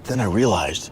Then I realized.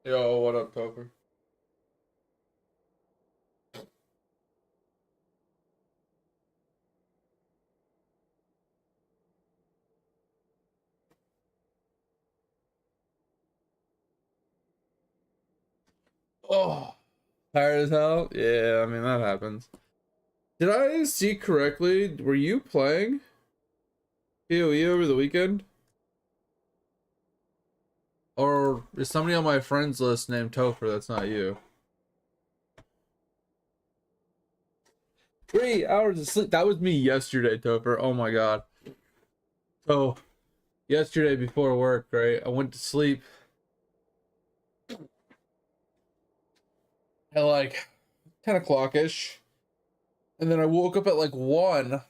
Yo, what up, Topher? Oh, tired as hell? Yeah, I mean, that happens. Did I see correctly? Were you playing POE over the weekend? Or is somebody on my friends list named Topher that's not you? 3 hours of sleep. That was me yesterday, Topher. Oh my god. So yesterday before work, right, I went to sleep at like 10 o'clock ish, and then I woke up at like 1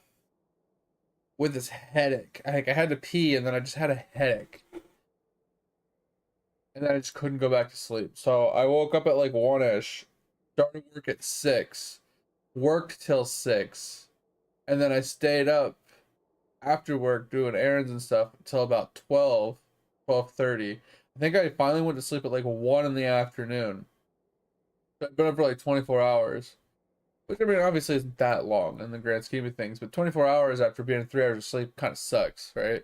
with this headache. I had to pee, and then I just had a headache, and then I just couldn't go back to sleep. So I woke up at like 1 ish, started work at 6, worked till 6, and then I stayed up after work doing errands and stuff until about 12:30. I think I finally went to sleep at like 1 in the afternoon. So I've been up for like 24 hours. Which, I mean, obviously isn't that long in the grand scheme of things, but 24 hours after being 3 hours of sleep kind of sucks, right?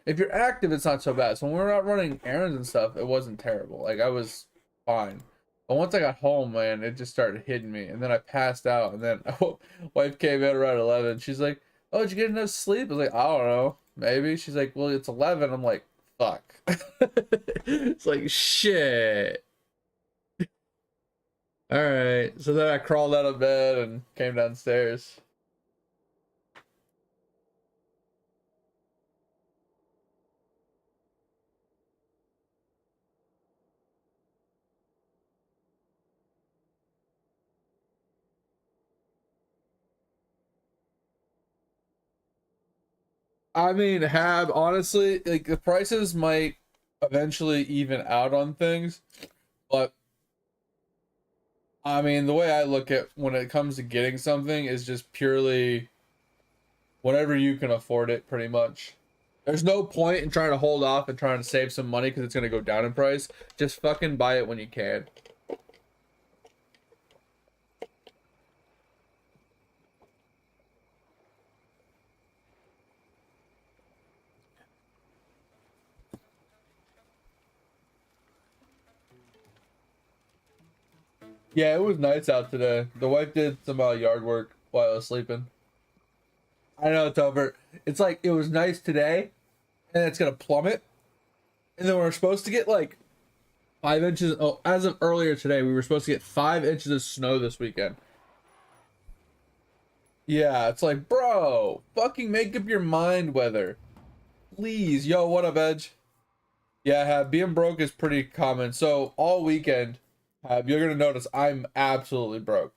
If you're active, it's not so bad. So when we're out running errands and stuff, it wasn't terrible. Like, I was fine. But once I got home, man, it just started hitting me. And then I passed out. And then wife came in around 11. She's like, oh, did you get enough sleep? I was like, I don't know. Maybe. She's like, well, it's 11. I'm like, fuck. It's like, shit. All right. So then I crawled out of bed and came downstairs. I mean, Hab, honestly, like the prices might eventually even out on things, but I mean, the way I look at when it comes to getting something is just purely whenever you can afford it, pretty much. There's no point in trying to hold off and trying to save some money because it's going to go down in price. Just fucking buy it when you can. Yeah, it was nice out today. The wife did some yard work while I was sleeping. I know it's over. It's like it was nice today, and it's gonna plummet. And then we're supposed to get like 5 inches. Oh, as of earlier today, we were supposed to get 5 inches of snow this weekend. Yeah, it's like, bro, fucking make up your mind, weather. Please. Yo, what up, Edge? Yeah, being broke is pretty common. So all weekend, you're gonna notice I'm absolutely broke.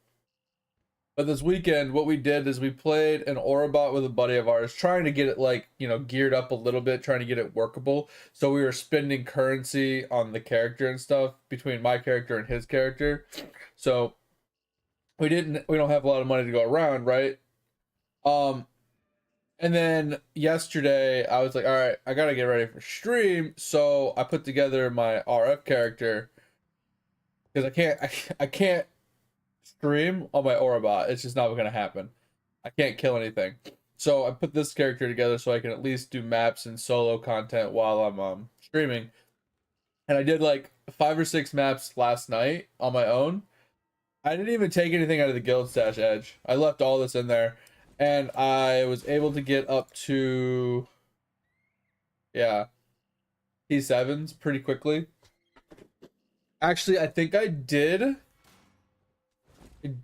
But this weekend, what we did is we played an Orabot with a buddy of ours, trying to get it like, geared up a little bit, trying to get it workable. So we were spending currency on the character and stuff between my character and his character. So we don't have a lot of money to go around, right? Um, and then yesterday I was like, all right, I gotta get ready for stream. So I put together my RF character because I can't stream on my Orabot. It's just not gonna happen. I can't kill anything. So I put this character together so I can at least do maps and solo content while I'm streaming. And I did like 5 or 6 maps last night on my own. I didn't even take anything out of the guild stash, Edge. I left all this in there, and I was able to get up to, yeah, T7s pretty quickly. Actually, I think I did.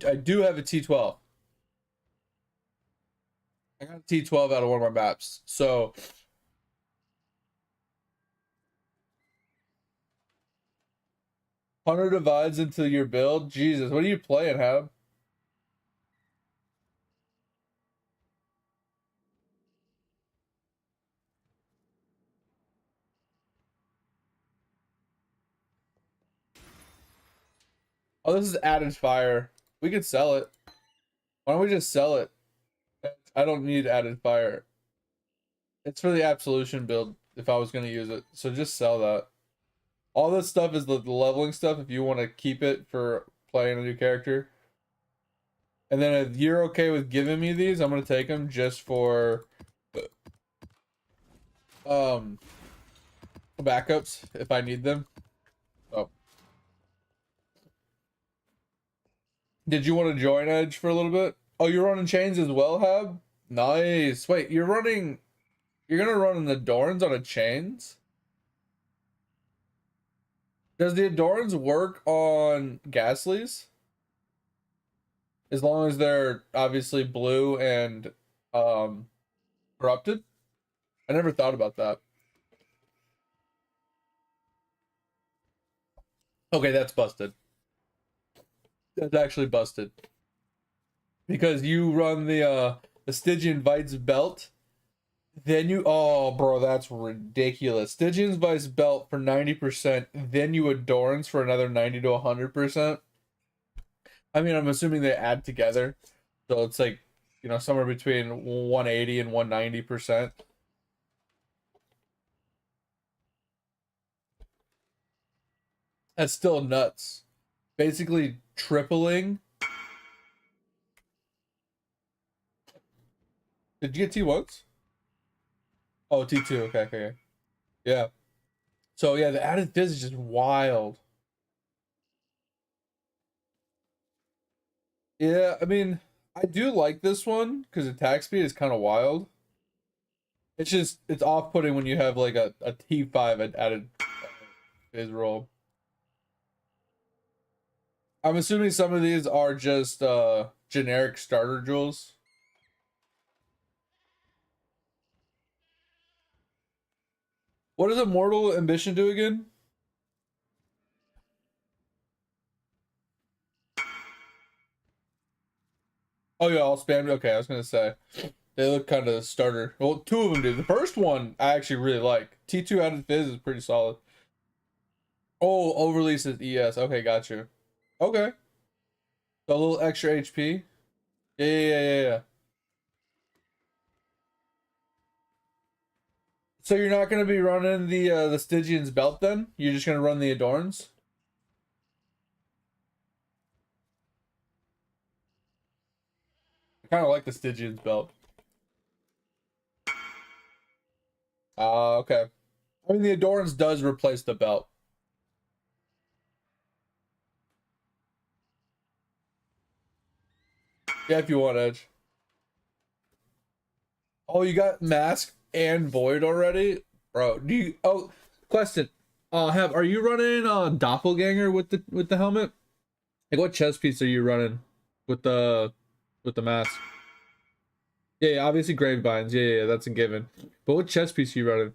I do have a T12. I got a T12 out of one of my maps. So 100 divides into your build. Jesus, what are you playing, Hab? Oh, this is added fire. We could sell it. Why don't we just sell it? I don't need added fire. It's for the absolution build if I was going to use it. So just sell that. All this stuff is the leveling stuff if you want to keep it for playing a new character. And then if you're okay with giving me these, I'm going to take them just for backups if I need them. Oh. Did you want to join Edge for a little bit? Oh, you're running chains as well, Hab? Nice. Wait, you're gonna run the Adorns on a chains? Does the Adorns work on Ghastlies? As long as they're obviously blue and corrupted? I never thought about that. Okay, that's busted. That's actually busted. Because you run the Stygian Vice belt, then you, oh bro, that's ridiculous. Stygian Vice belt for 90%, then you Adorns for another 90 to 100%. I mean, I'm assuming they add together. So it's like, you know, somewhere between 180 and 190%. That's still nuts. Basically tripling. Did you get T1s? Oh, T2. Okay, okay. Yeah. So yeah, the added fizz is just wild. Yeah, I mean, I do like this one because attack speed is kind of wild. It's just, it's off-putting when you have like a T5 added fizz roll. I'm assuming some of these are just generic starter jewels. What does Immortal Ambition do again? Oh yeah, I'll spam. Okay, I was gonna say they look kind of starter. Well, two of them do. The first one I actually really like. T2 added fizz is pretty solid. Oh, overrelease is ES. Okay, got you. Okay, so a little extra HP. Yeah. So you're not gonna be running the Stygian's belt then? You're just gonna run the Adorns? I kind of like the Stygian's belt. Okay. I mean, the Adorns does replace the belt. Yeah, if you want Edge. Oh, you got Mask and Void already? Bro, do you, oh, question. Are you running Doppelganger with the helmet? Like what chest piece are you running with the mask? Yeah, obviously Gravebinds. Yeah, that's a given. But what chest piece are you running?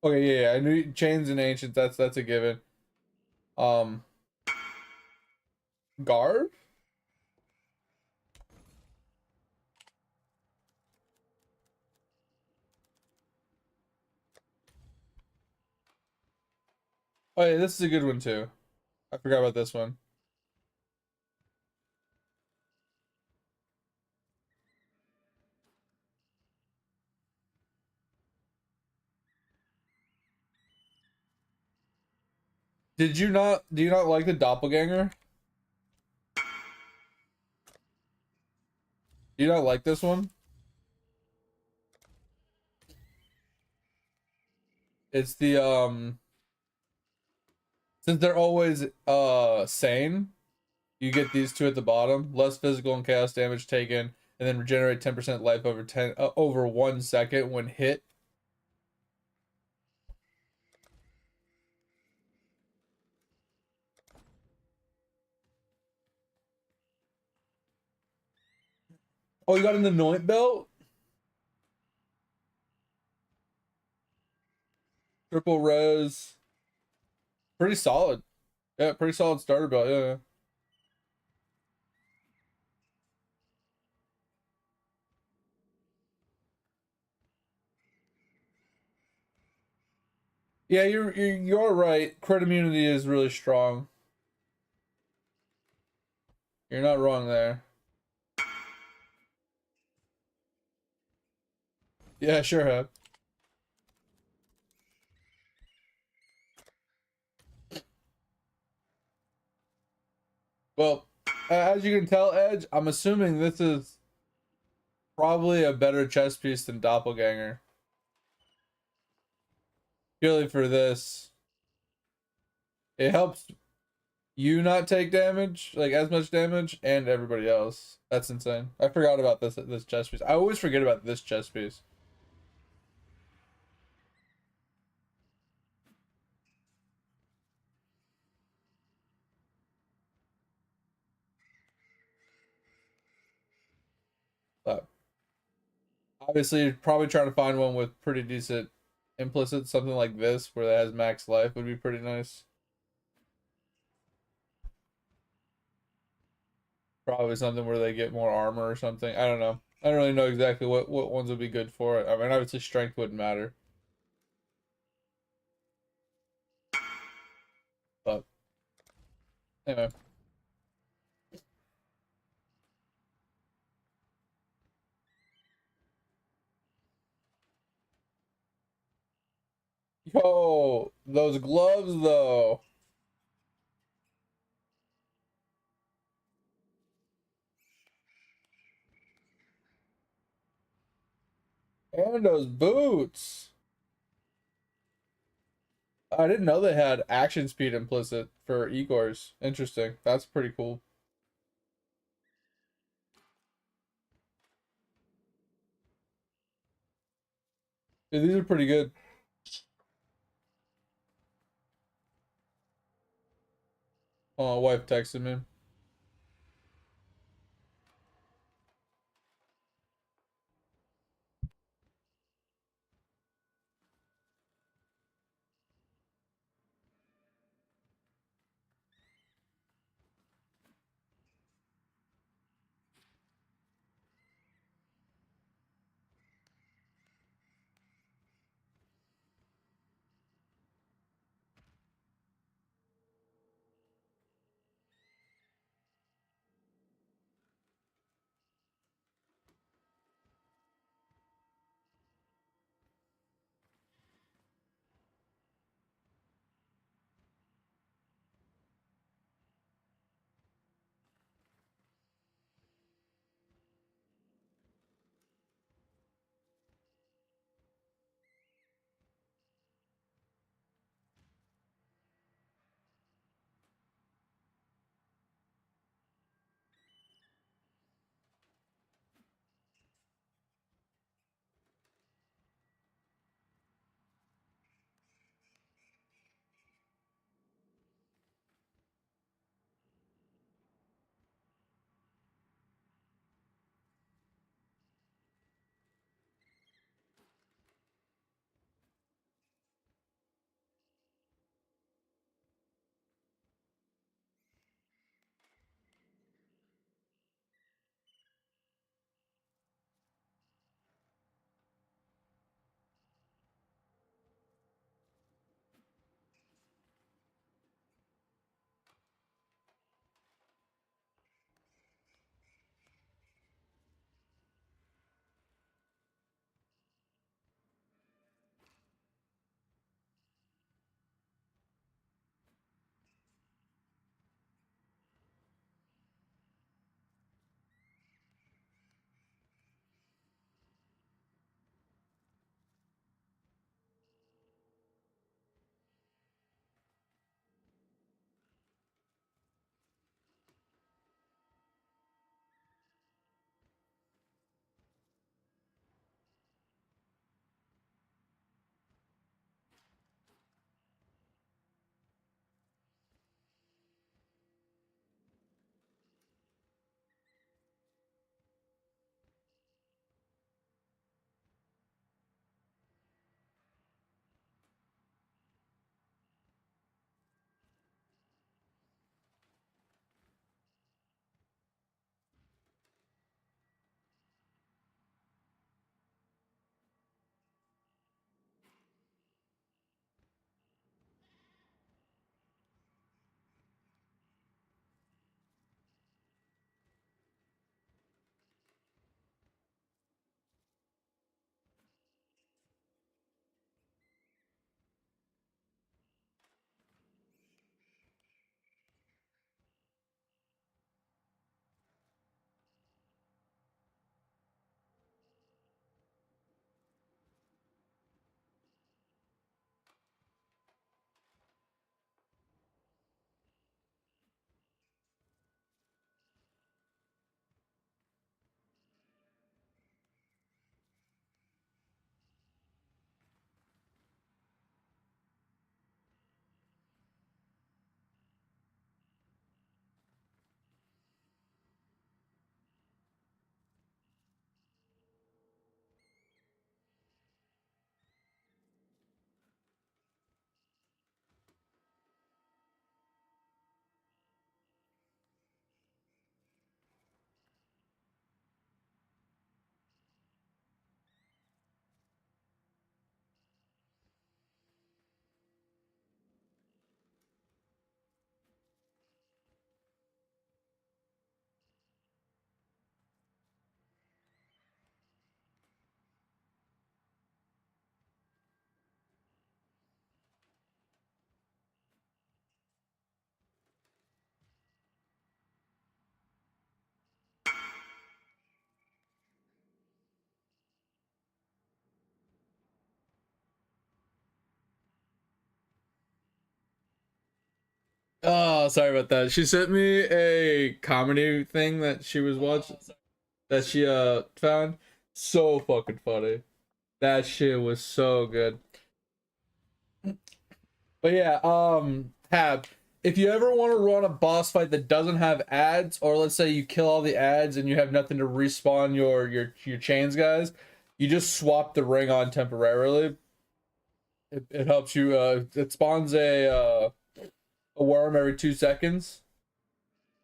Okay, I knew Chains and Ancients, that's a given. Um Garb? Oh yeah, this is a good one too. I forgot about this one. Do you not like the Doppelganger? Do you not like this one? It's the since they're always sane, you get these two at the bottom. Less physical and chaos damage taken, and then regenerate 10% life over 10 over 1 second when hit. Oh, you got an anoint belt? Triple res. Pretty solid. Yeah, pretty solid starter belt, yeah. Yeah, you're right. Crit immunity is really strong. You're not wrong there. Yeah, sure have. Well, as you can tell, Edge, I'm assuming this is probably a better chess piece than Doppelganger. Purely for this. It helps you not take damage, like as much damage, and everybody else. That's insane. I forgot about this chess piece. I always forget about this chess piece. Obviously, probably trying to find one with pretty decent implicit, something like this, where that has max life would be pretty nice. Probably something where they get more armor or something. I don't know. I don't really know exactly what ones would be good for it. I mean, obviously strength wouldn't matter. But anyway. Yo, those gloves though. And those boots. I didn't know they had action speed implicit for Igor's. Interesting. That's pretty cool. Dude, these are pretty good. Oh, wife texted me. Oh, sorry about that. She sent me a comedy thing that she was watching that she found. So fucking funny. That shit was so good. But yeah, Hab, if you ever want to run a boss fight that doesn't have ads, or let's say you kill all the ads and you have nothing to respawn your chains guys, you just swap the ring on temporarily. It helps you. It spawns a worm every 2 seconds.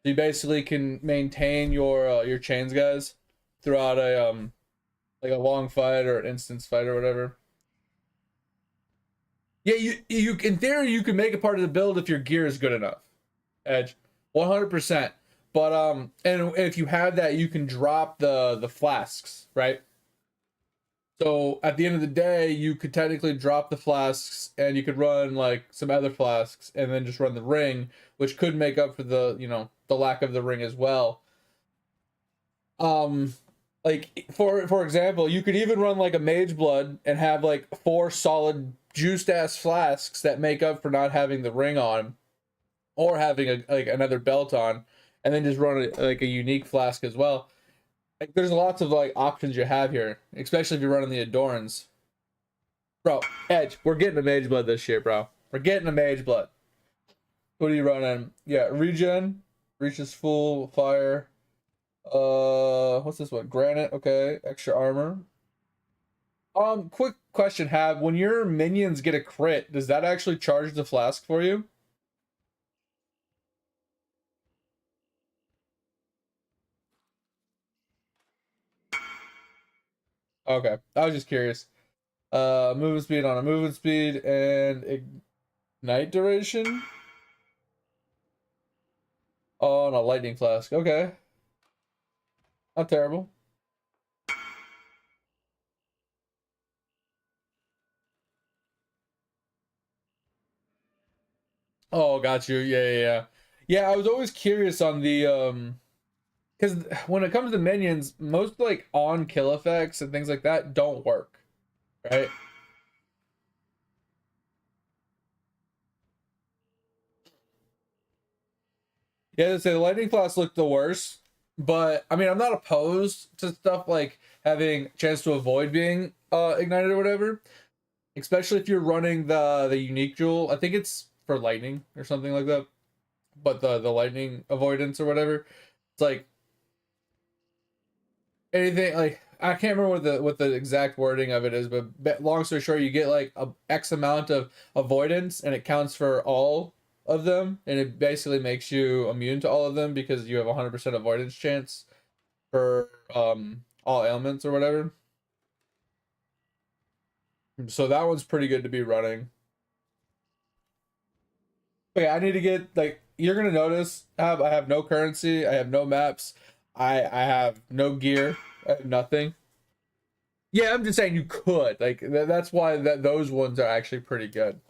So you basically can maintain your chains guys throughout a like a long fight or an instance fight or whatever. Yeah, you in theory you can make it part of the build if your gear is good enough. Edge, 100%. But and if you have that, you can drop the flasks, right? So at the end of the day, you could technically drop the flasks and you could run like some other flasks and then just run the ring, which could make up for the, the lack of the ring as well. Um like for example, you could even run like a mage blood and have like four solid juiced ass flasks that make up for not having the ring on or having a like another belt on, and then just run like a unique flask as well. Like there's lots of like options you have here, especially if you're running the Adorns. Bro, Edge, we're getting a mage blood this year, bro. We're getting a mage blood. What are you running? Yeah, regen, reaches full fire. What's this one? Granite, okay. Extra armor. Quick question, Have. When your minions get a crit, does that actually charge the flask for you? Okay, I was just curious. Movement speed on a movement speed and ignite duration on a lightning flask. Okay, not terrible. Oh, got you. Yeah, yeah, yeah. Yeah, I was always curious on the because when it comes to minions, most like on kill effects and things like that don't work, right? Yeah, to say the lightning flask looked the worst, but I mean, I'm not opposed to stuff like having chance to avoid being ignited or whatever, especially if you're running the unique jewel. I think it's for lightning or something like that, but the lightning avoidance or whatever. It's like anything like I can't remember what the exact wording of it is, but long story short, you get like a X amount of avoidance, and it counts for all of them, and it basically makes you immune to all of them because you have 100% avoidance chance for all ailments or whatever. So that one's pretty good to be running. Okay, I need to get like you're gonna notice I have no currency, I have no maps, I have no gear, I have nothing. Yeah, I'm just saying you could. Like that's why those ones are actually pretty good.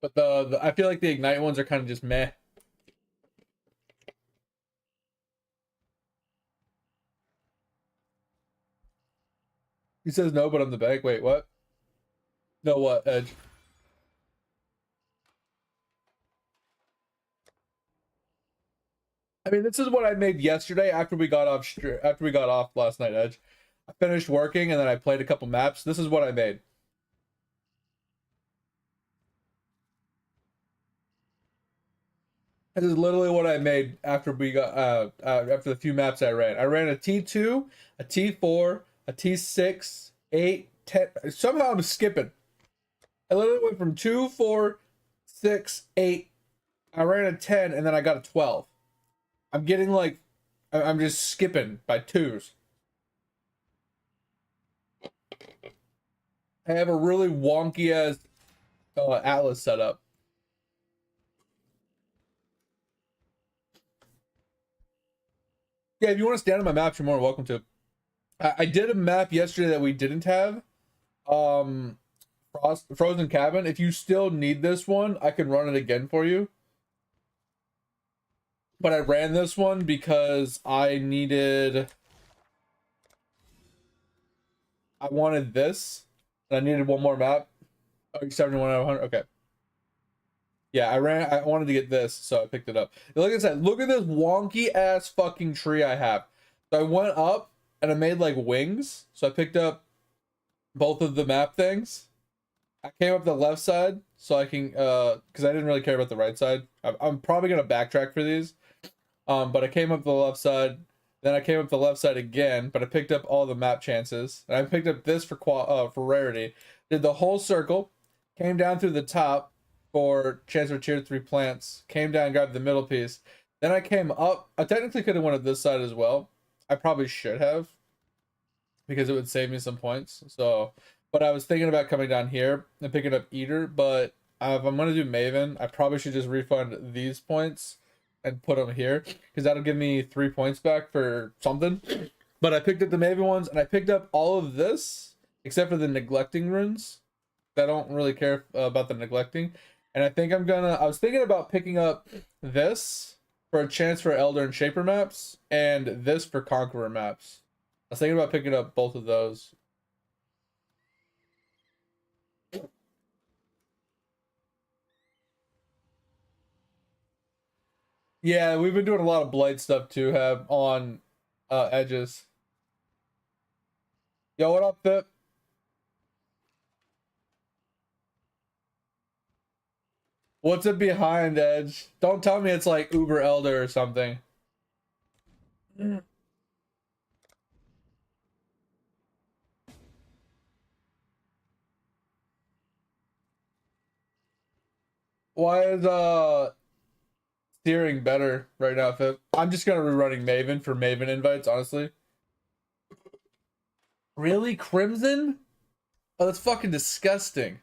But the I feel like the ignite ones are kind of just meh. He says no, but I'm the bank. Wait, what? No, what? Edge. I mean, this is what I made yesterday after we got off after we got off last night. Edge. I finished working and then I played a couple maps. This is what I made. This is literally what I made after we got after the few maps I ran. I ran a T2, a T4, a T6, 8, 10. Somehow I'm skipping. I literally went from 2, 4, 6, 8. I ran a 10 and then I got a 12. I'm getting like I'm just skipping by twos. I have a really wonky ass Atlas setup. Yeah, if you want to stand on my map, you're more than welcome to. I did a map yesterday that we didn't have. Um, Frozen Cabin. If you still need this one, I can run it again for you. But I ran this one because I wanted this. And I needed one more map. Oh, you're 71 out of 100. Okay. Yeah, I wanted to get this, so I picked it up. Look at that. Look at this wonky ass fucking tree I have. So I went up and I made like wings. So I picked up both of the map things. I came up the left side so I can because I didn't really care about the right side. I'm probably gonna backtrack for these. But I came up the left side, then I came up the left side again, but I picked up all the map chances. And I picked up this for rarity. Did the whole circle, came down through the top for chance for tier 3 plants, came down, grabbed the middle piece. Then I came up. I technically could have went up this side as well. I probably should have, because it would save me some points. So, but I was thinking about coming down here and picking up Eater, but if I'm going to do Maven, I probably should just refund these points and put them here, because that'll give me 3 points back for something. But I picked up the Maven ones, and I picked up all of this, except for the neglecting runes. I don't really care about the neglecting. And I think I was thinking about picking up this for a chance for Elder and Shaper maps, and this for Conqueror maps. I was thinking about picking up both of those. Yeah, we've been doing a lot of Blight stuff too, have on edges. Yo, what up, Pip? What's it behind, Edge? Don't tell me it's like Uber Elder or something. Why is steering better right now, Pip? I'm just gonna be running Maven for Maven invites, honestly. Really? Crimson? Oh, that's fucking disgusting.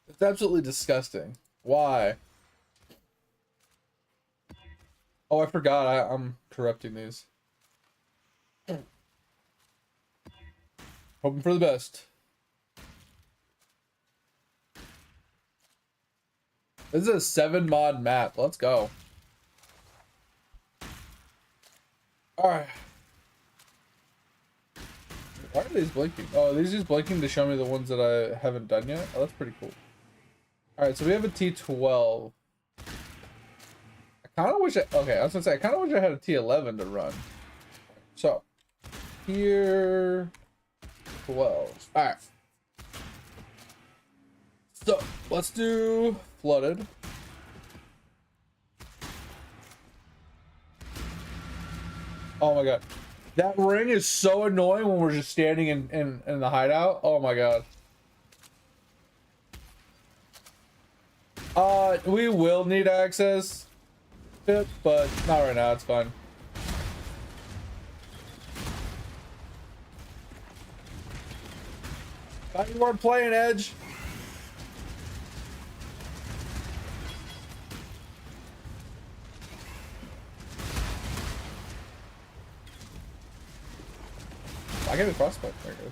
It's absolutely disgusting. Why? Oh, I forgot. I'm corrupting these. Hoping for the best. This is a 7 mod map. Let's go. Alright. Why are these blinking? Oh, these just blinking to show me the ones that I haven't done yet? Oh, that's pretty cool. Alright, so we have a T12. I kind of wish okay, I was gonna say, I kind of wish I had a T11 to run. So, here... 12. Alright. So, let's do Flooded. Oh my god. That ring is so annoying when we're just standing in the hideout. Oh my god. We will need access, but not right now. It's fine. Thought you weren't playing, Edge. I get a crossbow. There it goes.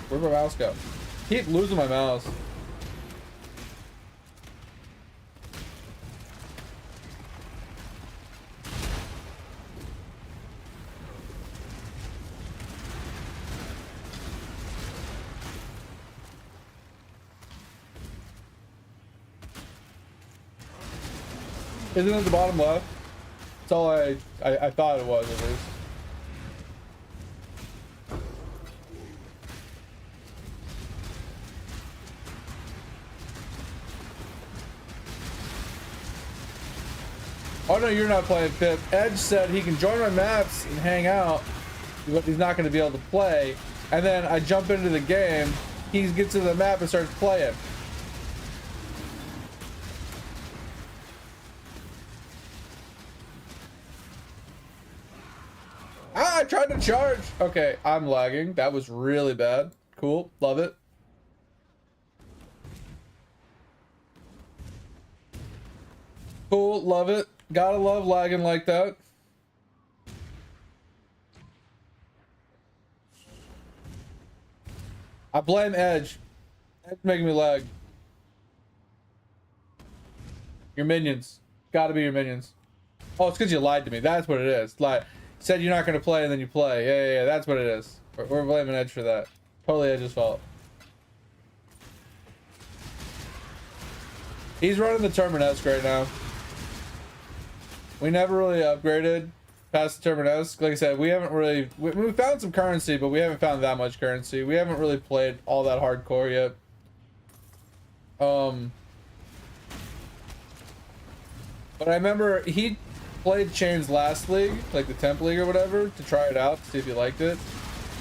Where'd my mouse go? Keep losing my mouse. Isn't it the bottom left? That's all I thought it was, at least. Oh no, you're not playing, Pip. Edge said he can join my maps and hang out, but he's not going to be able to play. And then I jump into the game, he gets to the map and starts playing. Ah, I tried to charge. Okay, I'm lagging. That was really bad. Cool, love it. Cool, love it. Gotta love lagging like that. I blame Edge. Edge making me lag. Your minions. Gotta be your minions. Oh, it's because you lied to me. That's what it is. Said you're not gonna play and then you play. Yeah, that's what it is. We're blaming Edge for that. Totally Edge's fault. He's running the Terminesque right now. We never really upgraded past the Terminesque. Like I said, we haven't really... We found some currency, but we haven't found that much currency. We haven't really played all that hardcore yet. But I remember he played Chains last league, like the Temp League or whatever, to try it out, to see if he liked it.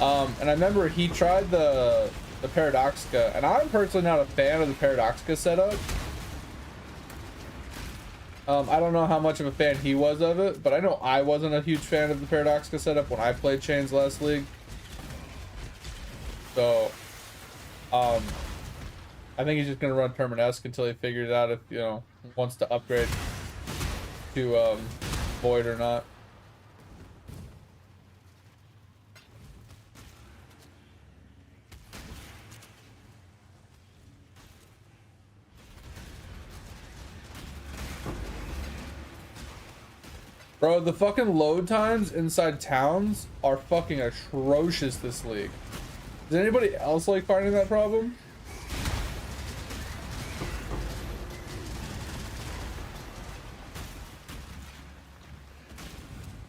And I remember he tried the Paradoxica, and I'm personally not a fan of the Paradoxica setup. I don't know how much of a fan he was of it, but I know I wasn't a huge fan of the Paradoxica setup when I played Chains last league. So, I think he's just gonna run Terminesque until he figures out if, you know, wants to upgrade to Void or not. Bro, the fucking load times inside towns are fucking atrocious this league. Does anybody else like finding that problem?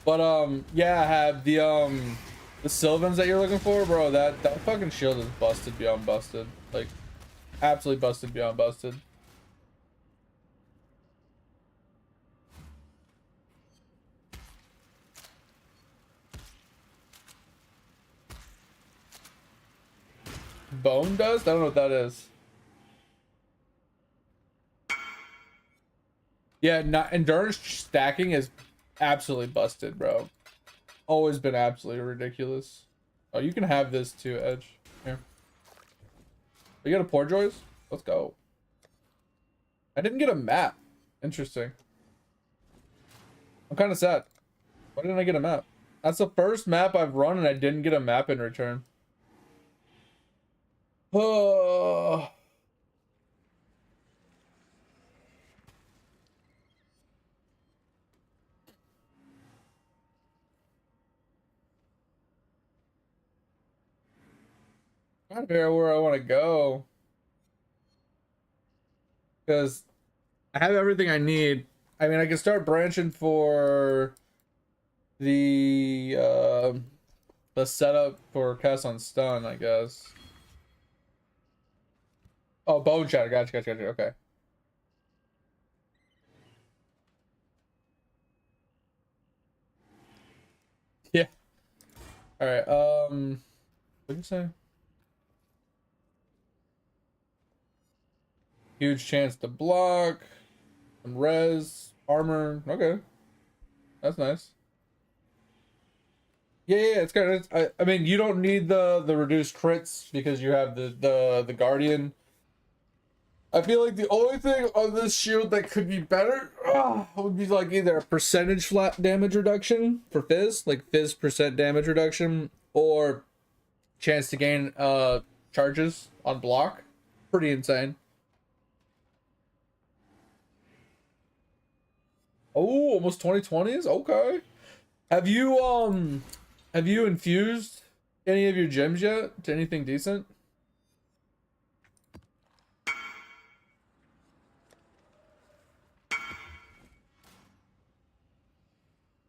But yeah, I have the Sylvans that you're looking for, bro. That fucking shield is busted beyond busted. Like, absolutely busted beyond busted. Bone dust? I don't know what that is. Yeah, not endurance stacking is absolutely busted, bro. Always been absolutely ridiculous. Oh, you can have this too, Edge. Here. You got a Poor Joys? Let's go. I didn't get a map. Interesting. I'm kind of sad. Why didn't I get a map? That's the first map I've run and I didn't get a map in return. Oh. I gotta figure out where I want to go. Because I have everything I need. I mean, I can start branching for the setup for cast on stun, I guess. Oh, bone shatter. Gotcha. Okay. Yeah. All right. What did you say? Huge chance to block. Some res, armor. Okay. That's nice. Yeah, it's kind of. I mean, you don't need the reduced crits because you have the Guardian. I feel like the only thing on this shield that could be better would be like either a percentage flat damage reduction for Fizz, like Fizz % damage reduction, or chance to gain charges on block. Pretty insane. Oh, almost 2020s? Okay. Have you infused any of your gems yet to anything decent?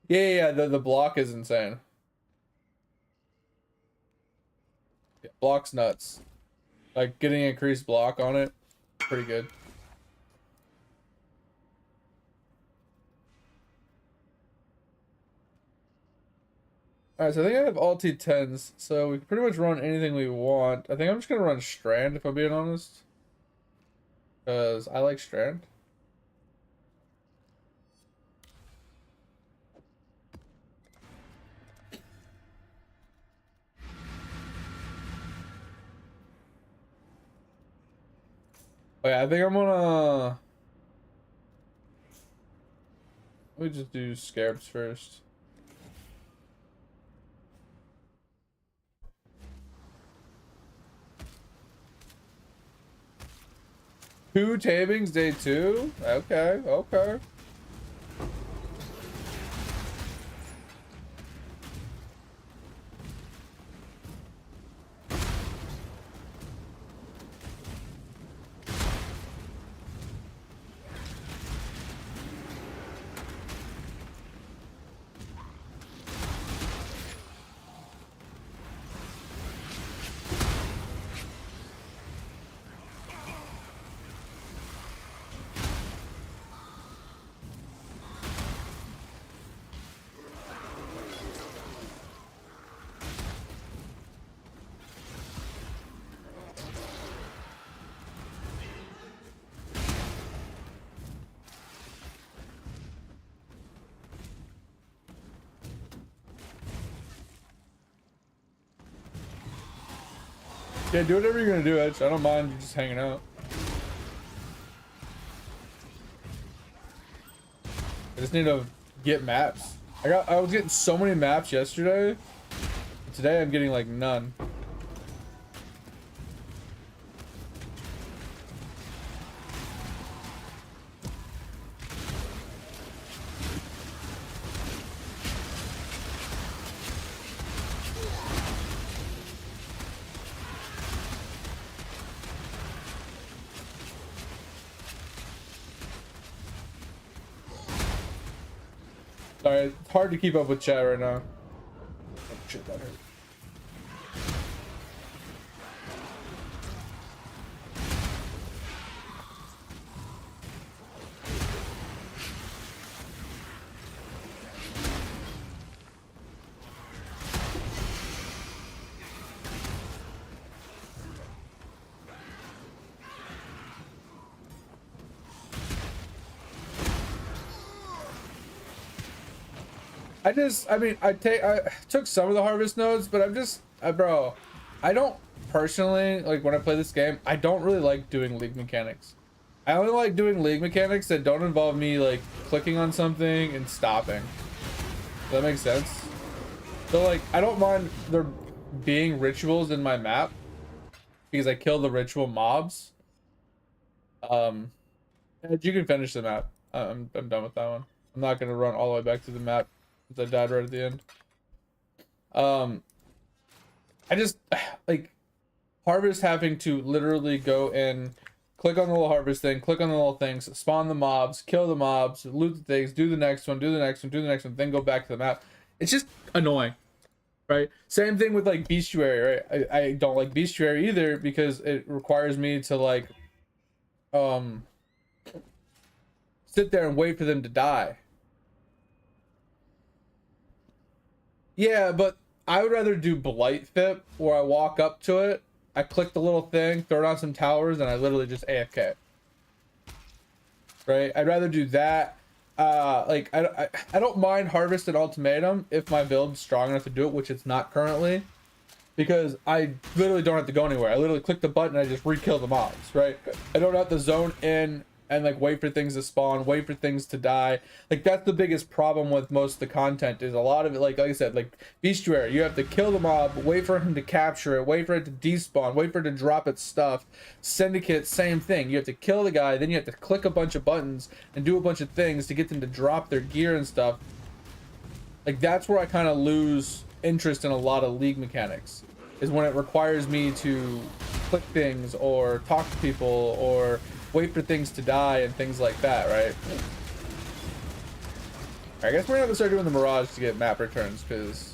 Yeah, the block is insane. Yeah, block's nuts. Like getting increased block on it, pretty good. Alright, so I think I have all T10s, so we can pretty much run anything we want. I think I'm just gonna run Strand, if I'm being honest. Because I like Strand. Oh yeah, I think I'm gonna... Let me just do Scarabs first. Two tamings, day 2? Okay. Yeah, do whatever you're gonna do, Edge. I don't mind you just hanging out. I just need to get maps. I was getting so many maps yesterday. Today I'm getting like none. Sorry, it's hard to keep up with chat right now. Oh shit, that hurt. I mean, I took some of the harvest nodes, but I'm just, bro, I don't personally, like when I play this game, I don't really like doing league mechanics. I only like doing league mechanics that don't involve me like clicking on something and stopping. Does that make sense? So like, I don't mind there being rituals in my map because I kill the ritual mobs. You can finish the map. I'm done with that one. I'm not gonna run all the way back to the map. I died right at the end. I just like harvest having to literally go in, click on the little harvest thing, click on the little things, spawn the mobs, kill the mobs, loot the things, do the next one, do the next one, do the next one, then go back to the map. It's just annoying, right? Same thing with like bestiary, right? I don't like bestiary either because it requires me to like sit there and wait for them to die. Yeah, but I would rather do Blight Fit where I walk up to it, I click the little thing, throw down some towers, and I literally just AFK. Right? I'd rather do that. Like I don't mind Harvest and Ultimatum if my build's strong enough to do it, which it's not currently, because I literally don't have to go anywhere. I literally click the button and I just re-kill the mobs, right? I don't have to zone in and like wait for things to spawn, wait for things to die. Like that's the biggest problem with most of the content is a lot of it, like I said, like bestiary, you have to kill the mob, wait for him to capture it, wait for it to despawn, wait for it to drop its stuff. Syndicate, same thing. You have to kill the guy, then you have to click a bunch of buttons and do a bunch of things to get them to drop their gear and stuff. Like that's where I kind of lose interest in a lot of league mechanics, is when it requires me to click things or talk to people or wait for things to die and things like that, right? I guess we're gonna start doing the Mirage to get map returns because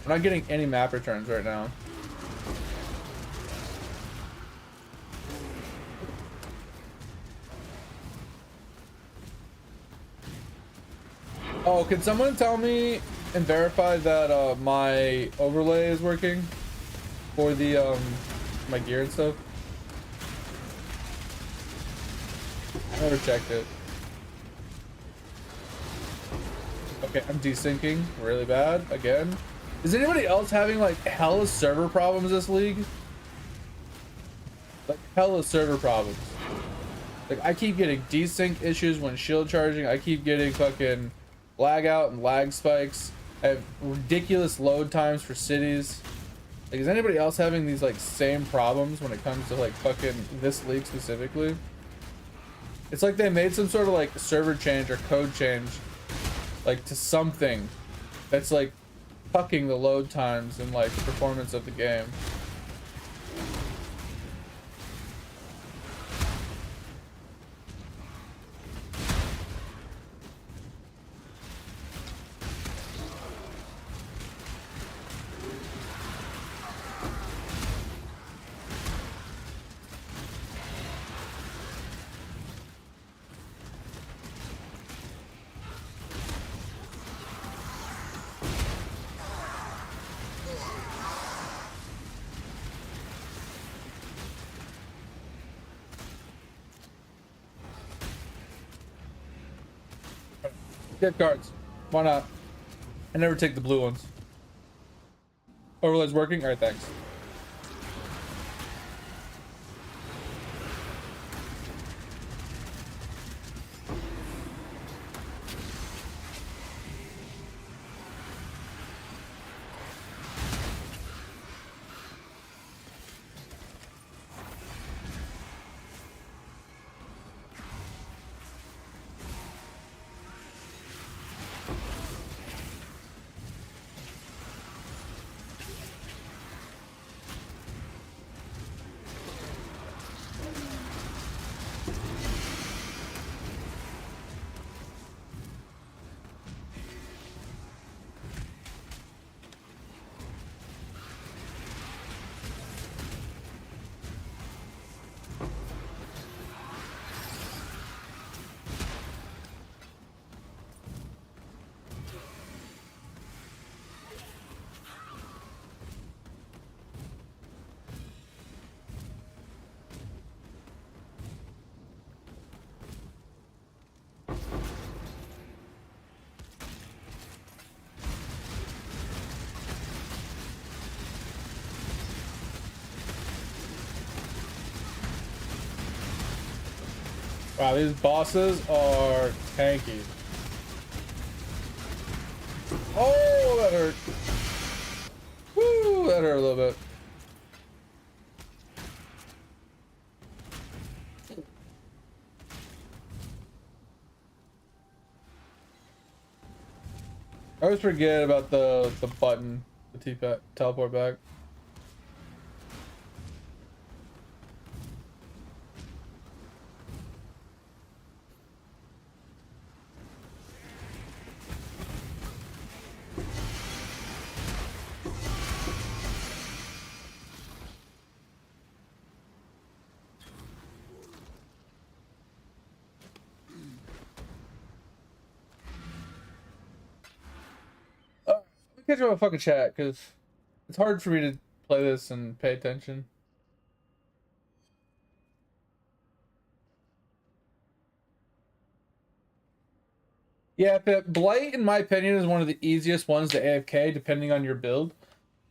we're not getting any map returns right now. Oh, can someone tell me and verify that my overlay is working for the my gear and stuff? I never checked it. Okay, I'm desyncing really bad again. Is anybody else having like hella server problems this league? Like hella server problems. Like I keep getting desync issues when shield charging. I keep getting fucking lag out and lag spikes. I have ridiculous load times for cities. Like is anybody else having these like same problems when it comes to like fucking this league specifically? It's like they made some sort of like server change or code change like to something that's like fucking the load times and like performance of the game. Get cards. Why not? I never take the blue ones. Overlay's working? Alright, thanks. Wow, these bosses are tanky. Oh, that hurt. Woo, that hurt a little bit. I always forget about the button, the T-pad, teleport back. Catch up a fucking chat because it's hard for me to play this and pay attention. Yeah, but Blight, in my opinion, is one of the easiest ones to AFK depending on your build.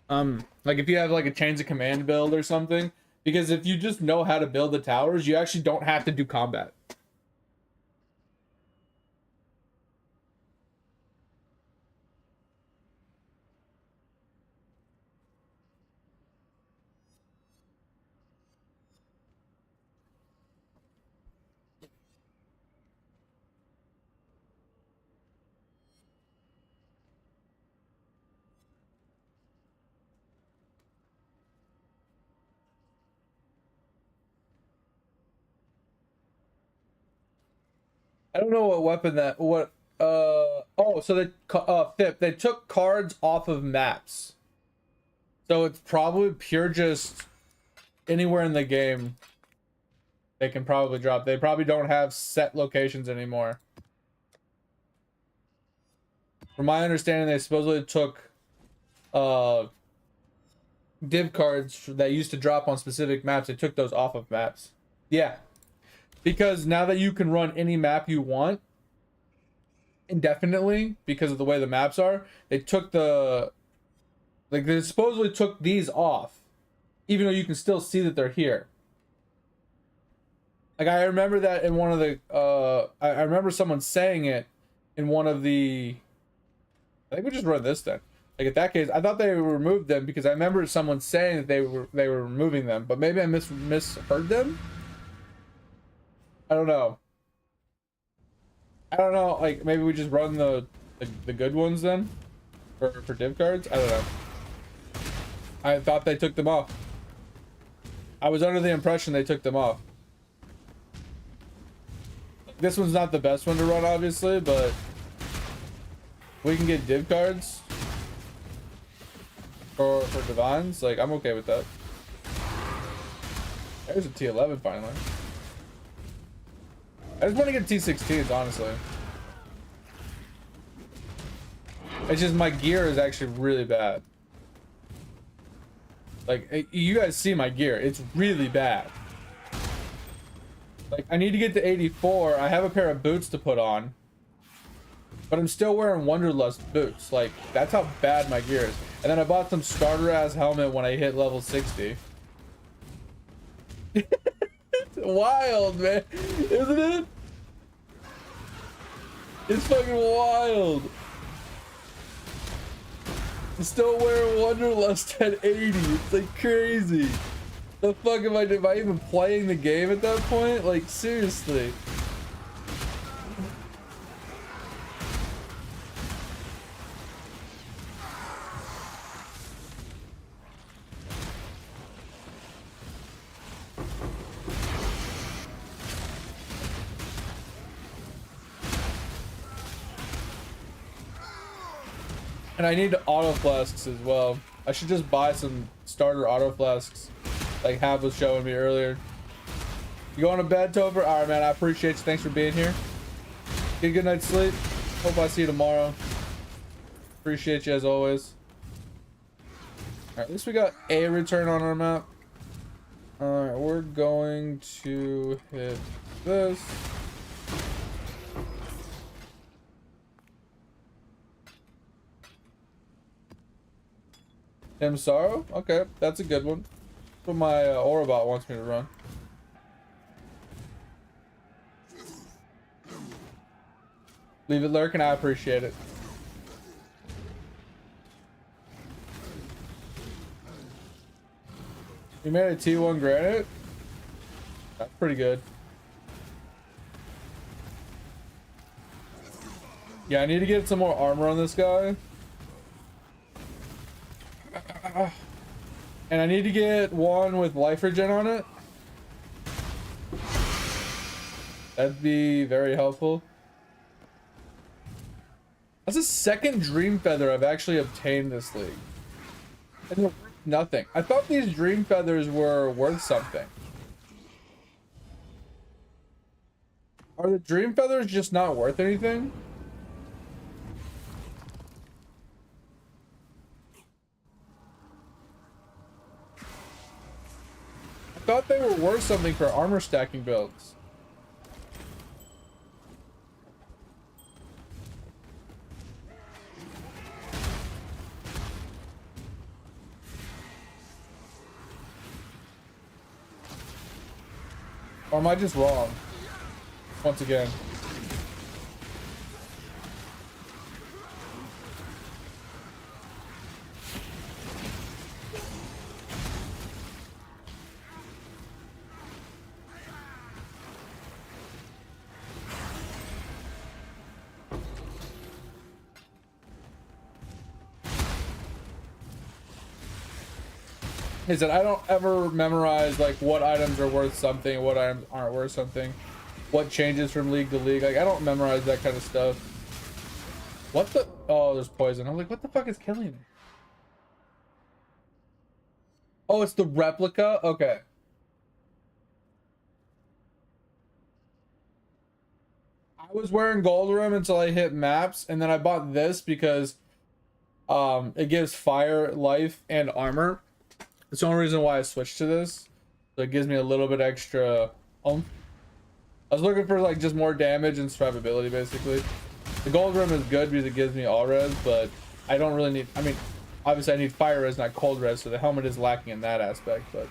Like if you have like a Chains of Command build or something, because if you just know how to build the towers, you actually don't have to do combat. I don't know what weapon that oh, so they took cards off of maps. So it's probably pure just anywhere in the game they can probably drop. They probably don't have set locations anymore. From my understanding, they supposedly took div cards that used to drop on specific maps. They took those off of maps. Yeah. Because now that you can run any map you want indefinitely because of the way the maps are, they took they supposedly took these off, even though you can still see that they're here. Like I remember that in one of the I remember someone saying it in one of the, I think we just run this then. Like in that case, I thought they removed them because I remember someone saying that they were removing them, but maybe I misheard them. I don't know. I don't know. Like maybe we just run the good ones then for div cards. I don't know. I thought they took them off. I was under the impression they took them off. This one's not the best one to run, obviously, but we can get div cards for divines. Like I'm okay with that. There's a T11 finally. I just want to get T16s, honestly. It's just my gear is actually really bad. Like, you guys see my gear. It's really bad. Like, I need to get to 84. I have a pair of boots to put on. But I'm still wearing Wanderlust boots. Like, that's how bad my gear is. And then I bought some starter-ass helmet when I hit level 60. It's wild, man. Isn't it? It's fucking wild. I'm still wearing Wanderlust at 80. It's like crazy. The fuck am I even playing the game at that point? Like seriously. And I need auto flasks as well. I should just buy some starter auto flasks like Hav was showing me earlier. You going to bed, Topher? Alright, man, I appreciate you. Thanks for being here. Get a good night's sleep. Hope I see you tomorrow. Appreciate you as always. Alright, at least we got a return on our map. Alright, we're going to hit this. Tim Sorrow? Okay, that's a good one. That's what my Orabot wants me to run. Leave it lurking, I appreciate it. You made a T1 granite? That's pretty good. Yeah, I need to get some more armor on this guy. And I need to get one with life regen on it. That'd be very helpful. That's the second dream feather I've actually obtained this league. And they're worth nothing. I thought these dream feathers were worth something. Are the dream feathers just not worth anything? I thought they were worth something for armor stacking builds. Or am I just wrong? Once again. Is that I don't ever memorize like what items are worth something, what items aren't worth something, what changes from league to league. Like I don't memorize that kind of stuff. What the? Oh, there's poison. I'm like, what the fuck is killing me? Oh, it's the replica. Okay. I was wearing gold rim until I hit maps, and then I bought this because it gives fire, life, and armor. It's the only reason why I switched to this. So it gives me a little bit extra oomph. I was looking for like just more damage and survivability basically. The gold rim is good because it gives me all res, but I don't really need, I mean, obviously I need fire res, not cold res, so the helmet is lacking in that aspect, but.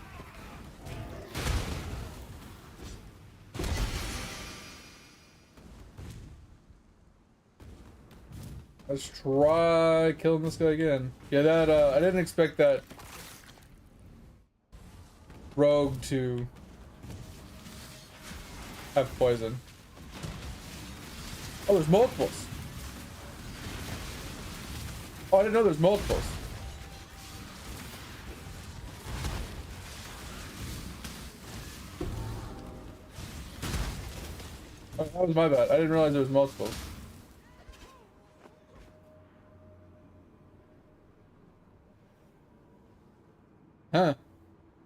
Let's try killing this guy again. Yeah, that, I didn't expect that rogue to have poison. Oh, there's multiples. Oh, I didn't know there's multiples. Oh, that was my bad. I didn't realize there was multiples. Huh.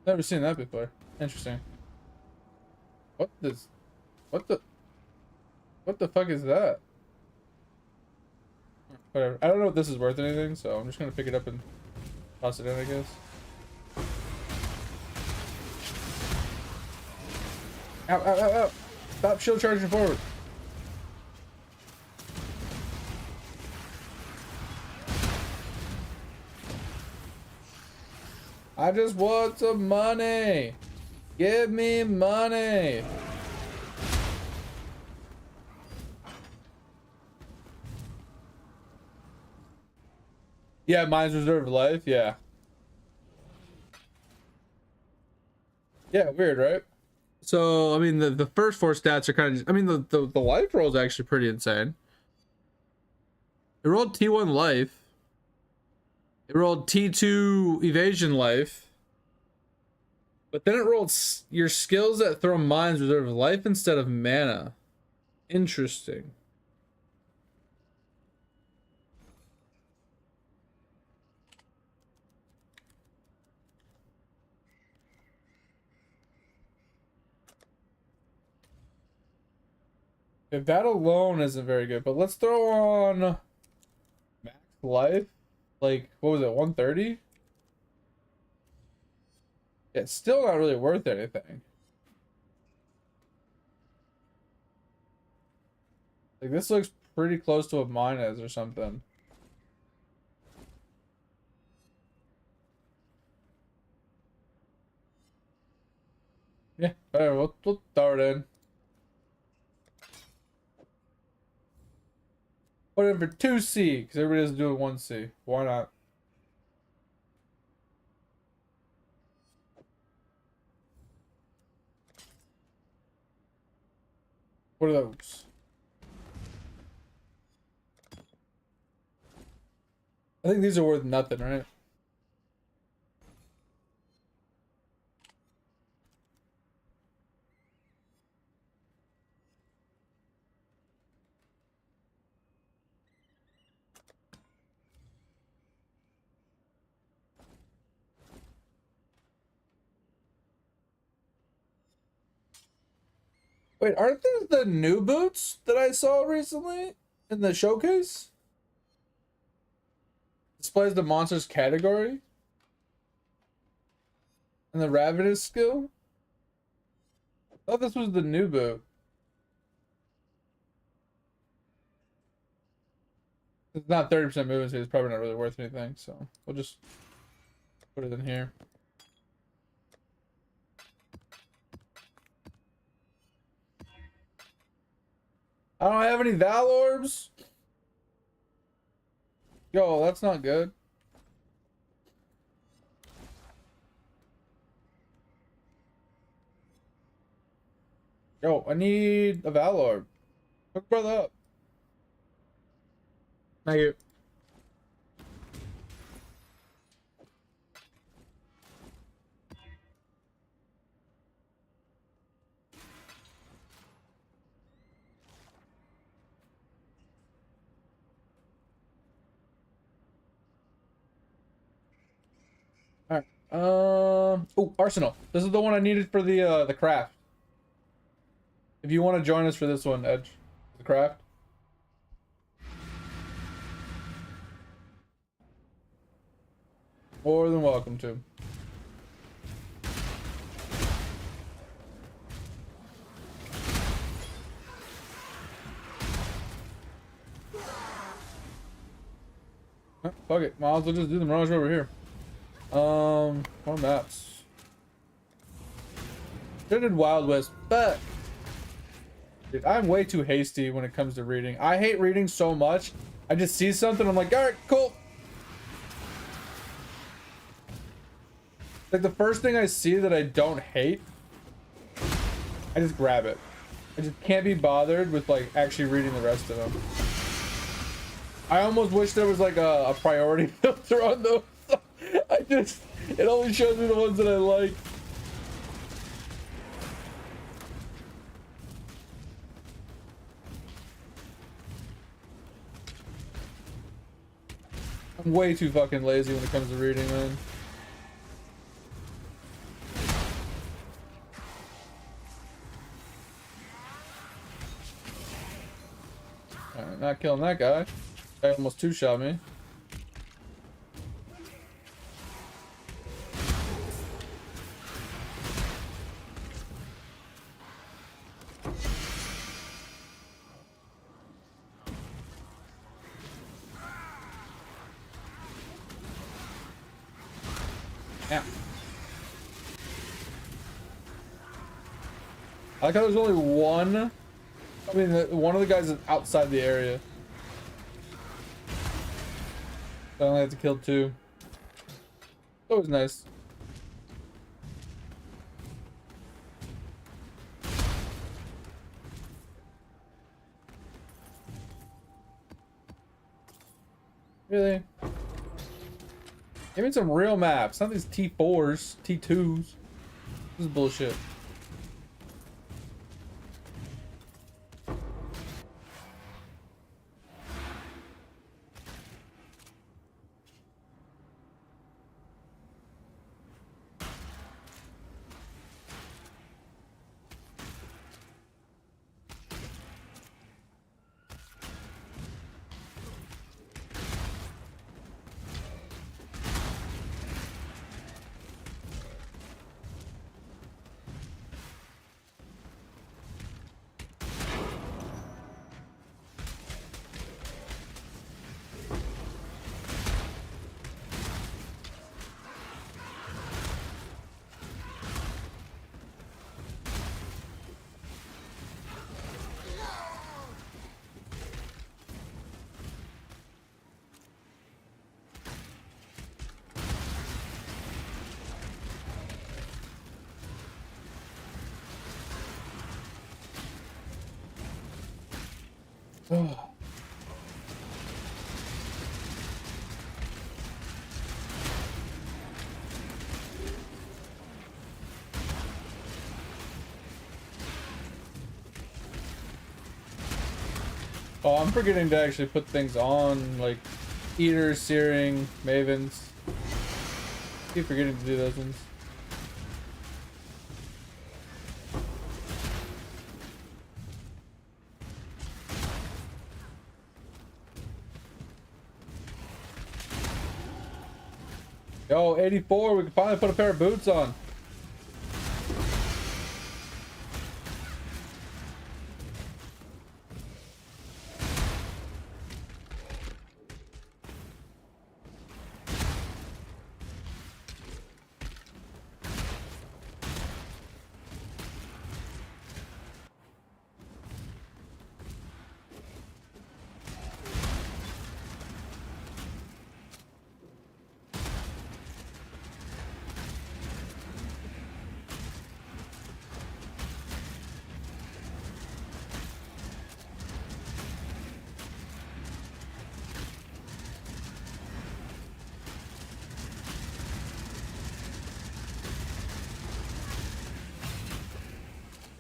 Never seen that before. Interesting. What does... What the fuck is that? Whatever. I don't know if this is worth anything, so I'm just gonna pick it up and toss it in, I guess. Ow, ow, ow, ow! Stop shield charging forward! I just want some money! Give me money! Yeah, mine's reserved life, yeah. Yeah, weird, right? So, I mean, the first four stats are kind of, I mean, the life roll is actually pretty insane. It rolled T1 life. It rolled T2 evasion life. But then it rolled your skills that throw mines reserve life instead of mana. Interesting. If that alone isn't very good, but let's throw on max life. Like, what was it, 130? Yeah, it's still not really worth anything. Like, this looks pretty close to what mine is or something. Yeah, whatever, we'll throw it in. Put it in for 2C, because everybody doesn't do it 1C. Why not? What are those? I think these are worth nothing, right? Wait, aren't these the new boots that I saw recently in the showcase? Displays the monsters category and the ravenous skill. I thought this was the new boot. It's not 30% movement speed. It's probably not really worth anything, so we'll just put it in here. I don't have any Val orbs. Yo, that's not good. Yo, I need a Val orb. Hook brother up. Thank you. All right. Oh, Arsenal. This is the one I needed for the craft. If you want to join us for this one, Edge, the craft. More than welcome to. Fuck it. Might as well just do the Mirage over here. More maps. Should have did Wild West, but dude, I'm way too hasty when it comes to reading. I hate reading so much. I just see something, I'm like, alright, cool. Like the first thing I see that I don't hate, I just grab it. I just can't be bothered with like actually reading the rest of them. I almost wish there was like a priority filter on those. It only shows me the ones that I like. I'm way too fucking lazy when it comes to reading, man. Alright, not killing that guy. Guy almost two-shot me. Yeah. I like how there's only one. I mean, one of the guys is outside the area. So I only have to kill two. That was nice. Really? Give me some real maps, not these T4s, T2s. This is bullshit. Oh. Oh, I'm forgetting to actually put things on, like eaters, searing, mavens. Keep forgetting to do those ones. Yo, 84, we can finally put a pair of boots on.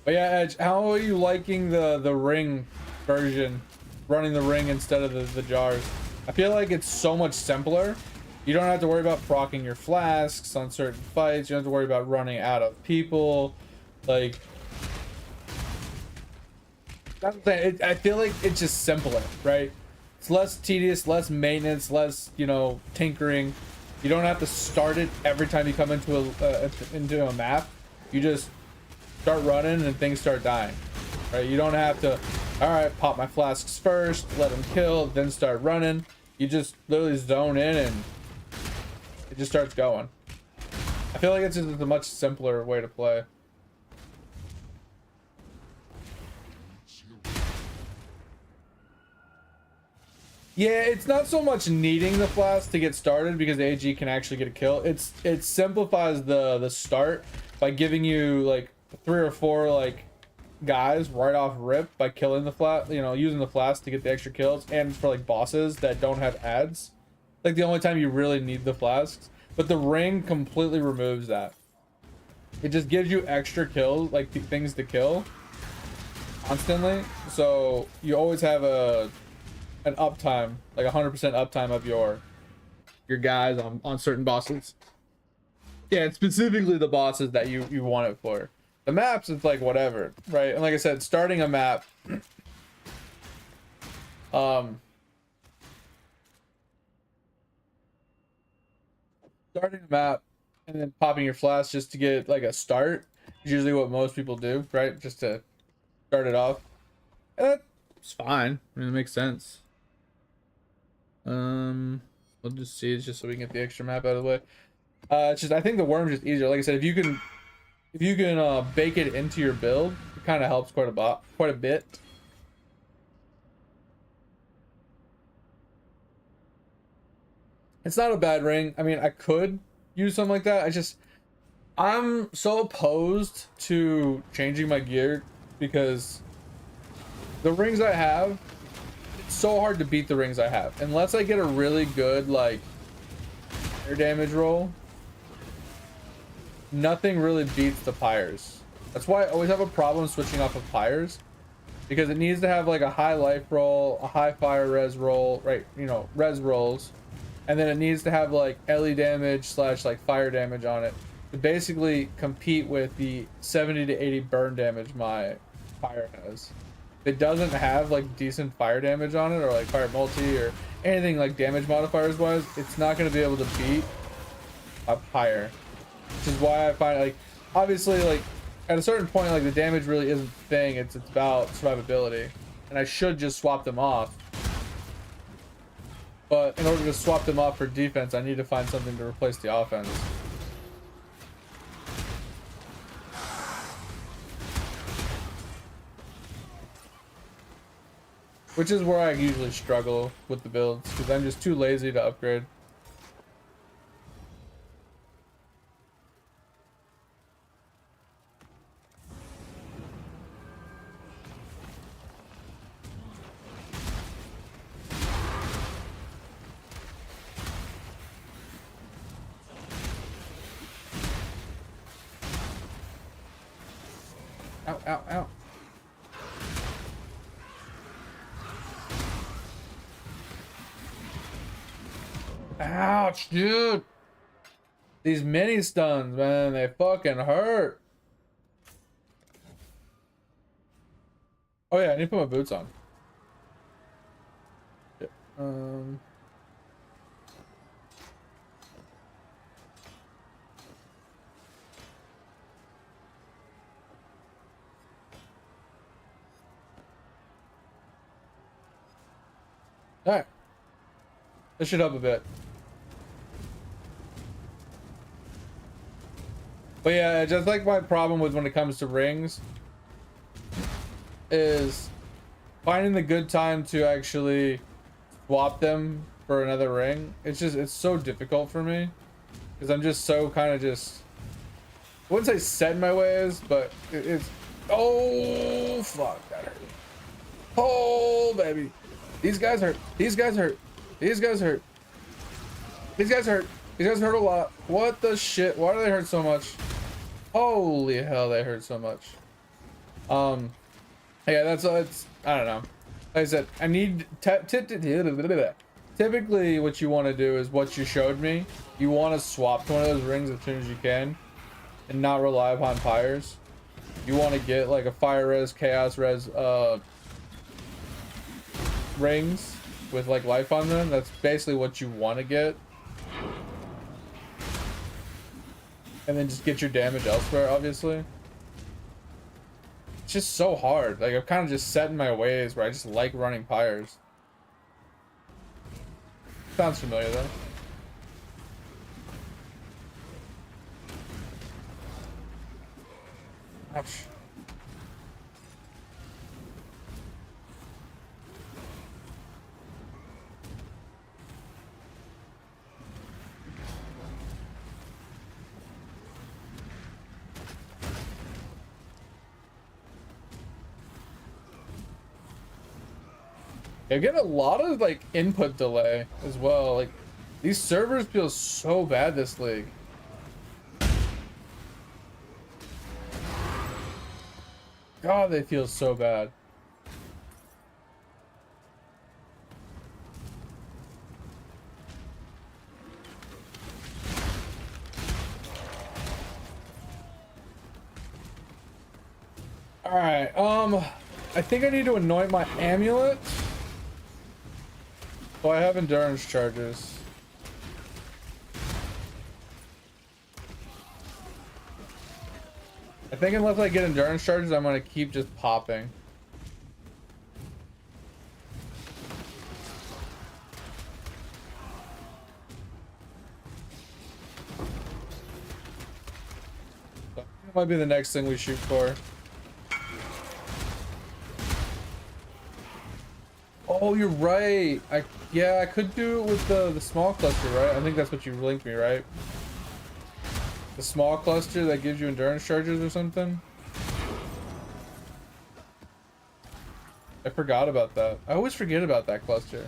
But yeah, Edge, how are you liking the ring version? Running the ring instead of the jars. I feel like it's so much simpler. You don't have to worry about proccing your flasks on certain fights. You don't have to worry about running out of people. Like, that's the thing. I feel like it's just simpler, right? It's less tedious, less maintenance, less, you know, tinkering. You don't have to start it every time you come into a map. You just start running and things start dying, right? You don't have to, all right, pop my flasks first, let them kill, then start running. You just literally zone in and it just starts going. I feel like it's just a much simpler way to play. Yeah, it's not so much needing the flask to get started because the AG can actually get a kill. It simplifies the start by giving you like 3 or 4 like guys right off rip by killing the flask, you know, using the flask to get the extra kills, and for like bosses that don't have ads, like the only time you really need the flasks. But the ring completely removes that. It just gives you extra kills, like things to kill constantly, so you always have an uptime, like 100% uptime of your guys on certain bosses. Yeah, it's specifically the bosses that you want it for. The maps, it's like whatever, right? And like I said, starting a map, starting a map and then popping your flash just to get like a start is usually what most people do, right? Just to start it off. And that's fine. I mean, it makes sense. We'll just see. It's just so we can get the extra map out of the way. It's just, I think the worm's just easier. Like I said, if you can bake it into your build, it kind of helps quite a bit. It's not a bad ring. I mean, I could use something like that. I'm so opposed to changing my gear because the rings I have, it's so hard to beat the rings I have unless I get a really good like air damage roll. Nothing really beats the pyres. That's why I always have a problem switching off of pyres, because it needs to have like a high life roll, a high fire res roll, right? You know, res rolls, and then it needs to have like LE damage slash like fire damage on it to basically compete with the 70 to 80 burn damage my fire has. If it doesn't have like decent fire damage on it, or like fire multi or anything like damage modifiers wise, it's not going to be able to beat a pyre. Which is why I find, like, obviously, like, at a certain point, like, the damage really isn't the thing. It's about survivability. And I should just swap them off. But in order to swap them off for defense, I need to find something to replace the offense. Which is where I usually struggle with the builds, because I'm just too lazy to upgrade. ow, ow. Ouch, dude. These mini stuns, man, they fucking hurt. Oh yeah, I need to put my boots on. Yeah. All right. This should help a bit. But yeah, just like my problem with when it comes to rings is finding the good time to actually swap them for another ring. It's so difficult for me because I'm just so kind of just, I wouldn't say set in my ways, but it's, oh fuck, that hurt. Oh baby, these guys hurt. These guys hurt. These guys hurt. These guys hurt. These guys hurt a lot. What the shit? Why do they hurt so much? Holy hell, they hurt so much. Yeah, that's it's. I don't know. Like I said, I need typically what you want to do is what you showed me. You want to swap to one of those rings as soon as you can, and not rely upon pyres. You want to get like a fire res, chaos res, rings with like life on them. That's basically what you want to get. And then just get your damage elsewhere, obviously. It's just so hard. Like, I'm kind of just set in my ways where I just like running pyres. Sounds familiar, though. Ouch. I get a lot of like input delay as well. Like these servers feel so bad this league. God, they feel so bad. All right, I think I need to anoint my amulet. Oh, I have endurance charges. I think unless I get endurance charges, I'm gonna keep just popping. So that might be the next thing we shoot for. Oh, you're right. Yeah, I could do it with the small cluster, right? I think that's what you linked me, right? The small cluster that gives you endurance charges or something. I forgot about that. I always forget about that cluster.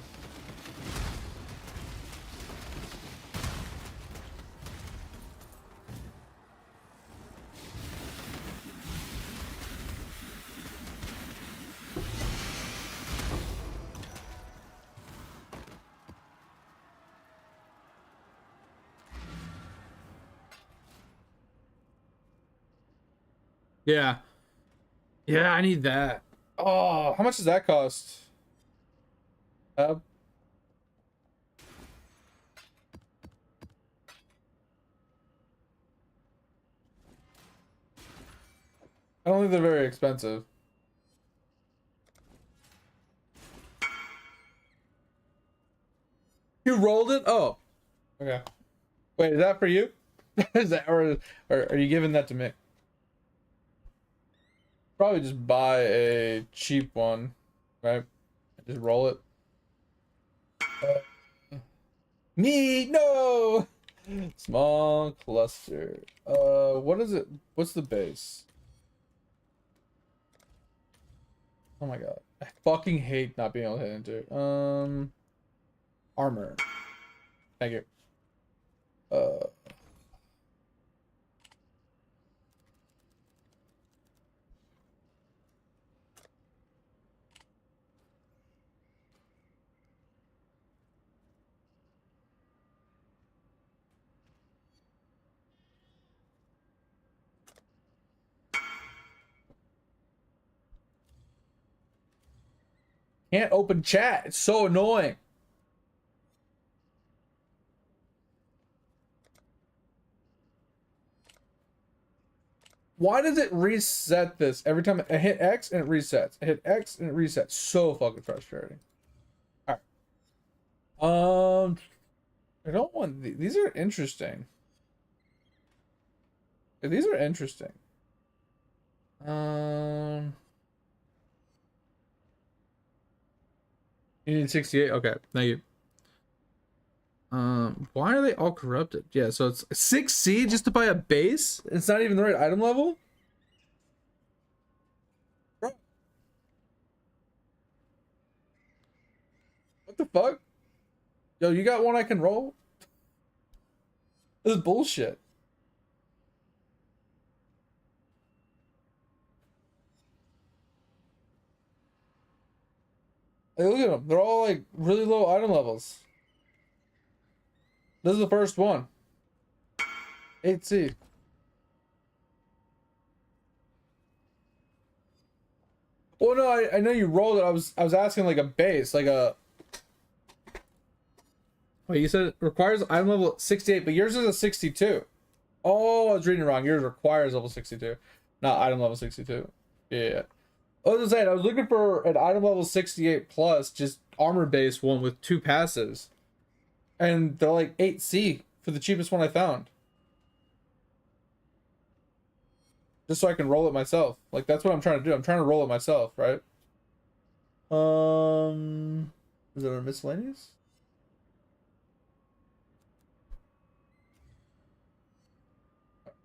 Yeah. Yeah, I need that. Oh, how much does that cost? I don't think they're very expensive. You rolled it? Oh. Okay. Wait, is that for you? Is that or are you giving that to me? Probably just buy a cheap one, right? Just roll it. Me, no! Small cluster. What is it? What's the base? Oh my god. I fucking hate not being able to hit into. Armor. Thank you. Uh, Can't open chat. It's so annoying. Why does it reset this every time I hit X and it resets? I hit X and it resets. So fucking frustrating. All right. I don't want these are interesting. These are interesting. You need 68. Okay, thank you. Why are they all corrupted? Yeah, so it's 6C just to buy a base. It's not even the right item level. Bro. What the fuck? Yo, you got one I can roll? This is bullshit. Hey, look at them. They're all like really low item levels. This is the first one. 8C. Well, no, I know you rolled it. I was asking like a base, like a. Wait, you said it requires item level 68, but yours is a 62. Oh, I was reading wrong. Yours requires level 62, not item level 62. Yeah. I was saying I was looking for an item level 68 plus, just armor based one with 2 passives, and they're like 8C for the cheapest one I found. Just so I can roll it myself. Like that's what I'm trying to do. I'm trying to roll it myself, right? Is it a miscellaneous?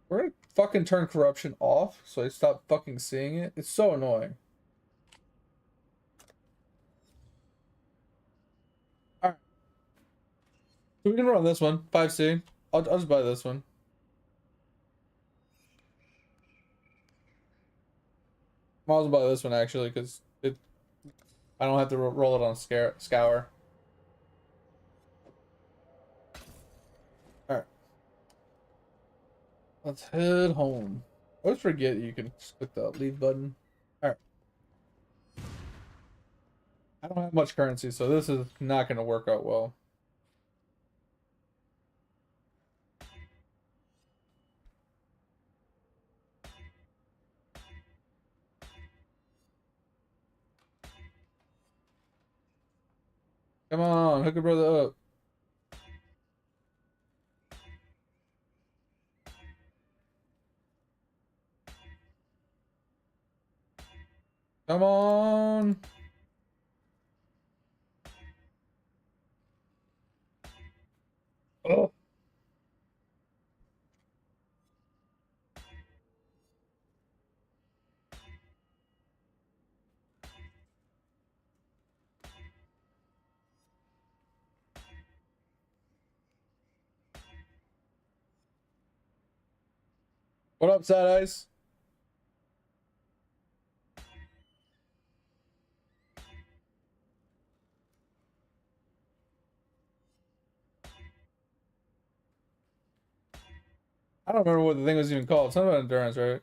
We're gonna fucking turn corruption off so I stop fucking seeing it. It's so annoying. Alright. So we can run this one, 5C. I'll just buy this one. Might as well buy this one actually, because I don't have to roll it on scour. Alright. Let's head home. I always forget you can just click the leave button. Alright. I don't have much currency, so this is not going to work out well. Come on, hook a brother up. Come on. Oh. What up, Sad Eyes? I don't remember what the thing was even called. Something about endurance, right?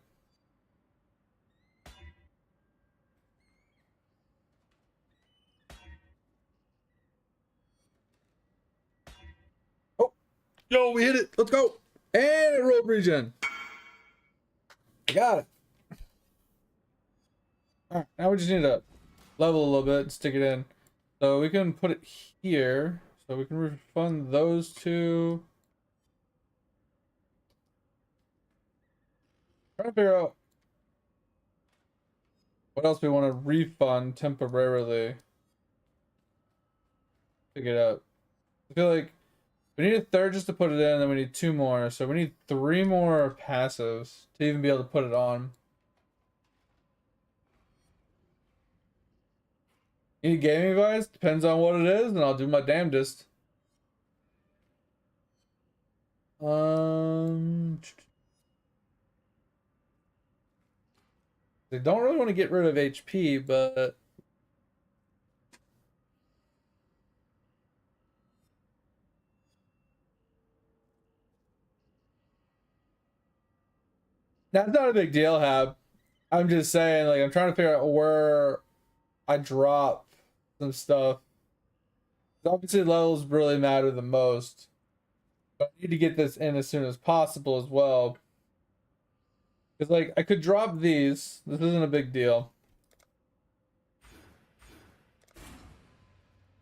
Oh, yo, we hit it. Let's go. And it rolled regen. I got it. All right, now we just need to level a little bit and stick it in. So we can put it here. So we can refund those two. Trying to figure out what else we want to refund temporarily. Figure it out. I feel like we need a third just to put it in, and then we need 2 more. So we need 3 more passives to even be able to put it on. Need gaming advice? Depends on what it is, and I'll do my damnedest. They don't really want to get rid of HP, but that's not a big deal, Hab. I'm just saying, like, I'm trying to figure out where I drop some stuff. Obviously, levels really matter the most. But I need to get this in as soon as possible as well. Because, like, I could drop these. This isn't a big deal.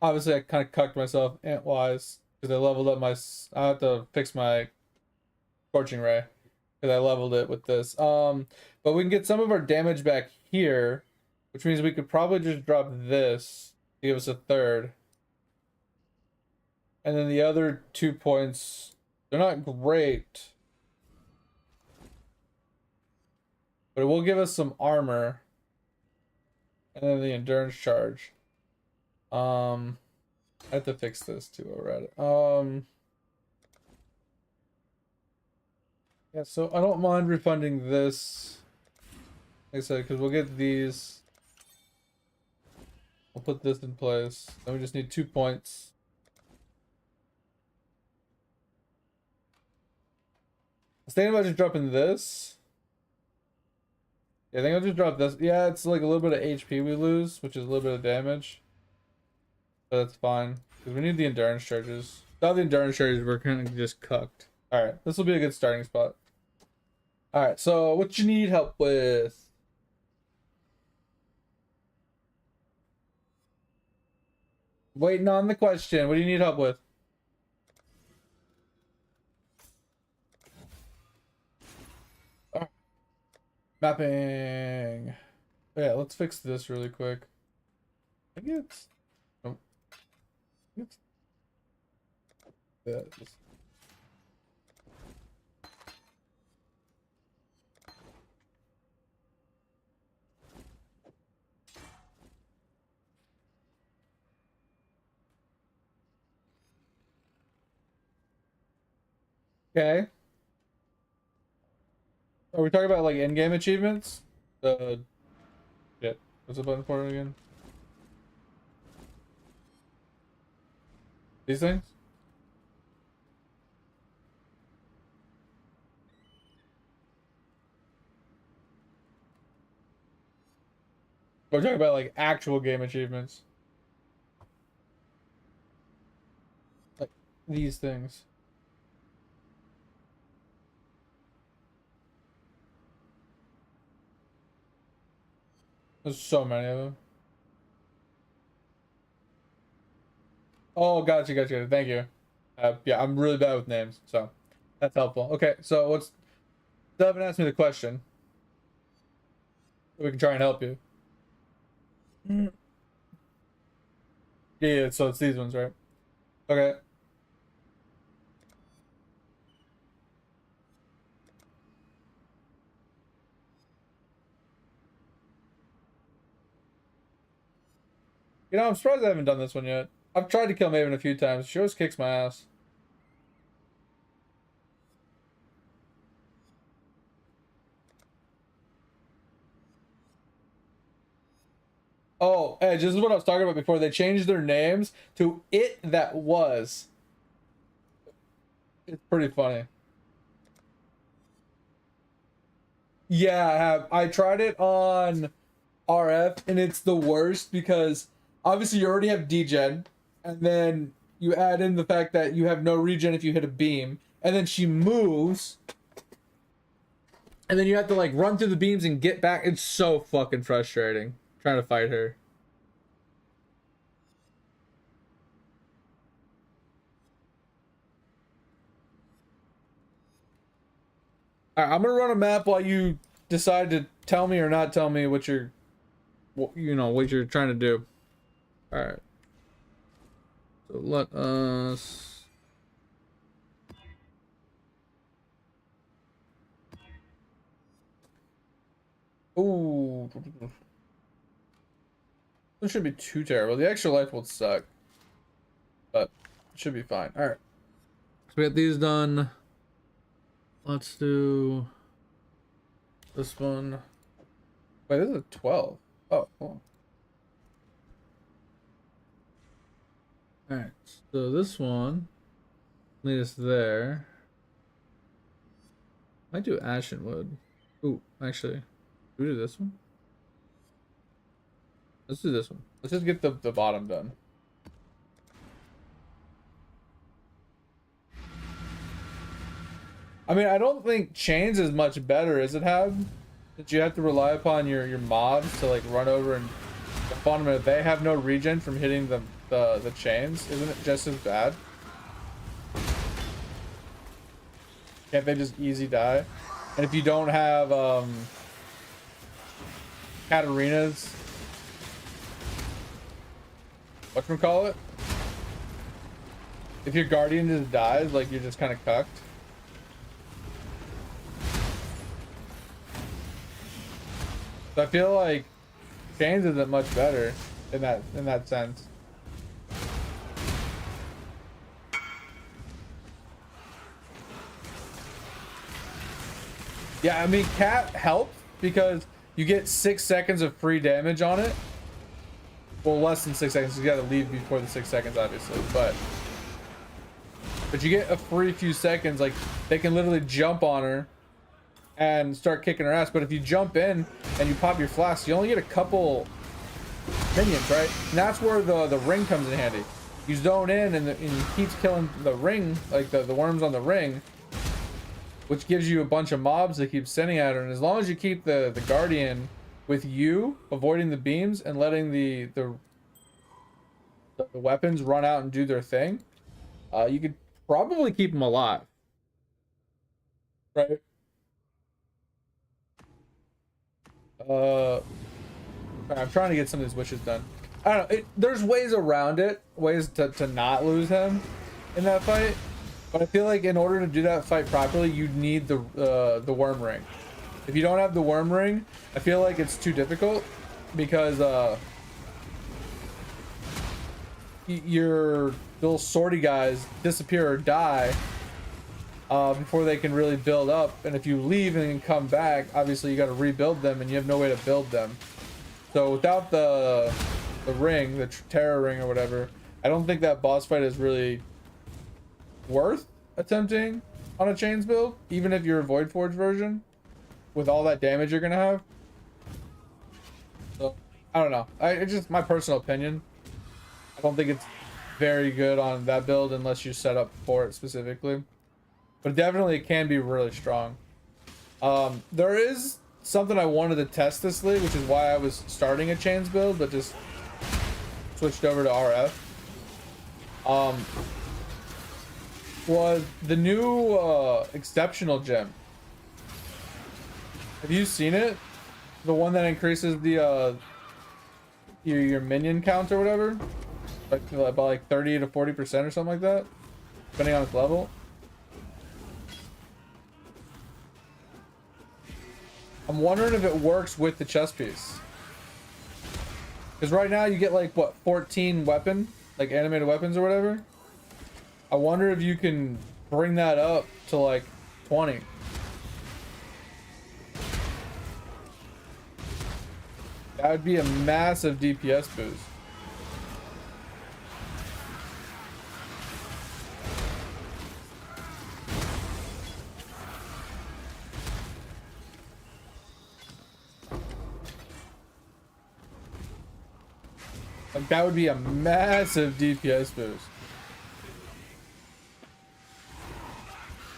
Obviously, I kind of cucked myself ant-wise. Because I leveled up my... I have to fix my Scorching Ray. Because I leveled it with this. But we can get some of our damage back here. Which means we could probably just drop this to give us a third. And then the other 2 points, they're not great. But it will give us some armor. And then the endurance charge. I have to fix this too already. Yeah, so I don't mind refunding this. Like I said, because we'll get these. We'll put this in place. Then we just need 2 points. I was thinking about just dropping this. Yeah, I think I'll just drop this. Yeah, it's like a little bit of HP we lose, which is a little bit of damage. But that's fine. Because we need the endurance charges. Without the endurance charges, we're kind of just cucked. Alright, this will be a good starting spot. Alright, so what you need help with? Waiting on the question. What do you need help with? Mapping. Yeah, let's fix this really quick. I think it's... Oh. It's... Yeah, just... Okay. Are we talking about like in-game achievements? Yeah. What's the button for it again? These things? We're talking about like actual game achievements. Like these things. There's so many of them. Oh, gotcha. Thank you. Yeah, I'm really bad with names, so that's helpful. Okay, so what's... Still haven't asked me the question. We can try and help you. Yeah, so it's these ones, right? Okay. You know, I'm surprised I haven't done this one yet. I've tried to kill Maven a few times. She always kicks my ass. Oh, Edge, this is what I was talking about before. They changed their names to It That Was. It's pretty funny. Yeah, I have. I tried it on RF, and it's the worst because obviously you already have degen, and then you add in the fact that you have no regen if you hit a beam, and then she moves, and then you have to like run through the beams and get back. It's so fucking frustrating trying to fight her. Alright, I'm gonna run a map while you decide to tell me or not tell me what you're, you know, what you're trying to do. Alright. So let us... Ooh. This shouldn't be too terrible. The extra life will suck. But it should be fine. Alright. So we got these done. Let's do this one. Wait, this is a 12. Oh, cool. Alright, so this one lead us there. Might do Ashen Wood. Ooh, actually, do we do this one? Let's do this one. Let's just get the bottom done. I mean, I don't think chains is much better, is it, Hab? That you have to rely upon your mobs to like run over and jump on them, and if they have no regen from hitting the chains, isn't it just as bad? Can't they just easy die? And if you don't have Katarina's, whatchamacallit? If your guardian just dies, like you're just kind of cucked. So I feel like chains isn't much better in that sense. Yeah, I mean, Cat helps because you get 6 seconds of free damage on it. Well, less than 6 seconds. You got to leave before the 6 seconds, obviously, but you get a free few seconds. Like, they can literally jump on her and start kicking her ass. But if you jump in and you pop your flask, you only get a couple minions, right? And that's where the ring comes in handy. You zone in and he keeps killing the ring, like the worms on the ring, which gives you a bunch of mobs that keep sending at her. And as long as you keep the guardian with you, avoiding the beams and letting the weapons run out and do their thing, you could probably keep them alive, right? I'm trying to get some of these wishes done. I don't know. There's ways around it, ways to not lose him in that fight. But I feel like in order to do that fight properly, you need the worm ring. If you don't have the worm ring, I feel like it's too difficult because your little sortie guys disappear or die before they can really build up. And if you leave and then come back, obviously you got to rebuild them, and you have no way to build them. So without the ring, the terror ring or whatever, I don't think that boss fight is really worth attempting on a chains build, even if you're a Void Forge version, with all that damage you're gonna have. So I don't know. It's just my personal opinion. I don't think it's very good on that build unless you set up for it specifically. But definitely it can be really strong. There is something I wanted to test this league, which is why I was starting a chains build, but just switched over to RF. Was the new exceptional gem. Have you seen it? The one that increases the your minion count or whatever, like by like 30 to 40% or something like that, depending on its level. I'm wondering if it works with the chest piece, because right now you get like what, 14 weapon, like animated weapons or whatever. I wonder if you can bring that up to like 20. That would be a massive DPS boost. Like, that would be a massive DPS boost.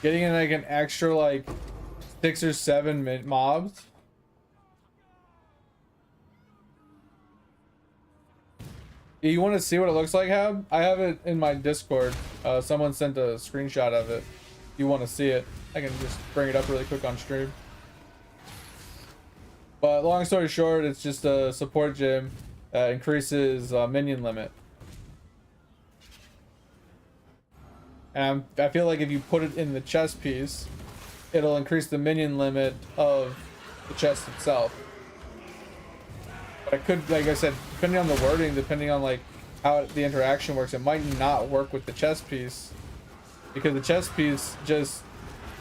Getting in like an extra like 6 or 7 mobs. You want to see what it looks like, Hab? I have it in my Discord. Someone sent a screenshot of it. If you want to see it, I can just bring it up really quick on stream. But long story short, it's just a support gym that increases minion limit. And I feel like if you put it in the chest piece, it'll increase the minion limit of the chest itself. But I could, like I said, depending on the wording, depending on like how the interaction works, it might not work with the chest piece, because the chest piece just,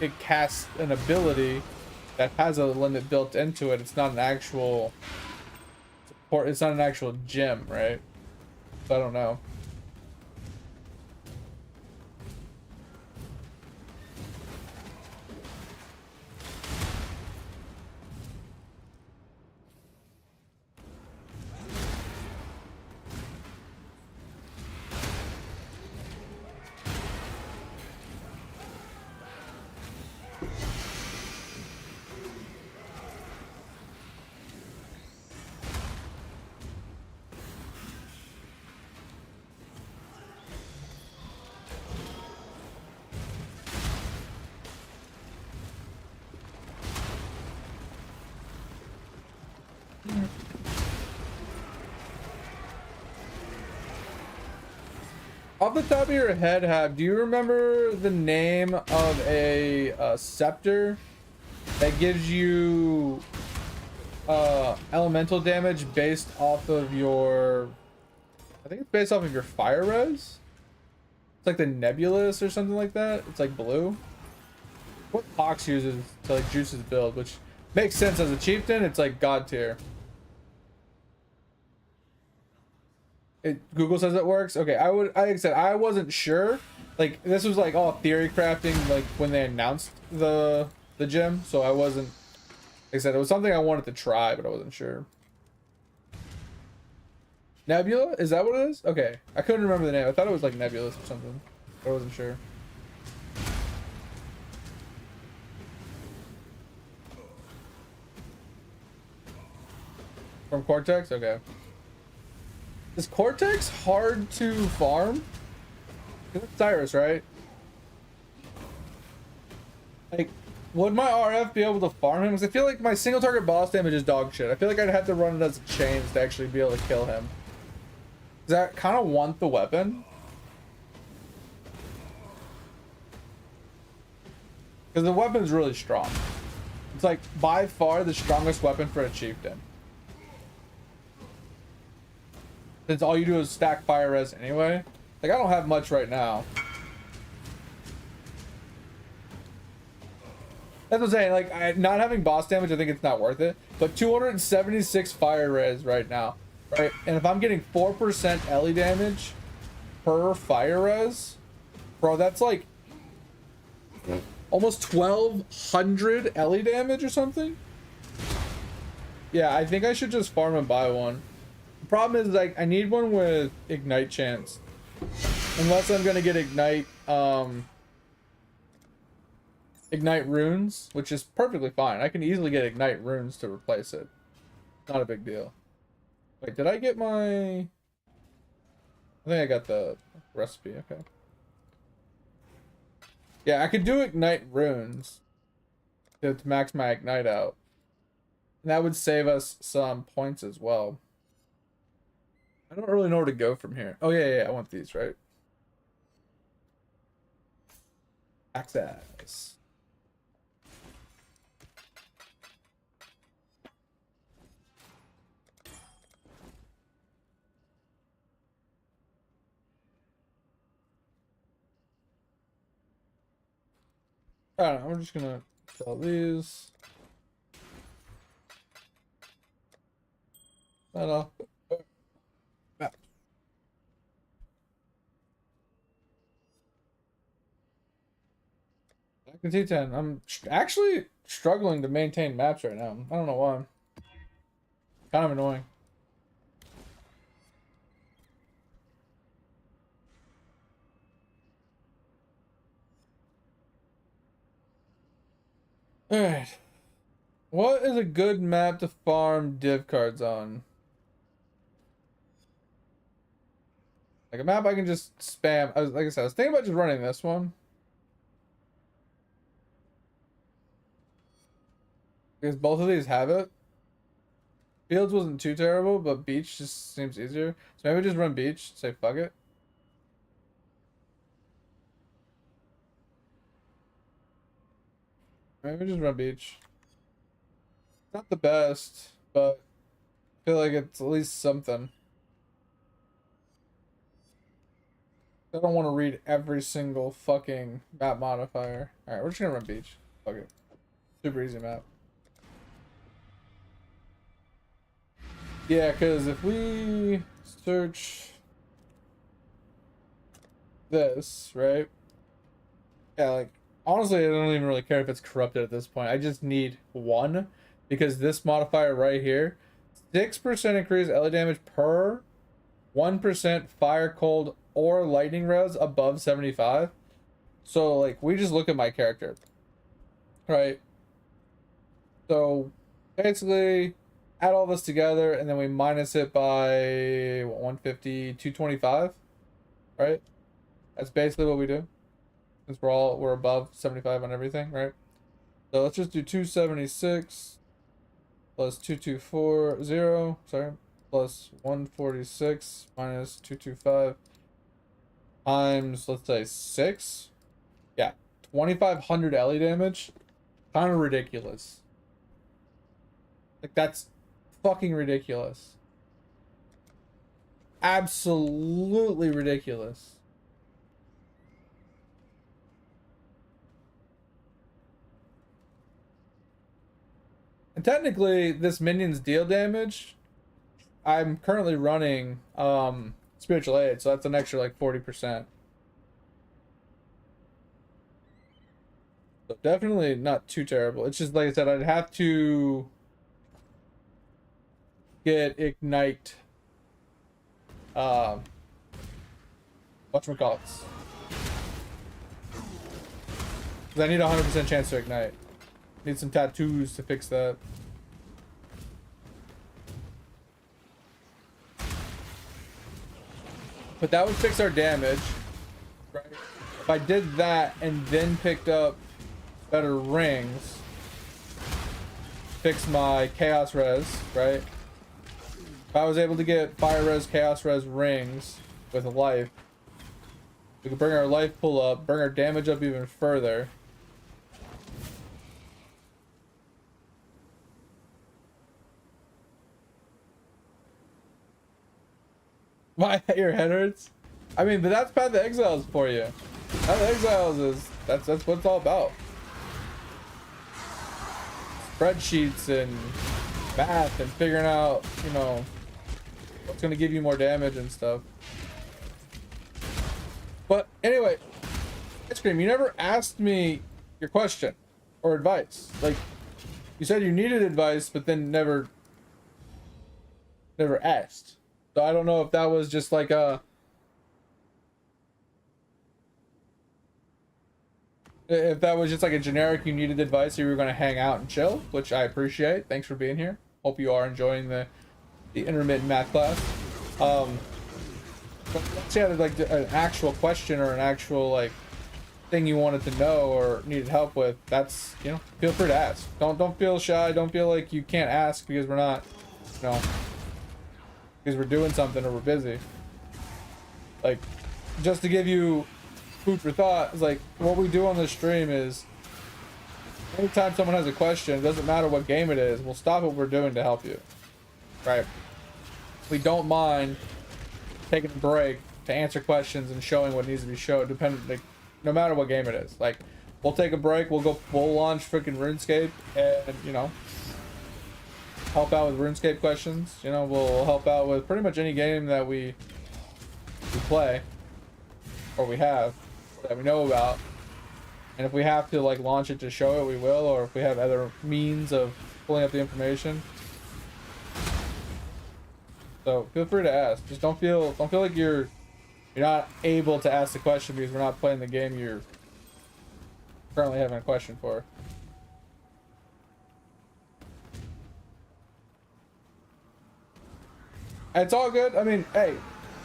it casts an ability that has a limit built into it. It's not an actual support, it's not an actual gem, right? So I don't know. Off the top of your head, do you remember the name of a scepter that gives you elemental damage based off of your, I think it's based off of your fire res? It's like the Nebulous or something like that. It's like blue. What Fox uses to like juice his build, which makes sense as a chieftain. It's like god tier. Google says it works. Okay, like I said, I wasn't sure. Like this was like all theory crafting, like when they announced the gym. So I wasn't. Like I said, it was something I wanted to try, but I wasn't sure. Nebula? Is that what it is? Okay, I couldn't remember the name. I thought it was like Nebulous or something. I wasn't sure. From Cortex? Okay. Is Cortex hard to farm? It's Cyrus, right? Like, would my RF be able to farm him? Because I feel like my single target boss damage is dog shit. I feel like I'd have to run it as chains to actually be able to kill him. Does that kind of want the weapon? Because the weapon's really strong. It's like by far the strongest weapon for a chieftain. Since all you do is stack fire res anyway. Like I don't have much right now. That's what I'm saying. Like not having boss damage, I think it's not worth it. But 276 fire res right now, right? And if I'm getting 4% LE damage per fire res, bro, that's like almost 1200 LE damage or something. Yeah, I think I should just farm and buy one. The problem is like I need one with ignite chance. Unless I'm gonna get ignite ignite runes, which is perfectly fine. I can easily get ignite runes to replace it. Not a big deal. Wait, did I get my... I think I got the recipe, okay. Yeah, I could do ignite runes to max my ignite out. And that would save us some points as well. I don't really know where to go from here. Oh yeah, I want these, right? Access. I don't know, I'm just gonna sell these. I don't know. I can T10. I'm actually struggling to maintain maps right now. I don't know why. Kind of annoying. Alright. What is a good map to farm div cards on? Like a map I can just spam. Like I said, I was thinking about just running this one. Because both of these have it. Fields wasn't too terrible, but beach just seems easier. So maybe just run beach, say fuck it. Maybe just run beach. Not the best, but I feel like it's at least something. I don't want to read every single fucking map modifier. Alright, we're just gonna run beach. Fuck it. Super easy map. Yeah, because if we search this, right? Yeah, like, honestly, I don't even really care if it's corrupted at this point. I just need one, because this modifier right here, 6% increase LA damage per 1% fire, cold, or lightning res above 75. So, like, we just look at my character, right? So, basically, add all this together, and then we minus it by, what, 150, 225, right? That's basically what we do. Since we're above 75 on everything, right? So let's just do 276 plus 2240, sorry, plus 146 minus 225. times, let's say 6. Yeah, 2500 LE damage. Kind of ridiculous. Like, that's fucking ridiculous. Absolutely ridiculous. And technically, this minion's deal damage, I'm currently running spiritual aid, so that's an extra like 40%. So definitely not too terrible. It's just like I said, I'd have to get ignite whatchamacallits. Because I need a 100% chance to ignite. Need some tattoos to fix that. But that would fix our damage, right? If I did that and then picked up better rings, fix my chaos res, right? If I was able to get fire res, chaos res rings with a life, we could bring our life pull up, bring our damage up even further. Why your head hurts? I mean, but that's Path of Exiles for you. Path of Exiles is that's what it's all about. Spreadsheets and math and figuring out, you know, what's gonna give you more damage and stuff. But anyway, Ice Cream, you never asked me your question or advice. Like, you said you needed advice, but then never asked. So I don't know if that was just like if that was just like a generic you needed advice or you were going to hang out and chill, which I appreciate. Thanks for being here. Hope you are enjoying the intermittent math class. But let's say like an actual question or an actual like thing you wanted to know or needed help with. That's, you know, feel free to ask. Don't feel shy. Don't feel like you can't ask because we're not, you know, because we're doing something or we're busy. Like, just to give you food for thought, is like what we do on this stream is anytime someone has a question, it doesn't matter what game it is, we'll stop what we're doing to help you, right? We don't mind taking a break to answer questions and showing what needs to be shown, depending, like, no matter what game it is. Like, we'll take a break, we'll launch freaking RuneScape and, you know, help out with RuneScape questions. You know, we'll help out with pretty much any game that we play or we have that we know about. And if we have to like launch it to show it, we will. Or if we have other means of pulling up the information. So feel free to ask. Just don't feel like you're not able to ask the question because we're not playing the game you're currently having a question for. It's all good. I mean, hey,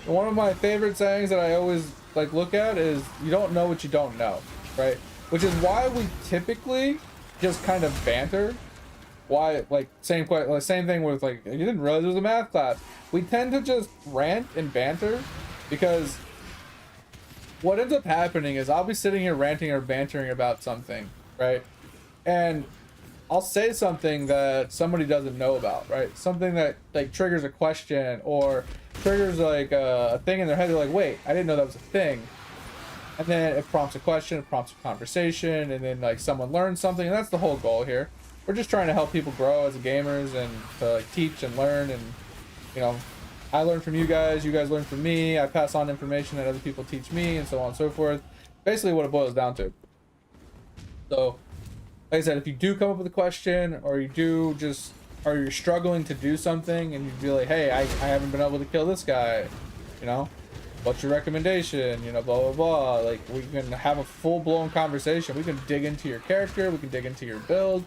one of my favorite sayings that I always like look at is you don't know what you don't know, right? Which is why we typically just kind of banter. Why, like, same thing with like, you didn't realize it was a math class. We tend to just rant and banter because what ends up happening is I'll be sitting here ranting or bantering about something, right? And I'll say something that somebody doesn't know about, right? Something that like triggers a question or triggers like a thing in their head. They're like, wait, I didn't know that was a thing. And then it prompts a question, it prompts a conversation, and then like someone learns something. And that's the whole goal here. We're just trying to help people grow as gamers and to like teach and learn. And, you know, I learn from you guys learn from me. I pass on information that other people teach me and so on and so forth. Basically what it boils down to. So, like I said, if you do come up with a question or you're struggling to do something and you'd be like, hey, I haven't been able to kill this guy, you know, what's your recommendation, you know, blah blah blah. Like, we can have a full-blown conversation. We can dig into your character, we can dig into your build,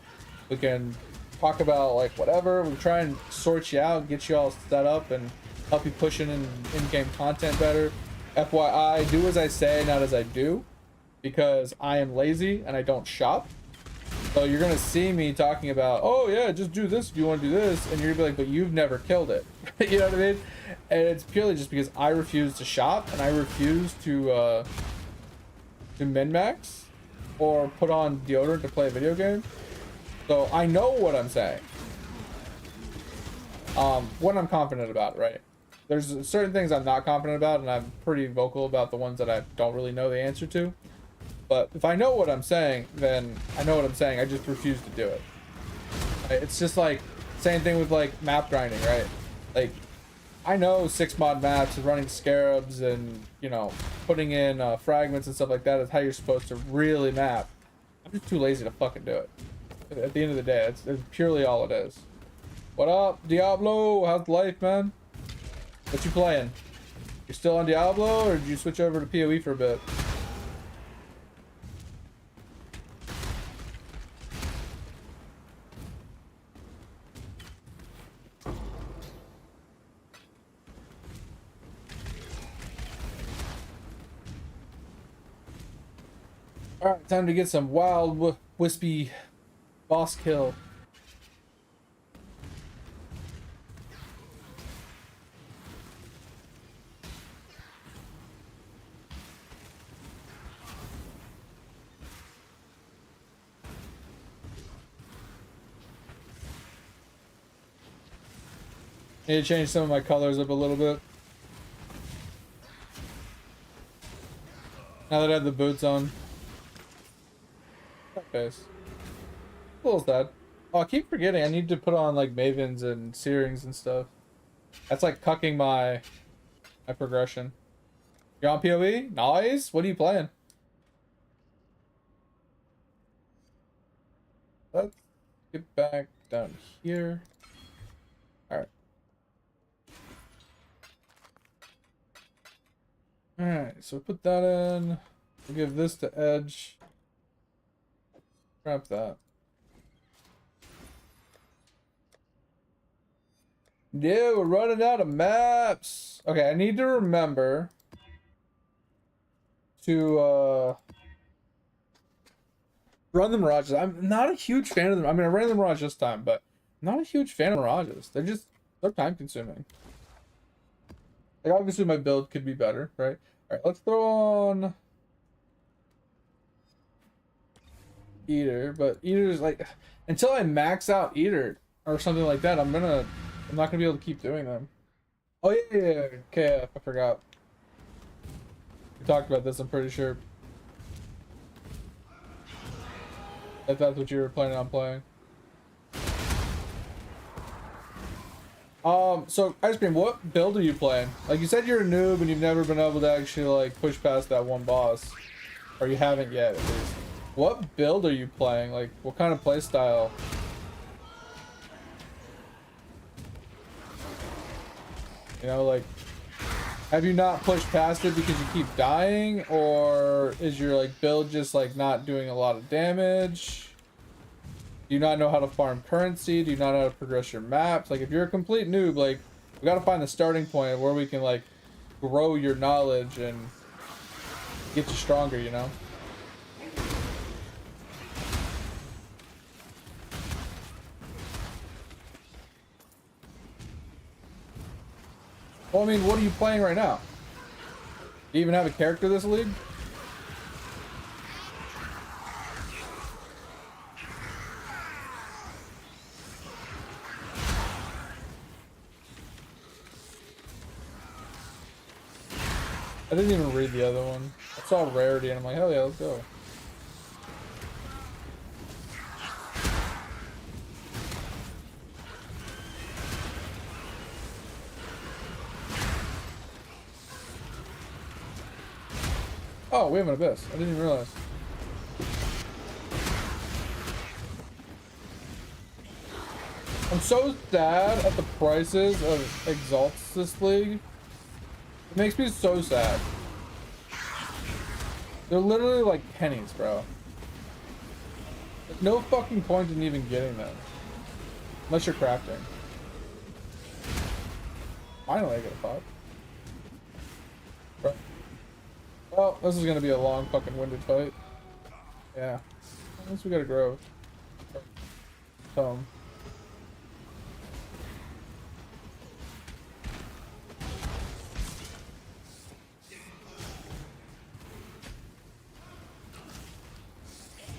we can talk about like whatever. We try and sort you out, get you all set up and help you push in-game content better. FYI, do as I say, not as I do, because I am lazy and I don't shop. So you're gonna see me talking about, oh yeah, just do this if you want to do this, and you're gonna be like, but you've never killed it. You know what I mean? And it's purely just because I refuse to shop and I refuse to min-max or put on deodorant to play a video game. So I know what I'm saying. When I'm confident about it, right? There's certain things I'm not confident about, and I'm pretty vocal about the ones that I don't really know the answer to. But if I know what I'm saying, then I know what I'm saying. I just refuse to do it. Right? It's just like, same thing with like map grinding, right? Like, I know 6 mod maps and running scarabs and, you know, putting in fragments and stuff like that is how you're supposed to really map. I'm just too lazy to fucking do it. At the end of the day, it's purely all it is. What up, Diablo? How's life, man? What you playing? You're still on Diablo, or did you switch over to POE for a bit? Alright, time to get some wild, wispy boss kill. Need to change some of my colors up a little bit. Now that I have the boots on. That face. A little sad. Oh, I keep forgetting. I need to put on like Mavens and Searings and stuff. That's like cucking my progression. You're on POE? Nice. What are you playing? Let's get back down here. Alright. Alright, so put that in. We'll give this to Edge. Grab that. Yeah, we're running out of maps. Okay, I need to remember to run the Mirages. I'm not a huge fan of them. I mean, I ran the Mirage this time, but I'm not a huge fan of Mirages. They're time consuming. Like, obviously my build could be better, right? Alright, let's throw on Eater, but Eater's like, until I max out Eater or something like that, I'm not gonna be able to keep doing them. Oh yeah, KF, I forgot. We talked about this, I'm pretty sure. If that's what you were planning on playing. So Ice Cream, what build are you playing? Like, you said you're a noob and you've never been able to actually like push past that one boss, or you haven't yet at least. What build are you playing? Like, what kind of play style? You know, like, have you not pushed past it because you keep dying, or is your like build just like not doing a lot of damage? Do you not know how to farm currency? Do you not know how to progress your maps? Like, if you're a complete noob, like, we gotta find the starting point where we can like grow your knowledge and get you stronger, you know? Well, I mean, what are you playing right now? Do you even have a character this league? I didn't even read the other one. I saw Rarity and I'm like, hell yeah, let's go. Oh, we have an Abyss. I didn't even realize. I'm so sad at the prices of Exalts this league. It makes me so sad. They're literally like pennies, bro. There's no fucking point in even getting them. Unless you're crafting. Finally I get a pop. Bro. Well, this is gonna be a long fucking winded fight. Yeah. At least we got a grove. So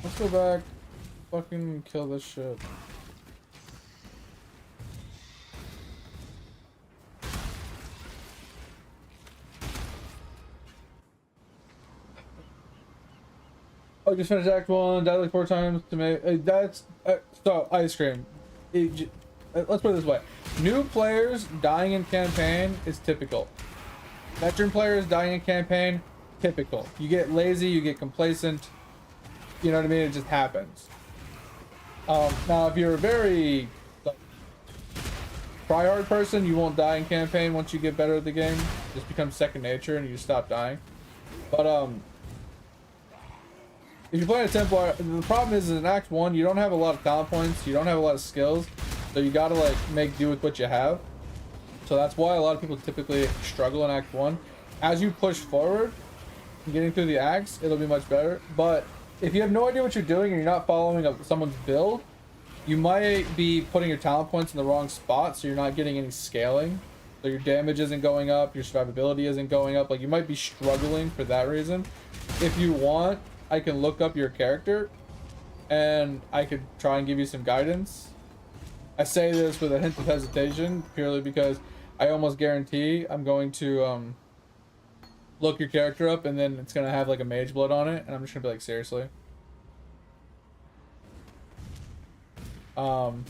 let's go back, fucking kill this shit. Oh, just finished Act 1, died like 4 times to make. That's so ice cream. Let's put it this way: new players dying in campaign is typical. Veteran players dying in campaign, typical. You get lazy, you get complacent. You know what I mean? It just happens. Now, if you're a very try-hard person, you won't die in campaign once you get better at the game. It just becomes second nature and you stop dying. But if you're playing a Templar, the problem is in Act 1, you don't have a lot of talent points, you don't have a lot of skills, so you gotta like make do with what you have. So that's why a lot of people typically struggle in Act 1. As you push forward, getting through the acts, it'll be much better. But if you have no idea what you're doing and you're not following someone's build, you might be putting your talent points in the wrong spot, so you're not getting any scaling. So your damage isn't going up, your survivability isn't going up. Like, you might be struggling for that reason. If you want, I can look up your character and I could try and give you some guidance. I say this with a hint of hesitation purely because I almost guarantee I'm going to look your character up and then it's gonna have like a mage blood on it and I'm just gonna be like, seriously. Alright,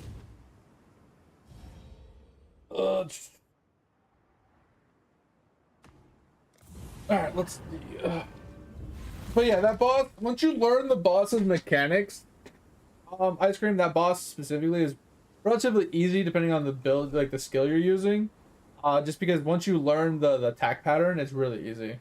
let's but yeah, that boss, once you learn the boss's mechanics, Ice Cream, that boss specifically is relatively easy depending on the build, like the skill you're using. Just because once you learn the attack pattern, it's really easy.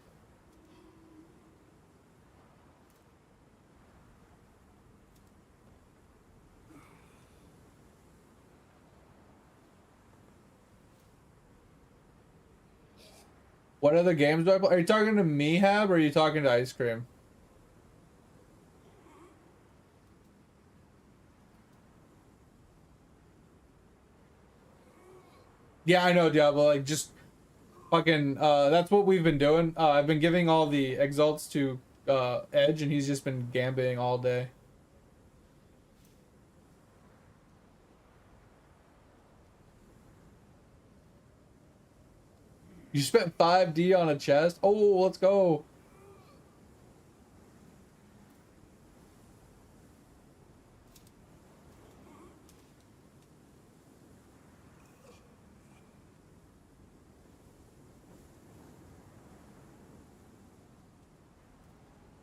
What other games do I play? Are you talking to me, Hab, or are you talking to Ice Cream? Yeah, I know, Diablo. Like, just fucking, that's what we've been doing. I've been giving all the exalts to Edge, and he's just been gambling all day. You spent 5D on a chest? Oh, let's go.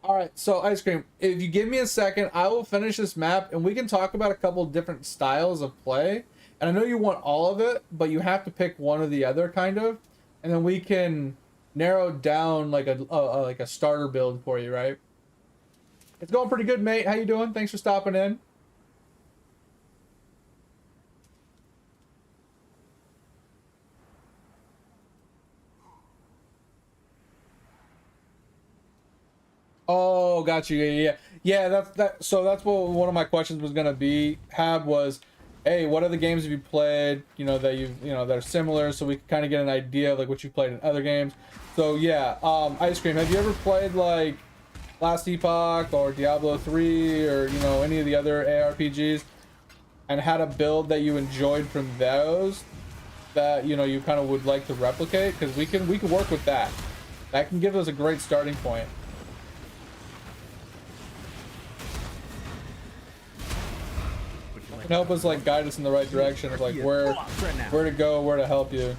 Alright, so Ice Cream, if you give me a second, I will finish this map and we can talk about a couple different styles of play. And I know you want all of it, but you have to pick one or the other, kind of. And then we can narrow down like a starter build for you, right? It's going pretty good, mate. How you doing? Thanks for stopping in. Oh, got you. Yeah. So that's what one of my questions was gonna be. Hab was, hey, what other games have you played? You know that that are similar, so we can kind of get an idea of like what you played in other games. So yeah, Ice Cream, have you ever played like Last Epoch or Diablo 3 or any of the other ARPGs, and had a build that you enjoyed from those that you kind of would like to replicate? Because we can work with that. That can give us a great starting point. Can help us like guide us in the right direction of like where to go, where to help you.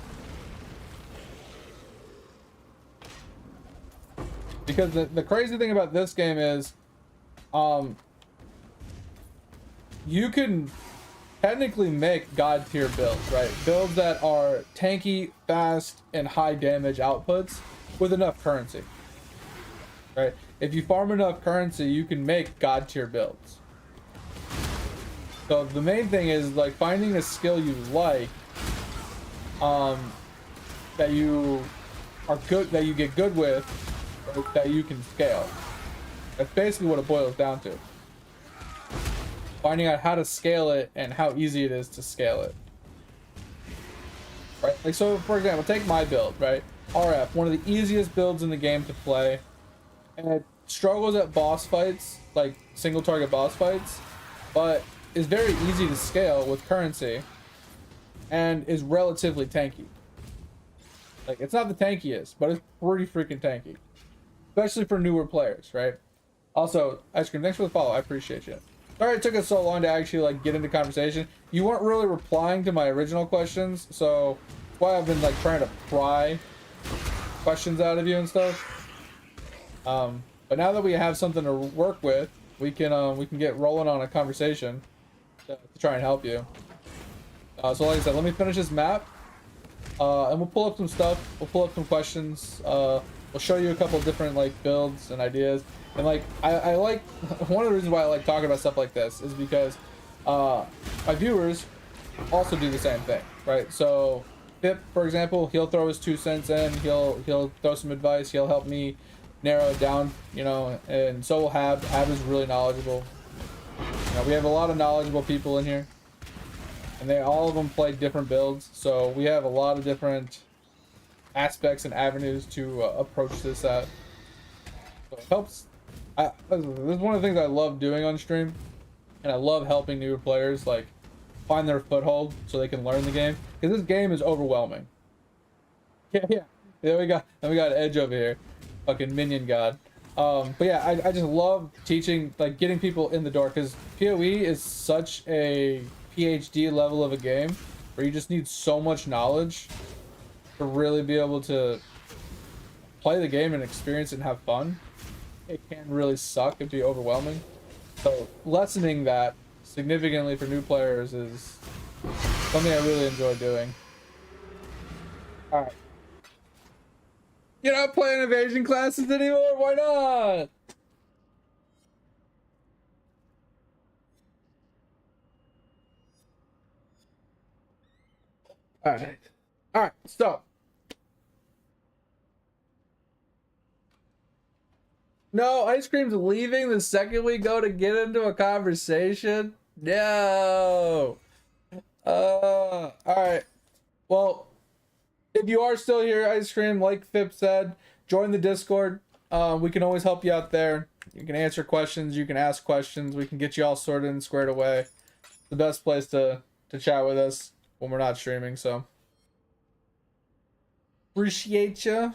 Because the crazy thing about this game is you can technically make god tier builds, right? Builds that are tanky, fast, and high damage outputs with enough currency, right? If you farm enough currency, you can make god tier builds. So the main thing is like finding a skill you like, that you are good, that you get good with, or that you can scale. That's basically what it boils down to. finding out how to scale it and how easy it is to scale it. Right? Like, so for example, take my build, right? RF, one of the easiest builds in the game to play, and it struggles at boss fights, like single target boss fights, but is very easy to scale with currency and is relatively tanky. Like, it's not the tankiest, but it's pretty freaking tanky, especially for newer players, right? Also, Ice Cream, thanks for the follow. I appreciate you. Sorry it took us so long to actually like get into conversation. You weren't really replying to my original questions, so that's why I've been like trying to pry questions out of you and stuff. But now that we have something to work with, we can get rolling on a conversation to try and help you. So like I said, let me finish this map, and we'll pull up some stuff. We'll pull up some questions. We'll show you a couple of different like builds and ideas. And like I like one of the reasons why I like talking about stuff like this is because my viewers also do the same thing, right? So Pip, for example, he'll throw his 2 cents in. He'll throw some advice. He'll help me narrow it down, you know. And so will Hab. Hab is really knowledgeable. You know, we have a lot of knowledgeable people in here, and all of them play different builds. So we have a lot of different aspects and avenues to approach this at. So it helps. This is one of the things I love doing on stream, and I love helping newer players like find their foothold so they can learn the game, because this game is overwhelming. Yeah. Then we got Edge over here, fucking minion god. But yeah, I just love teaching, like getting people in the door, because POE is such a PhD level of a game where you just need so much knowledge to really be able to play the game and experience it and have fun. It can really suck and be overwhelming. So lessening that significantly for new players is something I really enjoy doing. Alright. You're not playing evasion classes anymore? Why not? Alright, so no, Ice Cream's leaving the second we go to get into a conversation. No. All right. Well, if you are still here, Ice Cream, like Fip said, join the Discord. We can always help you out there. You can answer questions. You can ask questions. We can get you all sorted and squared away. It's the best place to chat with us when we're not streaming. So appreciate you.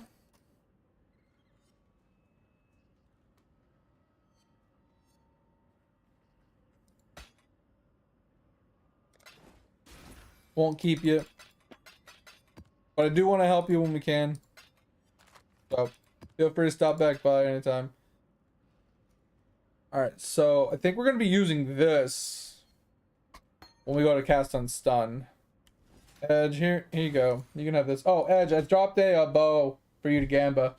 Won't keep you, but I do want to help you when we can. So feel free to stop back by anytime. All right, so I think we're gonna be using this when we go to cast on stun. Edge, here you go. You can have this. Oh, Edge, I dropped a bow for you to gamba.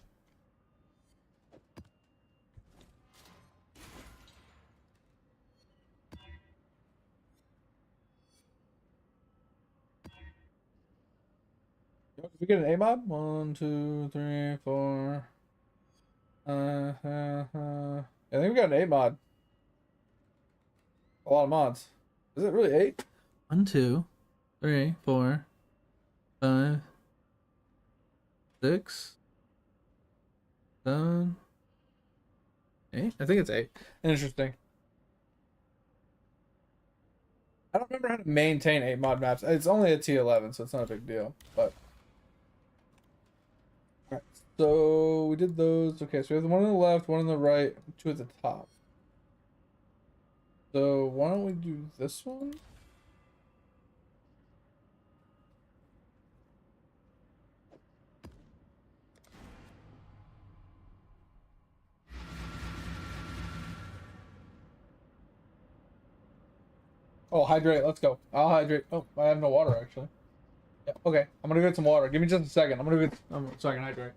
Did we get an A mod? 1, 2, 3, 4. I think we got an 8 mod. A lot of mods. Is it really 8? 1, 2, 3, 4, 5, 6, 7, 8. I think it's 8. Interesting. I don't remember how to maintain 8 mod maps. It's only a T11, so it's not a big deal. But alright, so we did those. Okay, so we have the one on the left, one on the right, 2 at the top. So why don't we do this one? Oh, hydrate. Let's go. I'll hydrate. Oh, I have no water actually. Yeah. Okay. I'm gonna get some water. Give me just a second. I'm gonna get so I can hydrate.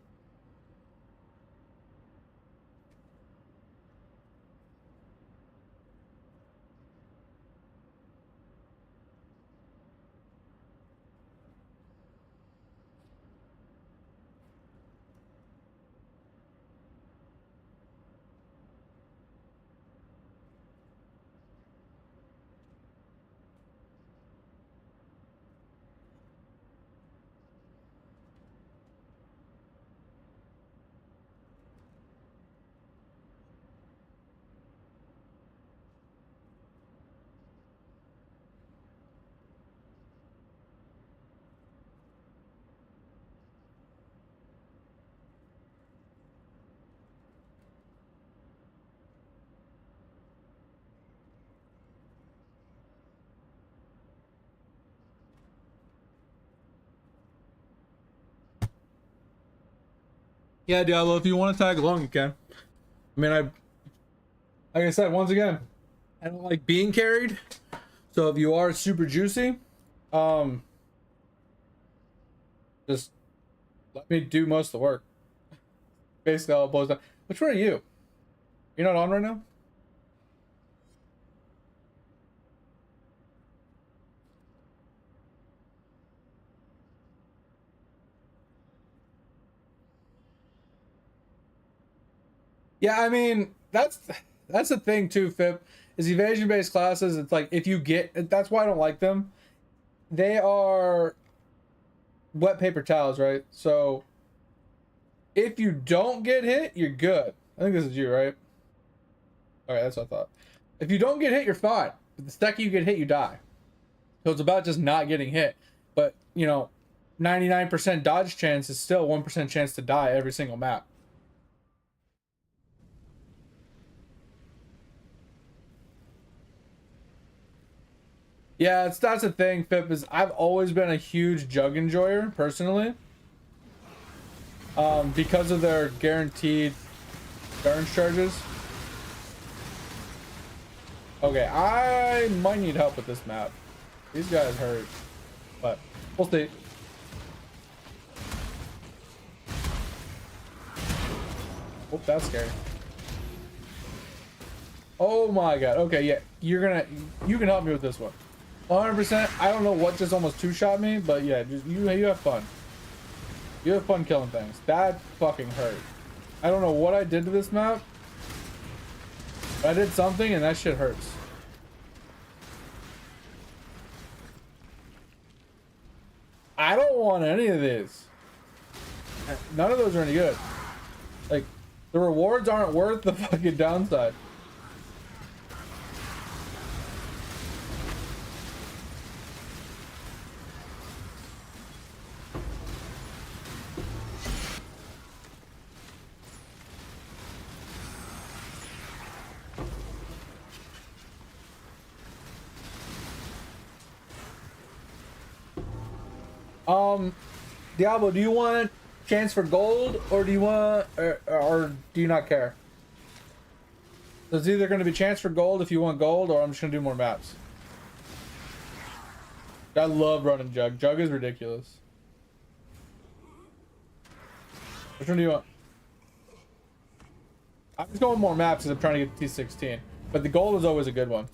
Yeah, Diablo, if you want to tag along, you can. I mean, like I said, once again, I don't like being carried. So if you are super juicy, just let me do most of the work. Basically, all it boils down. Which one are you? You're not on right now? Yeah, I mean, that's the thing too, Fip, is evasion based classes. It's like if you get, that's why I don't like them. They are wet paper towels, right? So if you don't get hit, you're good. I think this is you, right? All right, that's what I thought. If you don't get hit, you're fine. But the second you get hit, you die. So it's about just not getting hit. But you know, 99% dodge chance is still 1% chance to die every single map. Yeah, that's the thing, Pip, is I've always been a huge jug enjoyer, personally. Because of their guaranteed burn charges. Okay, I might need help with this map. These guys hurt. But we'll see. Oh, that's scary. Oh my god. Okay, yeah. You can help me with this one. 100%. I don't know what just almost two-shot me, but yeah, just you have fun. You have fun killing things. That fucking hurt. I don't know what I did to this map. But I did something and that shit hurts. I don't want any of these. None of those are any good. Like, the rewards aren't worth the fucking downside. Diablo, do you want a chance for gold, or do you want, or do you not care? There's either going to be chance for gold if you want gold, or I'm just going to do more maps. I love running Jug. Jug is ridiculous. Which one do you want? I'm just going more maps because I'm trying to get T16. But the gold is always a good one.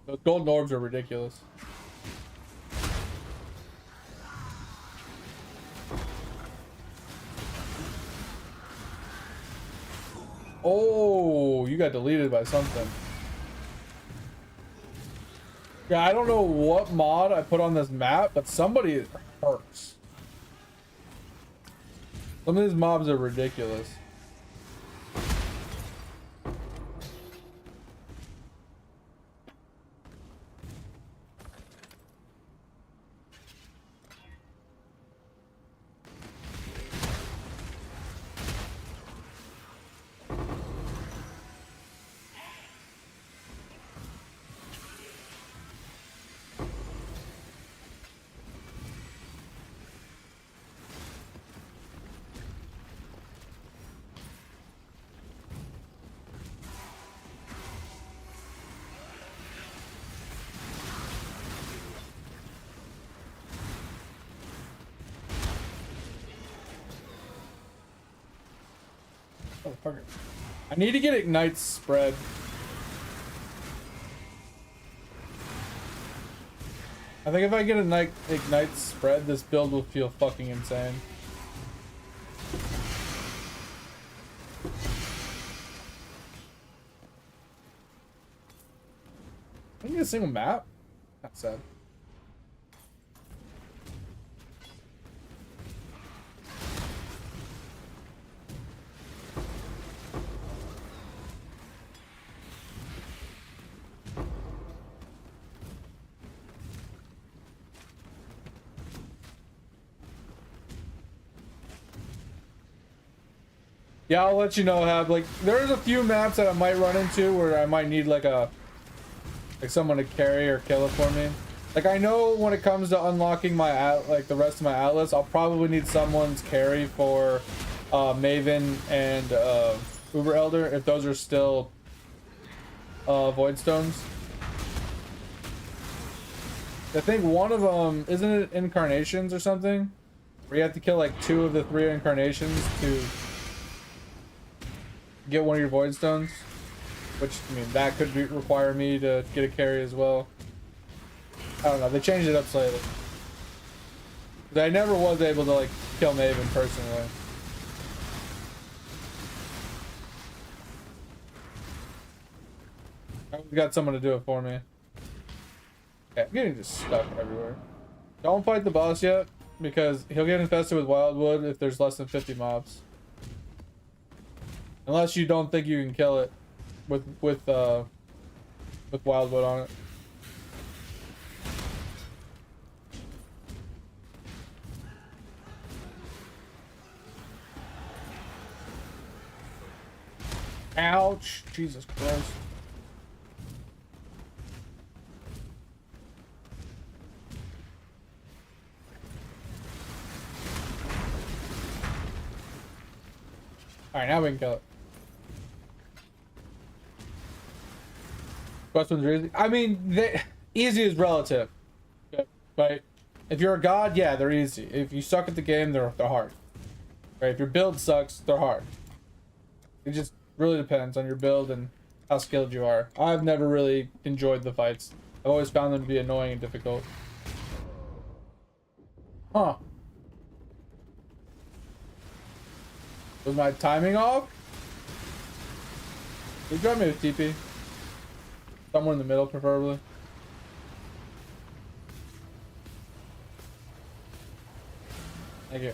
Those golden orbs are ridiculous. Oh, you got deleted by something. Yeah, I don't know what mod I put on this map, but somebody hurts. Some of these mobs are ridiculous. Oh, fuck it. I need to get Ignite spread. I think if I get a Ignite spread, this build will feel fucking insane. I need a single map? That's sad. Yeah, I'll let you know, Hab. Like, there's a few maps that I might run into where I might need like someone to carry or kill it for me. Like, I know when it comes to unlocking my the rest of my outlets, I'll probably need someone's carry for Maven and Uber Elder, if those are still Void Stones. I think one of them, isn't it Incarnations or something? Where you have to kill like 2 of the 3 Incarnations to get one of your Void Stones. Which, I mean, that could require me to get a carry as well. I don't know, they changed it up slightly. I never was able to like kill Maven personally. I've got someone to do it for me. Okay, I'm getting just stuck everywhere. Don't fight the boss yet, because he'll get infested with wildwood if there's less than 50 mobs. Unless you don't think you can kill it with wildwood on it. Ouch! Jesus Christ. Alright, now we can kill it. Questions are easy. I mean, easy is relative. Right? If you're a god, yeah, they're easy. If you suck at the game, they're hard. Right? If your build sucks, they're hard. It just really depends on your build and how skilled you are. I've never really enjoyed the fights. I've always found them to be annoying and difficult. Huh. Was my timing off? You drive me with TP. Somewhere in the middle, preferably. Thank you.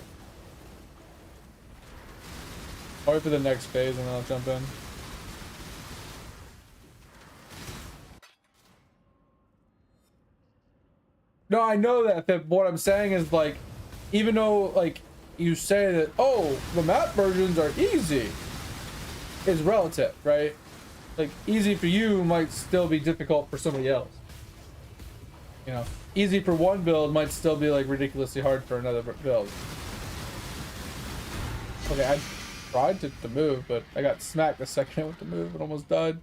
I'll wait for the next phase and then I'll jump in. No, I know that, but what I'm saying is, like, even though, like, you say that, oh, the map versions are easy, is relative, right? Like, easy for you might still be difficult for somebody else. You know, easy for one build might still be, like, ridiculously hard for another build. Okay, I tried to move, but I got smacked the second I went to move and almost died.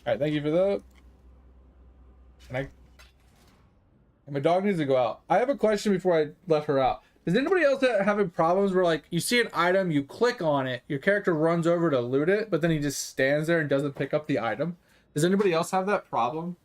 Alright, thank you for that. And my dog needs to go out. I have a question before I let her out. Does anybody else having problems where, like, you see an item, you click on it, your character runs over to loot it, but then he just stands there and doesn't pick up the item? Does anybody else have that problem?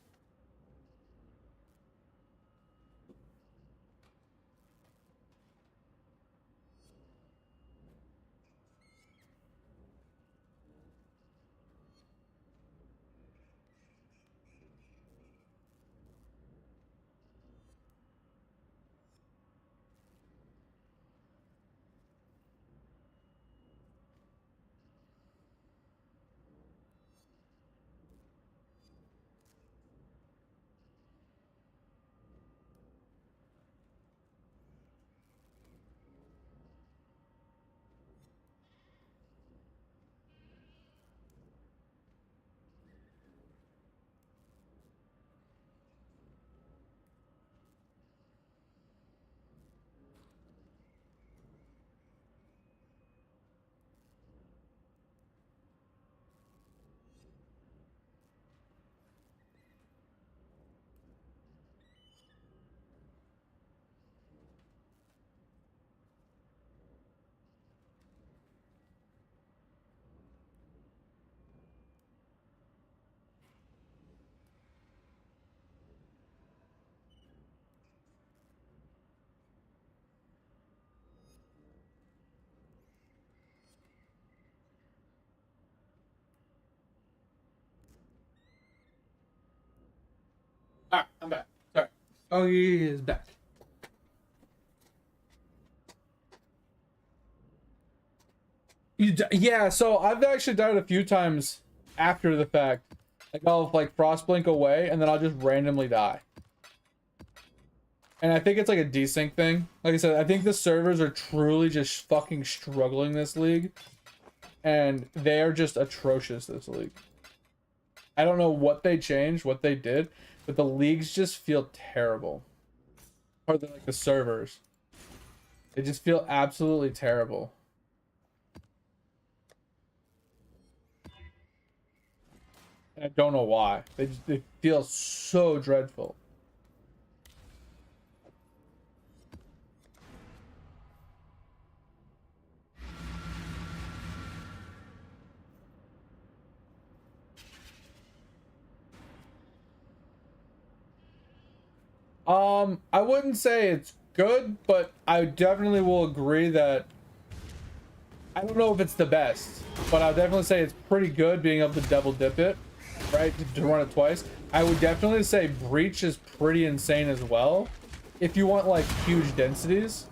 Alright, I'm back. Sorry. Oh, he is back. Yeah, so I've actually died a few times after the fact. Like, I'll, like, frost blink away, and then I'll just randomly die. And I think it's like a desync thing. Like I said, I think the servers are truly just fucking struggling this league. And they are just atrocious this league. I don't know what they changed, what they did, but the leagues just feel terrible. Or like the servers. They just feel absolutely terrible. I don't know why. They feel so dreadful. I wouldn't say it's good, but I definitely will agree that I don't know if it's the best, but I'll definitely say it's pretty good being able to double dip it, right? To run it twice. I would definitely say Breach is pretty insane as well if you want like huge densities.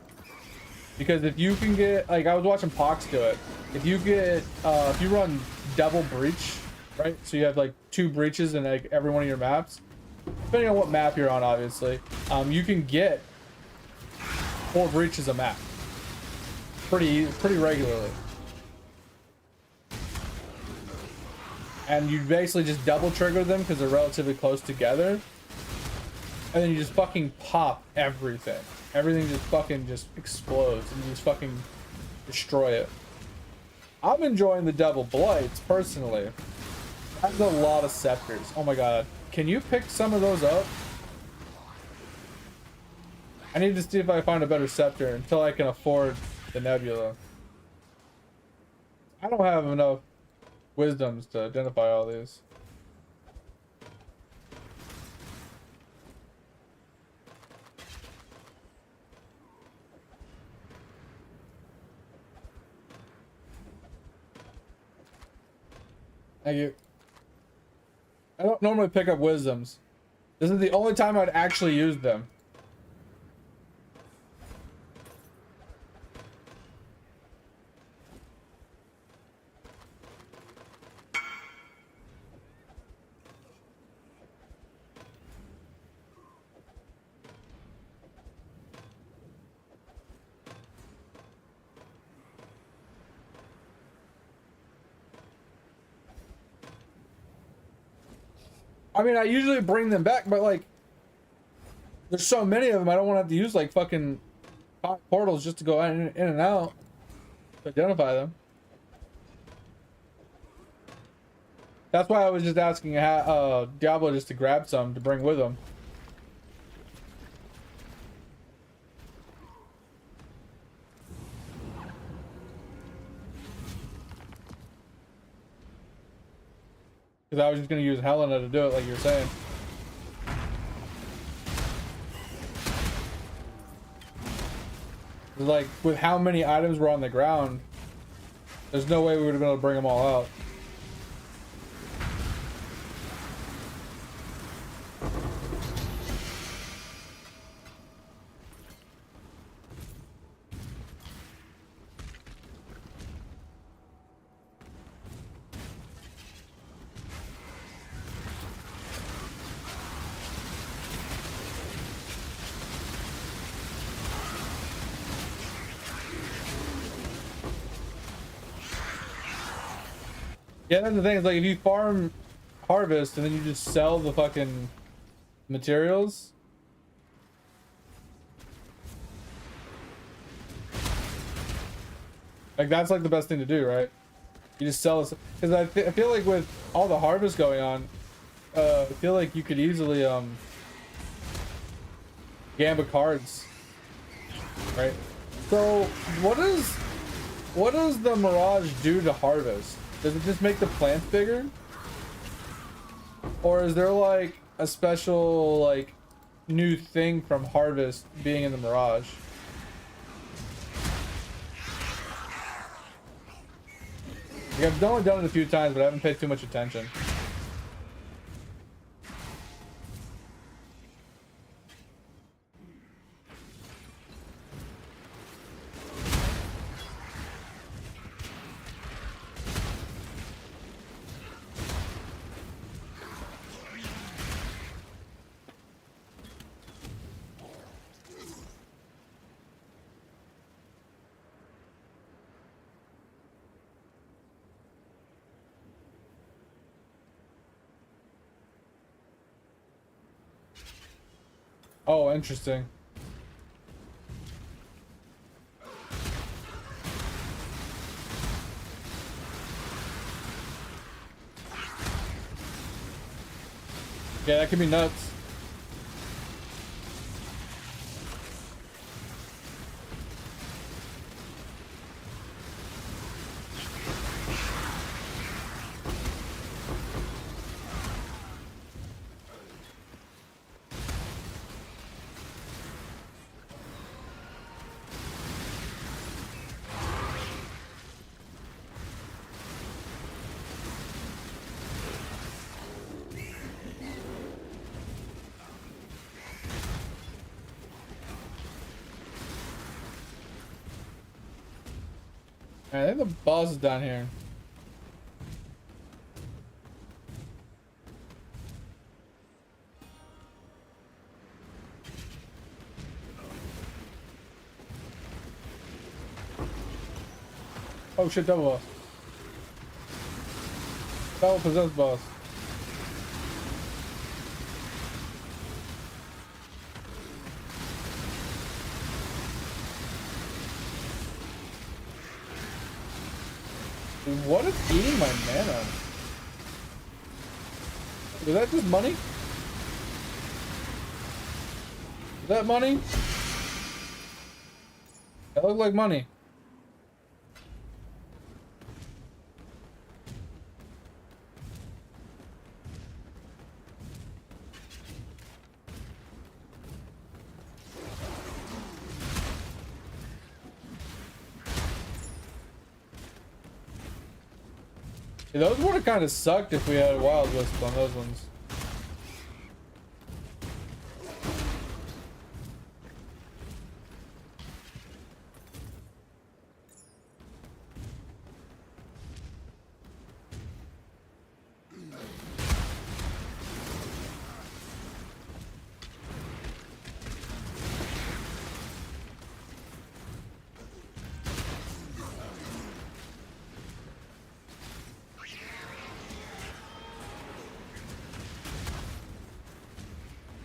Because if you can get, like I was watching Pox do it, if you run double Breach, right? So you have like 2 breaches in like every one of your maps, depending on what map you're on, obviously, you can get 4 breaches a map pretty regularly, and you basically just double trigger them because they're relatively close together, and then you just fucking pop everything. Everything just fucking just explodes, and you just fucking destroy it. I'm enjoying the double blights personally. That's a lot of scepters. Oh my god. Can you pick some of those up? I need to see if I find a better scepter until I can afford the nebula. I don't have enough wisdoms to identify all these. Thank you. I don't normally pick up wisdoms. This is the only time I'd actually use them. I mean, I usually bring them back, but like, there's so many of them, I don't want to have to use like fucking 5 portals just to go in and out to identify them. That's why I was just asking Diablo just to grab some to bring with him. Because I was just going to use Helena to do it like you're saying. Like, with how many items were on the ground, there's no way we would have been able to bring them all out. Yeah, that's the thing. Is like if you farm harvest and then you just sell the fucking materials. Like that's like the best thing to do, right? You just sell this because I feel like with all the harvest going on, I feel like you could easily gambit cards, right? So what does the Mirage do to harvest? Does it just make the plants bigger? Or is there like a special like new thing from harvest being in the Mirage? Like, I've only done it a few times, but I haven't paid too much attention. Oh, interesting. Yeah, that could be nuts. I think the boss is down here. Oh shit, double boss. Double possessed boss. Dude, what is eating my mana? Is that just money? Is that money? That looked like money. Yeah, those would have kind of sucked if we had a wild wisp on those ones.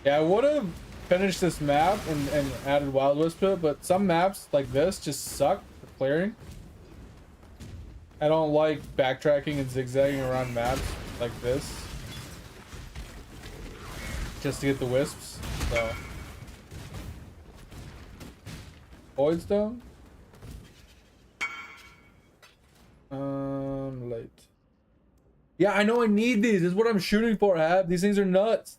Yeah, I would have finished this map and added Wild Wisp to it, but some maps like this just suck for clearing. I don't like backtracking and zigzagging around maps like this just to get the wisps, so. Void Stone? Late. Yeah, I know I need these. This is what I'm shooting for, Hab. These things are nuts.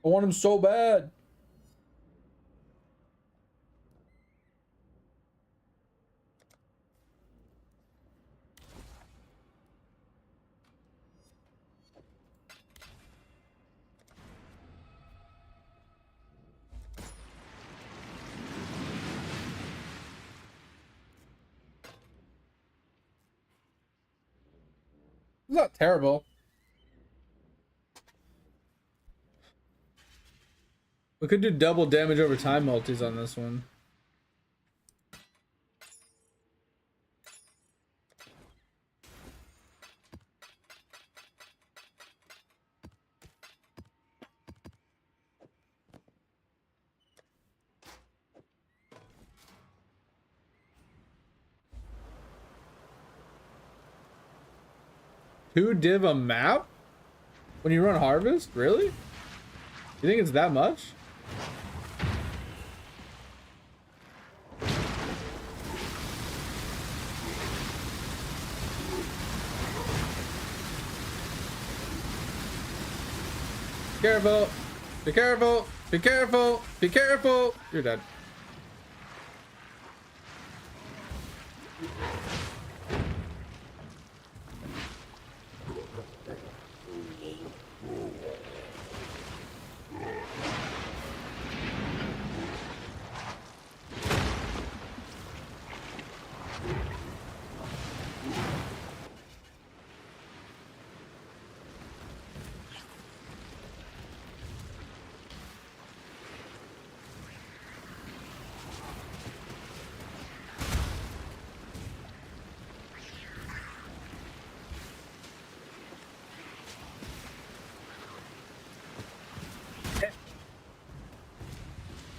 I want them so bad. It's not terrible. We could do double damage over time multis on this one. Two div a map? When you run harvest? Really? You think it's that much? Careful! Be careful! Be careful! Be careful! You're dead.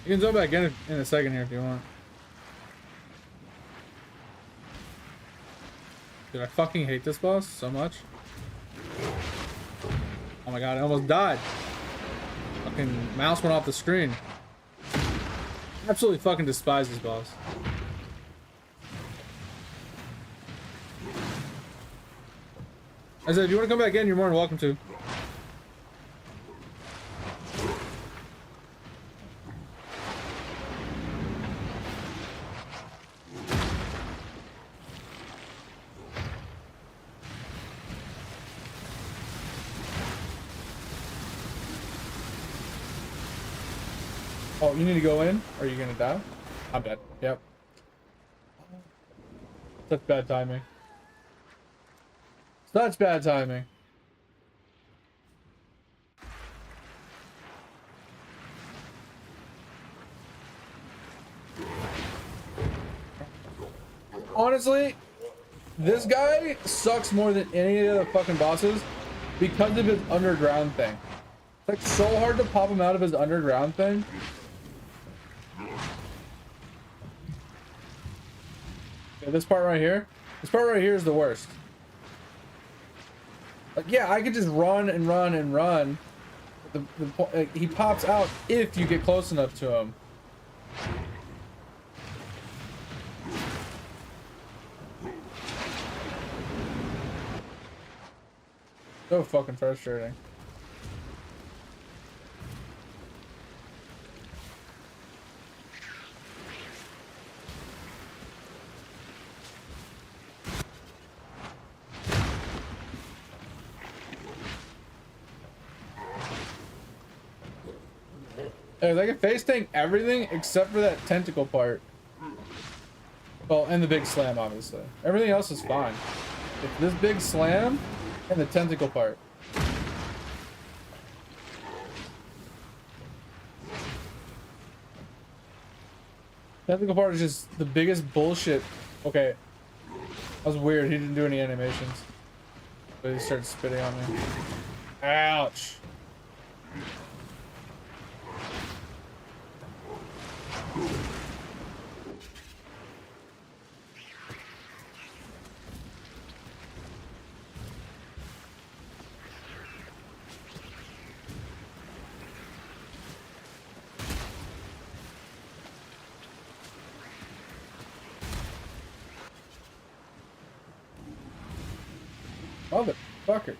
You can zone back in a second here if you want. Dude, I fucking hate this boss so much. Oh my god, I almost died. fucking mouse went off the screen. Absolutely fucking despise these boss. I said, if you want to come back in, you're more than welcome to. Oh, you need to go in? Or are you gonna die? I'm dead. Yep. Such bad timing. Such bad timing. Honestly, this guy sucks more than any of the fucking bosses because of his underground thing. It's like so hard to pop him out of his underground thing. Yeah, this part right here. This part right here is the worst. Like, yeah, I could just run and run and run. Like, he pops out if you get close enough to him. So fucking frustrating. I can face tank everything except for that tentacle part. Well, and the big slam, obviously. Everything else is fine. It's this big slam and the tentacle part. Tentacle part is just the biggest bullshit. Okay. That was weird. He didn't do any animations. But he started spitting on me. Ouch. Motherfucker.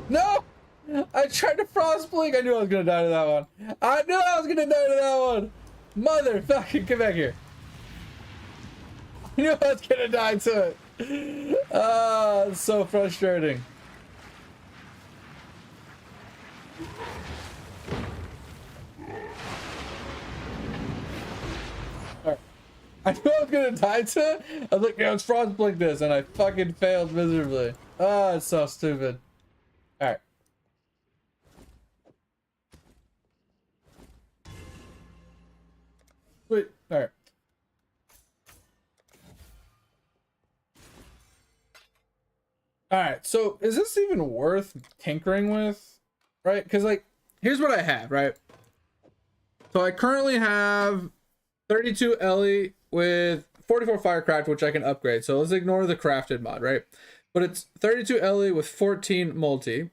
No! I tried to frost blink. I knew I was gonna die to that one. I knew I was gonna die to that one. Motherfucker, get back here. I knew I was gonna die to it. Ah, it's so frustrating. Alright. I knew I was gonna die to it. I was like, yeah, let's frost blink this, and I fucking failed miserably. Ah, it's so stupid. Alright. Wait, alright. Alright, so is this even worth tinkering with? Right? Because, like, here's what I have, right? So I currently have 32 Ellie with 44 Firecraft, which I can upgrade. So let's ignore the crafted mod, right? But it's 32 Ellie with 14 multi.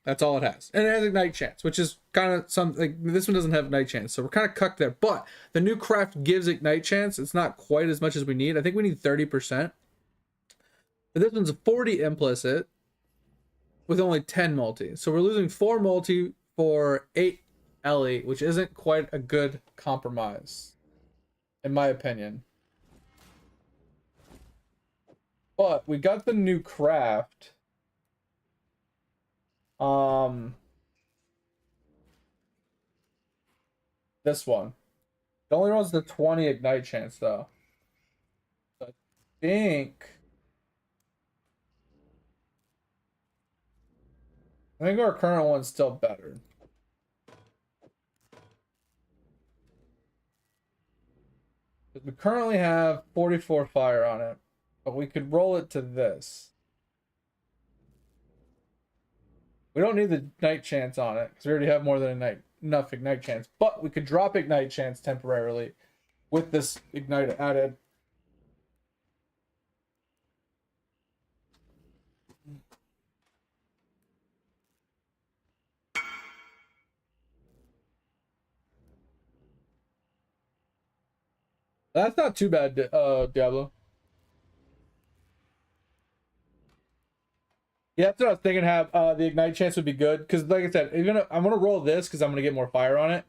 That's all it has. And it has Ignite Chance, which is kind of something, like, this one doesn't have Ignite Chance. So we're kind of cucked there. But the new craft gives Ignite Chance. It's not quite as much as we need. I think we need 30%. But this one's 40 implicit with only 10 multi. So we're losing 4 multi for 8 Ellie, which isn't quite a good compromise, in my opinion. But we got the new craft. This one. It only runs the 20 Ignite Chance, though. So I think our current one's still better. We currently have 44 fire on it, but we could roll it to this. We don't need the Ignite chance on it because we already have more than enough Ignite chance, but we could drop Ignite chance temporarily with this Ignite added. That's not too bad, Diablo. Yeah, that's what I was thinking. Have the Ignite chance would be good because, like I said, I'm gonna roll this because I'm gonna get more fire on it.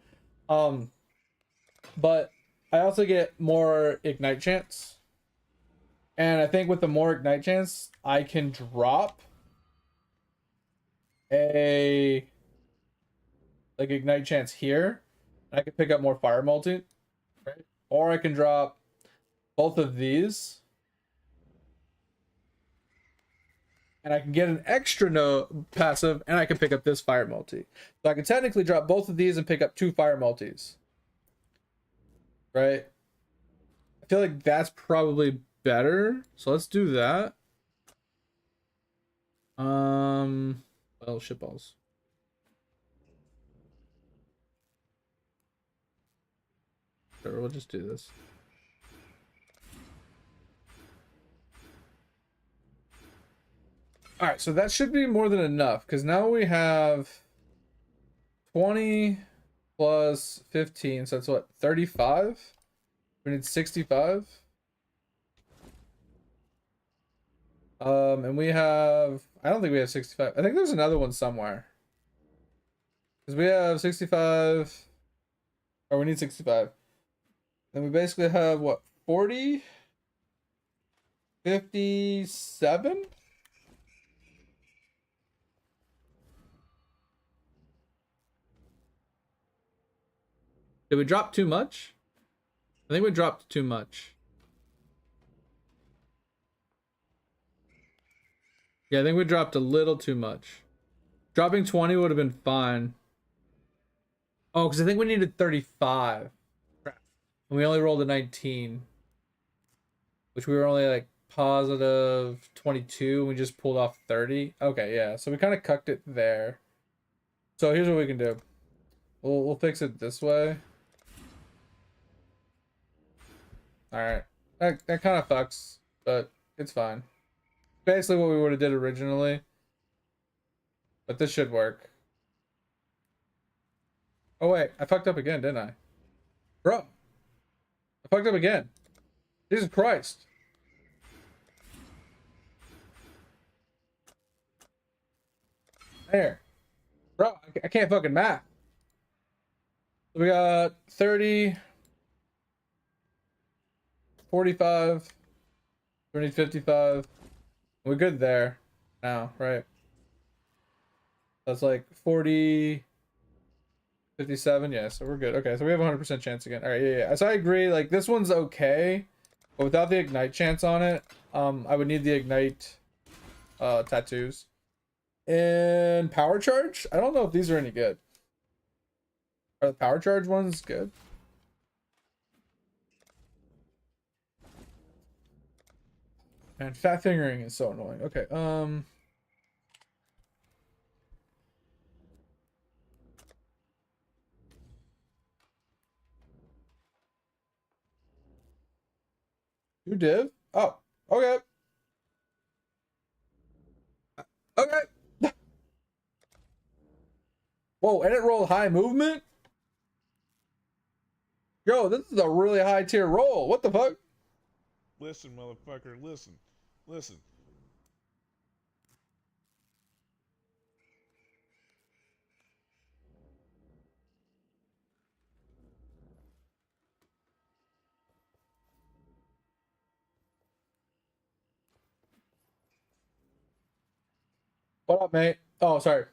But I also get more Ignite chance, and I think with the more Ignite chance, I can drop a like Ignite chance here. And I can pick up more fire multi, right? Or I can drop both of these. And I can get an extra no passive, and I can pick up this fire multi. So I can technically drop both of these and pick up 2 fire multis. Right? I feel like that's probably better. So let's do that. Well, shitballs. Sure, we'll just do this. All right, so that should be more than enough because now we have 20 plus 15, so that's what, 35? We need 65. And we have, I don't think we have 65. I think there's another one somewhere. Because we have 65, or we need 65. Then we basically have what, 40? 57? Did we drop too much? I think we dropped too much. Yeah, I think we dropped a little too much. Dropping 20 would have been fine. Oh, because I think we needed 35. And we only rolled a 19. Which we were only like positive 22. And we just pulled off 30. Okay, yeah. So we kind of cucked it there. So here's what we can do. We'll fix it this way. Alright. That kind of fucks. But it's fine. Basically what we would have did originally. But this should work. Oh wait, I fucked up again, didn't I? Bro. I fucked up again. Jesus Christ. There. Bro, I can't fucking math. So we got 30, 45, 20, 55. We're good there now, right? That's like 40, 57. Yeah, so we're good. Okay, so we have a 100% chance again. All right, yeah. So I agree. Like this one's okay, but without the Ignite chance on it, I would need the Ignite tattoos. And Power Charge? I don't know if these are any good. Are the Power Charge ones good? And fat fingering is so annoying. Okay, you div? Oh, okay. Okay. Whoa, and it rolled high movement? Yo, this is a really high tier roll. What the fuck? Listen, motherfucker, listen. Listen. What up, mate? Oh, sorry.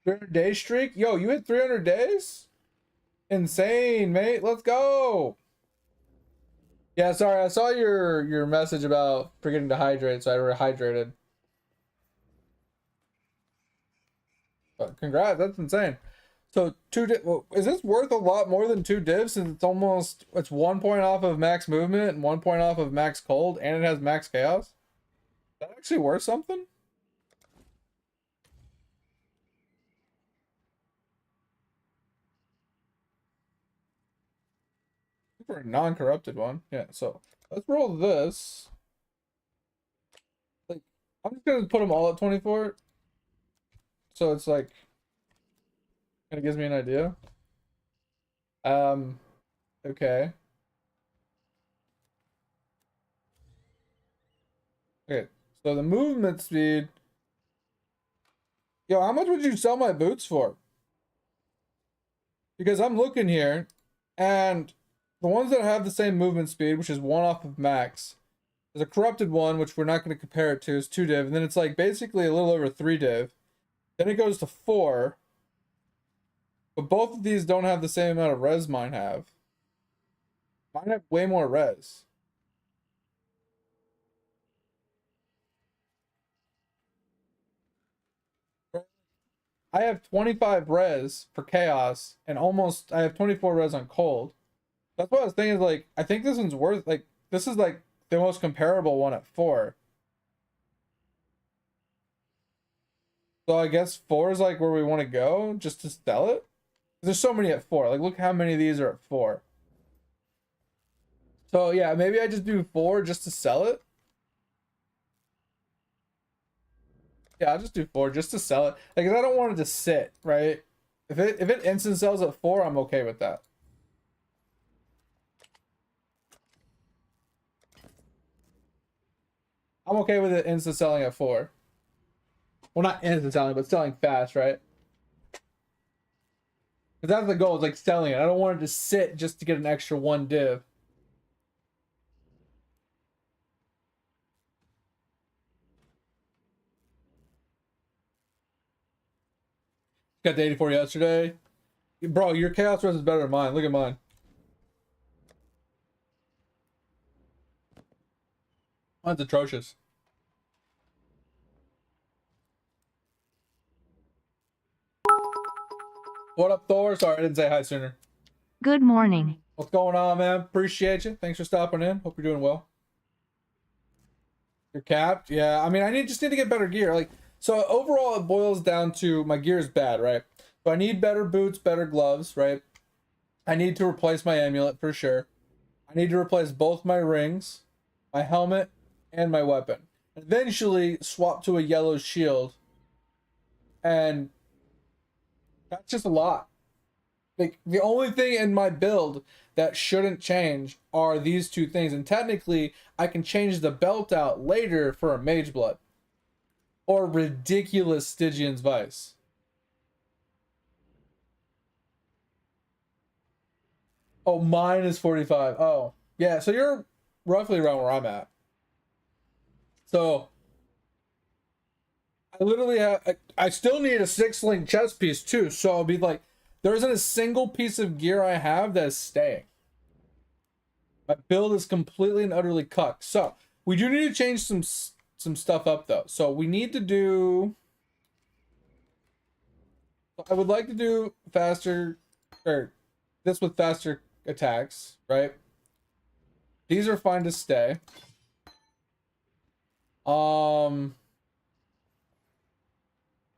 300-day streak? Yo, you hit 300 days? Insane, mate. Let's go. Yeah, sorry. I saw your message about forgetting to hydrate, so I rehydrated. But congrats. That's insane. So well, is this worth a lot more than 2 divs since it's 1 point off of max movement and 1 point off of max cold and it has max chaos? Is that actually worth something? For a non-corrupted one. Yeah, so let's roll this. Like, I'm just gonna put them all at 24. So it's like kind of gives me an idea. Okay. Okay, so the movement speed. Yo, how much would you sell my boots for? Because I'm looking here, and the ones that have the same movement speed, which is 1 off of max, there's a corrupted one, which we're not going to compare it to, is 2 div, and then it's like basically a little over 3 div. Then it goes to 4. But both of these don't have the same amount of res mine have. Mine have way more res. I have 25 res for chaos, and I have 24 res on cold. That's what I was thinking, like, I think this one's worth, like, this is like the most comparable one at 4. So I guess 4 is like where we want to go just to sell it. There's so many at 4. Like, look how many of these are at 4. So yeah, maybe I just do 4 just to sell it. Yeah, I'll just do 4 just to sell it. Like, 'cause I don't want it to sit, right? If it instant sells at 4, I'm okay with that. I'm okay with it instant selling at 4. Well, not instant selling, but selling fast, right? Because that's the goal, is like selling it. I don't want it to sit just to get an extra 1 div. Got the 84 yesterday. Bro, your chaos res is better than mine. Look at mine. Mine's atrocious. What up, Thor? Sorry, I didn't say hi sooner. Good morning. What's going on, man? Appreciate you. Thanks for stopping in. Hope you're doing well. You're capped? Yeah, I mean, just need to get better gear. Like, so overall, it boils down to my gear is bad, right? So I need better boots, better gloves, right? I need to replace my amulet for sure. I need to replace both my rings, my helmet, and my weapon. Eventually, swap to a yellow shield. And that's just a lot. Like, the only thing in my build that shouldn't change are these 2 things. And technically, I can change the belt out later for a Mage Blood. Or ridiculous Stygian's Vice. Oh, mine is 45. Oh, yeah. So you're roughly around where I'm at. So I literally have, I still need a 6-link chest piece too. So I'll be like, there isn't a single piece of gear I have that is staying. My build is completely and utterly cucked. So we do need to change some stuff up though. So we need to do, I would like to do faster, or this with faster attacks, right? These are fine to stay. I'm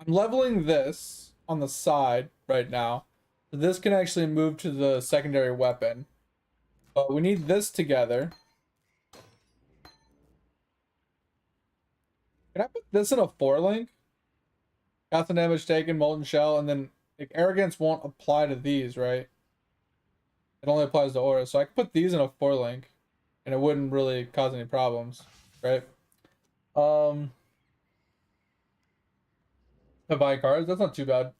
leveling this on the side right now. So this can actually move to the secondary weapon. But we need this together. Can I put this in a 4-link? Got the damage taken, molten shell, and then like, arrogance won't apply to these, right? It only applies to aura. So I can put these in a 4-link and it wouldn't really cause any problems, right? To buy cards, that's not too bad.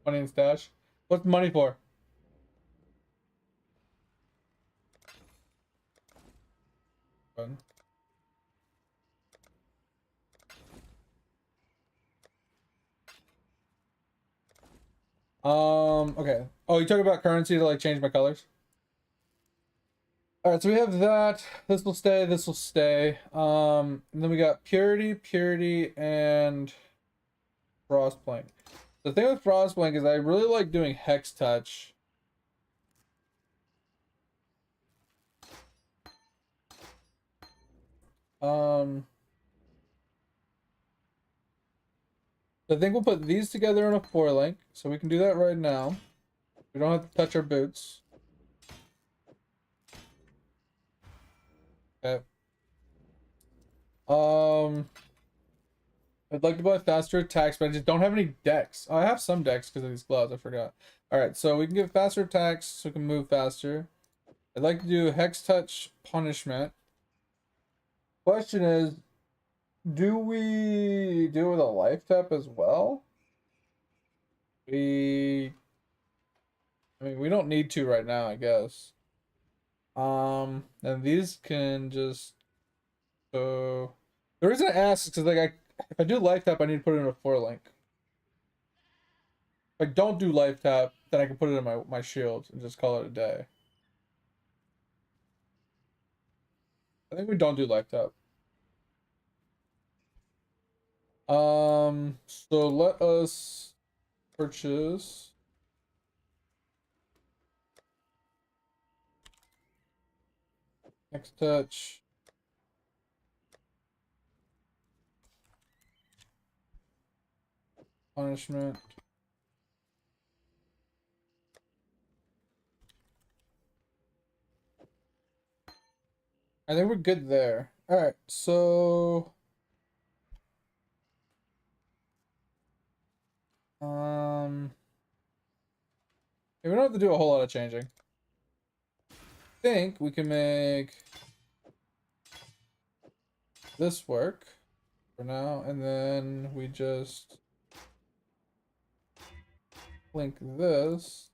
Money and stash. What's money for? Fun. Okay. Oh, you talk about currency to like change my colors? All right, so we have that. This will stay. This will stay. And then we got purity, and frostplank. The thing with Frostblink is I really like doing Hex Touch. I think we'll put these together in a 4-link, so we can do that right now. We don't have to touch our boots. Okay. I'd like to buy faster attacks, but I just don't have any decks. Oh, I have some decks because of these gloves. I forgot. All right, so we can get faster attacks, so we can move faster. I'd like to do Hex Touch Punishment. Question is, do we do it with a life tap as well? I mean, we don't need to right now, I guess. And these can just, so the reason I ask is because like if I do life tap, I need to put it in a 4-link. If I don't do life tap, then I can put it in my shield and just call it a day. I think we don't do life tap. So let us purchase Hex Touch. Punishment. I think we're good there. All right, so yeah, we don't have to do a whole lot of changing. I think we can make this work for now, and then we just link this.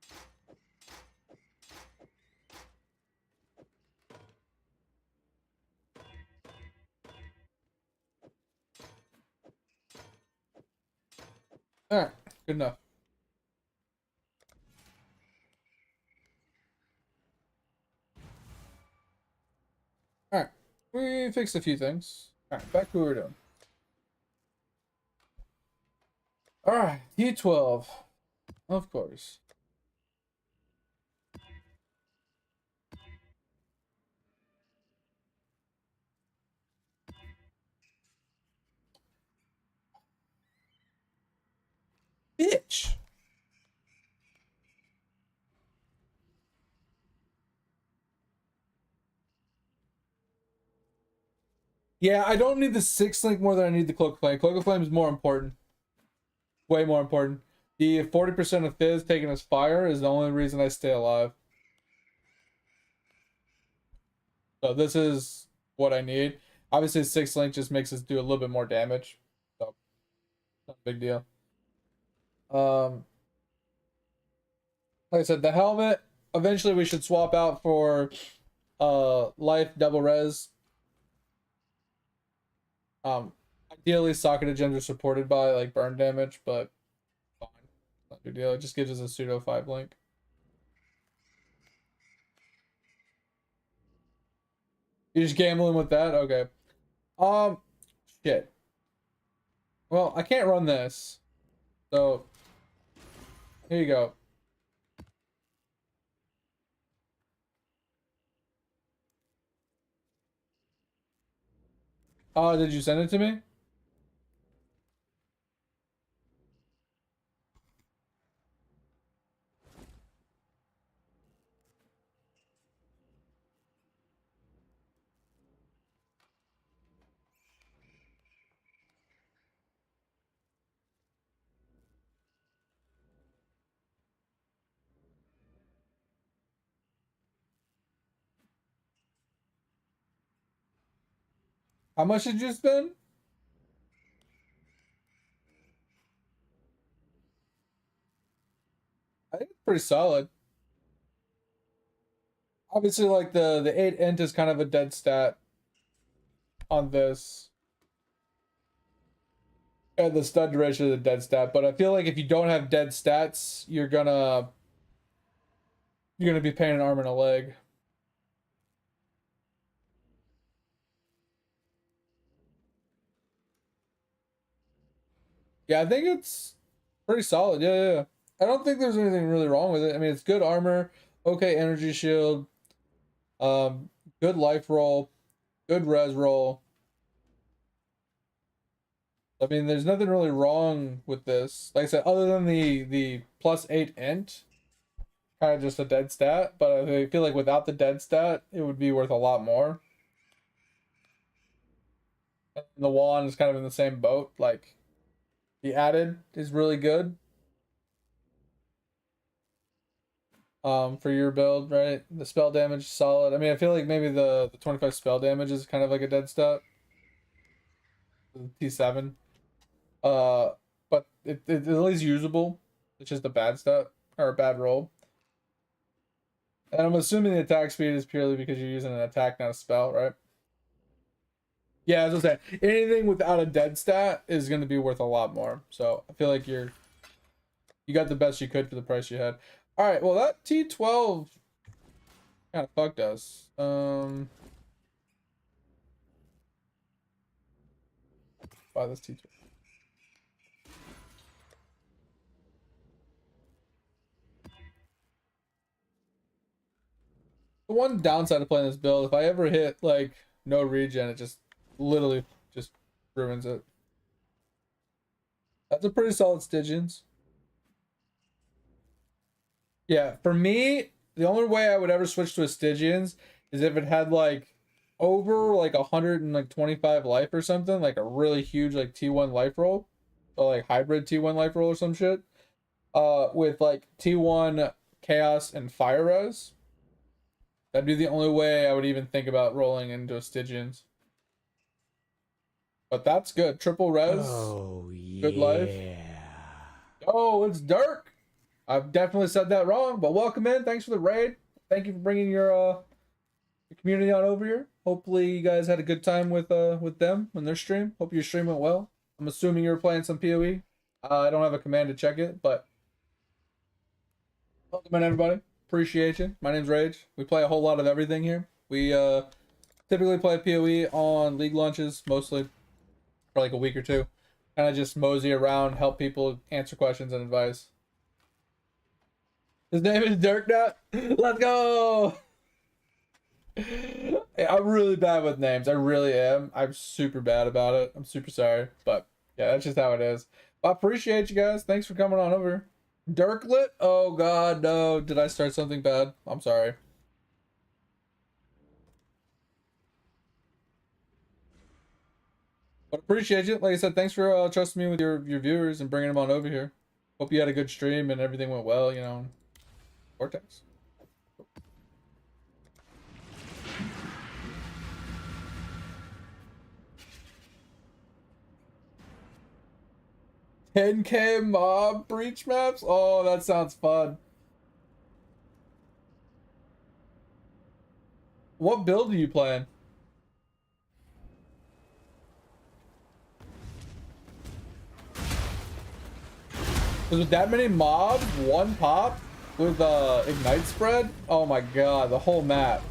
All right, good enough. All right, we fixed a few things. All right, back to what we're doing. All right, D12, of course. Bitch. Yeah, I don't need the 6-link more than I need the Cloak of Flame. Cloak of Flame is more important. Way more important. The 40% of Fizz taking as fire is the only reason I stay alive. So this is what I need. Obviously, 6-link just makes us do a little bit more damage. So, not a big deal. Like I said, the helmet, eventually we should swap out for life double res. Ideally, socketed gems are supported by like burn damage, but fine. Not a big deal. It just gives us a pseudo 5-link. You're just gambling with that? Okay. Shit. Well, I can't run this. So, here you go. Did you send it to me? How much did you spend? I think it's pretty solid. Obviously, like the 8 int is kind of a dead stat on this. And the stud duration is a dead stat, but I feel like if you don't have dead stats, you're gonna be paying an arm and a leg. Yeah, I think it's Pretty solid. Yeah. I don't think there's anything really wrong with it. I mean, it's good armor, okay energy shield, good life roll, good res roll. I mean, there's nothing really wrong with this. Like I said, other than the +8 int, kind of just a dead stat. But I feel like without the dead stat, it would be worth a lot more. And the wand is kind of in the same boat. Like, the added is really good. For your build, right? The spell damage is solid. I mean, I feel like maybe the 25 spell damage is kind of like a dead stat. T7. But it's at least usable. It's just a bad stat or a bad roll. And I'm assuming the attack speed is purely because you're using an attack, not a spell, right? Yeah, as I was saying, anything without a dead stat is going to be worth a lot more. So I feel like you got the best you could for the price you had. All right, well that T12 kind of fucked us. Buy this T12. The one downside of playing this build, if I ever hit like no regen, it just literally just ruins it. That's a pretty solid Stygians. Yeah, for me, the only way I would ever switch to a Stygians is if it had like over like 125 life or something, like a really huge like T1 life roll, or like hybrid T1 life roll or some shit. With like T1 chaos and fire res. That'd be the only way I would even think about rolling into a Stygians. But that's good. Triple res. Oh, yeah. Good life. Oh, it's Dirk. I've definitely said that wrong, but welcome in. Thanks for the raid. Thank you for bringing your community on over here. Hopefully you guys had a good time with them on their stream. Hope your stream went well. I'm assuming you were playing some POE. I don't have a command to check it, but welcome in, everybody. Appreciate you. My name's Rage. We play a whole lot of everything here. We typically play POE on league launches, mostly for like a week or two. Kind of just mosey around, help people answer questions and advice. His name is Dirk Nut. Let's go! I'm really bad with names. I really am. I'm super bad about it. I'm super sorry. But yeah, that's just how it is. I appreciate you guys. Thanks for coming on over. Dirklet? Oh god, no. Did I start something bad? I'm sorry. But appreciate you. Like I said, thanks for trusting me with your viewers and bringing them on over here. Hope you had a good stream and everything went well, you know. Vortex. 10K mob breach maps? Oh, that sounds fun. What build are you playing? With that many mobs, one pop with ignite spread? Oh my god, the whole map.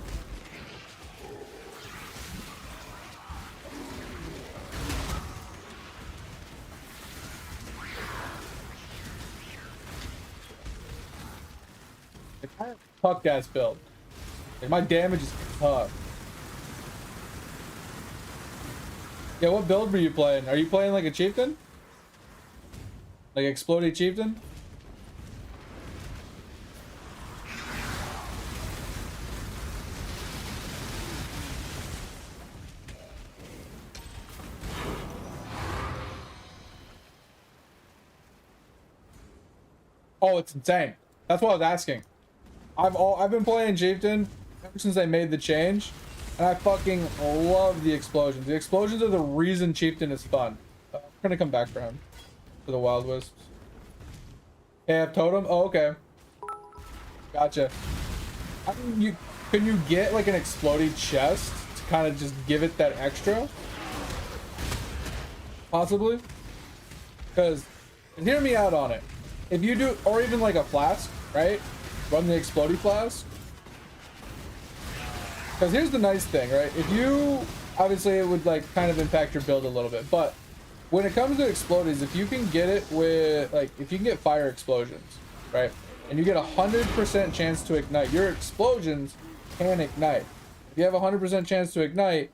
Puck gas build. Like, my damage is tough. Yeah, what build were you playing? Are you playing like a chieftain? Like exploding chieftain? Oh, it's insane. That's what I was asking. I've been playing chieftain ever since they made the change, and I fucking love the explosions. The explosions are the reason chieftain is fun. I'm gonna come back for him. For the wild wisps. Hey, I have totem? Oh, okay. Gotcha. Can you get like an exploding chest to kind of just give it that extra? Possibly? Because, hear me out on it. If you do, or even like a flask, right? Run the exploding flask. Because here's the nice thing, right? If you, obviously it would like kind of impact your build a little bit, but when it comes to explodies, if you can get it with, like, if you can get fire explosions, right? And you get 100% chance to ignite, your explosions can ignite. If you have 100% chance to ignite,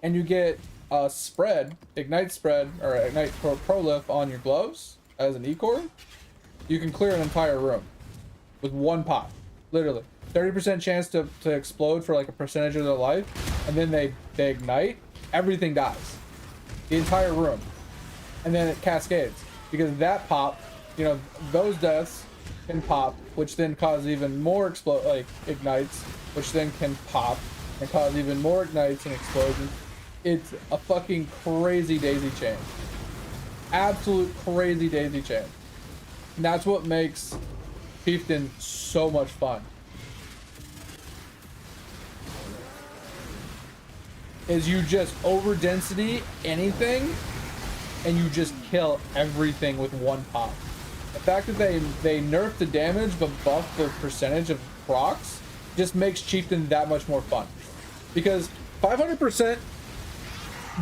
and you get a spread, ignite spread, or ignite prolif on your gloves as an e-core, you can clear an entire room with one pop. Literally. 30% chance to explode for like a percentage of their life, and then they ignite, everything dies. The entire room. And then it cascades. Because that pop, you know, those deaths can pop, which then cause even more ignites, which then can pop and cause even more ignites and explosions. It's a fucking crazy daisy chain. Absolute crazy daisy chain. And that's what makes Chieftain so much fun. Is you just over density anything and you just kill everything with one pop. The fact that they nerf the damage but buff the percentage of procs just makes Chieftain that much more fun. Because 500%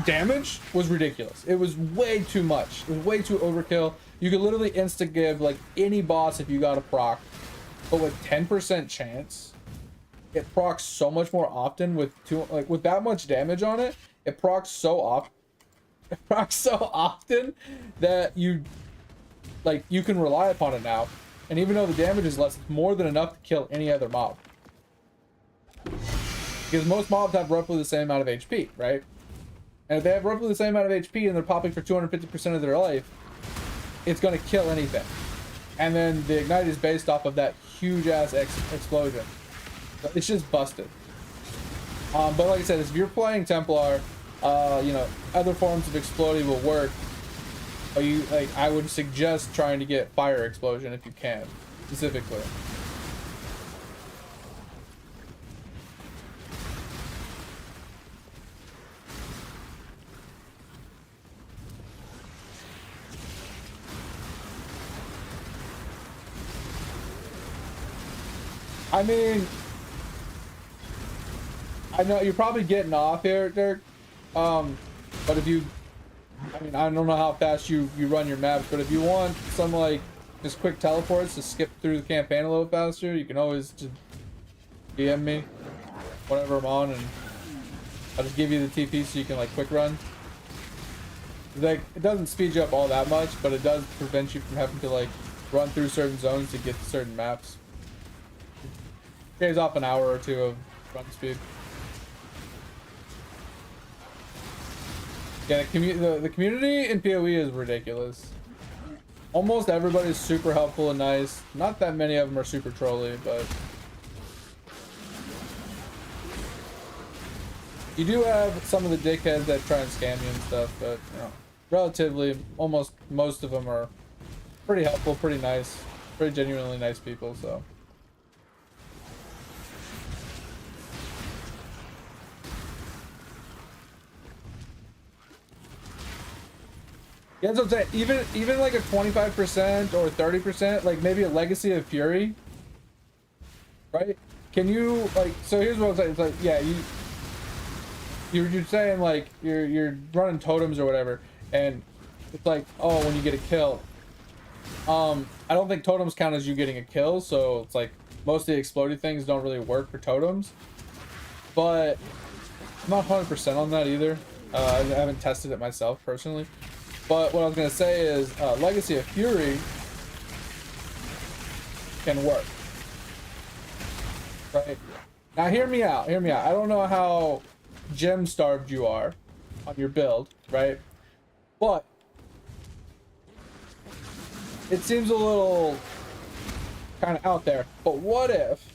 damage was ridiculous. It was way too much. It was way too overkill. You could literally insta give like any boss if you got a proc, but with 10% chance, it procs so much more often with with that much damage on it. It procs so often. It procs so often that you can rely upon it now. And even though the damage is less, it's more than enough to kill any other mob. Because most mobs have roughly the same amount of HP, right? And if they have roughly the same amount of HP and they're popping for 250% of their life, it's going to kill anything. And then the ignite is based off of that huge ass explosion. So it's just busted. But like I said, if you're playing Templar, you know, other forms of exploding will work. But I would suggest trying to get fire explosion if you can, specifically. I mean, I know you're probably getting off here, Dirk. But if you, I mean, I don't know how fast you run your maps, but if you want some like just quick teleports to skip through the campaign a little faster, you can always just DM me whenever I'm on, and I'll just give you the TP so you can like quick run. Like, it doesn't speed you up all that much, but it does prevent you from having to like run through certain zones to get to certain maps. Shaves off an hour or two of run speed. Yeah, the community in POE is ridiculous. Almost everybody's super helpful and nice. Not that many of them are super trolly, but you do have some of the dickheads that try and scam you and stuff, but you know, relatively, almost most of them are pretty helpful, pretty nice, pretty genuinely nice people, so. Yeah, that's what I'm saying. Even like a 25% or 30%, like maybe a Legacy of Fury, right? Can you like? So here's what I'm saying. It's like, yeah, you're saying like you're running totems or whatever, and it's like, oh, when you get a kill. I don't think totems count as you getting a kill, so it's like most of the exploding things don't really work for totems. But I'm not 100% on that either. I haven't tested it myself personally. But what I was going to say is Legacy of Fury can work. Right? Now hear me out, hear me out. I don't know how gem starved you are on your build, right? But it seems a little kind of out there. But what if...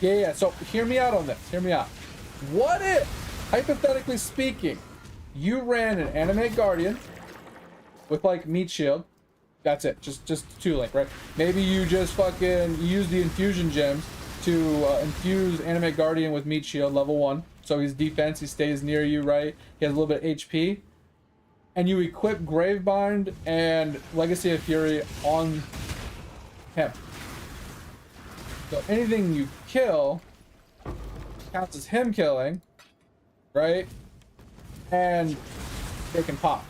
Yeah, so hear me out on this, hear me out. What if, hypothetically speaking, you ran an Animate Guardian with like meat shield. That's it. Just 2-link, right? Maybe you just fucking use the infusion gems to infuse Animate Guardian with meat shield level 1. So he's defense, he stays near you, right? He has a little bit of HP. And you equip Gravebind and Legacy of Fury on him. So anything you kill counts as him killing, right? And they can pop.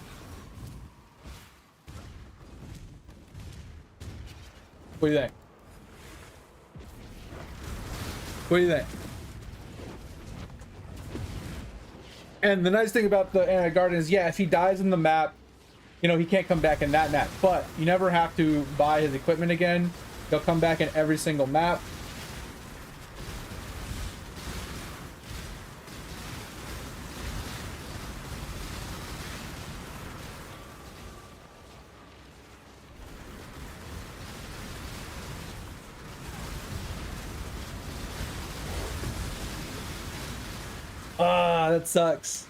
What do you think? What do you think? And the nice thing about the anti-guardian is, yeah, if he dies in the map, you know, he can't come back in that map, but you never have to buy his equipment again. He'll come back in every single map. Ah, that sucks.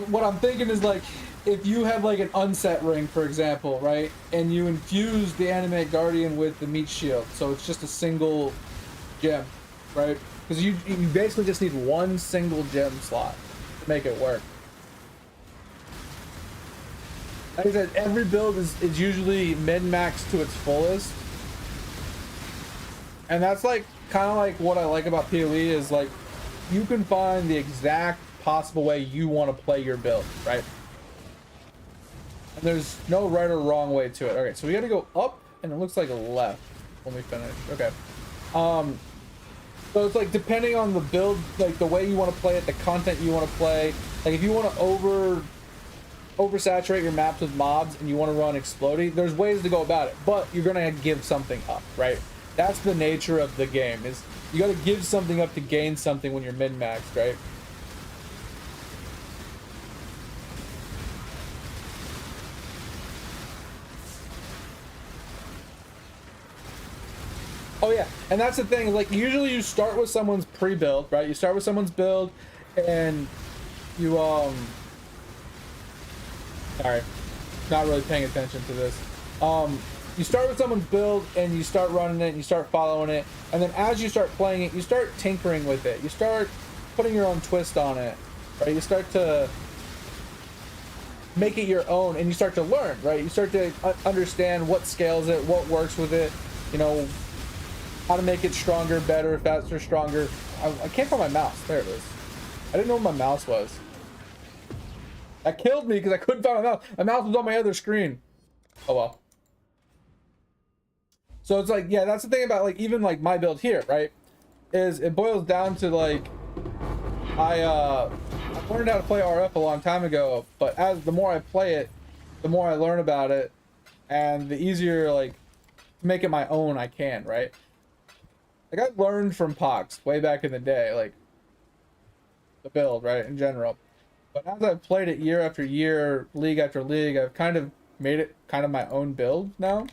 What I'm thinking is, like, if you have like an unset ring, for example, right, and you infuse the animate guardian with the meat shield, so it's just a single gem, right? Because you basically just need one single gem slot to make it work. Like I said, every build is usually min-max to its fullest, and that's like kind of like what I like about PoE is, like, you can find the exact possible way you want to play your build, right? And there's no right or wrong way to it. Okay, so we got to go up, and it looks like a left when we finish. Okay. So it's like, depending on the build, like the way you want to play it, the content you want to play. Like if you want to oversaturate your maps with mobs and you want to run explodey, there's ways to go about it, but you're gonna give something up, right? That's the nature of the game, is you got to give something up to gain something when you're min-maxed, right? Oh yeah, and that's the thing, like usually you start with someone's pre-build, right? You start with someone's build and you sorry, not really paying attention to this. You start with someone's build and you start running it and you start following it, and then as you start playing it, you start tinkering with it. You start putting your own twist on it, right? You start to make it your own, and you start to learn, right? You start to understand what scales it, what works with it, you know, how to make it stronger, better, faster, stronger. I can't find my mouse. There it is. I didn't know where my mouse was. That killed me because I couldn't find my mouse. My mouse was on my other screen. Oh well. So it's like, yeah, that's the thing about like even like my build here, right? Is it boils down to like I learned how to play RF a long time ago, but as the more I play it, the more I learn about it, and the easier like to make it my own I can, right? Like I learned from Pox way back in the day, like the build, right, in general. But as I've played it year after year, league after league, I've kind of made it kind of my own build now.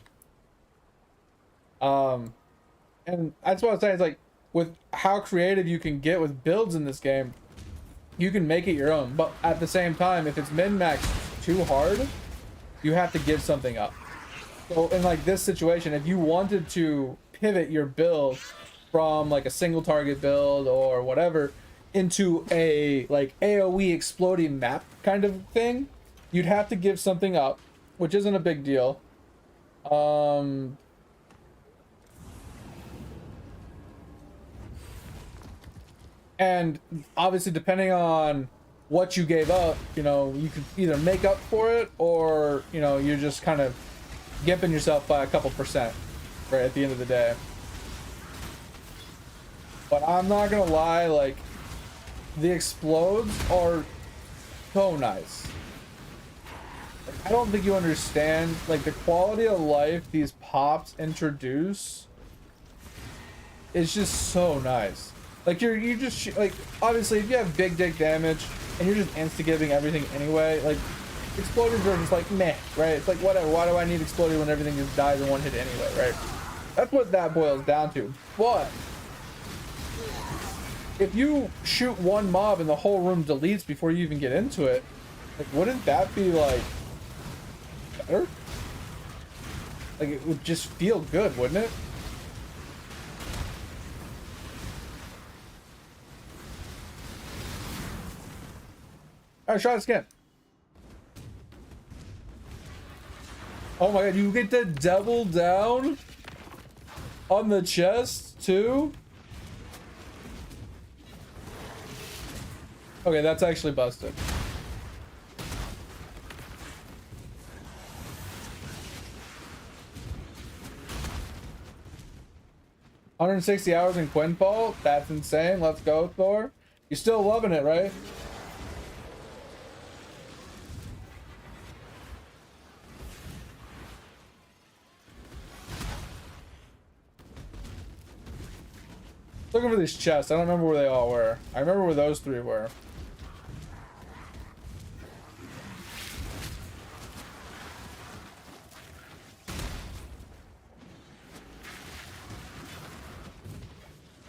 And that's what I was saying, is like with how creative you can get with builds in this game, you can make it your own. But at the same time, if it's min-max too hard, you have to give something up. So in like this situation, if you wanted to pivot your build from like a single target build or whatever into a like AoE exploding map kind of thing, you'd have to give something up, which isn't a big deal. And obviously depending on what you gave up, you know, you could either make up for it or, you know, you're just kind of gimping yourself by a couple percent right at the end of the day. But I'm not gonna lie, like the explodes are so nice. Like, I don't think you understand like the quality of life these pops introduce is just so nice. Like you just like, obviously if you have big dick damage and you're just insta-giving everything anyway, like exploders are just like meh, right? It's like whatever, why do I need exploding when everything just dies in one hit anyway, right? That's what that boils down to. But if you shoot one mob and the whole room deletes before you even get into it, like wouldn't that be like better? Like it would just feel good, wouldn't it? Alright, try this again. Oh my god, you get to double down on the chest too? Okay, that's actually busted. 160 hours in Quinfall? That's insane. Let's go, Thor. You're still loving it, right? Looking for these chests. I don't remember where they all were. I remember where those three were.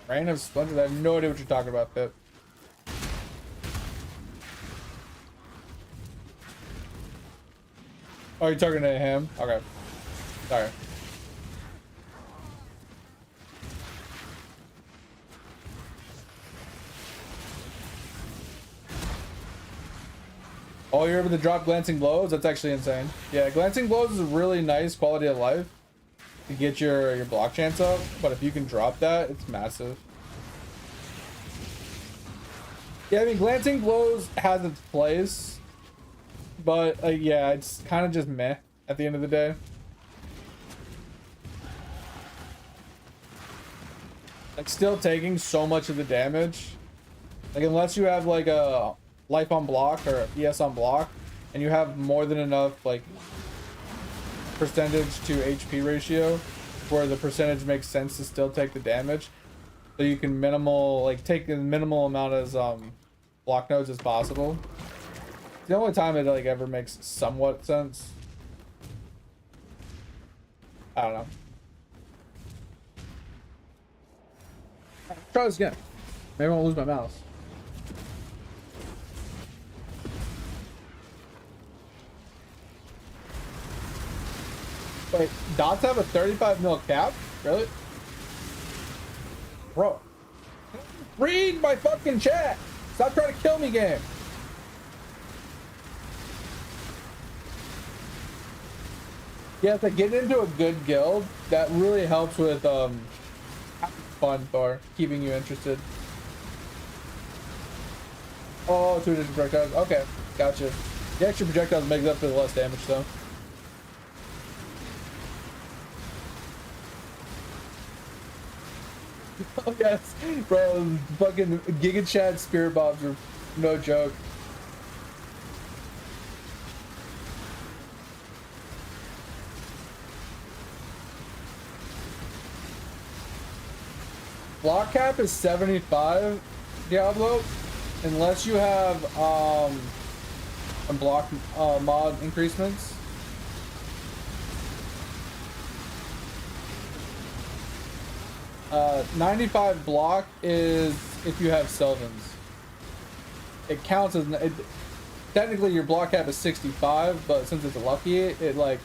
Rain of Splendid. I have no idea what you're talking about, Pip. Oh, you're talking to him? Okay. Sorry. Oh, you're able to drop glancing blows? That's actually insane. Yeah, glancing blows is a really nice quality of life to get your block chance up, but if you can drop that, it's massive. Yeah, I mean, glancing blows has its place, but yeah, it's kind of just meh at the end of the day. Like, still taking so much of the damage. Like, unless you have like a life on block or ES on block, and you have more than enough like percentage to HP ratio where the percentage makes sense to still take the damage, so you can take the minimal amount as block nodes as possible. It's the only time it like ever makes somewhat sense. I don't know. Try this again. Maybe I won't lose my mouse. Wait, dots have a 35 mil cap? Really? Bro. Read my fucking chat! Stop trying to kill me, game! Yeah, to get into a good guild, that really helps with fun or keeping you interested. Oh, 2 additional projectiles. Okay, gotcha. The extra projectiles makes up for the less damage though. Oh yes, bro, fucking Giga Chad spirit bombs are no joke. Block cap is 75, Diablo, unless you have block mod increasements. Uh, 95 block is if you have Selvins. It counts as technically your block cap is 65, but since it's lucky, it like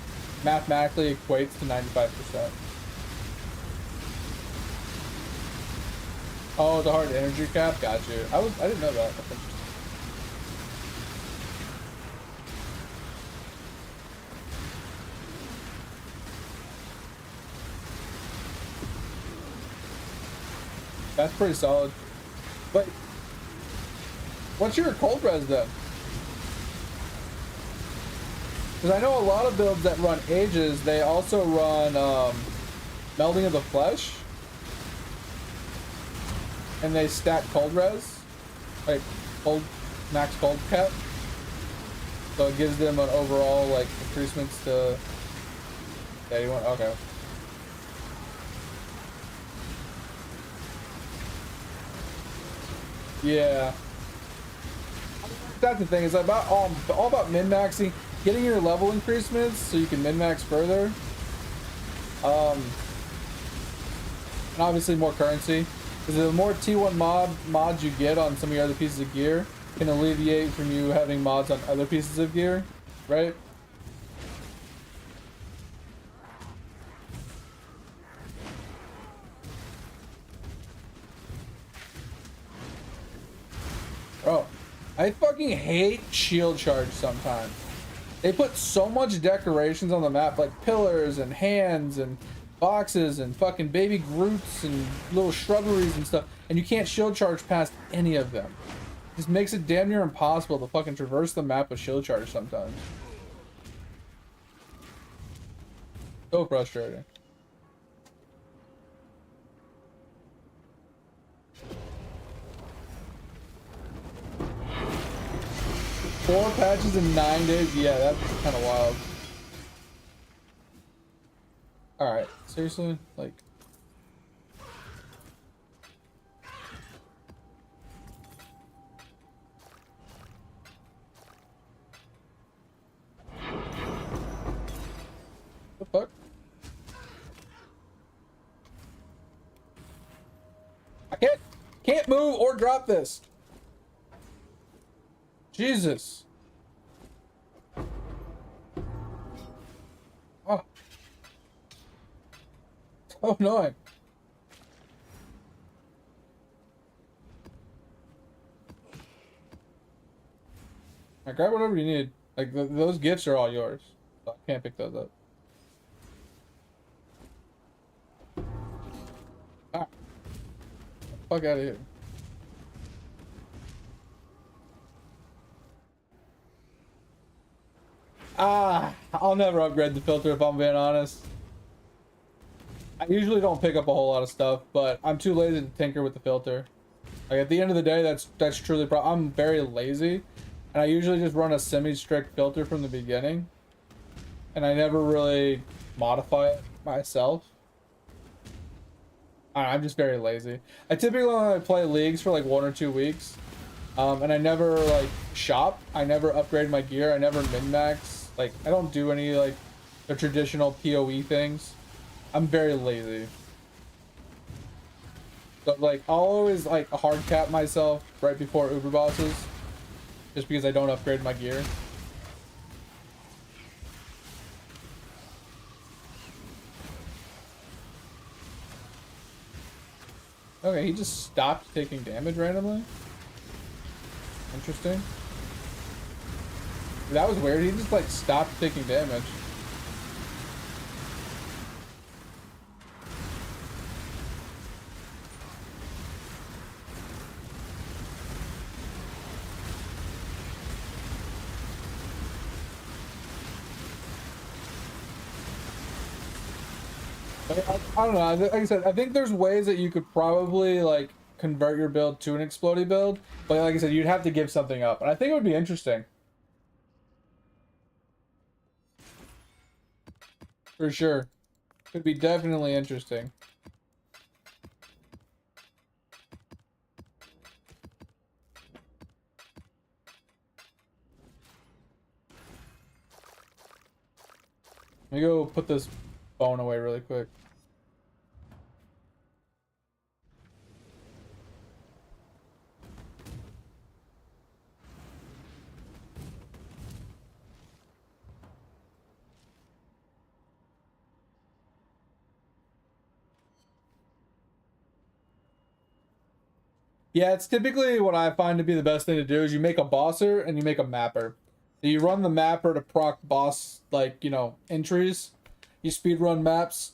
mathematically equates to 95%. Oh, the hard energy cap, got you. I didn't know that. That's interesting. That's pretty solid. But what's your cold res then? Because I know a lot of builds that run Ages, they also run Melding of the Flesh. And they stack cold res. Like max cold cap. So it gives them an overall like increasements to 81. Okay. Yeah. That's the thing, is about all about min-maxing, getting your level increasements so you can min-max further. And obviously more currency. Because the more T1 mods you get on some of your other pieces of gear can alleviate from you having mods on other pieces of gear, right? Bro, I fucking hate shield charge sometimes. They put so much decorations on the map, like pillars and hands and boxes and fucking baby Groots and little shrubberies and stuff, and you can't shield charge past any of them. It just makes it damn near impossible to fucking traverse the map with shield charge sometimes. So frustrating. 4 patches in 9 days? Yeah, that's kind of wild. Alright, seriously? Like... the fuck? I can't move or drop this. Jesus. Oh. So annoying. Alright, grab whatever you need. Like, those gifts are all yours. So I can't pick those up. Ah. Fuck out of here. I'll never upgrade the filter if I'm being honest. I usually don't pick up a whole lot of stuff, but I'm too lazy to tinker with the filter. Like at the end of the day, that's truly I'm very lazy, and I usually just run a semi-strict filter from the beginning, and I never really modify it myself. I'm just very lazy. I typically only play leagues for like 1 or 2 weeks, and I never like shop. I never upgrade my gear. I never min-max. Like I don't do any like the traditional POE things. I'm very lazy. So like I'll always like hard cap myself right before Uber bosses, just because I don't upgrade my gear. Okay, he just stopped taking damage randomly. Interesting. That was weird. He just like stopped taking damage. I don't know. Like I said, I think there's ways that you could probably like convert your build to an explodey build, but like I said, you'd have to give something up, and I think it would be interesting. For sure. Could be definitely interesting. Let me go put this phone away really quick. Yeah, it's typically what I find to be the best thing to do is you make a bosser and you make a mapper. So you run the mapper to proc boss, like, you know, entries. You speed run maps,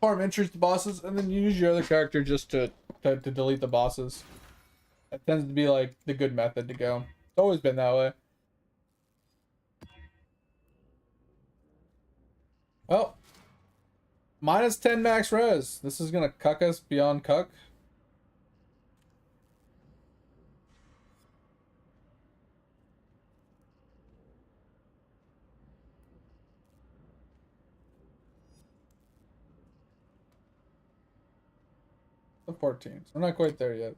farm entries to bosses, and then you use your other character just to delete the bosses. That tends to be like the good method to go. It's always been that way. Well, minus 10 max res. This is gonna cuck us beyond cuck. The 14s. We're not quite there yet.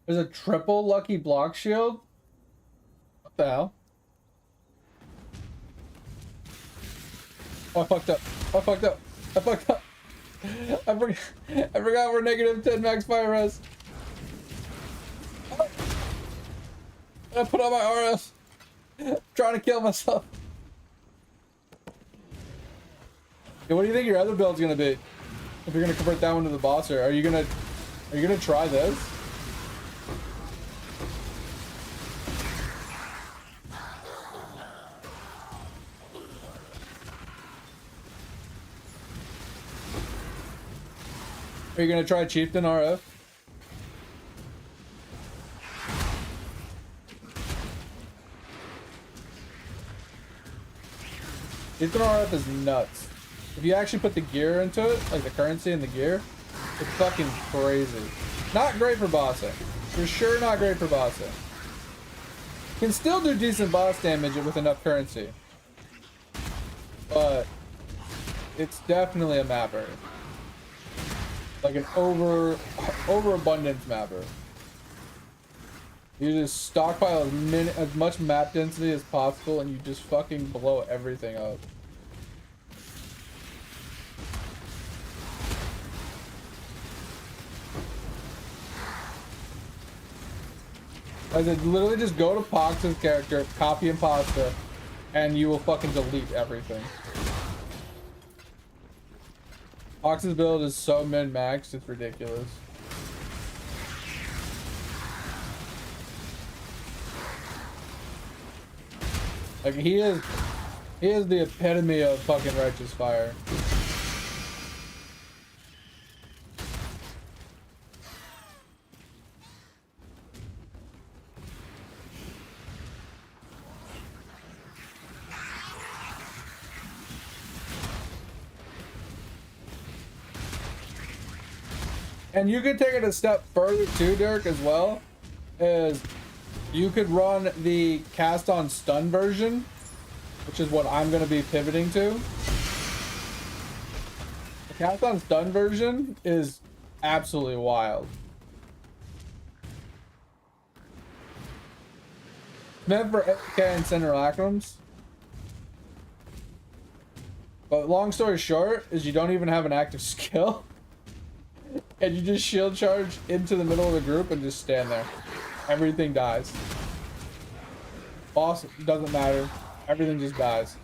There's a triple lucky block shield? What the hell? Oh, I fucked up. I fucked up. I fucked up. I forgot we're negative 10 max fire res. I put on my RF. Trying to kill myself. Okay, what do you think your other build's gonna be? If you're gonna convert that one to the boss, or are you gonna try this? Are you gonna try Chieftain RF? Chieftain RF is nuts. If you actually put the gear into it, like the currency and the gear, it's fucking crazy. Not great for bossing. For sure not great for bossing. Can still do decent boss damage with enough currency. But it's definitely a mapper. Like an overabundance mapper. You just stockpile as much map density as possible and you just fucking blow everything up. I said, literally just go to Pox's character, copy and pasta, and you will fucking delete everything. Pox's build is so min-maxed, it's ridiculous. Like he is the epitome of fucking righteous fire. And you could take it a step further too, Dirk, as well, is you could run the cast on stun version, which is what I'm going to be pivoting to. The cast on stun version is absolutely wild. Meant for FK and center lacrims. But long story short is you don't even have an active skill. And you just shield charge into the middle of the group and just stand there. Everything dies. Boss doesn't matter. Everything just dies.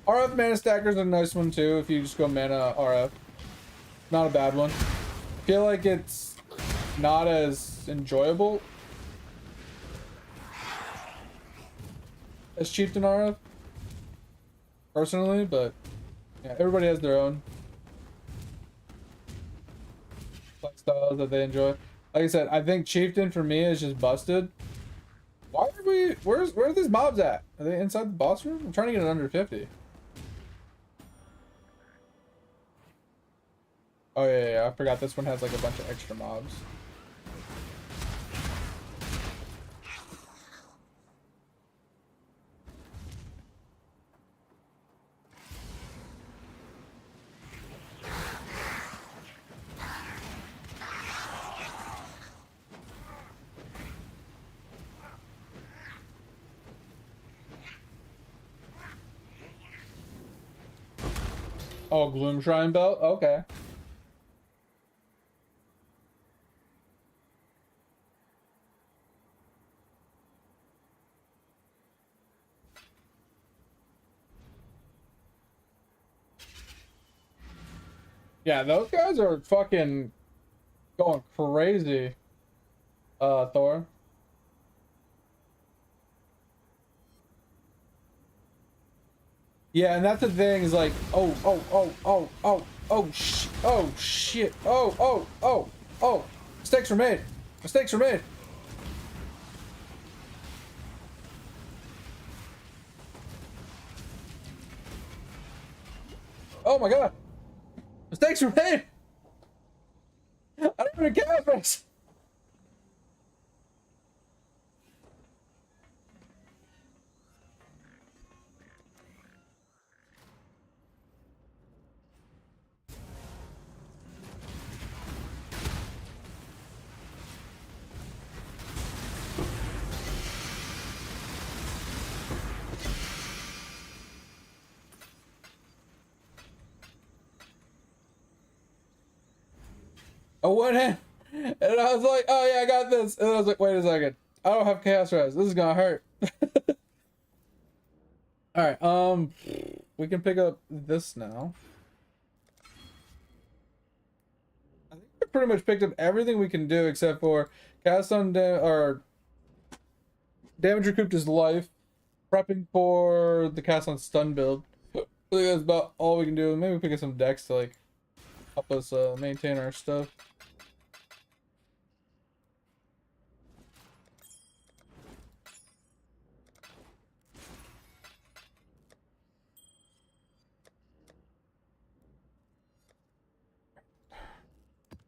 RF mana stacker's a nice one too if you just go mana RF. Not a bad one. Feel like it's not as enjoyable as Chieftain RF, personally, but yeah, everybody has their own play styles that they enjoy. Like I said, I think Chieftain for me is just busted. Why are we? Where are these mobs at? Are they inside the boss room? I'm trying to get it under 50. Oh yeah, I forgot this one has like a bunch of extra mobs. Oh, Gloom Shrine Belt? Okay. Yeah, those guys are fucking going crazy, Thor. Yeah, and that's the thing is like, oh shit, oh, mistakes were made. Mistakes were made. Oh my god. Mistakes were made. I don't even care about this. I went in and I was like, oh yeah, I got this. And I was like, wait a second. I don't have chaos res. This is gonna hurt. Alright, we can pick up this now. I think we pretty much picked up everything we can do except for cast on or damage recouped his life. prepping for the cast on stun build. I think that's about all we can do. Maybe pick up some decks to like help us maintain our stuff.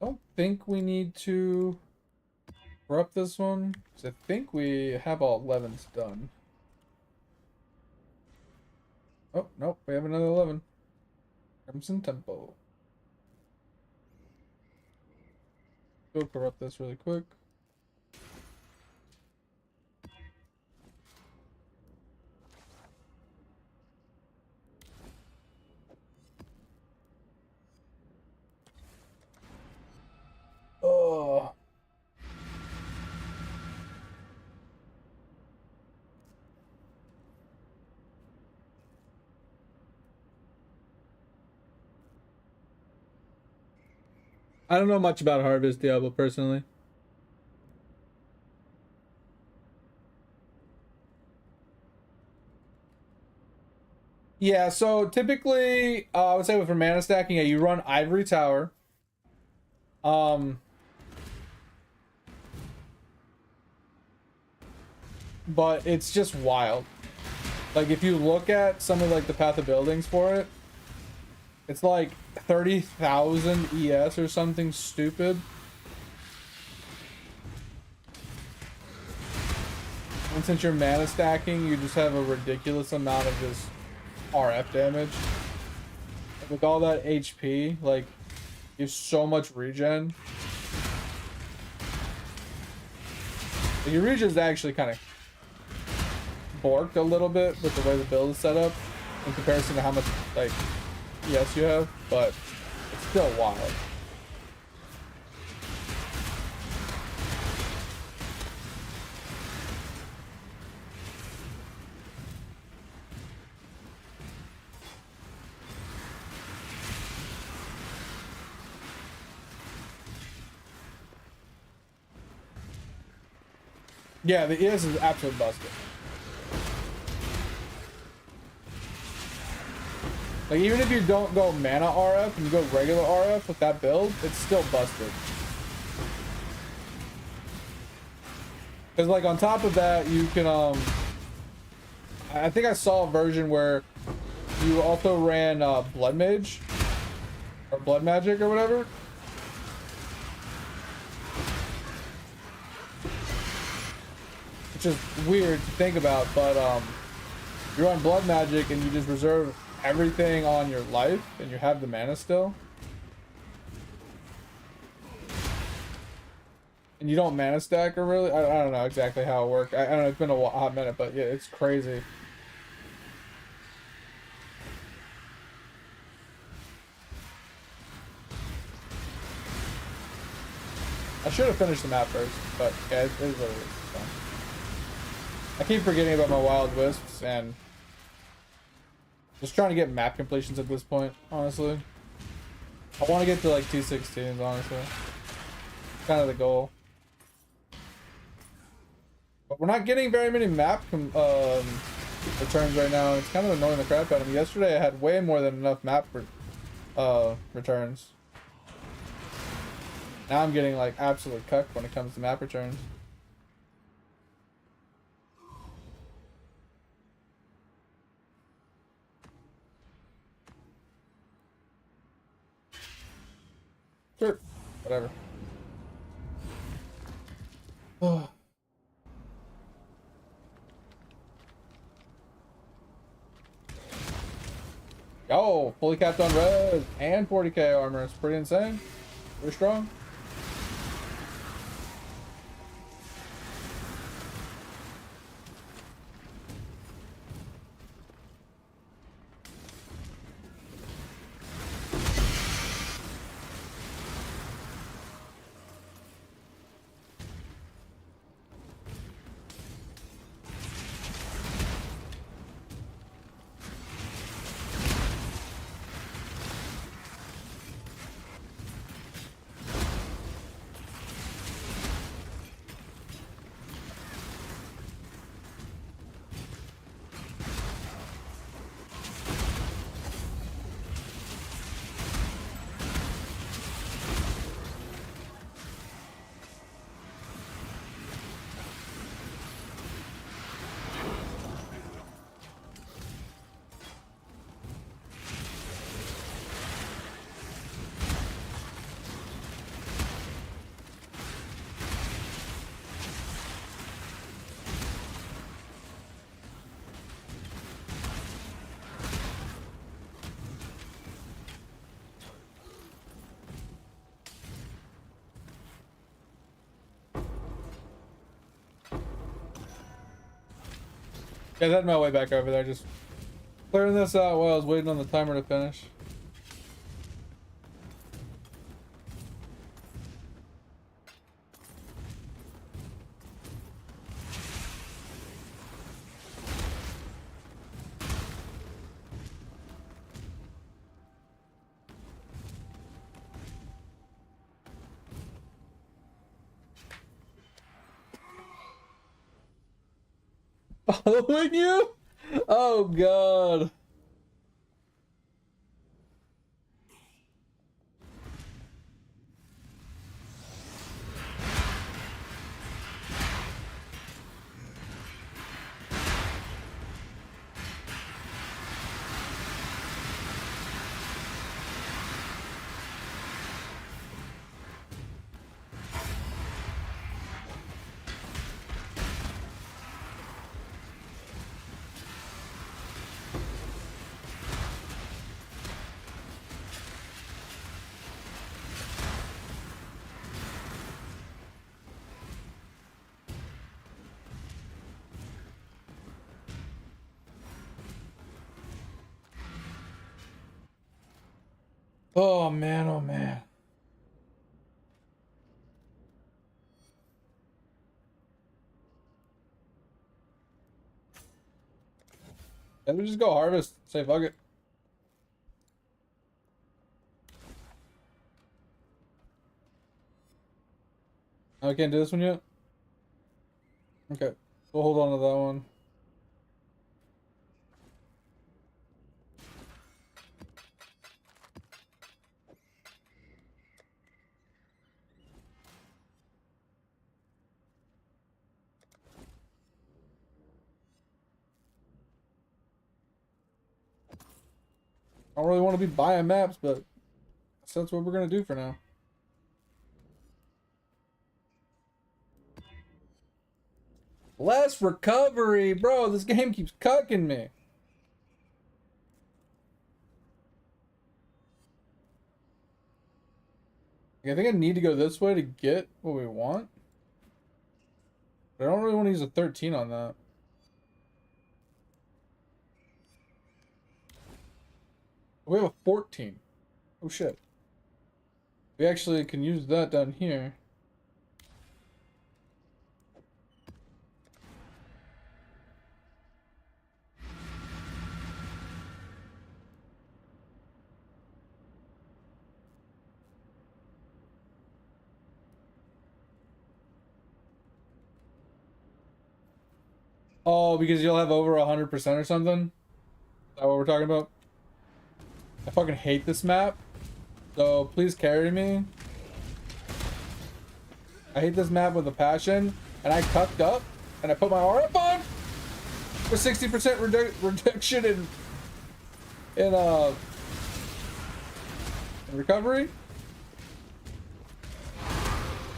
I don't think we need to corrupt this one, because I think we have all 11s done. Oh, nope, we have another 11. Crimson Temple. Go corrupt this really quick. Oh. I don't know much about Harvest Diablo personally. Yeah, so typically, I would say for mana stacking, yeah, you run Ivory Tower. But it's just wild. Like, if you look at some of like the path of buildings for it, it's like 30,000 ES or something stupid. And since you're mana stacking, you just have a ridiculous amount of just RF damage. With all that HP, like, you have so much regen. Your regen is actually kind of borked a little bit with the way the build is set up in comparison to how much, like, ES you have, but it's still wild. Yeah, the ES is absolutely busted. Like, even if you don't go mana RF and you go regular RF with that build, it's still busted. Because, like, on top of that, you can, I think I saw a version where you also ran, Blood Mage, or Blood Magic, or whatever. Which is weird to think about, but, you run Blood Magic and you just reserve everything on your life, and you have the mana still. And you don't mana stack, or really? I don't know exactly how it worked. I don't know, it's been a hot minute, but yeah, it's crazy. I should have finished the map first, but yeah, it is what it is. So. I keep forgetting about my Wild Wisps, and just trying to get map completions at this point, honestly. I want to get to like 216s, honestly. Kind of the goal. But we're not getting very many map returns right now. It's kind of annoying the crap out of me. Yesterday I had way more than enough map returns. Now I'm getting like absolute cucked when it comes to map returns. Sure. Whatever. Oh. Yo, fully capped on res and 40k armor. It's pretty insane. Pretty strong. Guys, I had my way back over there, just clearing this out while I was waiting on the timer to finish. Following you? Oh god. Oh man, oh man. Let me just go harvest. Say fuck it. Oh, I can't do this one yet? Okay. We'll hold on to that one. I don't really want to be buying maps, but that's what we're gonna do for now. Less recovery, bro. This game keeps cucking me. I think I need to go this way to get what we want. But I don't really want to use a 13 on that. We have a 14. Oh shit. We actually can use that down here. Oh, because you'll have over 100% or something? Is that what we're talking about? I fucking hate this map. So please carry me. I hate this map with a passion. And I cucked up. And I put my RF on. For 60% reduction in recovery.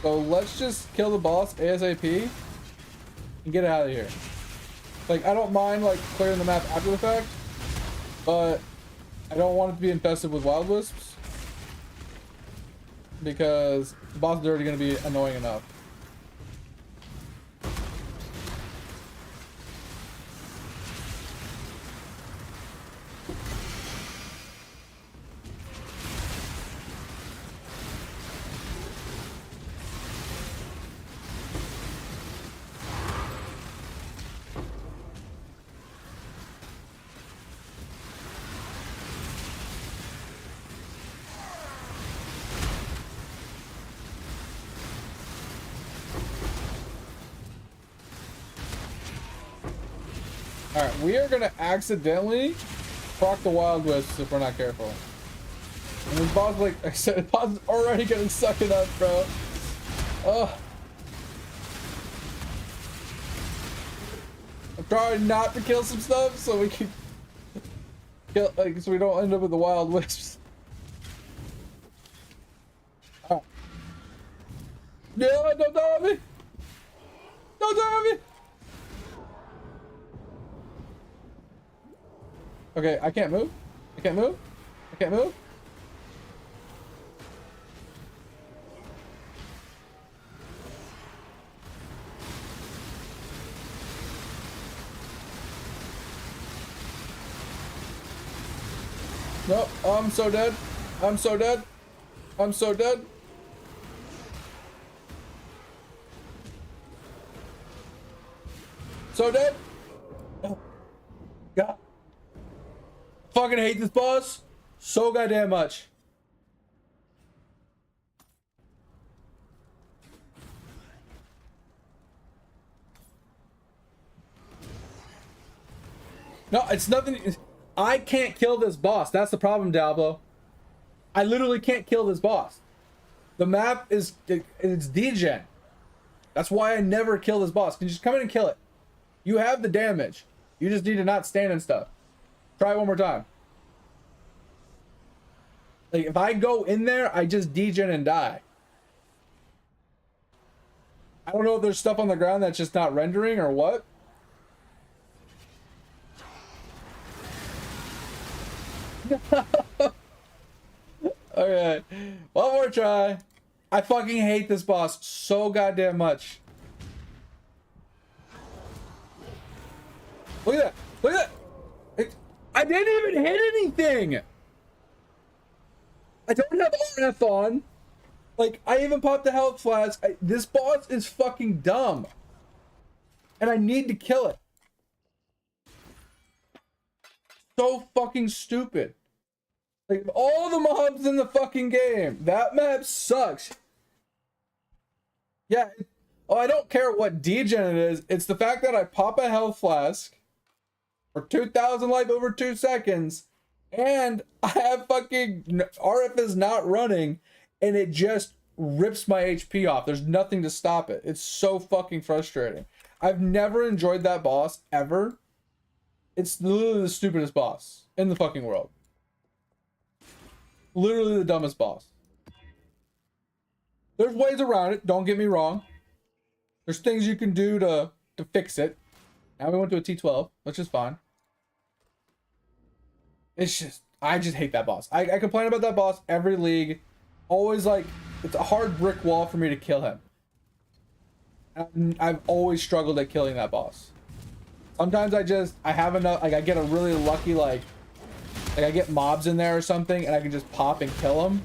So let's just kill the boss ASAP. And get it out of here. Like, I don't mind, like, clearing the map after the fact, but I don't want it to be infested with wild wisps, because the boss is already going to be annoying enough. Alright, we are gonna accidentally proc the wild wisps if we're not careful. And this boss, like I said, the boss is already getting sucking up, bro. Ugh. I'm trying not to kill some stuff so we can kill, like, so we don't end up with the wild wisps. Oh. Yeah, don't die on me! Don't die on me! Okay, I can't move. I can't move. I can't move. No, oh, I'm so dead. I'm so dead. I'm so dead. So dead. Oh, God. Fucking hate this boss so goddamn much. No, it's nothing. I can't kill this boss. That's the problem, Diablo. I literally can't kill this boss. The map is it's degen. That's why I never kill this boss. Can you just come in and kill it? You have the damage. You just need to not stand and stuff. Try it one more time. Like if I go in there, I just degen and die. I don't know if there's stuff on the ground that's just not rendering or what. Okay, one more try. I fucking hate this boss so goddamn much. Look at that. Look at that. I didn't even hit anything. I don't have RF on. Like, I even popped the health flask. This boss is fucking dumb. And I need to kill it. So fucking stupid. Like, all the mobs in the fucking game. That map sucks. Yeah. Oh, I don't care what degen it is. It's the fact that I pop a health flask for 2,000 life over 2 seconds. And I have fucking RF is not running. And it just rips my HP off. There's nothing to stop it. It's so fucking frustrating. I've never enjoyed that boss ever. It's literally the stupidest boss in the fucking world. Literally the dumbest boss. There's ways around it, don't get me wrong. There's things you can do to fix it. Now we went to a T12, which is fine. It's just, I just hate that boss. I complain about that boss every league. Always like, it's a hard brick wall for me to kill him. I've always struggled at killing that boss. Sometimes I have enough, like I get a really lucky, like I get mobs in there or something and I can just pop and kill them.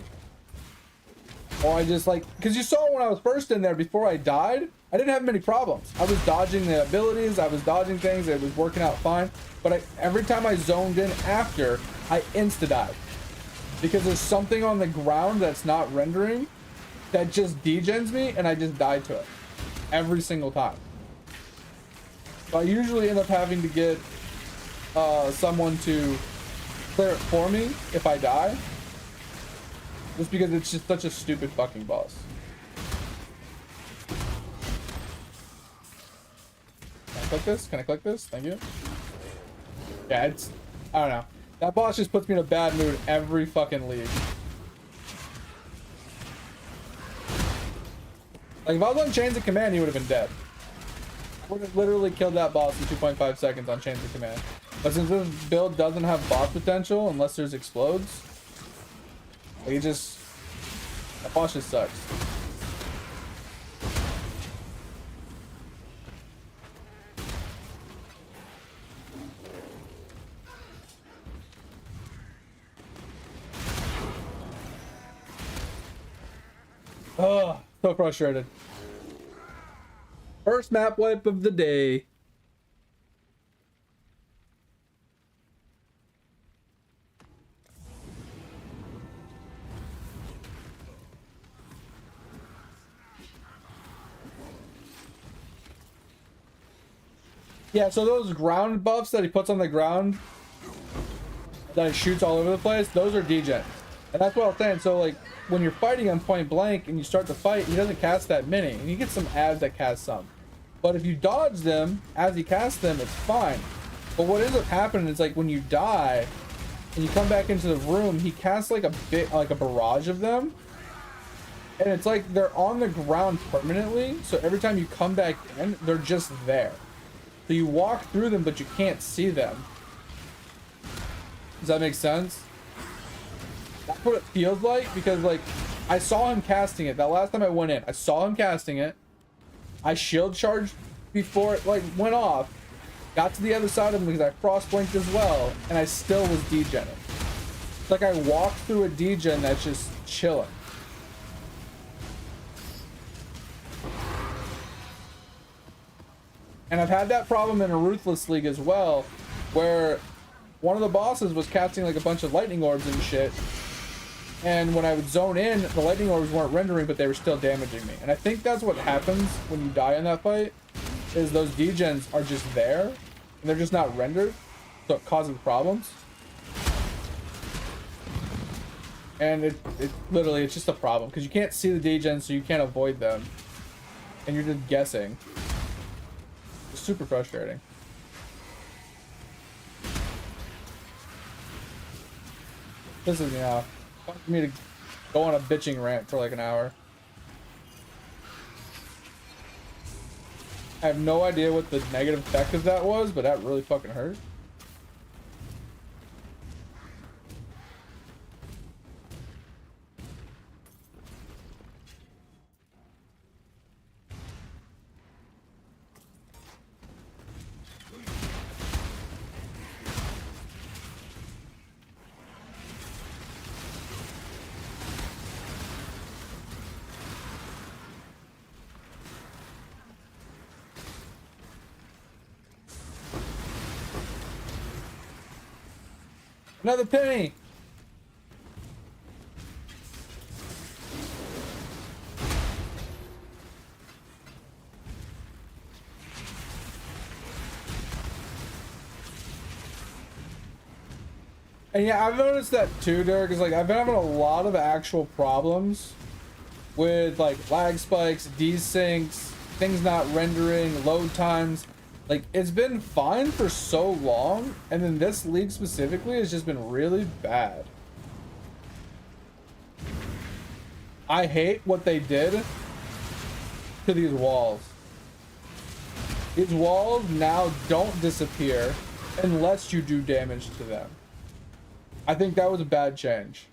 Or I just like, because you saw when I was first in there before I died, I didn't have many problems. I was dodging the abilities, I was dodging things, it was working out fine. But every time I zoned in after, I insta-died. Because there's something on the ground that's not rendering that just degens me and I just die to it. Every single time. So I usually end up having to get someone to clear it for me if I die. Just because it's just such a stupid fucking boss. Can I click this? Can I click this? Thank you. Yeah, it's... I don't know. That boss just puts me in a bad mood every fucking league. Like, if I was on Chains of Command, he would have been dead. I would have literally killed that boss in 2.5 seconds on Chains of Command. But since this build doesn't have boss potential unless there's explodes, like, it just... that boss just sucks. Oh, so frustrated. First map wipe of the day. Yeah, so those ground buffs that he puts on the ground that he shoots all over the place, those are degen. And that's what I was saying. So like when you're fighting on point blank and you start the fight, he doesn't cast that many. And you get some ads that cast some. But if you dodge them as he casts them, it's fine. But what ends up happening is like when you die and you come back into the room, he casts like a bit, like a barrage of them. And it's like they're on the ground permanently. So every time you come back in, they're just there. So you walk through them, but you can't see them. Does that make sense? That's what it feels like, because like I saw him casting it that last time I went in. I saw him casting it. I shield charged before it like went off. Got to the other side of him because I frost blinked as well, and I still was degening. like I walk through a degen that's just chilling. And I've had that problem in a Ruthless League as well, where one of the bosses was casting like a bunch of lightning orbs and shit. And when I would zone in, the lightning orbs weren't rendering, but they were still damaging me. And I think that's what happens when you die in that fight, is those degens are just there, and they're just not rendered, so it causes problems. And it literally, it's just a problem, because you can't see the degens, so you can't avoid them. And you're just guessing. It's super frustrating. Pisses me off. Wants me to go on a bitching rant for like an hour. I have no idea what the negative effect of that was, but that really fucking hurt. Another penny. And yeah, I've noticed that too, Derek, is like I've been having a lot of actual problems with like lag spikes, desyncs, things not rendering, load times. Like, it's been fine for so long, and then this league specifically has just been really bad. I hate what they did to these walls. These walls now don't disappear unless you do damage to them. I think that was a bad change.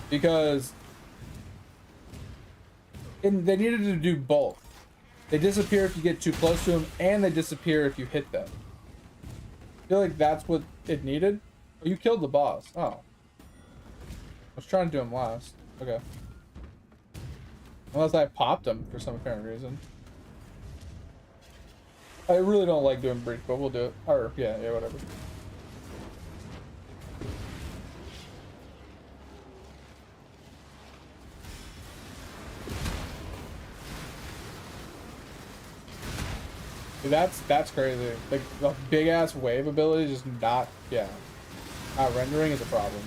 Because they needed to do both. They disappear if you get too close to them, and they disappear if you hit them. I feel like that's what it needed. Oh, you killed the boss. Oh. I was trying to do him last. Okay. Unless I popped him for some apparent reason. I really don't like doing breach, but we'll do it. Or, yeah, whatever. Dude, that's crazy. Like the big ass wave ability is just not rendering is a problem.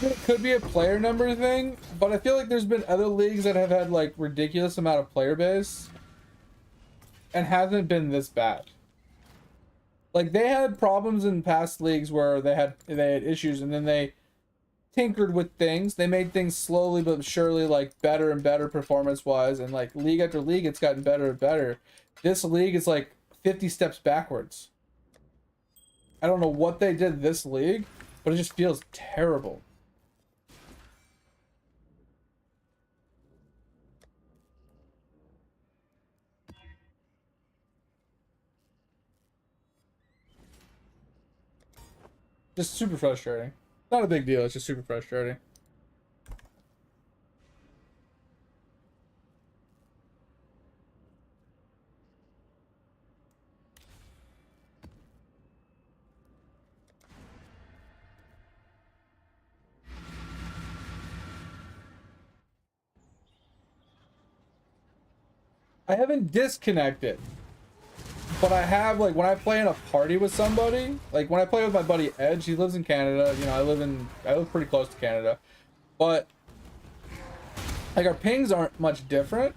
It could be a player number thing, but I feel like there's been other leagues that have had like ridiculous amount of player base and hasn't been this bad. Like they had problems in past leagues where they had issues, and then they tinkered with things. They made things slowly but surely like better and better performance wise, and like league after league it's gotten better and better. This league is like 50 steps backwards. I don't know what they did this league, but it just feels terrible. Just super frustrating. Not a big deal, it's just super frustrating. I haven't disconnected. But I have, like, when I play in a party with somebody, like when I play with my buddy Edge, he lives in Canada, you know, I live pretty close to Canada, but like our pings aren't much different,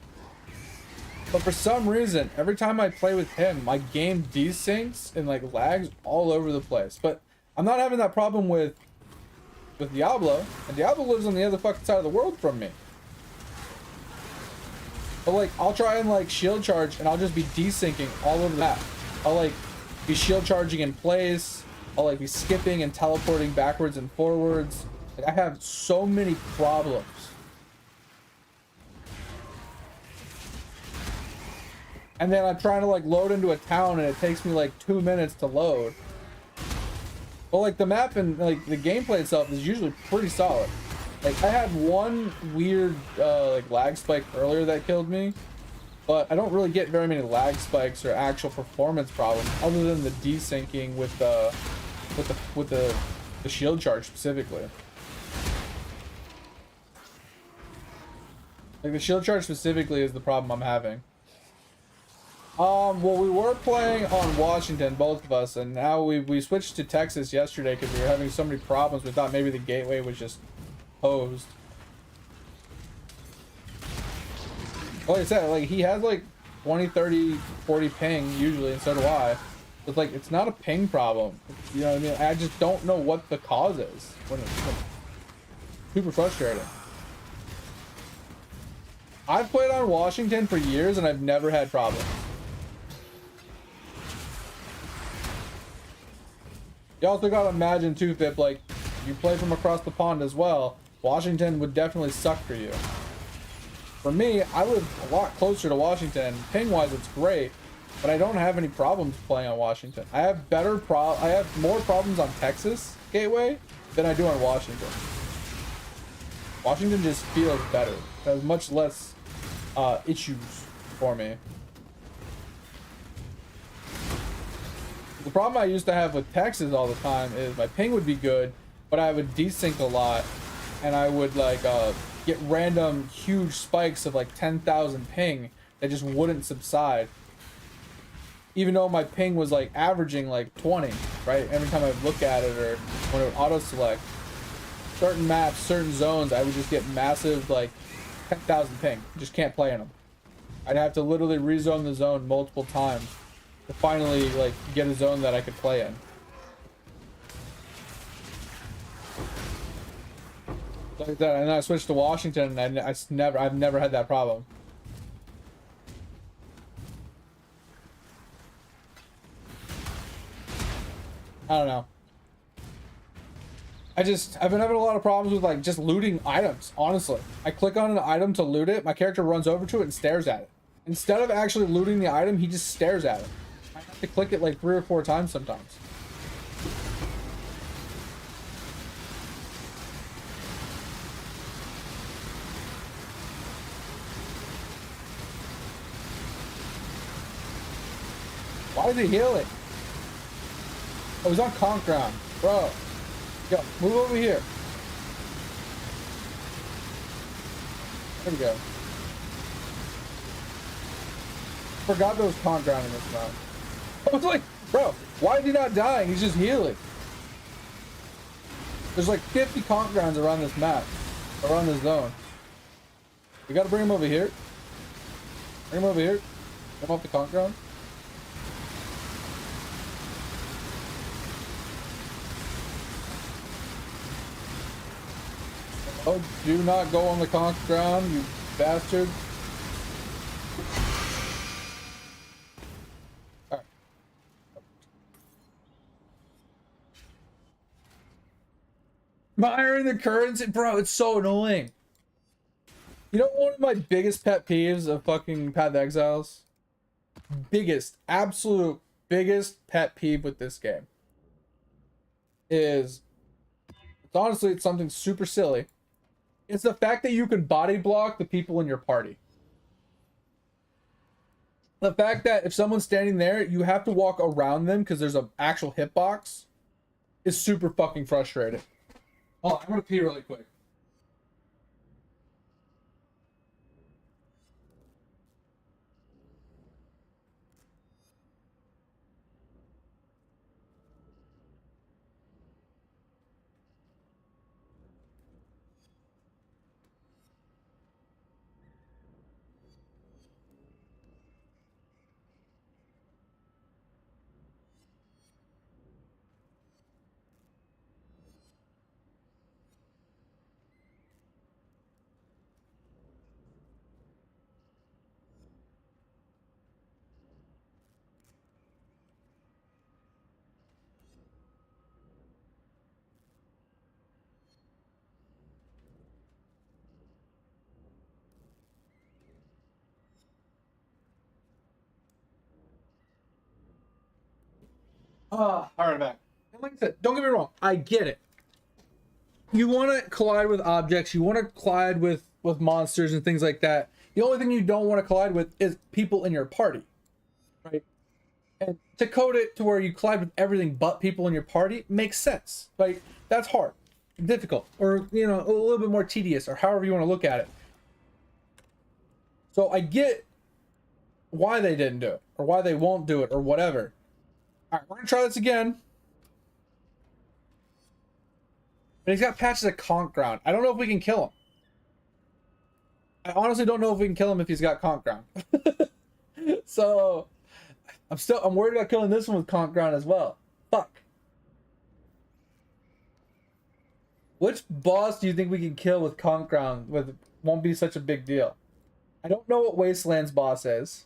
but for some reason, every time I play with him, my game desyncs and like lags all over the place. But I'm not having that problem with with Diablo, and Diablo lives on the other fucking side of the world from me. But like, I'll try and like shield charge, and I'll just be desyncing all over the map. I'll like be shield charging in place. I'll like be skipping and teleporting backwards and forwards. Like, I have so many problems. And then I'm trying to like load into a town, and it takes me like 2 minutes to load. But like the map and like the gameplay itself is usually pretty solid. Like I had one weird like lag spike earlier that killed me, but I don't really get very many lag spikes or actual performance problems other than the desyncing with the shield charge specifically. Like the shield charge specifically is the problem I'm having. Well, we were playing on Washington, both of us, and now we switched to Texas yesterday because we were having so many problems. We thought maybe the gateway was just hosed. Like I said, like he has like 20, 30, 40 ping usually, and so do I. It's like it's not a ping problem. You know what I mean? I just don't know what the cause is when it's super frustrating. I've played on Washington for years and I've never had problems. You also gotta imagine too, Fip, like, you play from across the pond as well, Washington would definitely suck for you. For me, I live a lot closer to Washington. Ping-wise, it's great, but I don't have any problems playing on Washington. I have more problems on Texas Gateway than I do on Washington. Washington just feels better. It has much less issues for me. The problem I used to have with Texas all the time is my ping would be good, but I would desync a lot, and I would like get random huge spikes of like 10,000 ping that just wouldn't subside. Even though my ping was like averaging like 20, right? Every time I would look at it or when it would auto select. Certain maps, certain zones, I would just get massive like 10,000 ping. Just can't play in them. I'd have to literally rezone the zone multiple times to finally like get a zone that I could play in. Like that, and then I switched to Washington, and I've never had that problem. I don't know. I've been having a lot of problems with like just looting items, honestly. I click on an item to loot it, my character runs over to it and stares at it. Instead of actually looting the item, he just stares at it. I have to click it like 3 or 4 times sometimes. Why is he healing? Oh, he's on conk ground. Bro. Yo, move over here. There we go. Forgot there was conk ground in this map. I was like, bro, why is he not dying? He's just healing. There's like 50 conk grounds around this map. Around this zone. We gotta bring him over here. Bring him over here. Come off the conk ground. Oh, do not go on the conch ground, you bastard. Alright. Miring the currency, bro, it's so annoying. You know one of my biggest pet peeves of fucking Path of Exiles? Biggest, absolute biggest pet peeve with this game is, it's something super silly. It's the fact that you can body block the people in your party. The fact that if someone's standing there, you have to walk around them because there's an actual hitbox is super fucking frustrating. Oh, I'm gonna pee really quick. All right, back. And like I said, don't get me wrong. I get it. You want to collide with objects. You want to collide with monsters and things like that. The only thing you don't want to collide with is people in your party, right? And to code it to where you collide with everything but people in your party makes sense. Like, that's hard, difficult, or, you know, a little bit more tedious, or however you want to look at it. So I get why they didn't do it, or why they won't do it, or whatever. All right, we're gonna try this again. And he's got patches of conk ground. I don't know if we can kill him. I honestly don't know if we can kill him if he's got conk ground. So I'm worried about killing this one with conk ground as well. Fuck. Which boss do you think we can kill with conk ground with won't be such a big deal? I don't know what Wasteland's boss is.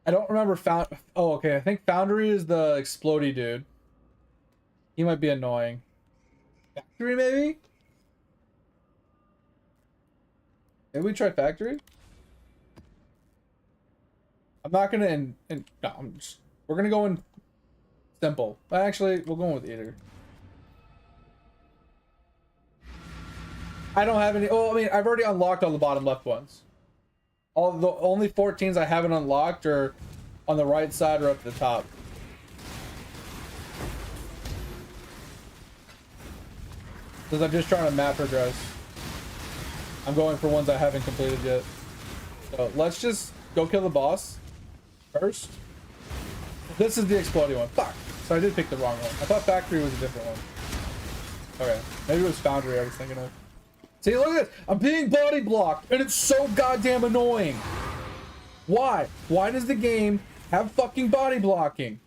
I don't remember oh, okay. I think Foundry is the explodey dude. He might be annoying. Factory, maybe? Maybe we try Factory? I'm not gonna no, we're gonna go in simple. Actually, we'll go in with Eater. I don't have any. Oh, I mean, I've already unlocked all the bottom left ones. All the only 14s I haven't unlocked are on the right side or up at the top. Because I'm just trying to map progress. I'm going for ones I haven't completed yet. So let's just go kill the boss first. This is the exploding one. Fuck. So I did pick the wrong one. I thought Factory was a different one. Okay. Maybe it was Foundry I was thinking of. See, look at this. I'm being body blocked, and it's so goddamn annoying. Why? Why does the game have fucking body blocking?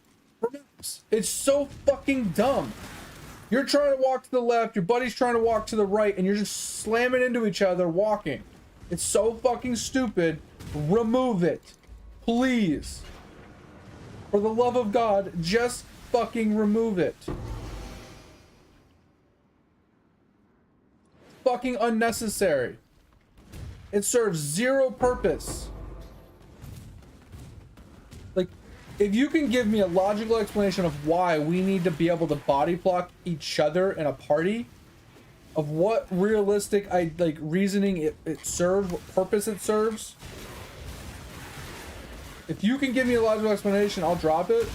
It's so fucking dumb. You're trying to walk to the left, your buddy's trying to walk to the right, and you're just slamming into each other walking. It's so fucking stupid. Remove it. Please. For the love of God, just fucking remove it. Fucking unnecessary. It serves zero purpose. Like, if you can give me a logical explanation of why we need to be able to body block each other in a party, of what realistic reasoning it serves, what purpose it serves. If you can give me a logical explanation, I'll drop it.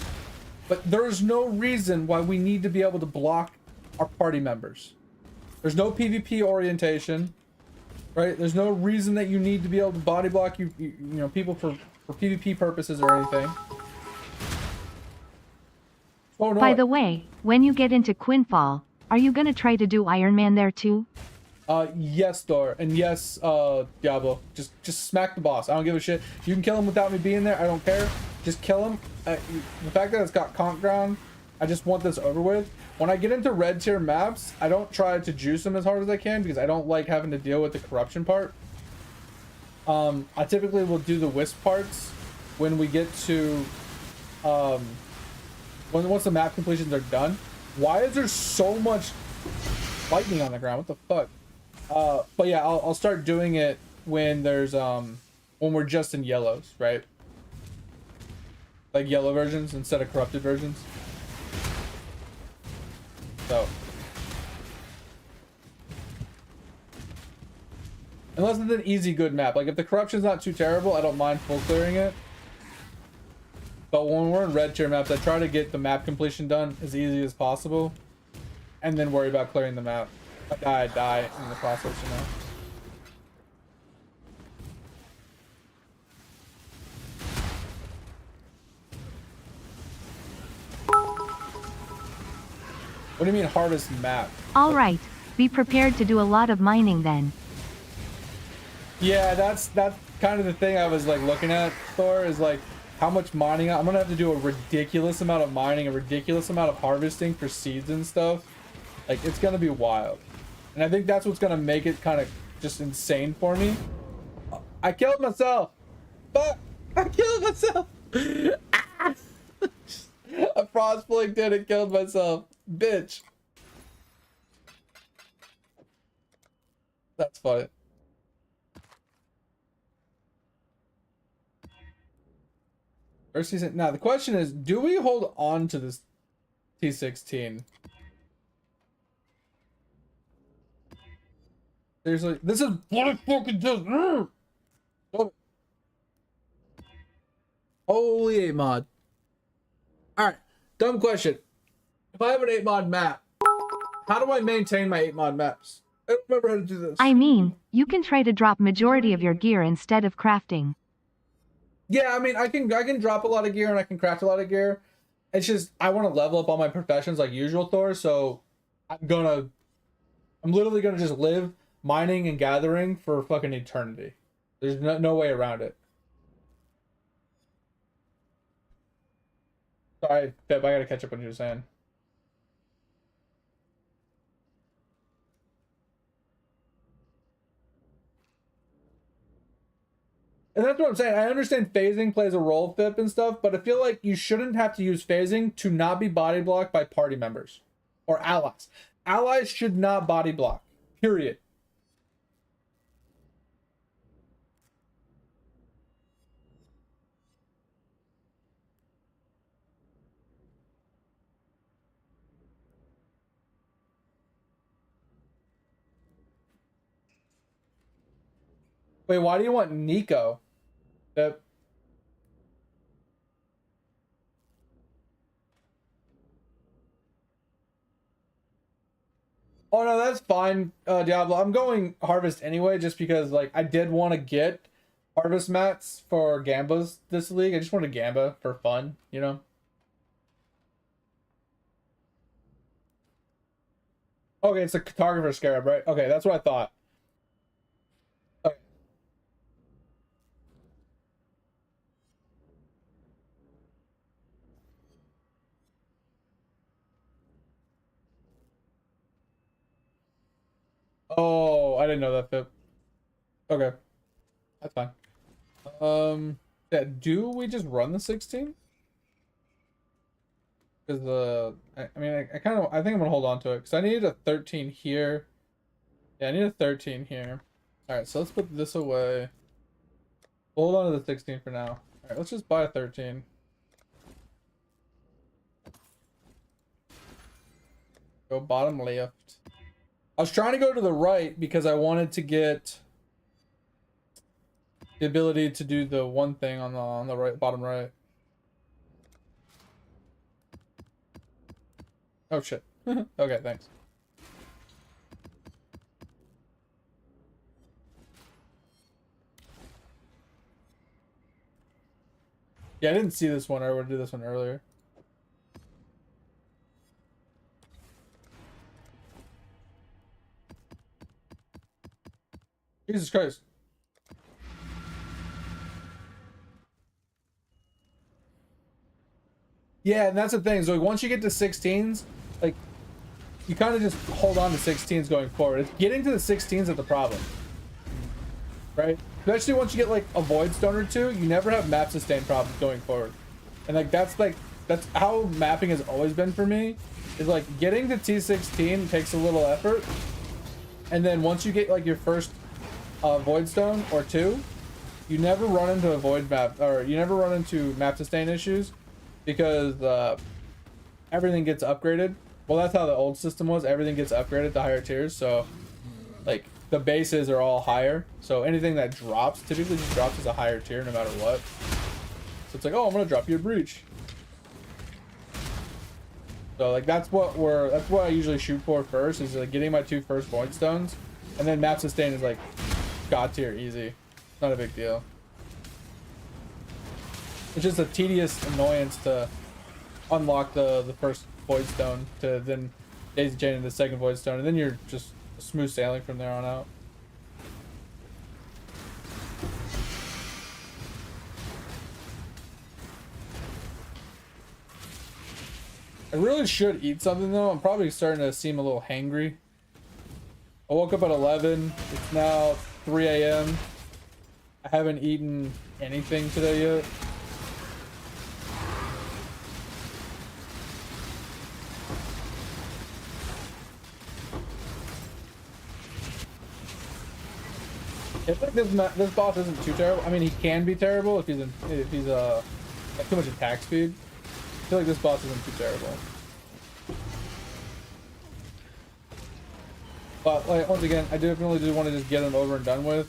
But there's no reason why we need to be able to block our party members. There's no PvP orientation, right? There's no reason that you need to be able to body block you know, people for PvP purposes or anything. Oh no. By the way, when you get into Quinfall, are you gonna try to do Iron Man there too? Yes, Thor, and yes, Diablo. Just smack the boss. I don't give a shit. You can kill him without me being there. I don't care. Just kill him. The fact that it's got conk ground, I just want this over with. When I get into red tier maps, I don't try to juice them as hard as I can because I don't like having to deal with the corruption part. I typically will do the wisp parts when we get to once the map completions are done. Why is there so much lightning on the ground? What the fuck? But yeah, I'll start doing it when there's when we're just in yellows, right? Like yellow versions instead of corrupted versions. So unless it's an easy good map, like if the corruption's not too terrible, I don't mind full clearing it. But when we're in red tier maps, I try to get the map completion done as easy as possible, and then worry about clearing the map. If I die in the process, you know. What do you mean hardest map? Alright, be prepared to do a lot of mining then. Yeah, that's kind of the thing I was like looking at, Thor, is like how much mining. I'm gonna have to do a ridiculous amount of mining, a ridiculous amount of harvesting for seeds and stuff. Like, it's gonna be wild. And I think that's what's gonna make it kind of just insane for me. I killed myself! Fuck! I killed myself! A frost blink did it, killed myself. Bitch. That's funny. First season. Now the question is, do we hold on to this T16? Seriously, this is what it fucking does. Holy 8 mod. Alright, dumb question. If I have an 8 mod map, how do I maintain my 8 mod maps? I don't remember how to do this. I mean, you can try to drop majority of your gear instead of crafting. Yeah, I mean, I can drop a lot of gear and I can craft a lot of gear. It's just I want to level up all my professions like usual, Thor. So I'm literally gonna just live mining and gathering for fucking eternity. There's no way around it. Sorry, Beb, I gotta catch up on what you were saying. And that's what I'm saying. I understand phasing plays a role, Fip, and stuff, but I feel like you shouldn't have to use phasing to not be body blocked by party members or allies. Allies should not body block, period. Wait, why do you want Nico? That. Oh no, that's fine, Diablo. I'm going Harvest anyway, just because like I did want to get Harvest mats for Gambas this league. I just wanted Gamba for fun, you know. Okay, it's a cartographer scarab, right? Okay, that's what I thought. Okay. Oh, I didn't know that, Pip. Okay, that's fine. Yeah, do we just run the 16? Because I mean, I kind of, I think I'm gonna hold on to it because I needed a 13 here. Yeah, I need a 13 here. All right, so let's put this away. Hold on to the 16 for now. All right, let's just buy a 13. Go bottom left. I was trying to go to the right because I wanted to get the ability to do the one thing on the right, bottom right. Oh shit. Okay, thanks. Yeah, I didn't see this one. I would do this one earlier. Jesus Christ. Yeah, and that's the thing. So like, once you get to 16s, like you kind of just hold on to 16s going forward. It's getting to the 16s that's the problem, right? Especially once you get like a Void Stone or two, you never have map sustain problems going forward. And like that's how mapping has always been for me. Is like getting to T16 takes a little effort, and then once you get like your first Void Stone or two, you never run into a void map, or you never run into map sustain issues because everything gets upgraded. Well, that's how the old system was. Everything gets upgraded to higher tiers, so like the bases are all higher, so anything that drops typically just drops as a higher tier no matter what. So it's like, oh, I'm gonna drop you a breach. So like that's what I usually shoot for first, is like getting my 2 first void stones, and then map sustain is like god tier easy. Not a big deal. It's just a tedious annoyance to unlock the first void stone to then daisy chain into the second void stone, and then you're just smooth sailing from there on out. I really should eat something though. I'm probably starting to seem a little hangry. I woke up at 11. It's now 3 a.m. I haven't eaten anything today yet. It's like this boss isn't too terrible. I mean, he can be terrible if he's Like too much attack speed. I feel like this boss isn't too terrible. But like once again, I definitely do want to just get him over and done with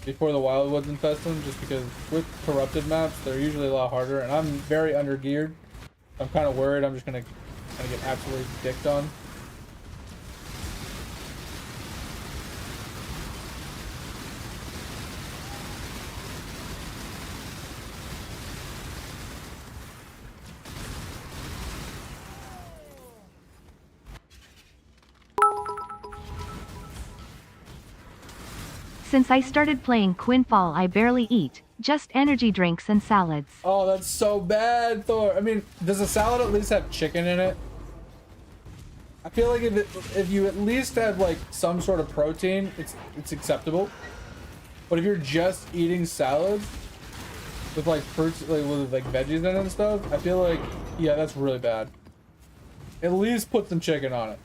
before the Wildwoods infest him, just because with corrupted maps, they're usually a lot harder, and I'm very under geared. I'm kind of worried I'm just gonna get absolutely dicked on. Since I started playing Quinfall, I barely eat, just energy drinks and salads. Oh, that's so bad, Thor. I mean, does a salad at least have chicken in it? I feel like if you at least have like some sort of protein, it's acceptable. But if you're just eating salads with like fruits, like with like veggies in it and stuff, I feel like, yeah, that's really bad. At least put some chicken on it,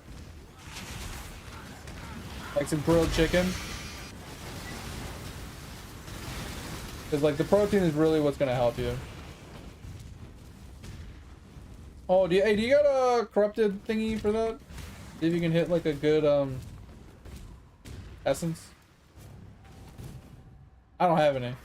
like some grilled chicken. Because like the protein is really what's gonna help you. Oh, do you got a corrupted thingy for that? See if you can hit like a good essence. I don't have any.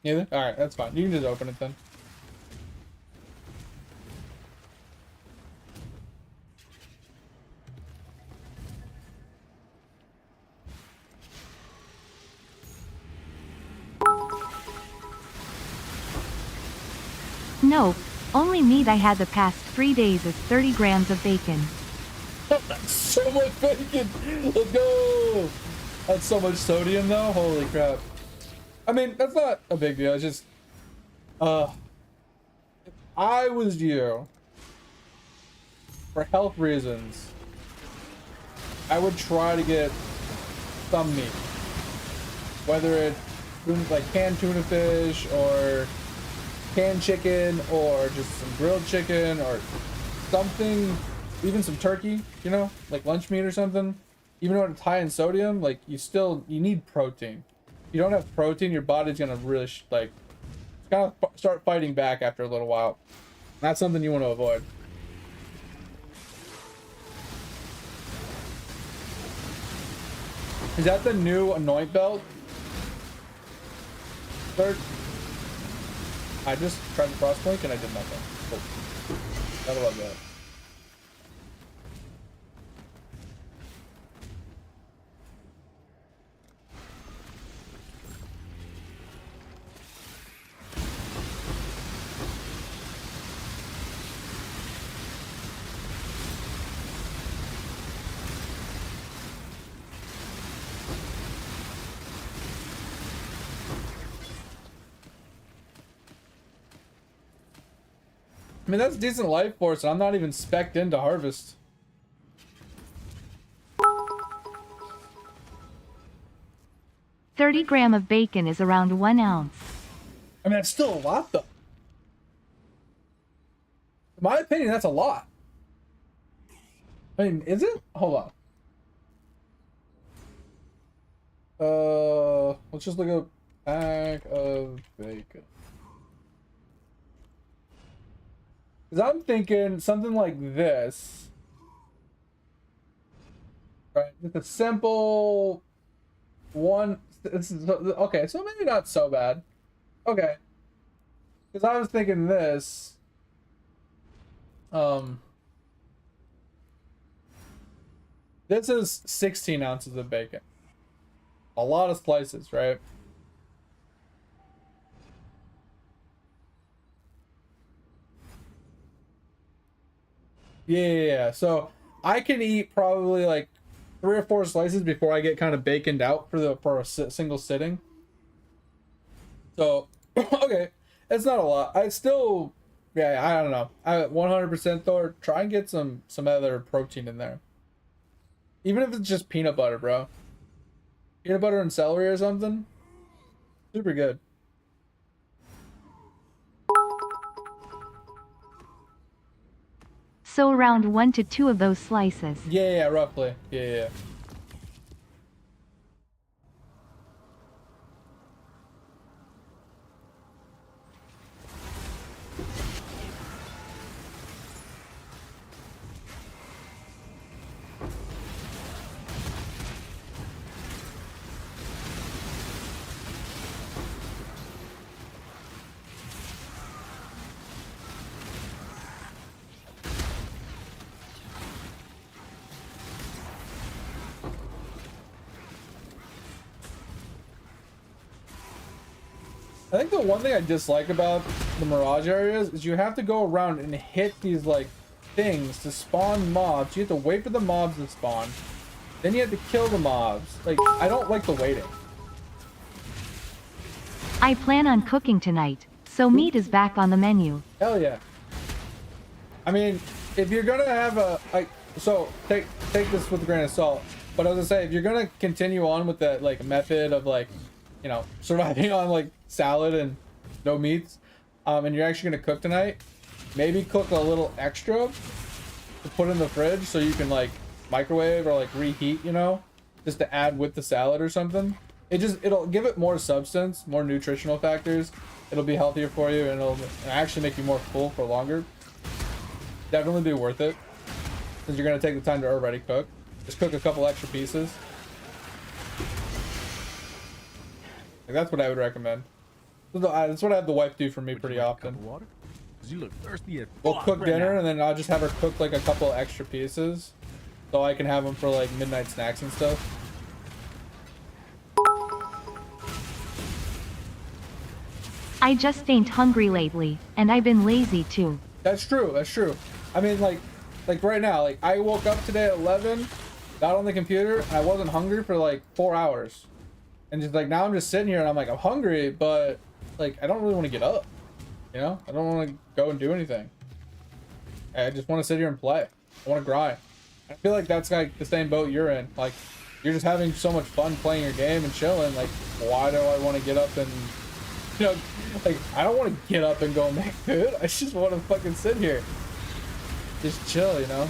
Neither? Alright, that's fine. You can just open it then. No, only meat I had the past 3 days is 30 grams of bacon. That's so much bacon! Let's go! That's so much sodium though, holy crap. I mean, that's not a big deal, it's just... if I was you, for health reasons, I would try to get some meat. Whether it's like canned tuna fish, or canned chicken, or just some grilled chicken, or something, even some turkey, you know, like lunch meat or something. Even though it's high in sodium, like you need protein. If you don't have protein, your body's gonna really like kind of start fighting back after a little while. That's something you want to avoid. Is that the new anoint belt? Third. I just tried to crossblink and I did nothing. Oh. Gotta love that. I mean, that's decent life force, and I'm not even spec'd into harvest. $30 grams of bacon is around 1 ounce. I mean, that's still a lot, though. In my opinion, that's a lot. I mean, is it? Hold on. Let's just look up pack of bacon. Because I'm thinking something like this. Right? Just a simple one. Okay, so maybe not so bad. Okay. Because I was thinking this. This is 16 ounces of bacon. A lot of slices, right? Yeah. So I can eat probably like 3 or 4 slices before I get kind of baconed out for a single sitting. So okay, it's not a lot. I still, yeah, I don't know. I 100% Thor. Try and get some other protein in there, even if it's just peanut butter, bro. Peanut butter and celery or something. Super good. So around 1 to 2 of those slices. Yeah, roughly. Yeah. I think the one thing I dislike about the Mirage areas is you have to go around and hit these like things to spawn mobs. You have to wait for the mobs to spawn. Then you have to kill the mobs. Like, I don't like the waiting. I plan on cooking tonight, so meat is back on the menu. Hell yeah. I mean, if you're gonna have a so take this with a grain of salt. But I was gonna say, if you're gonna continue on with that like method of like, you know, surviving on like salad and no meats, and you're actually gonna cook tonight, maybe cook a little extra to put in the fridge so you can like microwave or like reheat, you know, just to add with the salad or something. It'll give it more substance, more nutritional factors. It'll be healthier for you, and it'll actually make you more full for longer. Definitely be worth it, since you're gonna take the time to already cook. Just cook a couple extra pieces. Like, that's what I would recommend. That's what I have the wife do for me pretty often. You look thirsty as We'll fuck cook right dinner, now. and then I'll just have her cook like a couple extra pieces, so I can have them for like midnight snacks and stuff. I just ain't hungry lately, and I've been lazy too. That's true. That's true. I mean, like right now, like I woke up today at 11, got on the computer, and I wasn't hungry for like 4 hours, and just like now I'm just sitting here and I'm like, I'm hungry, but like I don't really want to get up. You know, I don't want to go and do anything. I just want to sit here and play. I want to grind. I feel like that's like the same boat you're in. Like, you're just having so much fun playing your game and chilling. Like, why do I want to get up and, you know, like, I don't want to get up and go make food. I just want to fucking sit here. Just chill, you know?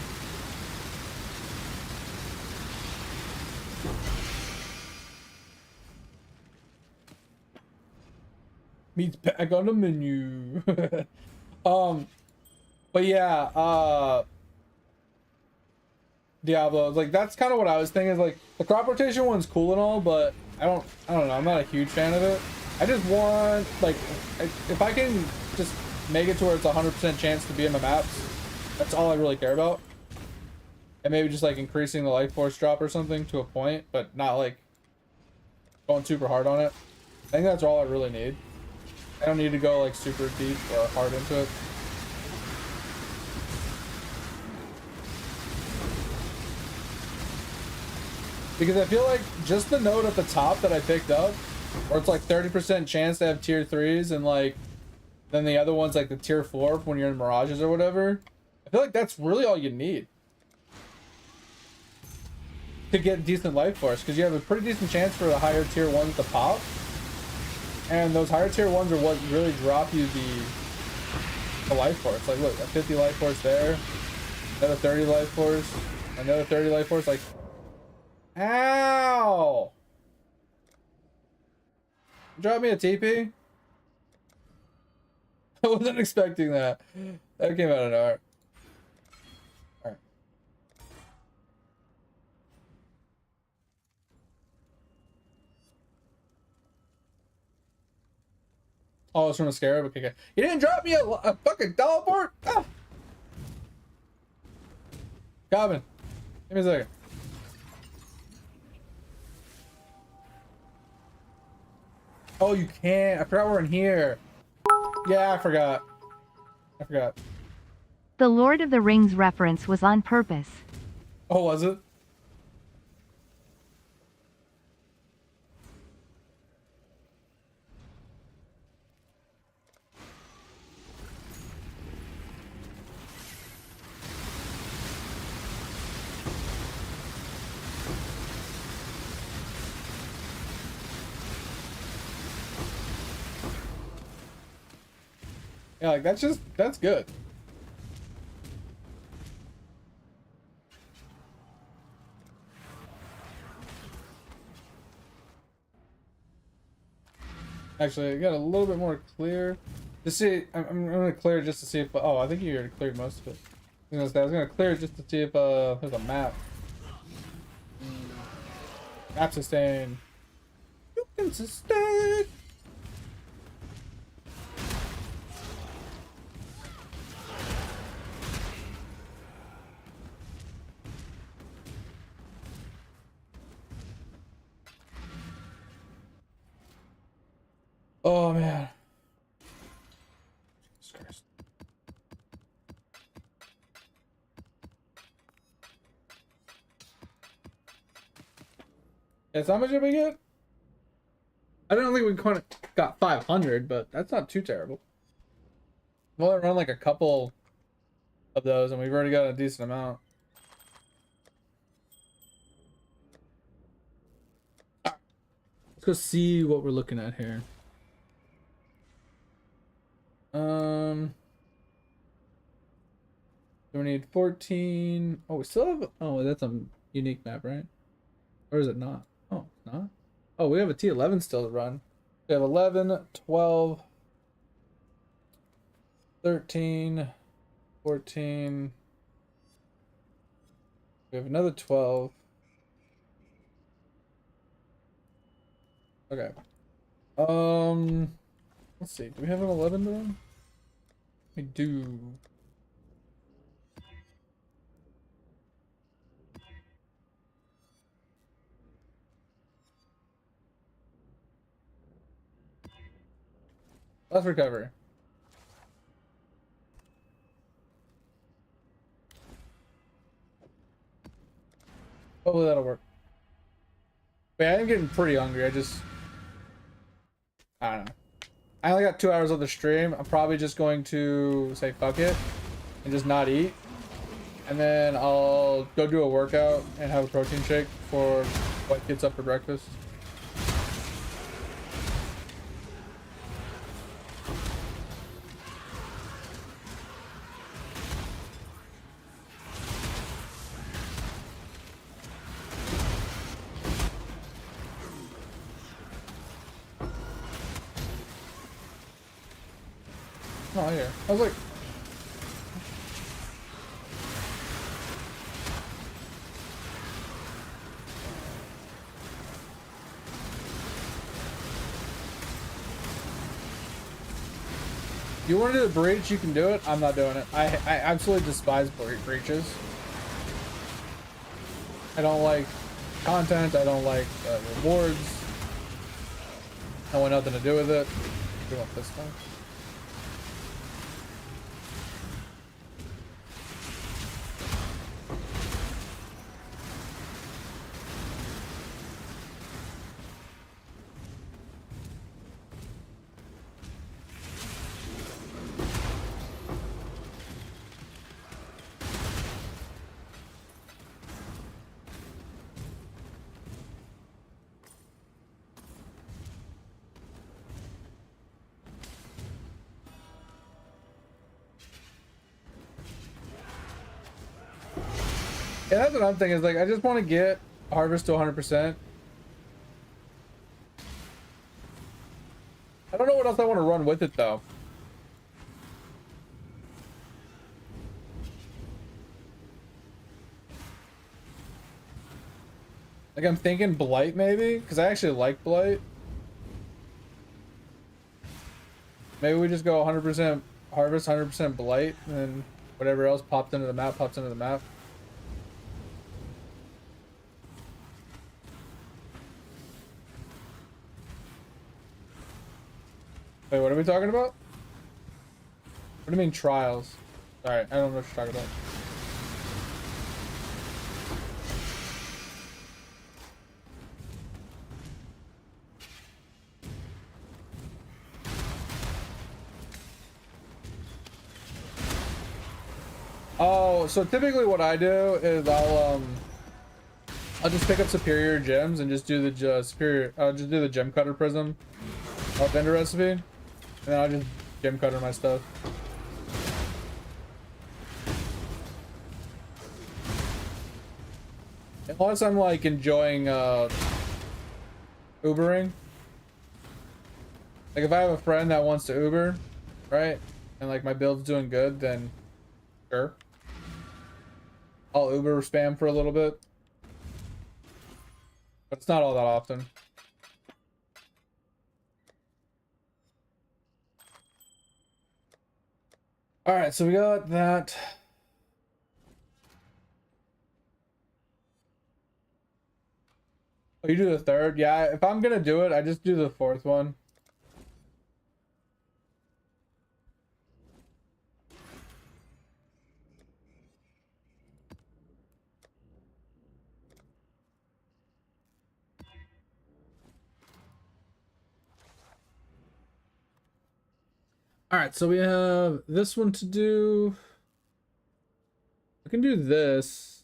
Meat's back on the menu. But yeah, Diablo, like that's kind of what I was thinking. Is like the crop rotation one's cool and all, but I don't know. I'm not a huge fan of it. I just want like if I can just make it to where it's 100% chance to be in my maps, that's all I really care about. And maybe just like increasing the life force drop or something to a point, but not like going super hard on it. I think that's all I really need. I don't need to go like super deep or hard into it. Because I feel like just the node at the top that I picked up, where it's like 30% chance to have tier 3s, and like then the other one's like the tier 4 when you're in Mirages or whatever. I feel like that's really all you need to get decent life force, because you have a pretty decent chance for the higher tier ones to pop, and those higher tier ones are what really drop you the life force. Like look, a 50 life force there, another 30 life force, another 30 life force. Like, ow! Drop me a TP? I wasn't expecting that. That came out of nowhere. Alright. Oh, it's from a scarab? Okay. You didn't drop me a fucking teleport? Ah! Calvin, give me a second. Oh, you can't. I forgot we're in here. Yeah, I forgot. The Lord of the Rings reference was on purpose. Oh, was it? Yeah, like that's good. Actually, I got a little bit more clear. To see, I'm gonna clear it just to see if. Oh, I think you already cleared most of it. I was gonna clear it just to see if there's a map. Map sustain. You can sustain. Oh man. Jesus Christ. Yes, how much did we get? I don't think we got 500, but that's not too terrible. We've only run like a couple of those, and we've already got a decent amount. Let's go see what we're looking at here. So we need 14. Oh, we still have. Oh, that's a unique map, right? Or is it not? Oh, it's not. Oh, we have a T11 still to run. We have 11, 12, 13, 14. We have another 12. Okay. Let's see. Do we have an 11 to run? We do. Let's recover. Hopefully that'll work. But yeah, I'm getting pretty hungry. I don't know. I only got 2 hours of the stream. I'm probably just going to say fuck it and just not eat. And then I'll go do a workout and have a protein shake before what gets up for breakfast. Oh, yeah. I was like, you want to do the breach? You can do it. I'm not doing it. I absolutely despise breaches. I don't like content. I don't like rewards. I want nothing to do with it. Do you want this one? Yeah, that's what I'm thinking. Is like I just want to get harvest to 100%. I don't know what else I want to run with it though. Like I'm thinking blight maybe, because I actually like blight. Maybe we just go 100% harvest, 100% blight, and then whatever else pops into the map pops into the map. Wait, what are we talking about? What do you mean trials? Alright, I don't know what you're talking about. Oh, so typically what I do is I'll just pick up superior gems and just do the just do the gem cutter prism vendor recipe, and then I'll just gem cutter my stuff. Unless I'm like enjoying Ubering. Like if I have a friend that wants to Uber, right? And like my build's doing good, then sure. I'll Uber spam for a little bit. But it's not all that often. Alright, so we got that. Oh, you do the third? Yeah, if I'm gonna do it, I just do the fourth one. Alright, so we have this one to do. We can do this.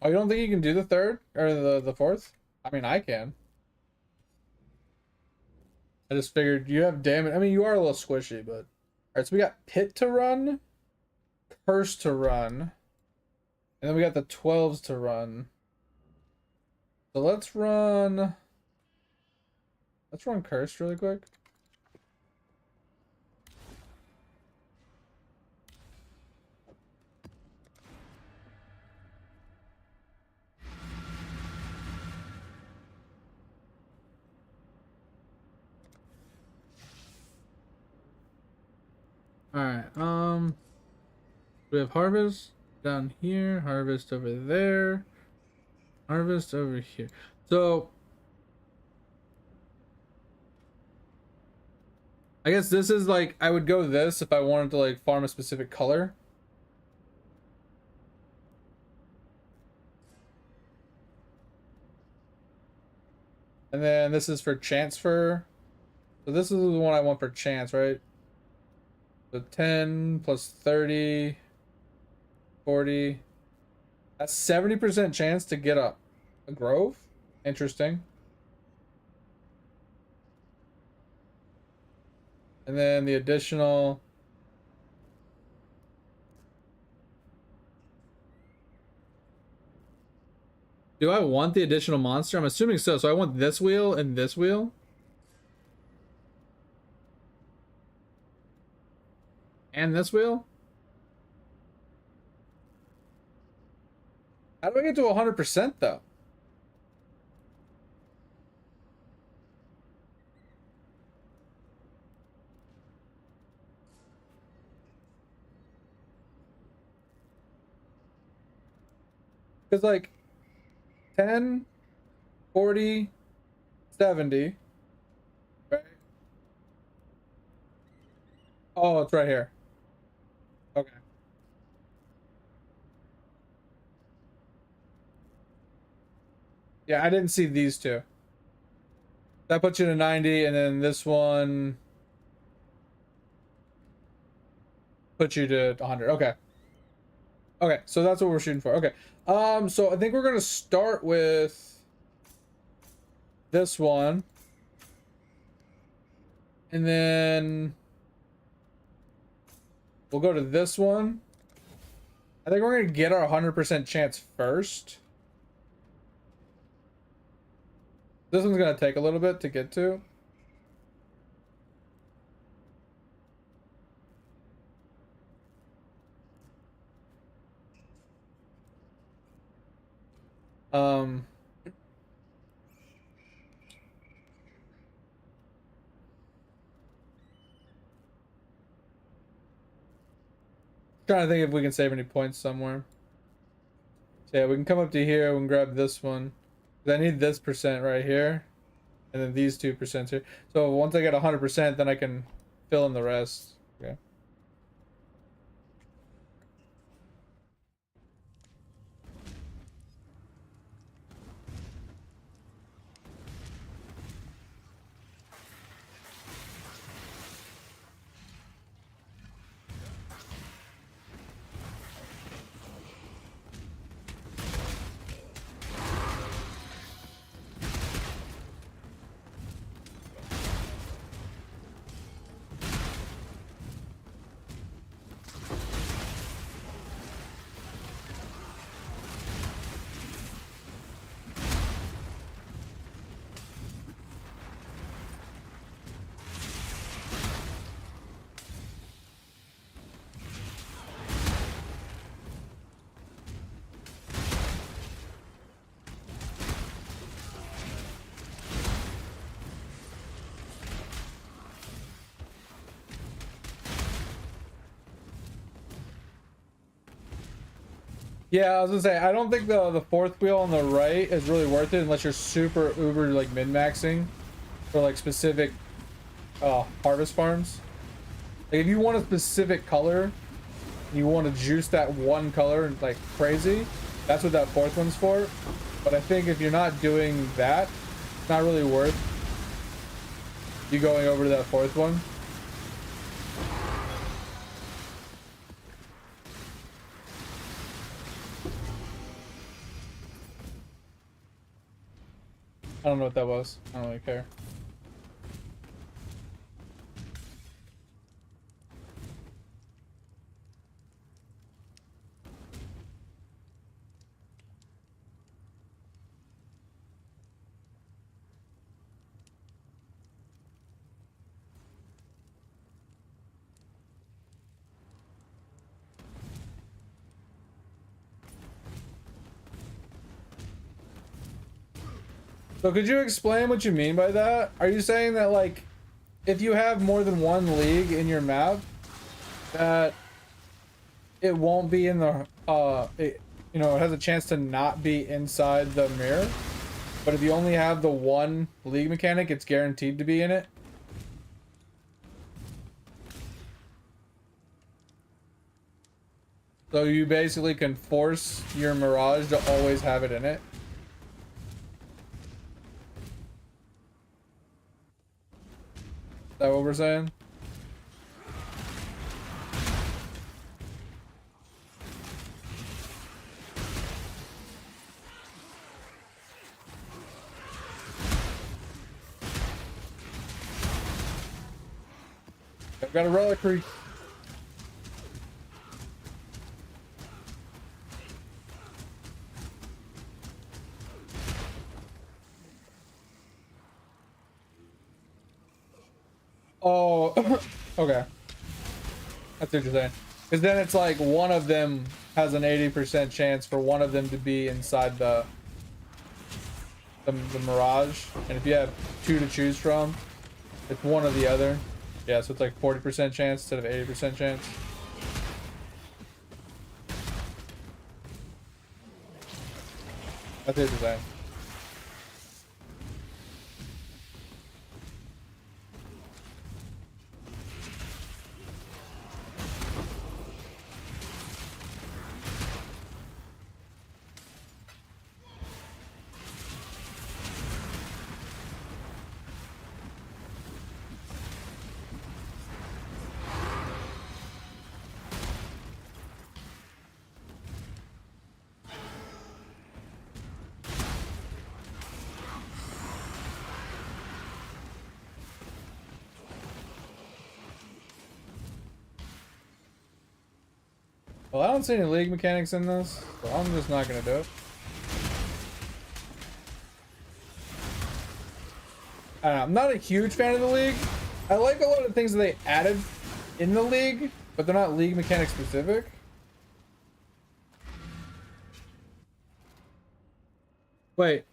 Oh, you don't think you can do the third? Or the fourth? I mean, I can. I just figured you have damage. I mean, you are a little squishy, but... Alright, so we got Pit to run. Curse to run. And then we got the 12s to run. So let's run... Let's run Cursed really quick. Alright, we have Harvest down here, Harvest over there, Harvest over here. So I guess this is like, I would go this if I wanted to like farm a specific color. And then this is for transfer. So this is the one I want for chance, right? So 10 plus 30, 40. That's 70% chance to get a grove. Interesting. And then the additional. Do I want the additional monster? I'm assuming so. So I want this wheel and this wheel. And this wheel? How do I get to 100% though? Because like 10, 40, 70. Right? Oh, it's right here. Okay. Yeah, I didn't see these two. That puts you to 90, and then this one puts you to 100. Okay. Okay, so that's what we're shooting for. Okay. So I think we're gonna start with this one. And then we'll go to this one. I think we're gonna get our 100% chance first. This one's gonna take a little bit to get to. Trying to think if we can save any points somewhere. So yeah, we can come up to here, we can grab this one. 'Cause I need this percent right here. And then these 2% here. So once I get 100%, then I can fill in the rest. Okay. Yeah, I was gonna say I don't think the fourth wheel on the right is really worth it unless you're super uber like min-maxing for like specific harvest farms. Like if you want a specific color, you want to juice that one color like crazy, that's what that fourth one's for. But I think if you're not doing that, it's not really worth you going over to that fourth one. I don't know what that was. I don't really care. So could you explain what you mean by that? Are you saying that like if you have more than one league in your map that it won't be in the it has a chance to not be inside the mirror, but if you only have the one league mechanic, it's guaranteed to be in it? So you basically can force your Mirage to always have it in it? Is that what we're saying? I've got a reliquary. Oh, okay. That's what you're saying. Because then it's like one of them has an 80% chance for one of them to be inside the Mirage. And if you have two to choose from, it's one or the other. Yeah, so it's like 40% chance instead of 80% chance. That's what you're saying. Well, I don't see any league mechanics in this, so I'm just not gonna do it. I don't know, I'm not a huge fan of the league. I like a lot of the things that they added in the league, but they're not league mechanic specific. Wait.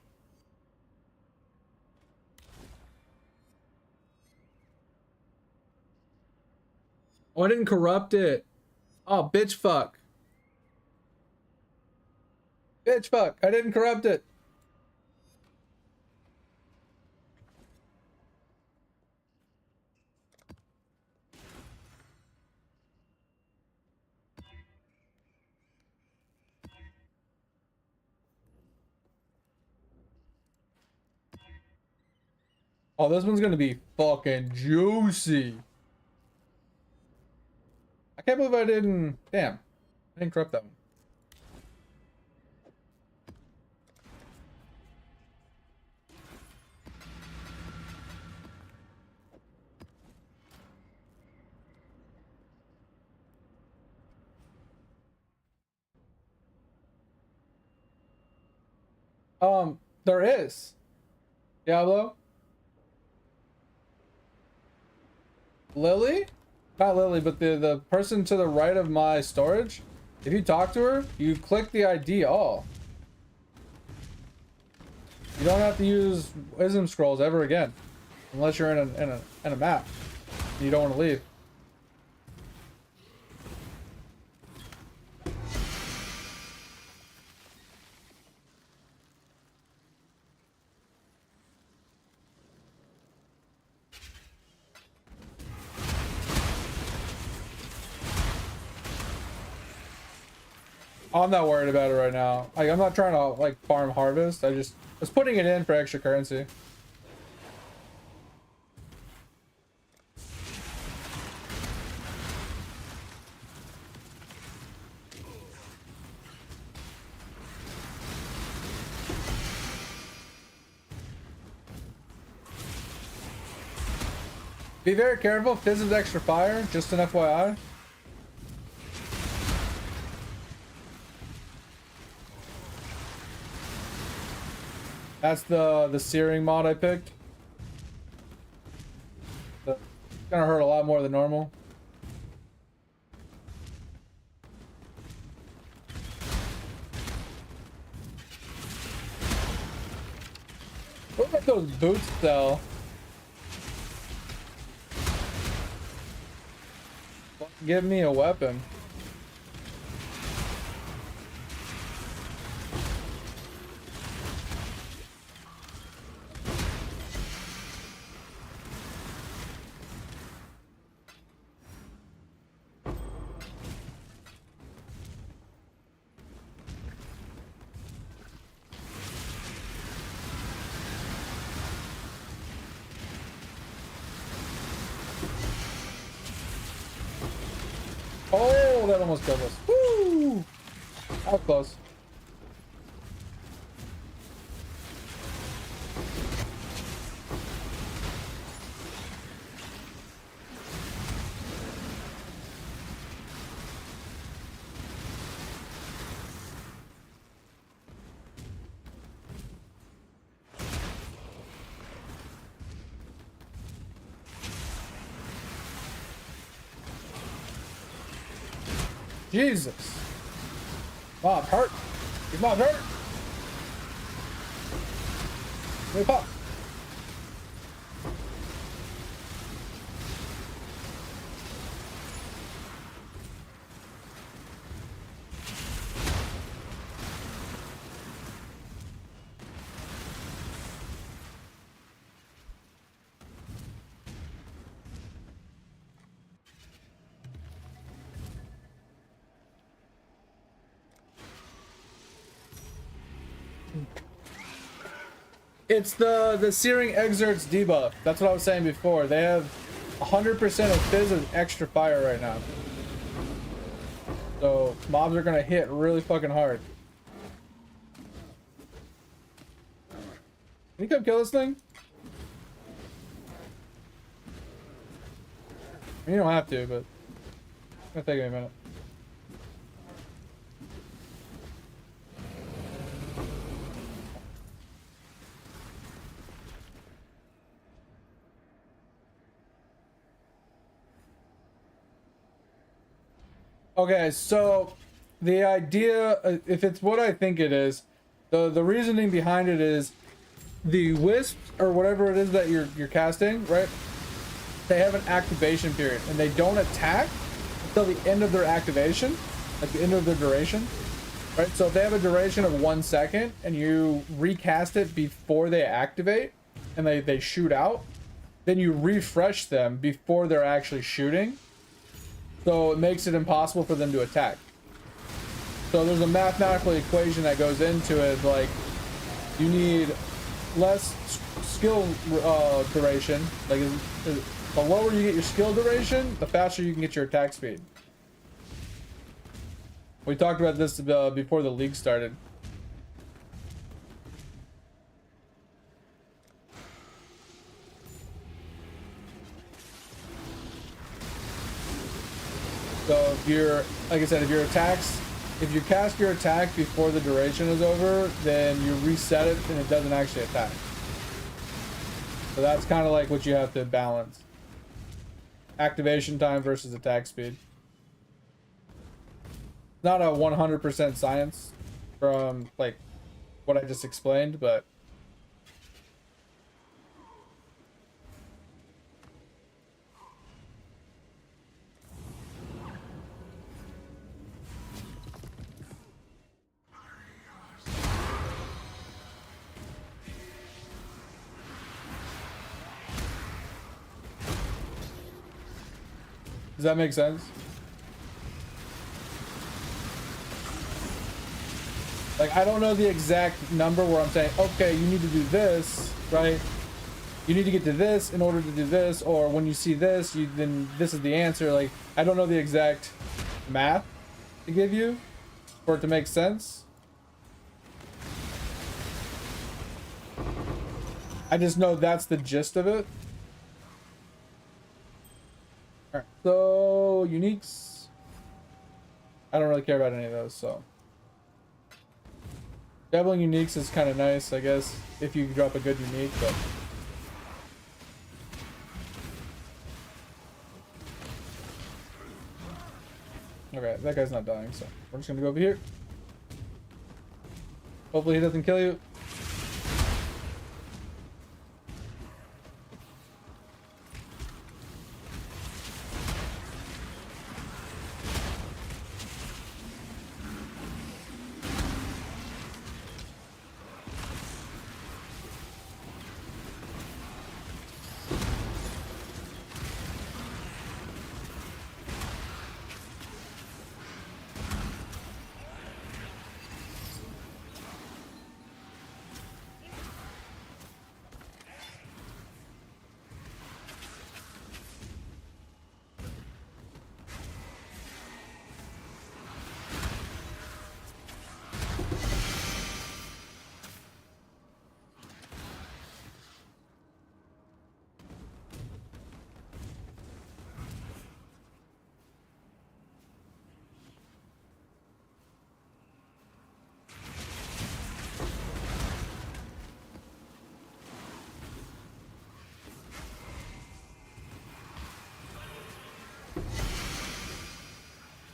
Oh, I didn't corrupt it. Oh, bitch fuck. Bitch fuck. I didn't corrupt it. Oh, this one's gonna be fucking juicy. I can't believe I didn't. Damn. I didn't corrupt that one. There is. Diablo? Lily? Not Lily, but the person to the right of my storage. If you talk to her, you click the ID all. You don't have to use wisdom scrolls ever again, unless you're in a map. You don't want to leave. I'm not worried about it right now. Like, I'm not trying to like farm harvest. I was putting it in for extra currency. Be very careful. Fizz is extra fire. Just an FYI. That's the searing mod I picked. It's gonna hurt a lot more than normal. Look at those boots though. Give me a weapon. Oh, that almost killed us. Woo! That was close. Jesus. Mob hurt. He's mob hurt. Let me pop. It's the Searing Exerts debuff. That's what I was saying before. They have 100% of Fizz and extra fire right now. So mobs are gonna hit really fucking hard. Can you come kill this thing? You don't have to, but it's gonna take me a minute. Okay, so the idea, if it's what I think it is, the reasoning behind it is the wisps or whatever it is that you're casting, right? They have an activation period and they don't attack until the end of their activation, like the end of their duration, right? So if they have a duration of 1 second and you recast it before they activate and they shoot out, then you refresh them before they're actually shooting. So it makes it impossible for them to attack. So there's a mathematical equation that goes into it, like you need less skill duration. Like the lower you get your skill duration, the faster you can get your attack speed. We talked about this before the league started. So if you're, like I said, if you cast your attack before the duration is over, then you reset it and it doesn't actually attack. So that's kind of like what you have to balance. Activation time versus attack speed. Not a 100% science from like what I just explained, but does that make sense? Like, I don't know the exact number where I'm saying, okay, you need to do this, right? You need to get to this in order to do this, or when you see this, then this is the answer. Like, I don't know the exact math to give you for it to make sense. I just know that's the gist of it. Alright, so uniques. I don't really care about any of those, so. Doubling uniques is kind of nice, I guess, if you drop a good unique, but. Okay, that guy's not dying, so we're just gonna go over here. Hopefully he doesn't kill you.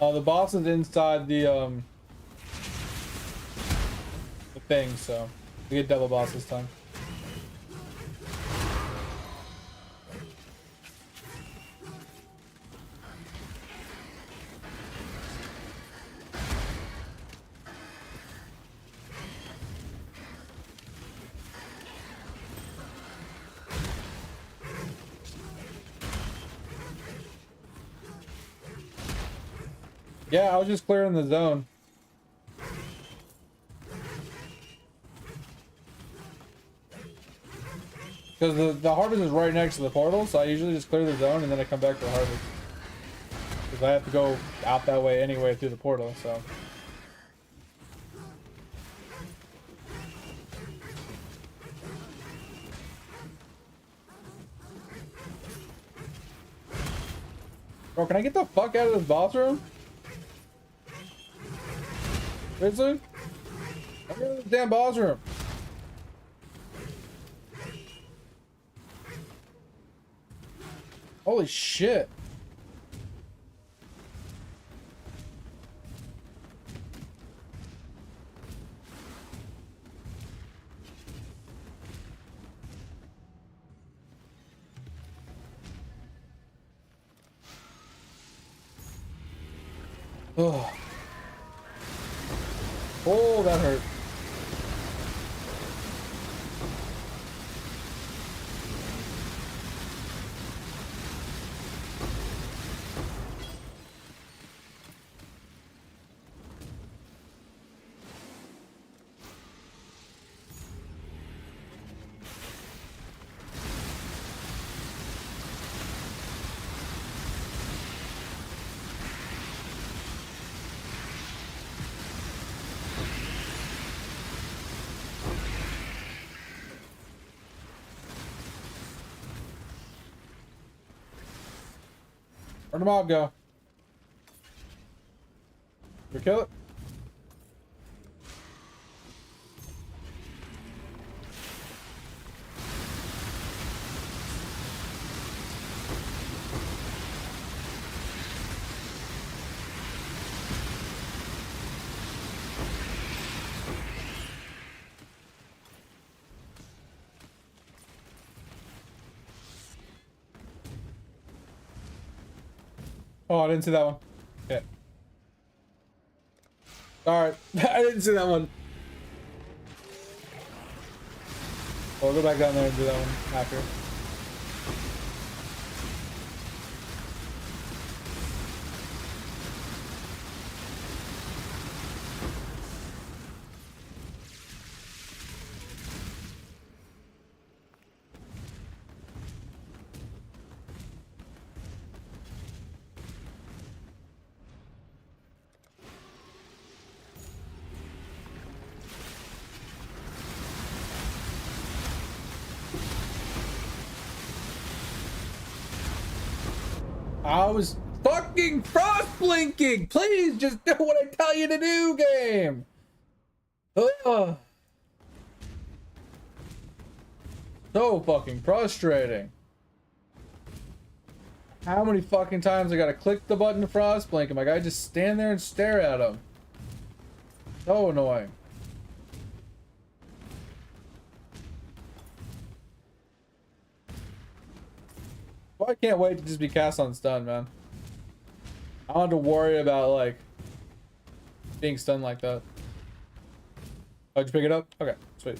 Oh, the boss is inside the thing, so we get double boss this time. Yeah, I was just clearing the zone. Because the harvest is right next to the portal, so I usually just clear the zone and then I come back for harvest. Because I have to go out that way anyway through the portal, so. Bro, can I get the fuck out of this boss room? Seriously? I'm in this damn boss room. Holy shit. Oh. Oh, that hurt. Where'd the mob go? Did we kill it? Oh, I didn't see that one. Okay. Alright, I didn't see that one. We'll go back down there and do that one after. I was fucking frost blinking. Please just do what I tell you to do, game. Ugh. So fucking frustrating. How many fucking times I gotta click the button to frost blink? Am I gotta just stand there and stare at him? So annoying. Well, I can't wait to just be cast on stun, man. I don't have to worry about like being stunned like that. Oh, did you pick it up? Okay, sweet.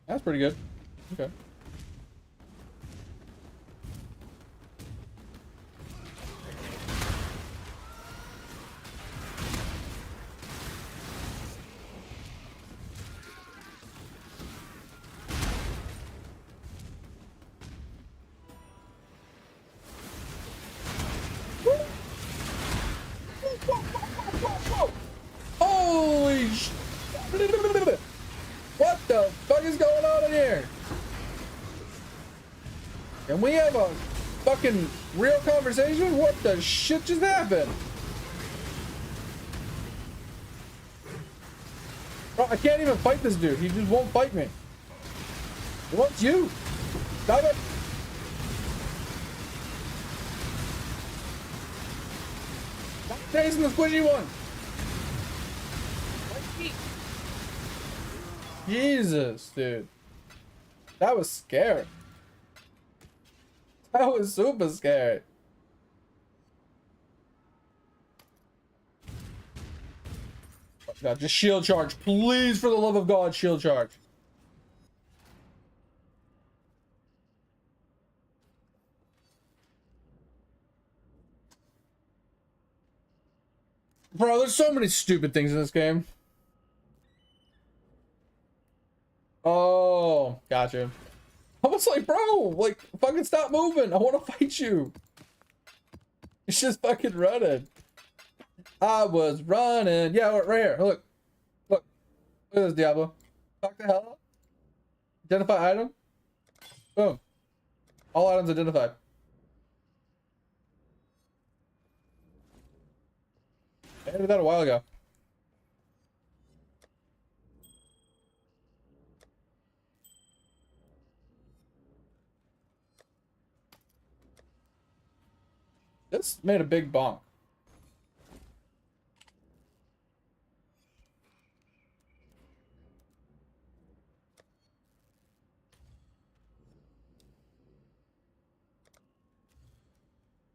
That's pretty good. Okay. Holy sh... What the fuck is going on in here? Can we have a fucking real conversation? What the shit just happened? Bro, I can't even fight this dude. He just won't fight me. He wants you. Stop it. Stop chasing the squishy one. Jesus, dude. That was scary. That was super scary. Oh, God, just shield charge. Please, for the love of God, shield charge. Bro, there's so many stupid things in this game. Oh, gotcha. I was like, bro, like, fucking stop moving. I want to fight you. It's just fucking running. I was running. Yeah, right here. Look. Look. Look at this, Diablo. Fuck the hell up. Identify item. Boom. All items identified. I did that a while ago. This made a big bonk.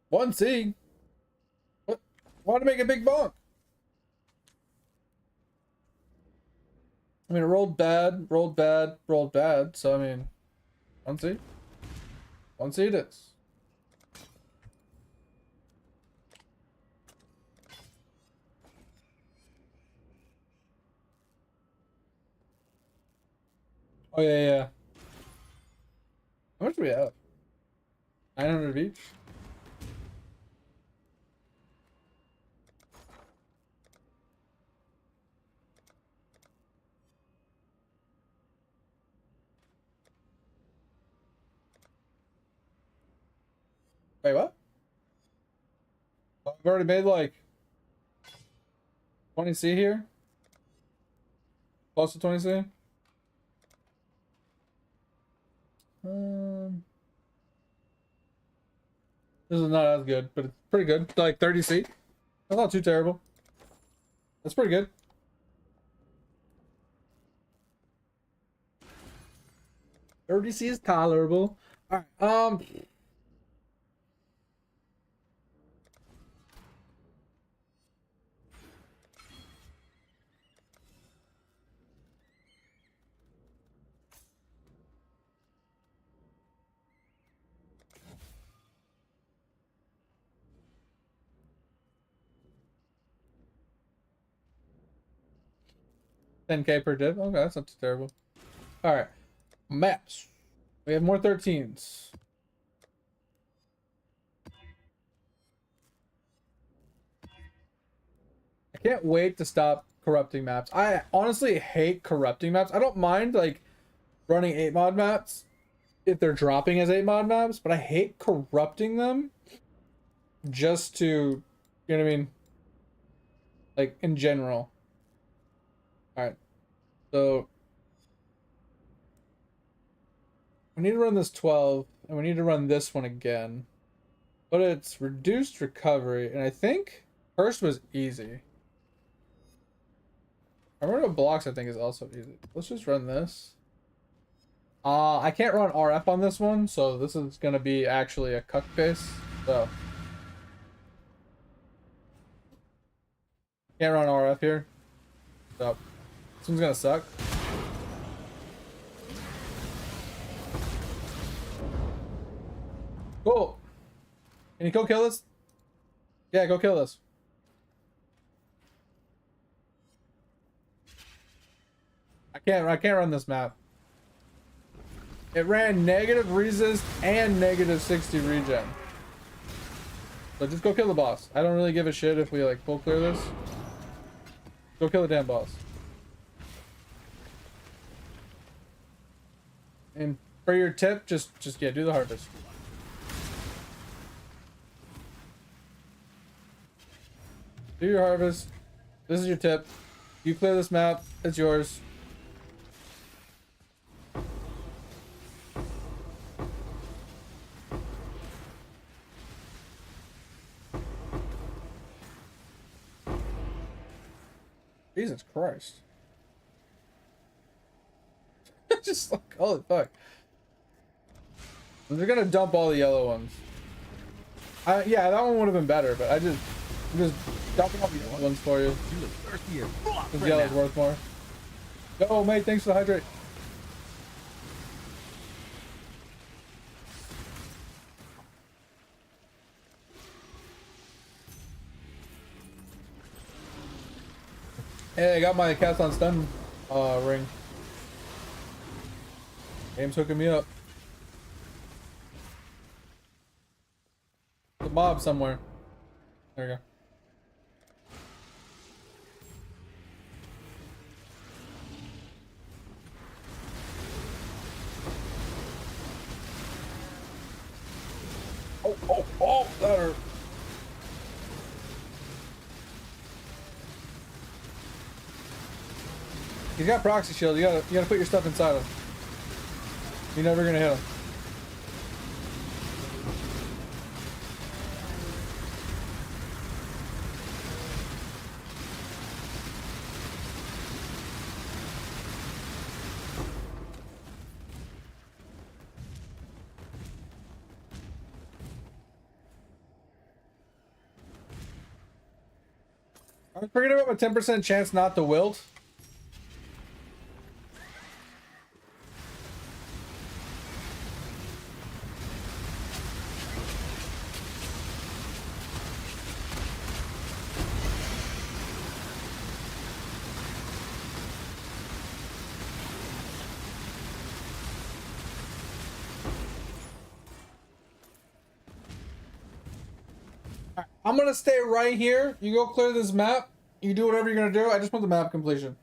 One C. What? Why to make a big bonk? I mean, it rolled bad, rolled bad, rolled bad. So I mean, one C. One C it is. Oh yeah, yeah. How much do we have? 900 each. Wait, what? I've already made like 20C here. Close to 20C. This is not as good, but it's pretty good. Like 30C. That's not too terrible. That's pretty good. $30C is tolerable. Alright, 10K per div. Okay, that's not too terrible. Alright. Maps. We have more 13s. I can't wait to stop corrupting maps. I honestly hate corrupting maps. I don't mind like running 8 mod maps if they're dropping as 8 mod maps, but I hate corrupting them just to, you know what I mean? Like in general. Alright. So we need to run this 12 and we need to run this one again. But it's reduced recovery, and I think first was easy. I remember blocks I think is also easy. Let's just run this. I can't run RF on this one, so this is gonna be actually a cuck base. So can't run RF here. So this one's gonna suck. Cool. Can you go kill this? Yeah, go kill this. I can't run this map. It ran negative resist and negative 60 regen. So just go kill the boss. I don't really give a shit if we like full clear this. Go kill the damn boss. And for your tip, just yeah, do the harvest. Do your harvest. This is your tip. You clear this map, it's yours. Jesus Christ. Just like, holy fuck. They're gonna dump all the yellow ones. Yeah, that one would have been better, but I'm just dumping all the yellow ones for you. You look thirsty as fuck This right yellow's now. worth more. Go, mate, thanks for the hydrate. Hey, I got my cast on stun ring. Game's hooking me up. The mob somewhere. There we go. Oh, that hurt. He's got proxy shield. You gotta put your stuff inside him. You're never gonna hit him. I'm forgetting about my 10% chance not to wilt. I'm gonna stay right here. You go clear this map. You do whatever you're gonna do. I just want the map completion.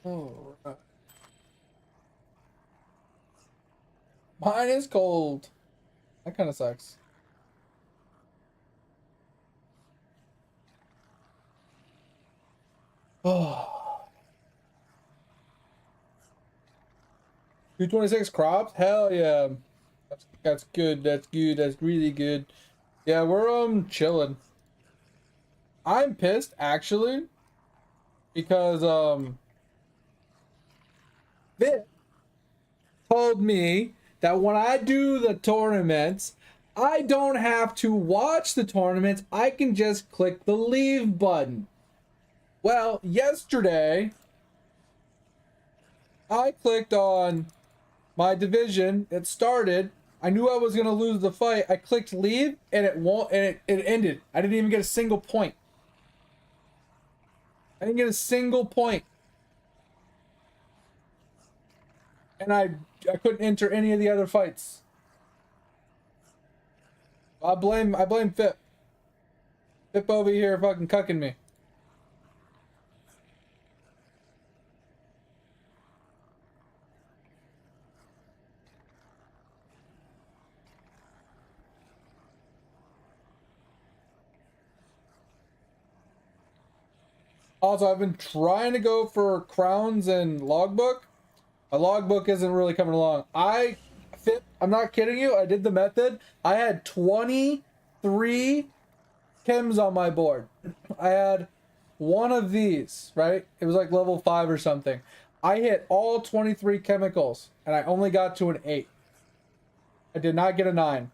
Oh, right. Mine is cold. That kind of sucks. Oh. 226 crops? Hell yeah. That's good. That's good. That's really good. Yeah, we're chilling. I'm pissed actually because Vic told me that when I do the tournaments, I don't have to watch the tournaments. I can just click the leave button. Well, yesterday, I clicked on my division. It started. I knew I was gonna lose the fight. I clicked leave, and it won't. And it ended. I didn't even get a single point. I didn't get a single point. And I couldn't enter any of the other fights. I blame Fip. Fip over here fucking cucking me. Also, I've been trying to go for crowns and logbook. My logbook isn't really coming along. I'm not kidding you. I did the method. I had 23 chems on my board. I had one of these, right? It was like level 5 or something. I hit all 23 chemicals, and I only got to an 8. I did not get a 9.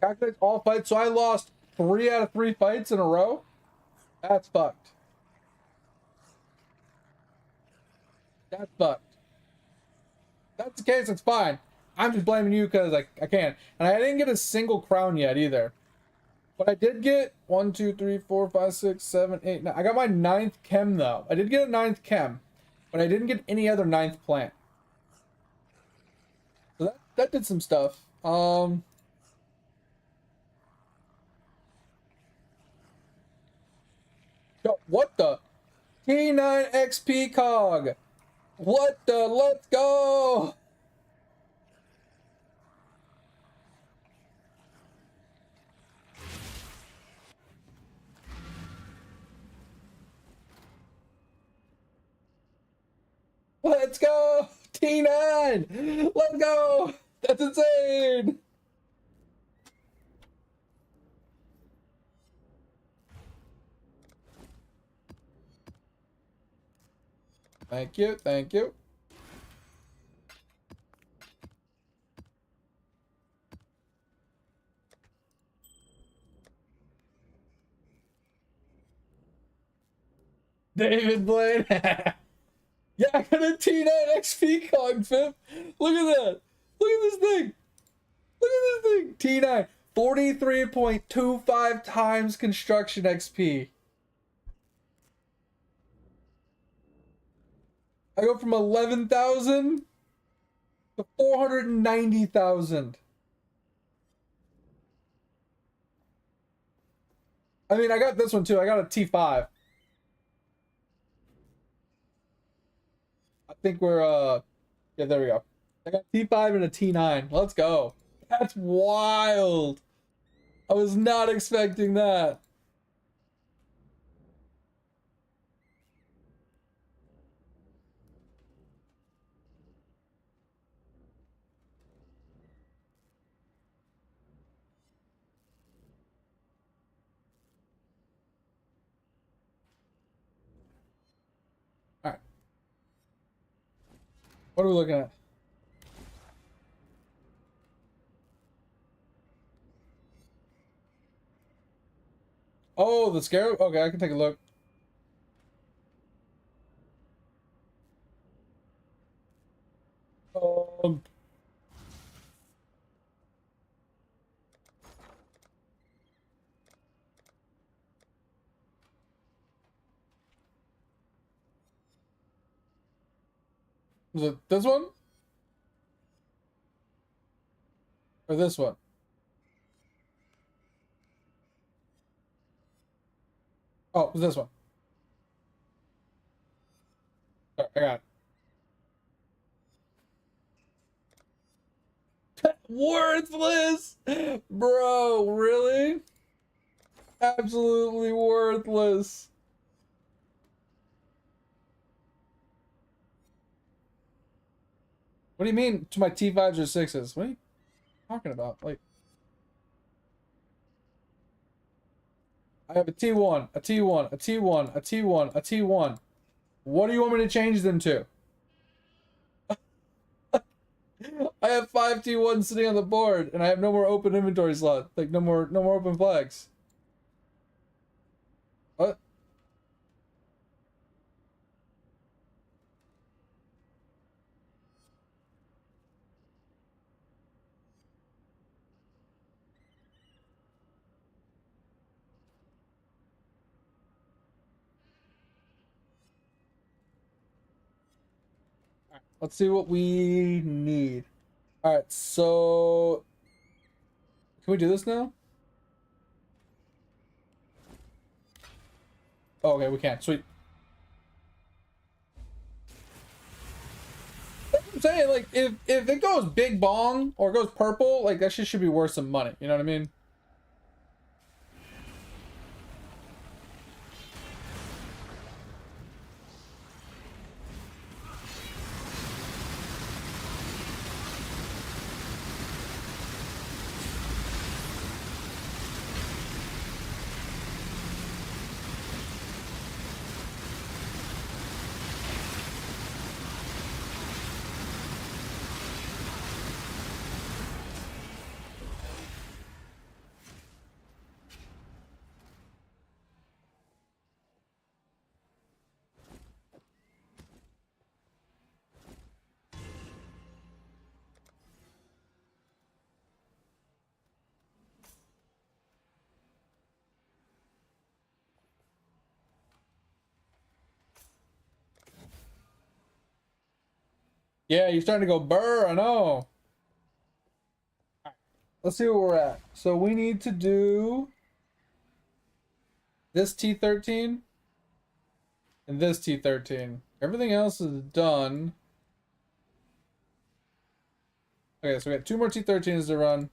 Calculate all fights, so I lost 3 out of 3 fights in a row. That's fucked. That's fucked. If that's the case, it's fine. I'm just blaming you because I can. And I didn't get a single crown yet either. But I did get 1, 2, 3, 4, 5, 6, 7, 8, 9. I got my 9th chem though. I did get a 9th chem, but I didn't get any other 9th plant. So that did some stuff. Yo, what the? T9 XP cog. What the? Let's go. Let's go. T9. Let's go. That's insane. Thank you, thank you. David Blaine. Yeah, I got a T9 XP cog, Fip. Look at that. Look at this thing. Look at this thing. T9. 43.25 times construction XP. I go from 11,000 to 490,000. I mean, I got this one too. I got a T5. I think we're, yeah, there we go. I got T5 and a T9. Let's go. That's wild. I was not expecting that. What are we looking at? Oh, the scarab? Okay, I can take a look. Um, was it this one? Or this one? Oh, it was this one. Sorry, I got it. Worthless! Bro, really? Absolutely worthless. What do you mean to my T5s or 6s? What are you talking about? Like, I have a T1, a T1, a T1, a T1, a T1. What do you want me to change them to? I have 5 T1s sitting on the board, and I have no more open inventory slots. Like, no more open flags. What? Let's see what we need. All right, so can we do this now? Oh, okay, we can. Sweet. I'm saying, like, if it goes big bong or goes purple, like that shit should be worth some money. You know what I mean? Yeah, you're starting to go burr. I know. Let's see where we're at. So we need to do this T13 and this T13. Everything else is done. Okay, so we got 2 more T13s to run.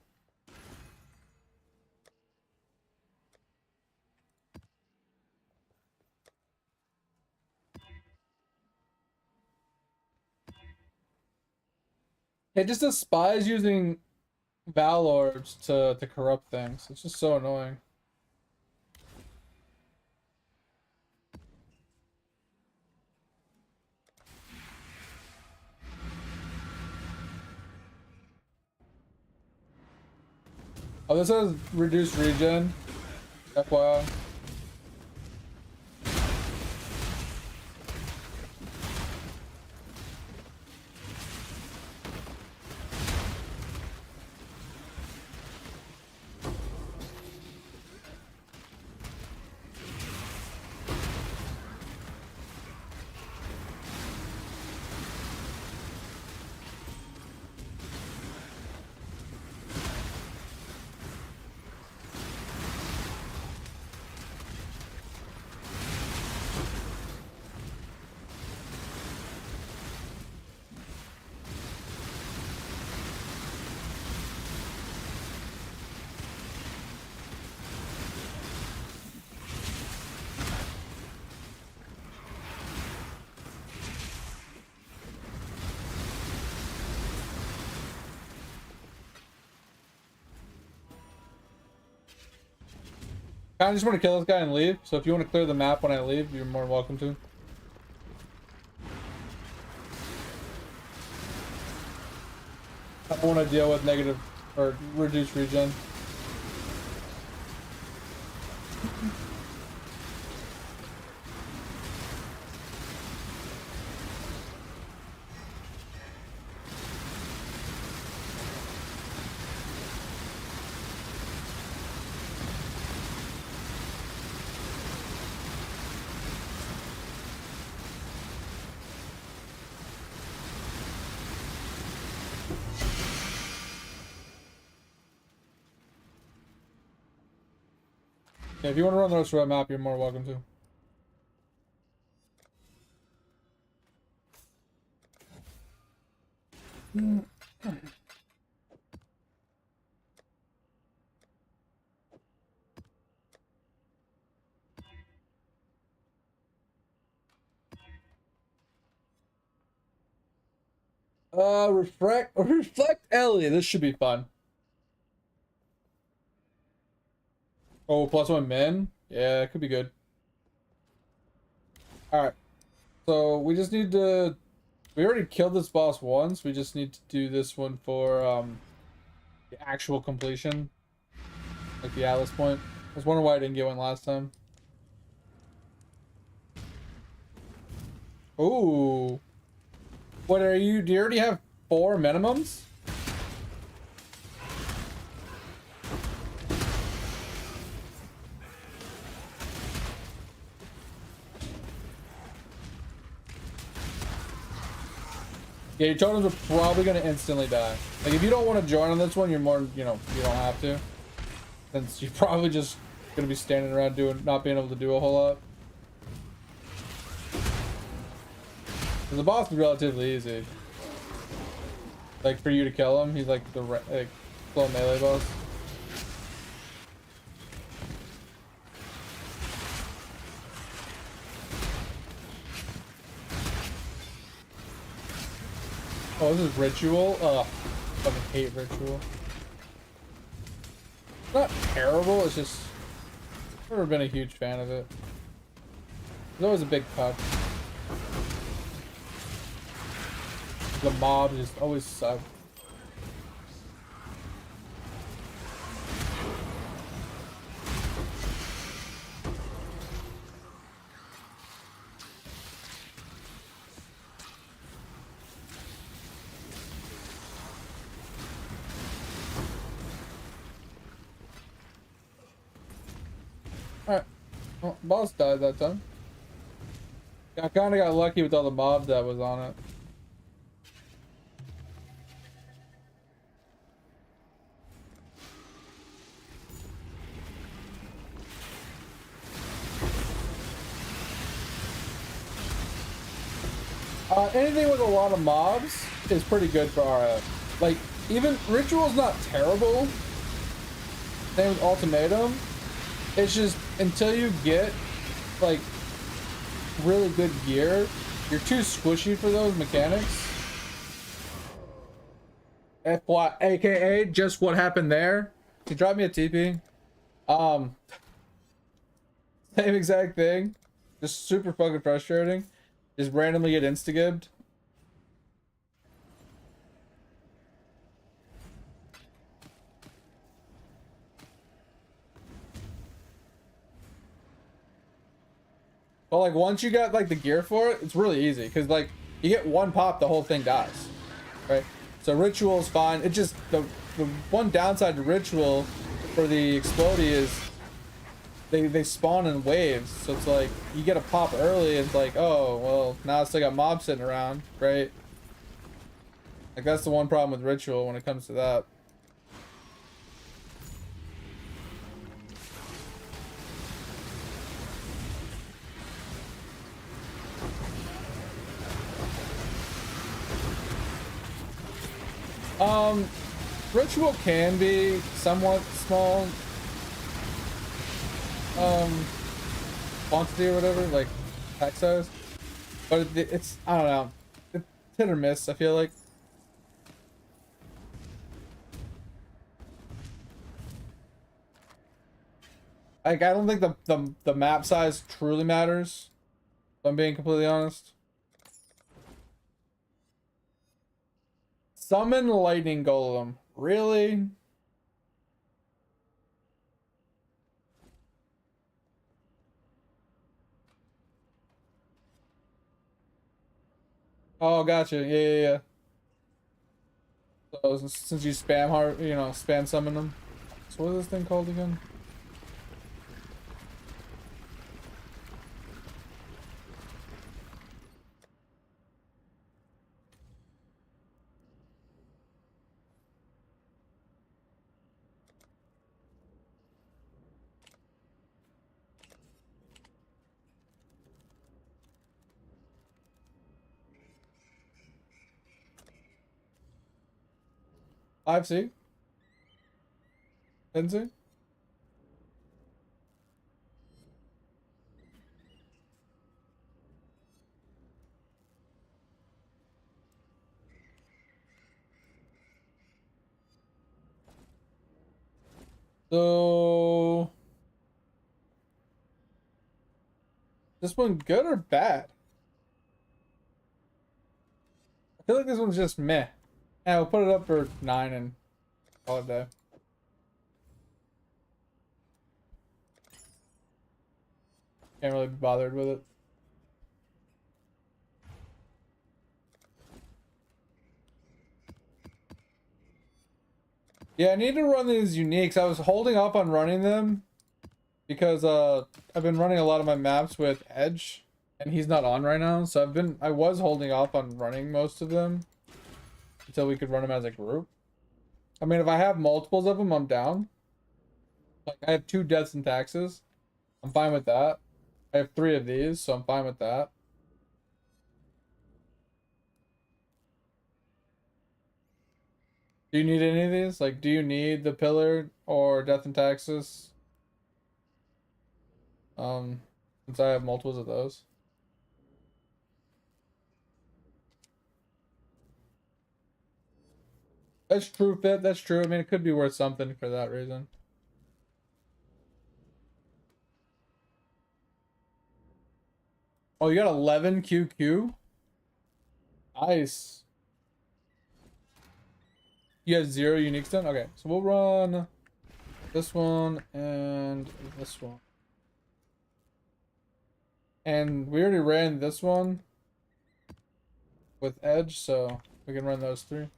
It just does spies using Valords to corrupt things. It's just so annoying. Oh, this has reduced regen. FYI. I just want to kill this guy and leave. So if you want to clear the map when I leave, you're more than welcome to. I don't want to deal with negative or reduced regen. Yeah, if you want to run the rest of the map, you're more welcome to. Reflect Ellie. This should be fun. Oh, +1 min? Yeah, it could be good. Alright. So we just need to... We already killed this boss once. We just need to do this one for the actual completion. Like the Atlas point. I was wondering why I didn't get one last time. Ooh. What are you... Do you already have 4 minimums? Yeah, your totems are probably gonna instantly die. Like if you don't want to join on this one, you're more, you know, you don't have to. Since you're probably just gonna be standing around not being able to do a whole lot. The boss is relatively easy. Like for you to kill him, he's like the slow melee boss. Oh, this is Ritual? Ugh. I fucking hate Ritual. It's not terrible, it's just... I've never been a huge fan of it. It's always a big cuck. The mob just always suck. Alright. Well, boss died that time. I kinda got lucky with all the mob that was on it. Anything with a lot of mobs is pretty good for RF. Like, even Ritual's not terrible. Same with Ultimatum. It's just, until you get, like, really good gear, you're too squishy for those mechanics. FY, aka, just what happened there. He dropped me a TP. Same exact thing. Just super fucking frustrating. Just randomly get insta-gibbed. But like once you got like the gear for it, it's really easy because like you get one pop, the whole thing dies, right? So Ritual is fine. It just the one downside to Ritual for the Explodey is they spawn in waves, so it's like you get a pop early and it's like, oh well, now I still got mobs sitting around, right? Like that's the one problem with Ritual when it comes to that. Ritual can be somewhat small quantity or whatever, like pack size, but it's I don't know, it's hit or miss. I feel like I don't think the map size truly matters, if I'm being completely honest. Summon Lightning Golem, really? Oh, gotcha. Yeah. So since you spam hard, you know, spam summon them. So what is this thing called again? I've seen. Didn't see. So this one good or bad? I feel like this one's just meh. Yeah, we'll put it up for 9 and call it a day. Can't really be bothered with it. Yeah, I need to run these uniques. I was holding up on running them because I've been running a lot of my maps with Edge and he's not on right now, so I was holding off on running most of them. until we could run them as a group. I mean, if I have multiples of them, I'm down. Like, I have 2 deaths and taxes. I'm fine with that. I have 3 of these, so I'm fine with that. Do you need any of these? Like, do you need the pillar or death and taxes? Since I have multiples of those. That's true, Fit. That's true. I mean, it could be worth something for that reason. Oh, you got 11 QQ? Nice. You have 0 unique stone? Okay, so we'll run this one and this one. And we already ran this one with Edge, so we can run those 3.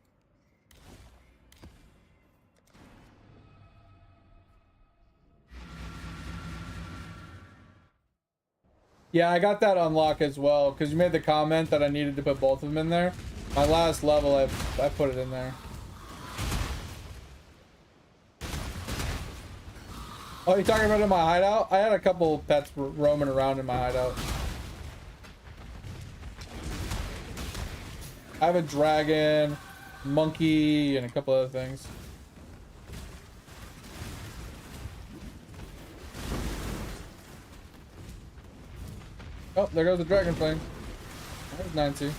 Yeah, I got that unlock as well, because you made the comment that I needed to put both of them in there. My last level, I put it in there. Oh, you talking about in my hideout? I had a couple pets roaming around in my hideout. I have a dragon, monkey, and a couple other things. Oh, there goes the dragon flame. There's Nancy.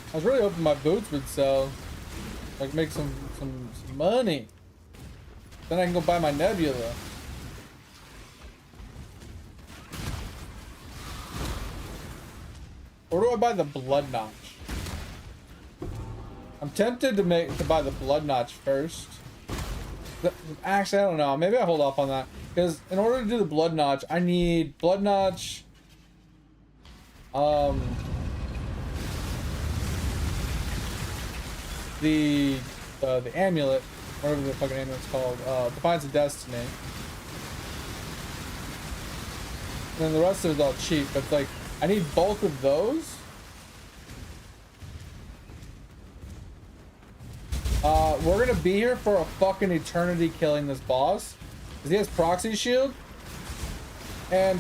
I was really hoping my boots would sell, like make some money. Then I can go buy my nebula. Or do I buy the blood notch? I'm tempted to buy the blood notch first. Actually, I don't know. Maybe I hold off on that, because in order to do the blood notch, I need blood notch. The amulet, whatever the fucking amulet's called, Defiance of Destiny. And then the rest of it's all cheap, but it's like, I need both of those. We're gonna be here for a fucking eternity killing this boss, because he has proxy shield, and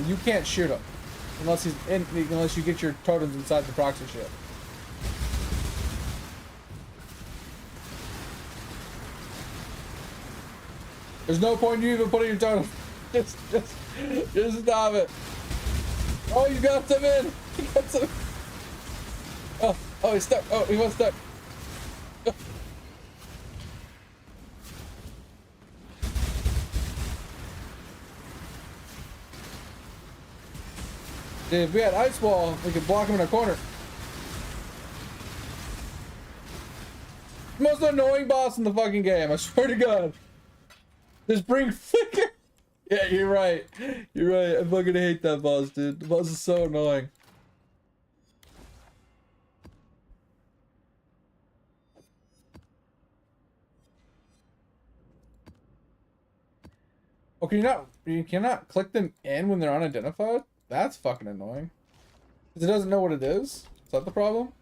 you can't shoot him unless unless you get your totems inside the proxy shield. There's no point in you even putting your totem. Just stop it. Oh, you got some in. You got some. Oh, he's stuck. Oh, he was stuck. Dude, if we had ice wall, we could block him in a corner. Most annoying boss in the fucking game, I swear to God. Just bring flicker. Yeah, you're right. You're right. I fucking hate that boss, dude. The boss is so annoying. Oh, you cannot click them in when they're unidentified? That's fucking annoying. Because it doesn't know what it is? Is that the problem?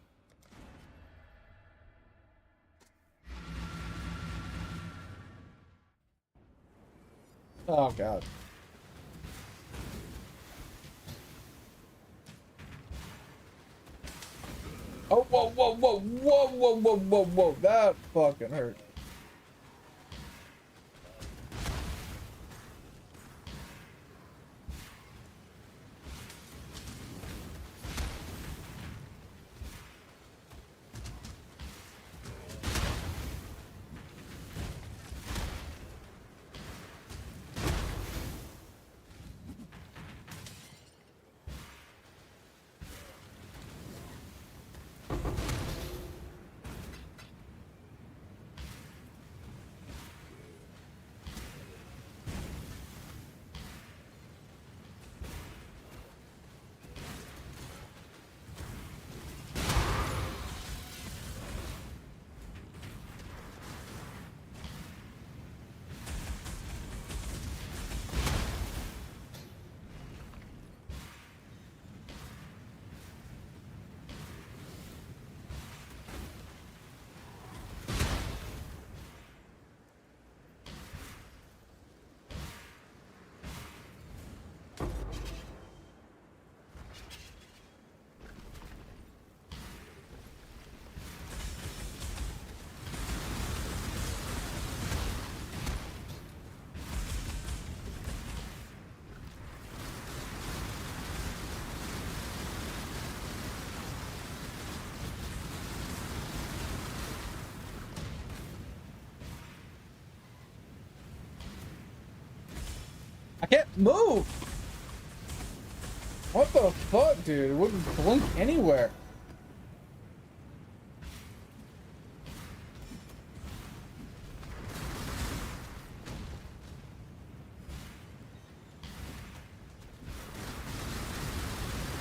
Oh, God. Oh, whoa, whoa, whoa, whoa, whoa, whoa, whoa, whoa. That fucking hurt. I can't move. What the fuck, dude? It wouldn't blink anywhere.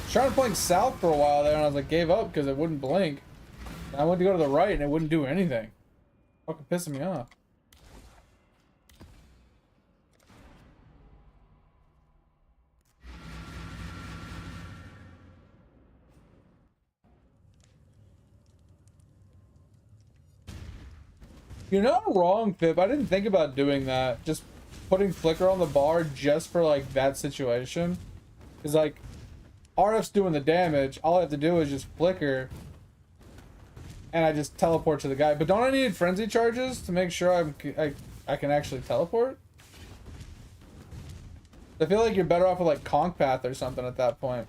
Trying to blink south for a while there, and I was like, gave up because it wouldn't blink. And I went to go to the right, and it wouldn't do anything. Fucking pissing me off. You're not wrong, Pip. I didn't think about doing that. Just putting flicker on the bar just for like that situation. Because like RF's doing the damage. All I have to do is just flicker. And I just teleport to the guy. But don't I need frenzy charges to make sure I can actually teleport? I feel like you're better off with like Conk Path or something at that point.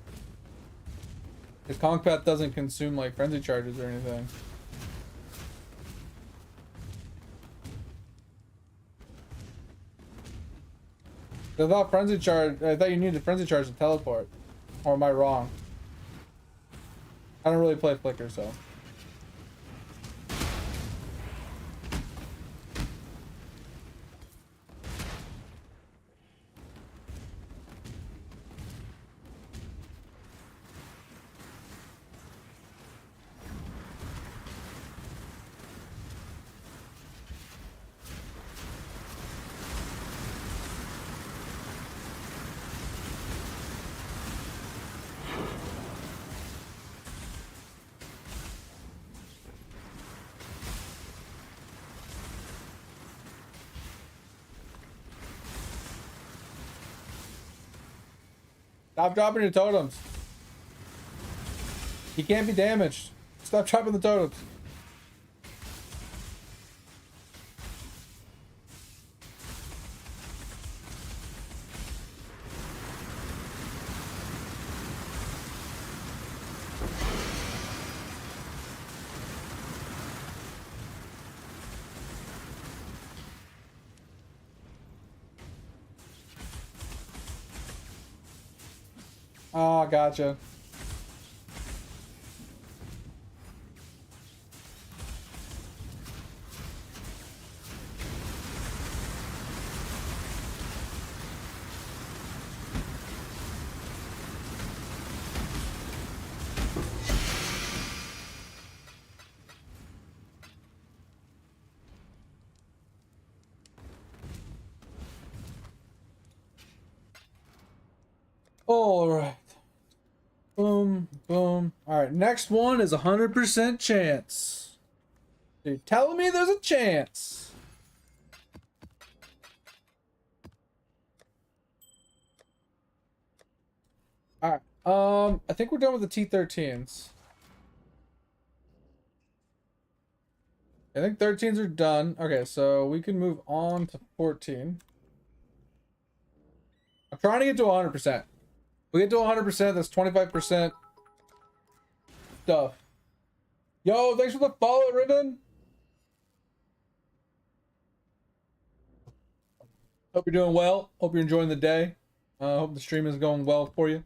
Because Conk Path doesn't consume like frenzy charges or anything. I thought you needed frenzy charge to teleport. Or am I wrong? I don't really play flicker, so. Stop dropping your totems. He can't be damaged. Stop dropping the totems. Oh, gotcha. All right. Boom, boom. All right, next one is 100% chance. You're telling me there's a chance. All right. I think we're done with the T13s. I think 13s are done. Okay, so we can move on to 14. I'm trying to get to 100%. We get to 100%, that's 25% stuff. Yo, thanks for the follow, Ribbon. Hope you're doing well. Hope you're enjoying the day. Hope the stream is going well for you.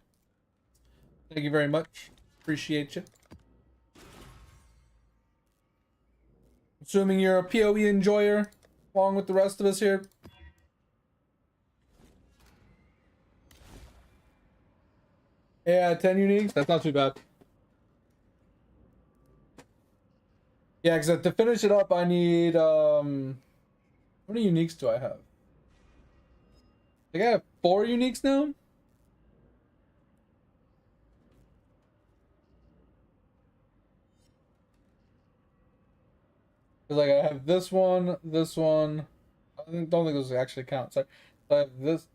Thank you very much. Appreciate you. Assuming you're a POE enjoyer, along with the rest of us here. Yeah, 10 uniques. That's not too bad. Yeah, because to finish it up, I need, how many uniques do I have? I think I have 4 uniques now? Because like I have this one. I don't think those actually count. So I have this.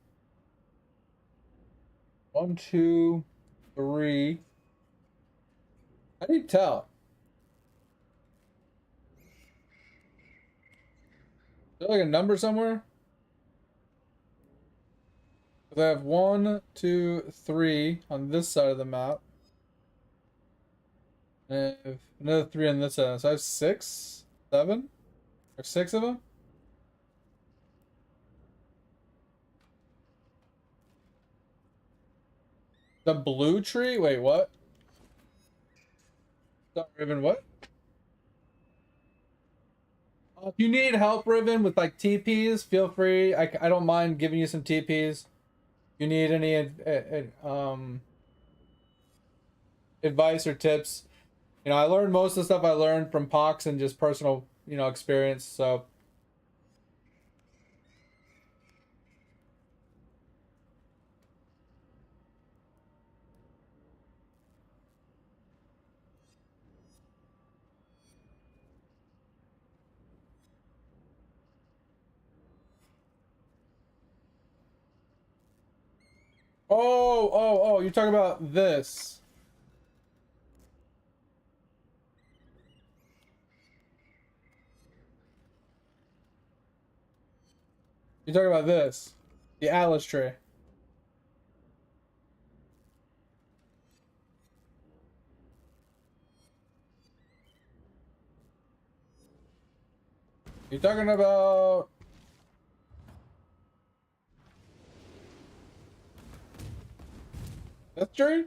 1, 2, 3. How do you tell? Is there like a number somewhere? Because I have 1, 2, 3 on this side of the map. And I have another 3 on this side. So I have 6, 7, or 6 of them. The blue tree? Wait, what? Sorry, Riven, what? If you need help, Riven, with like TPs, feel free. I don't mind giving you some TPs. If you need any advice or tips, you know, I learned most of the stuff I learned from Pox and just personal, you know, experience. So oh, you're talking about this. You're talking about this. The Atlas tree. You're talking about this tree?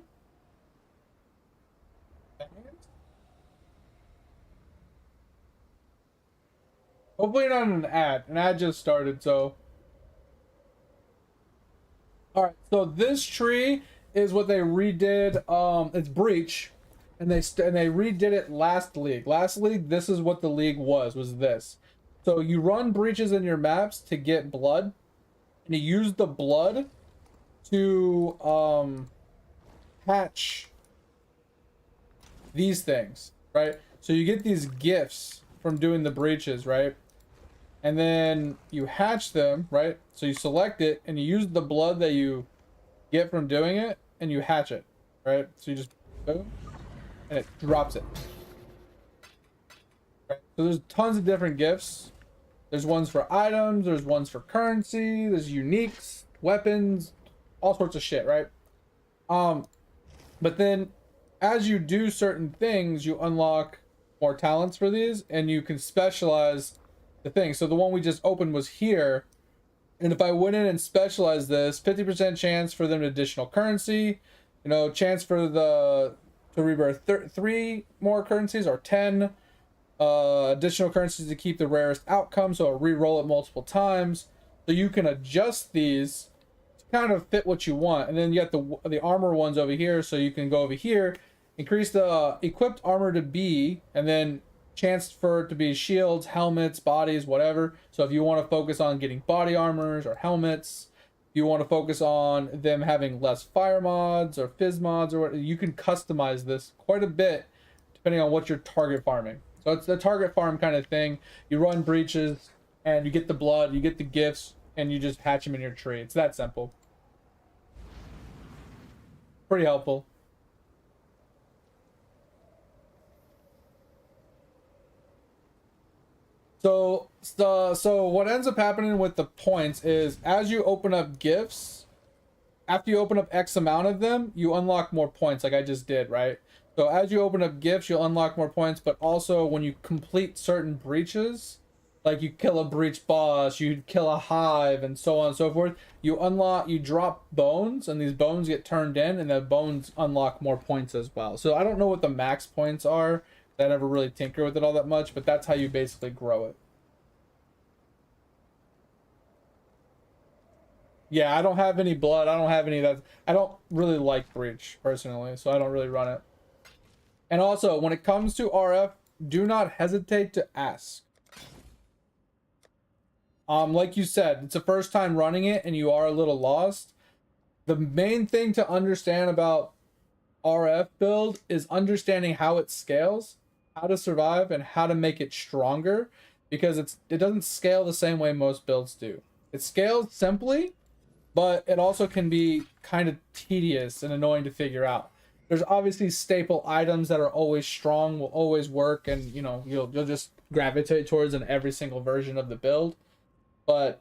Hopefully not an ad. An ad just started, so. Alright, so this tree is what they redid. It's Breach. And they redid it last league. Last league, this is what the league was this. So you run breaches in your maps to get blood. And you use the blood to hatch these things, right? So you get these gifts from doing the breaches, right? And then you hatch them, right? So you select it and you use the blood that you get from doing it and you hatch it, right? So you just boom and it drops it. Right? So there's tons of different gifts. There's ones for items, there's ones for currency, there's uniques, weapons, all sorts of shit, right? But then as you do certain things, you unlock more talents for these and you can specialize the thing. So the one we just opened was here. And if I went in and specialized this, 50% chance for them additional currency, you know, chance for the to rebirth 3 more currencies or 10 additional currencies to keep the rarest outcome, so I'll re-roll it multiple times. So you can adjust these to kind of fit what you want. And then you got the armor ones over here, so you can go over here, increase the equipped armor to B, and then chance for it to be shields, helmets, bodies, whatever. So if you want to focus on getting body armors or helmets, if you want to focus on them having less fire mods or fizz mods or whatever, you can customize this quite a bit depending on what you're target farming. So it's the target farm kind of thing. You run breaches and you get the blood, you get the gifts, and you just hatch them in your tree. It's that simple. Pretty helpful. So what ends up happening with the points is as you open up gifts, after you open up X amount of them, you unlock more points like I just did, right? So as you open up gifts, you'll unlock more points, but also when you complete certain breaches, like you kill a breach boss, you kill a hive, and so on and so forth, you drop bones, and these bones get turned in, and the bones unlock more points as well. So I don't know what the max points are. I never really tinker with it all that much, but that's how you basically grow it. Yeah, I don't have any blood. I don't have any of that. I don't really like Breach personally, so I don't really run it. And also, when it comes to RF, do not hesitate to ask. Like you said, it's the first time running it and you are a little lost. The main thing to understand about RF build is understanding how it scales, how to survive, and how to make it stronger, because it doesn't scale the same way most builds do. It scales simply, but it also can be kind of tedious and annoying to figure out. There's obviously staple items that are always strong, will always work, and you know you'll just gravitate towards in every single version of the build. But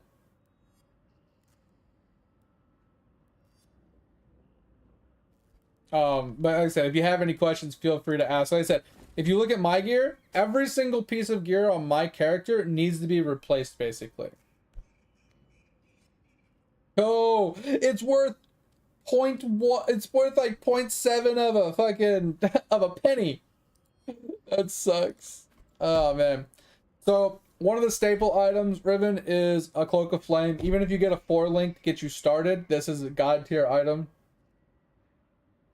like I said, if you have any questions, feel free to ask. Like I said, if you look at my gear, every single piece of gear on my character needs to be replaced, basically. Oh, it's worth point one. It's worth like 0.7 of a fucking of a penny. That sucks. Oh man. So one of the staple items, Riven, is a Cloak of Flame. Even if you get a 4-link to get you started, this is a god tier item.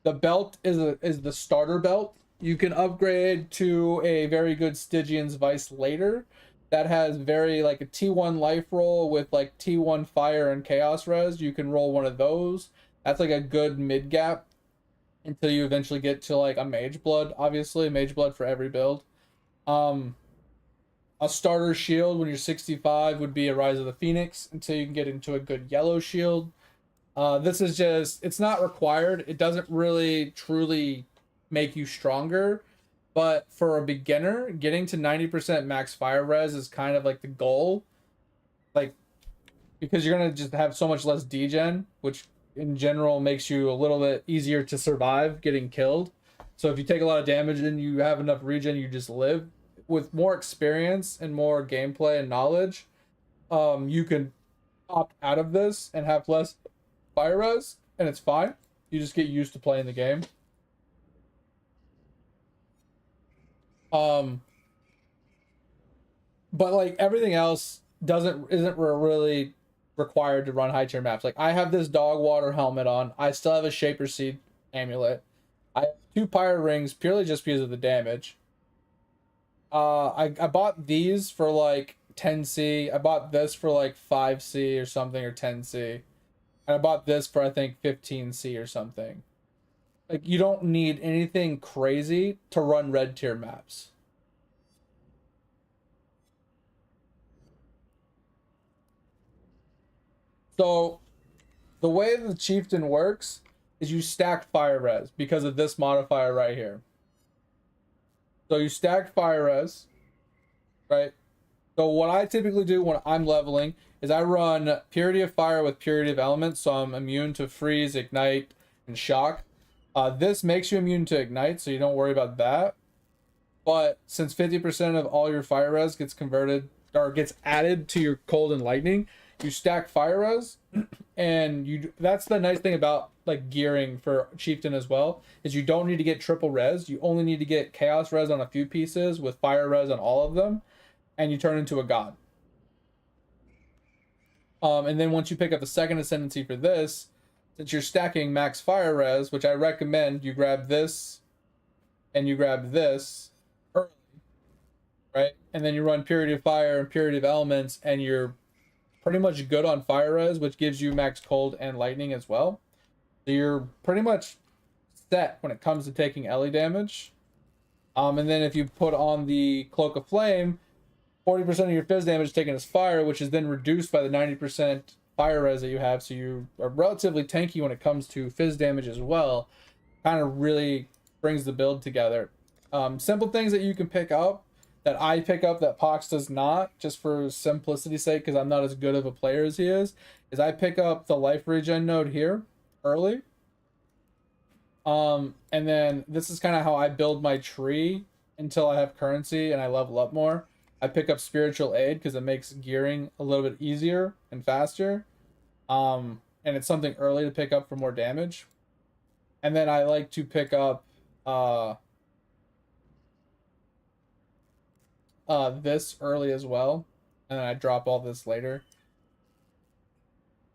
The belt is the starter belt. You can upgrade to a very good Stygian's Vice later. That has very like a T1 life roll with like T1 fire and chaos res. You can roll one of those. That's like a good mid gap until you eventually get to like a Mage Blood. Obviously, Mage Blood for every build. A starter shield when you're 65 would be a Rise of the Phoenix until you can get into a good yellow shield. This is just, it's not required. It doesn't really truly make you stronger. But for a beginner, getting to 90% max fire res is kind of like the goal. Like, because you're going to just have so much less degen, which in general makes you a little bit easier to survive getting killed. So if you take a lot of damage and you have enough regen, you just live. With more experience and more gameplay and knowledge, you can opt out of this and have less fire res, and it's fine. You just get used to playing the game. But like everything else isn't really required to run high tier maps. Like I have this dog water helmet on. I still have a Shaper Seed amulet. I have 2 Pyre Rings purely just because of the damage. I bought these for like 10C. I bought this for like 5C or something, or 10C. And I bought this for I think 15C or something. Like you don't need anything crazy to run red tier maps. So the way the Chieftain works is you stack fire res because of this modifier right here. So you stack fire res, right? So what I typically do when I'm leveling is I run Purity of Fire with Purity of Elements, so I'm immune to freeze, ignite, and shock. This makes you immune to ignite, so you don't worry about that. But since 50% of all your fire res gets converted or gets added to your cold and lightning, you stack fire res, and that's the nice thing about like gearing for Chieftain as well, is you don't need to get triple res. You only need to get chaos res on a few pieces with fire res on all of them, and you turn into a god. And then once you pick up the second ascendancy for this, since you're stacking max fire res, which I recommend you grab this and you grab this early, right? And then you run Purity of Fire and Purity of Elements, and you're pretty much good on fire res, which gives you max cold and lightning as well. So you're pretty much set when it comes to taking Ellie damage. And then if you put on the Cloak of Flame, 40% of your fizz damage taken as fire, which is then reduced by the 90% fire res that you have, so you are relatively tanky when it comes to fizz damage as well. Kind of really brings the build together. Simple things that you can pick up, that I pick up that Pox does not, just for simplicity's sake, because I'm not as good of a player as he is I pick up the life regen node here early. And then this is kind of how I build my tree until I have currency and I level up more. I pick up Spiritual Aid because it makes gearing a little bit easier and faster. And it's something early to pick up for more damage. And then I like to pick up this early as well. And then I drop all this later.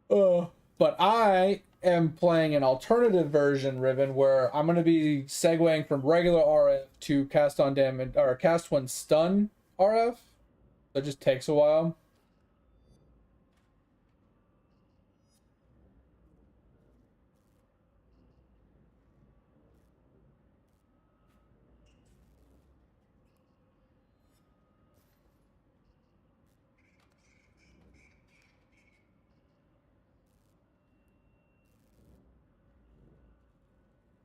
But I am playing an alternative version, Riven, where I'm going to be segueing from regular RF to cast on damage, or cast when stun RF. That just takes a while.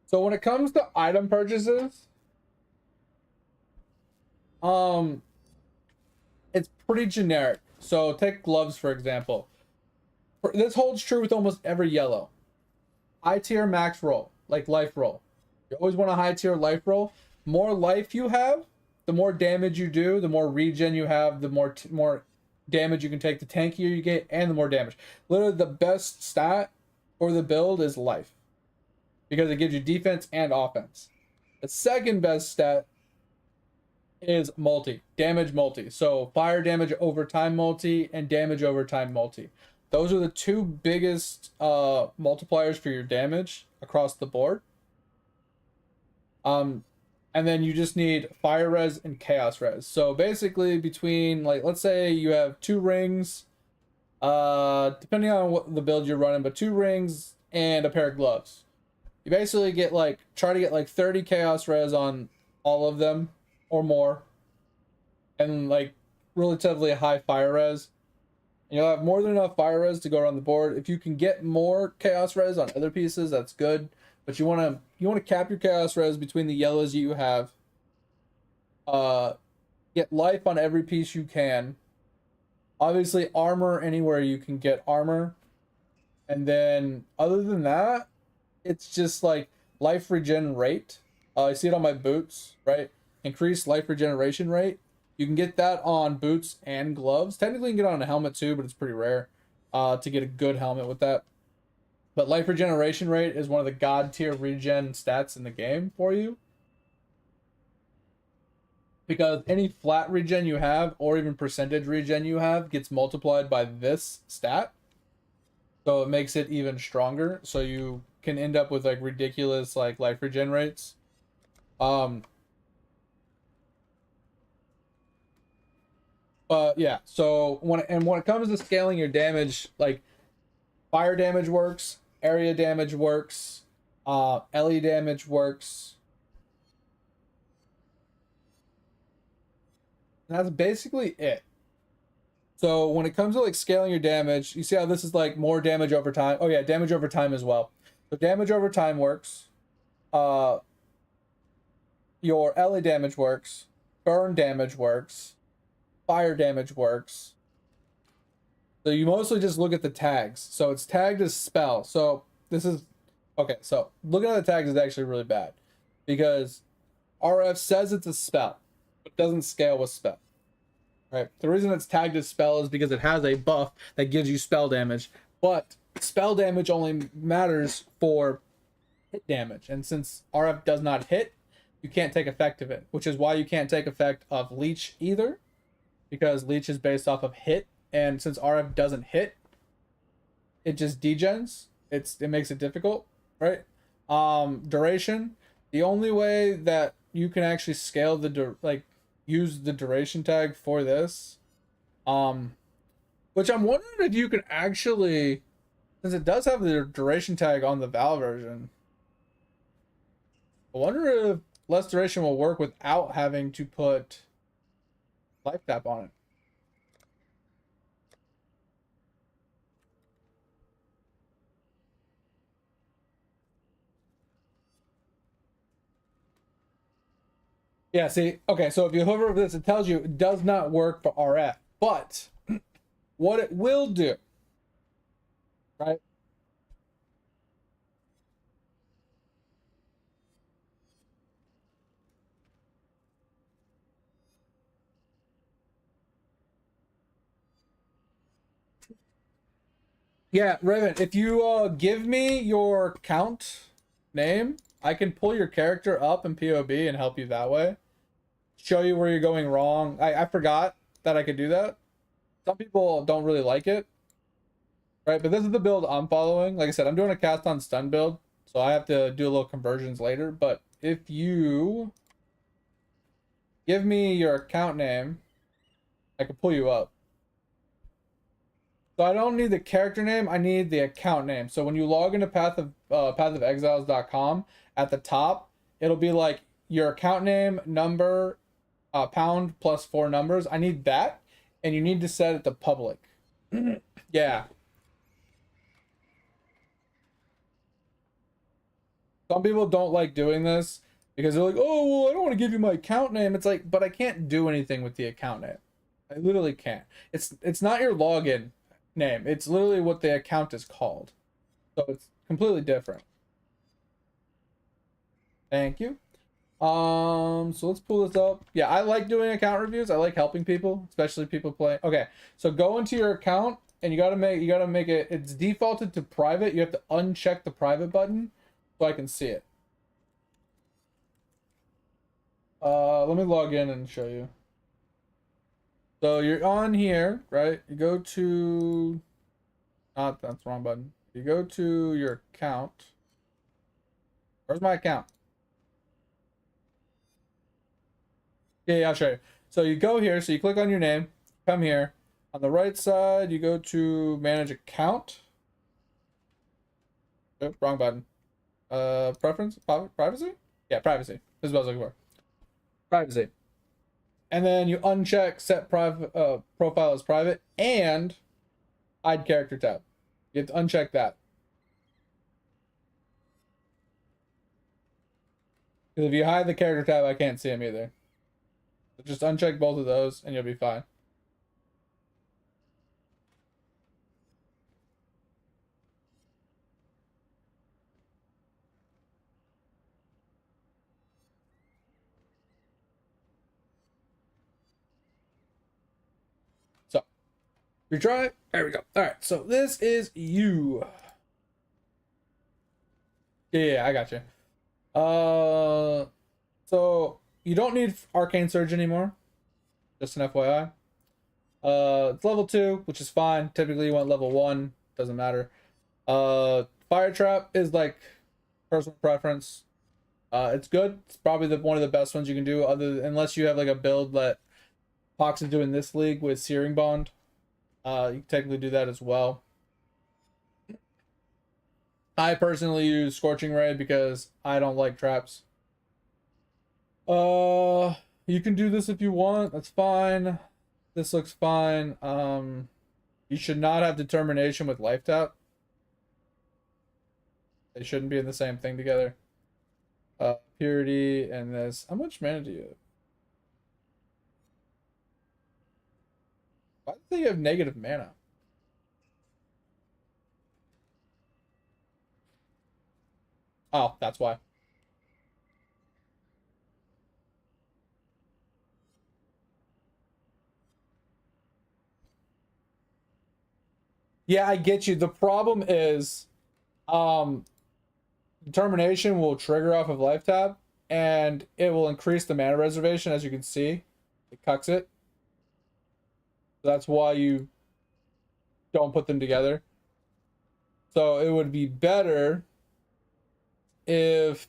So when it comes to item purchases, it's pretty generic. So take gloves, for example. This holds true with almost every yellow. High tier max roll, like life roll. You always want a high tier life roll. More life you have, the more damage you do, the more regen you have, the more damage you can take, the tankier you get, and the more damage. Literally the best stat or the build is life. because it gives you defense and offense. The second best stat is damage multi. So fire damage over time multi and damage over time multi. Those are the two biggest multipliers for your damage across the board. And then you just need fire res and chaos res. So basically between, like, let's say you have 2 rings, depending on what the build you're running, but 2 rings and a pair of gloves. You basically get try to get 30 chaos res on all of them or more, and relatively high fire res. And you'll have more than enough fire res to go around the board. If you can get more chaos res on other pieces, that's good. But you want to cap your chaos res between the yellows you have. Get life on every piece you can. Obviously armor anywhere you can get armor. And then other than that, it's just life regen rate. I see it on my boots, right? Increased life regeneration rate. You can get that on boots and gloves. Technically you can get it on a helmet too, but it's pretty rare to get a good helmet with that. But life regeneration rate is one of the god tier regen stats in the game for you. Because any flat regen you have, or even percentage regen you have, gets multiplied by this stat. So it makes it even stronger. So you can end up with ridiculous life regen rates. But yeah, so when it comes to scaling your damage, fire damage works, area damage works, LE damage works. And that's basically it. So when it comes to scaling your damage, you see how this is more damage over time. Oh yeah, damage over time as well. So damage over time works. Your LE damage works. Burn damage works. Fire damage works. So you mostly just look at the tags. So it's tagged as spell. So this is okay. So looking at the tags is actually really bad because RF says it's a spell, but doesn't scale with spell. Right. The reason it's tagged as spell is because it has a buff that gives you spell damage, but spell damage only matters for hit damage. And since RF does not hit, you can't take effect of it, which is why you can't take effect of leech either, because leech is based off of hit. And since RF doesn't hit, it just degens. It makes it difficult, right? Duration. The only way that you can actually scale use the duration tag for this, which I'm wondering if you can actually, since it does have the duration tag on the Val version, I wonder if less duration will work without having to put life tap on it. Yeah, see, okay, so if you hover over this, it tells you it does not work for RF, but what it will do, right? Yeah, Raven, if you give me your count name, I can pull your character up in POB and help you that way. Show you where you're going wrong. I forgot that I could do that. Some people don't really like it. Right, but this is the build I'm following. Like I said, I'm doing a cast on stun build, so I have to do a little conversions later. But if you give me your account name, I can pull you up. So I don't need the character name, I need the account name. So when you log into pathofexiles.com, at the top, it'll be your account name, number, pound plus 4 numbers. I need that, and you need to set it to public. Yeah. Some people don't like doing this because they're like, oh, well, I don't want to give you my account name. It's but I can't do anything with the account name. I literally can't. It's not your login name. It's literally what the account is called. So it's completely different. Thank you. So let's pull this up. Yeah, I like doing account reviews. I like helping people, especially people playing. Okay, so go into your account and you gotta make it, it's defaulted to private. You have to uncheck the private button. so I can see it. Let me log in and show you. So you're on here, right? You go to, that's the wrong button. You go to your account. Where's my account? Yeah, I'll show you. So you go here, so you click on your name, come here. On the right side, you go to manage account. Oh, wrong button. Preference? Privacy? Yeah, privacy. This is what I was looking for. Privacy. And then you uncheck set profile as private and hide character tab. You have to uncheck that. Because if you hide the character tab, I can't see them either. So just uncheck both of those and you'll be fine. So, retry. There we go. All right. So this is you. Yeah, I got you. So you don't need Arcane Surge anymore. Just an FYI. It's level 2, which is fine. Typically you want level 1. Doesn't matter. Fire Trap is like personal preference. It's good. It's probably one of the best ones you can do, unless you have like a build that Pox is doing this league with Searing Bond. You can technically do that as well. I personally use Scorching Ray because I don't like traps. You can do this if you want. That's fine. This looks fine. You should not have Determination with Life Tap. They shouldn't be in the same thing together. Purity and this. How much mana do you have? Why do they have negative mana? Oh, that's why. Yeah, I get you. The problem is, Determination will trigger off of Life Tap, and it will increase the mana reservation, as you can see. It cucks it. That's why you don't put them together. So it would be better if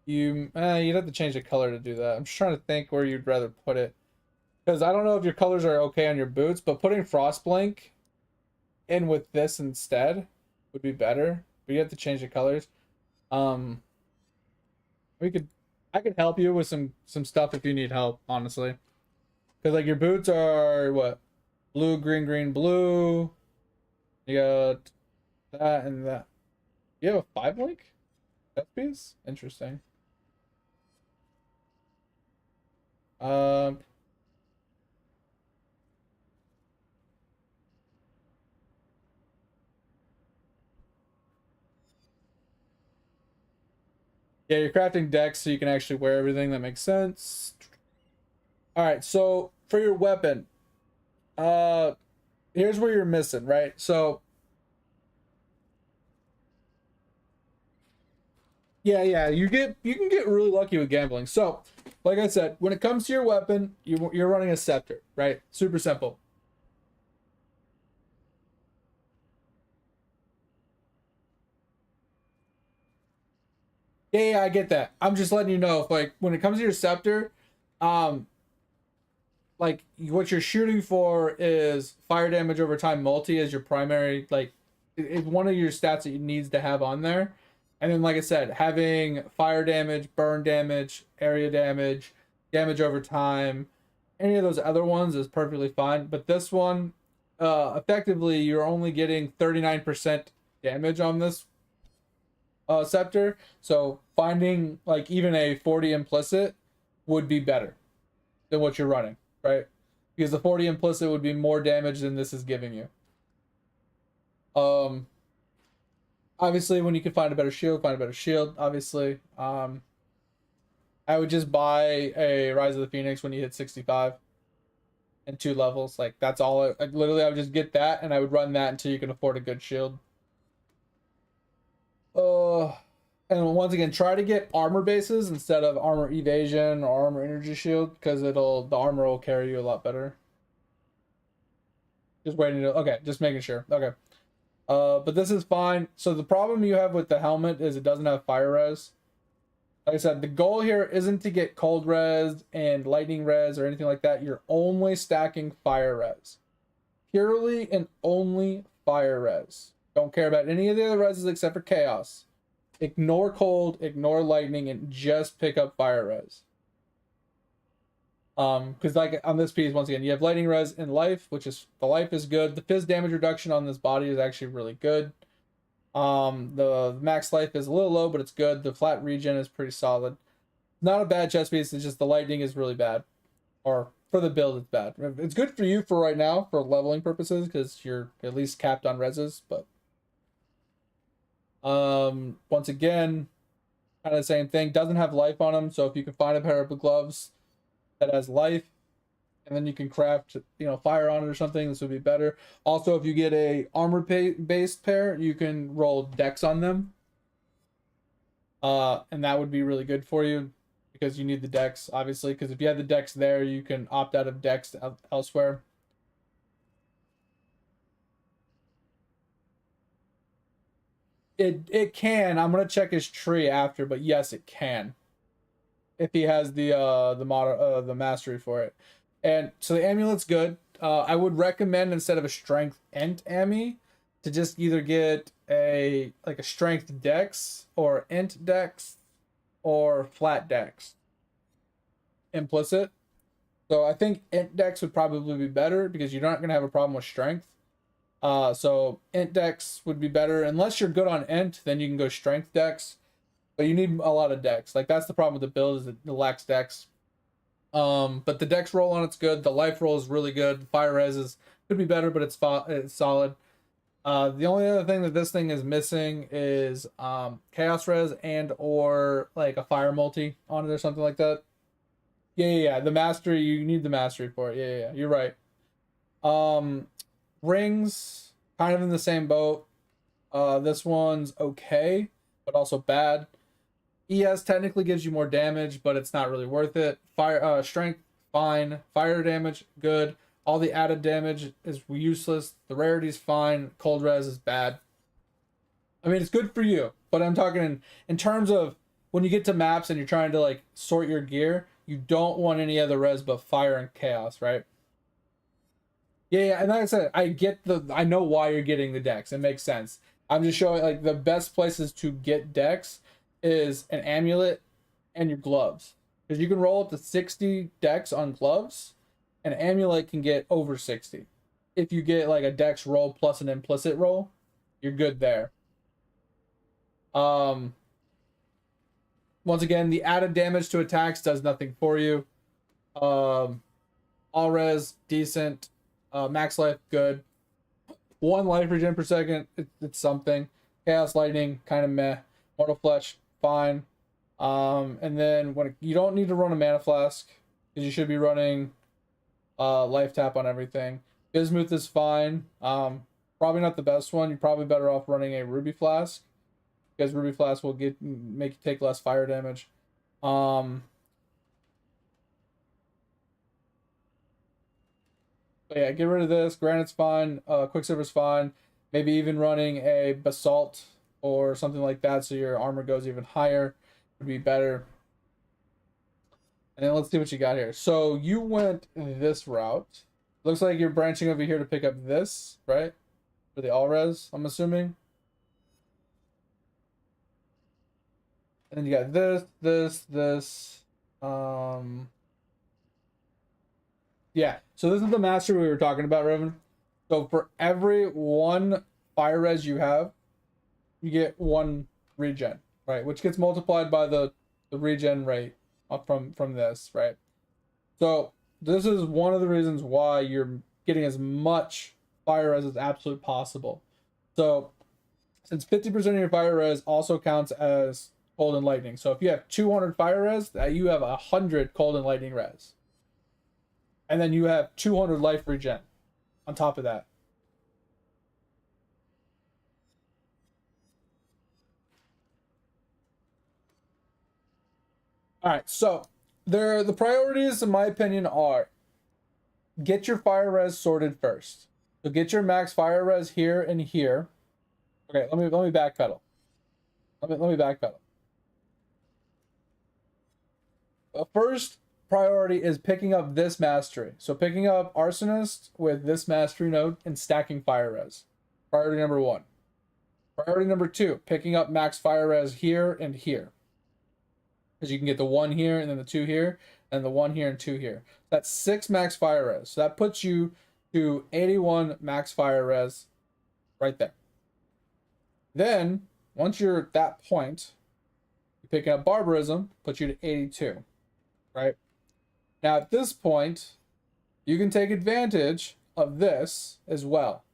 you'd have to change the color to do that. I'm just trying to think where you'd rather put it. Because I don't know if your colors are okay on your boots, but putting Frostblink in with this instead would be better. But you have to change the colors. I could help you with some stuff if you need help, honestly. Because like your boots are what? Blue, green, green, blue. You got that and that. You have a 5-link? That piece? Interesting. Yeah, you're crafting decks so you can actually wear everything. That makes sense. All right, so for your weapon, here's where you're missing, right? So yeah, you can get really lucky with gambling. So, like I said, when it comes to your weapon, you're running a scepter, right? Super simple. Yeah, I get that. I'm just letting you know, if like when it comes to your scepter, like what you're shooting for is fire damage over time multi as your primary, like it's one of your stats that you needs to have on there. And then like I said, having fire damage, burn damage, area damage, damage over time, any of those other ones is perfectly fine. But this one, effectively you're only getting 39% damage on this scepter. So finding like even a 40 implicit would be better than what you're running, right? Because the 40 implicit would be more damage than this is giving you. Obviously when you can find a better shield, obviously. I would just buy a Rise of the Phoenix when you hit 65. and 2 levels. Like that's all. Literally, I would just get that, and I would run that until you can afford a good shield. And once again, try to get armor bases instead of armor evasion or armor energy shield, because the armor will carry you a lot better. Just waiting to, okay, just making sure. Okay. But this is fine. So the problem you have with the helmet is it doesn't have fire res. Like I said, the goal here isn't to get cold res and lightning res or anything like that. You're only stacking fire res. Purely and only fire res. Don't care about any of the other reses except for chaos. Ignore cold, ignore lightning, and just pick up fire res. Because like on this piece, once again, you have lightning res and life, which is, the life is good. The fizz damage reduction on this body is actually really good. The max life is a little low, but it's good. The flat regen is pretty solid. Not a bad chest piece, it's just the lightning is really bad. Or for the build, it's bad. It's good for you for right now, for leveling purposes, because you're at least capped on reses, but once again, kind of the same thing. Doesn't have life on them, so if you can find a pair of gloves that has life, and then you can craft, you know, fire on it or something, this would be better. Also, if you get a armor based pair, you can roll dex on them, and that would be really good for you, because you need the dex, obviously, because if you have the dex there, you can opt out of dex elsewhere. It can. I'm gonna check his tree after, but yes, it can. If he has the mastery for it. And so the amulet's good. I would recommend, instead of a strength int ami, to just either get a strength dex or int dex or flat dex implicit. So I think int dex would probably be better, because you're not gonna have a problem with strength. So int dex would be better. Unless you're good on int, then you can go strength dex, but you need a lot of dex. Like that's the problem with the build, is it lacks dex. But the dex roll on it's good. The life roll is really good. The fire res could be better, but it's solid. The only other thing that this thing is missing is chaos res and or like a fire multi on it or something like that. Yeah. The mastery, you need the mastery for it. Yeah. You're right. Rings, kind of in the same boat. This one's okay, but also bad. ES technically gives you more damage, but it's not really worth it. Fire strength, fine. Fire damage, good. All the added damage is useless. The rarity's fine. Cold res is bad. I mean, it's good for you, but I'm talking in terms of when you get to maps and you're trying to like sort your gear, you don't want any other res but fire and chaos, right? Yeah, and like I said, I know why you're getting the dex. It makes sense. I'm just showing like the best places to get dex is an amulet and your gloves, because you can roll up to 60 dex on gloves. An amulet can get over 60. If you get like a dex roll plus an implicit roll, you're good there. Once again, the added damage to attacks does nothing for you. All res decent. Max life good. 1 life regen per second, it's something. Chaos lightning kind of meh. Mortal flesh fine. And then when you don't need to run a mana flask, because you should be running life tap on everything. Bismuth is fine. Probably not the best one. You're probably better off running a ruby flask, because ruby flask will make you take less fire damage. But yeah, get rid of this. Granite's fine. Quicksilver's fine. Maybe even running a basalt or something like that, so your armor goes even higher, would be better. And then let's see what you got here. So you went this route. Looks like you're branching over here to pick up this, right? For the all res, I'm assuming. And then you got this. Yeah, so this is the master we were talking about, Revan. So for every 1 fire res you have, you get 1 regen, right? Which gets multiplied by the regen rate from this, right? So this is one of the reasons why you're getting as much fire res as absolute possible. So since 50% of your fire res also counts as cold and lightning. So if you have 200 fire res, you have 100 cold and lightning res. And then you have 200 life regen on top of that. All right, so the priorities, in my opinion, are get your fire res sorted first. So get your max fire res here and here. Okay, let me backpedal. Let me backpedal. The first priority is picking up this mastery. So picking up Arsonist with this mastery node and stacking fire res. Priority number 1. Priority number 2, picking up max fire res here and here. Because you can get the 1 here and then the 2 here and the 1 here and 2 here. That's 6 max fire res. So that puts you to 81 max fire res right there. Then, once you're at that point, you pick up Barbarism, puts you to 82, right? Now, at this point, you can take advantage of this as well.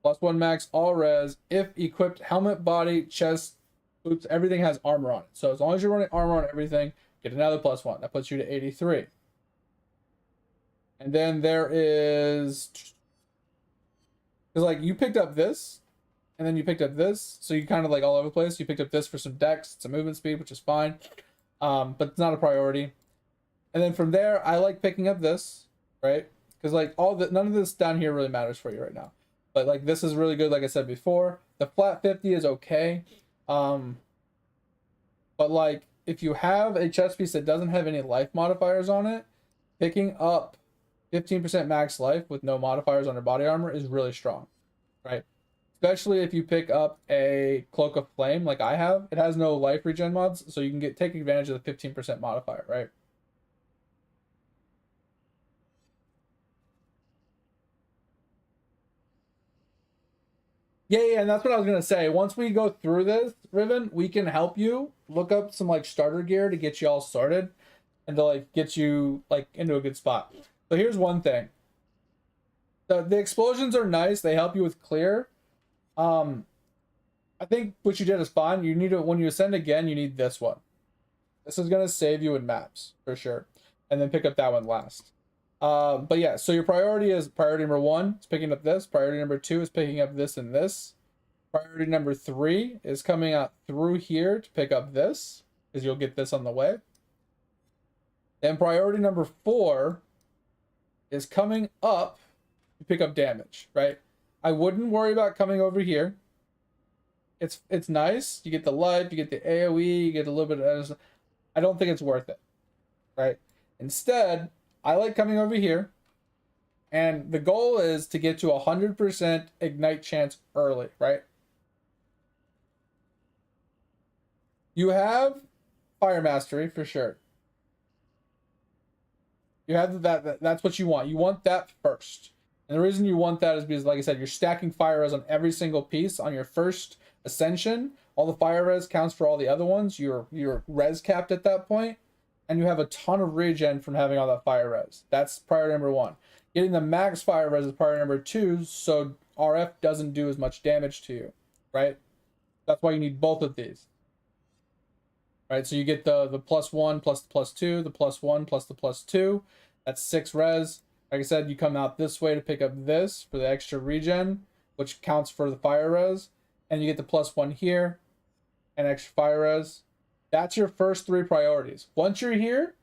+1 max all res if equipped helmet, body, chest, boots, everything has armor on it. So as long as you're running armor on everything, get another +1. That puts you to 83. And then there is, because like you picked up this, and then you picked up this, so you kind of like all over the place. You picked up this for some dex, some movement speed, which is fine, but it's not a priority. And then from there, I like picking up this, right? Because like none of this down here really matters for you right now. But like this is really good, like I said before. The flat 50 is okay. But like if you have a chest piece that doesn't have any life modifiers on it, picking up 15% max life with no modifiers on your body armor is really strong, right? Especially if you pick up a Cloak of Flame like I have. It has no life regen mods, so you can take advantage of the 15% modifier, right? Yeah, and that's what I was gonna say. Once we go through this, Riven, we can help you look up some like starter gear to get you all started and to like get you like into a good spot. So here's one thing. The explosions are nice, they help you with clear. I think what you did is fine. You need to, when you ascend again, you need this one. This is gonna save you in maps for sure. And then pick up that one last. But yeah, so your priority number 1 is picking up this. Priority number 2 is picking up this and this. Priority number 3 is coming out through here to pick up this, because you'll get this on the way. Then priority number 4 is coming up to pick up damage, right? I wouldn't worry about coming over here. It's nice. You get the life, you get the AoE, you get a little bit of... I don't think it's worth it, right? Instead, I like coming over here, and the goal is to get to 100% ignite chance early, right? You have Fire Mastery for sure. You have that's what you want. You want that first. And the reason you want that is because, like I said, you're stacking fire res on every single piece on your first ascension. All the fire res counts for all the other ones. You're res capped at that point. And you have a ton of regen from having all that fire res. That's priority number 1. Getting the max fire res is priority number 2, so RF doesn't do as much damage to you, right? That's why you need both of these. Right, so you get the +1 plus the +2, the +1 plus the +2. That's 6 res. Like I said, you come out this way to pick up this for the extra regen, which counts for the fire res. And you get the +1 here and extra fire res. That's your first 3 priorities. Once you're here,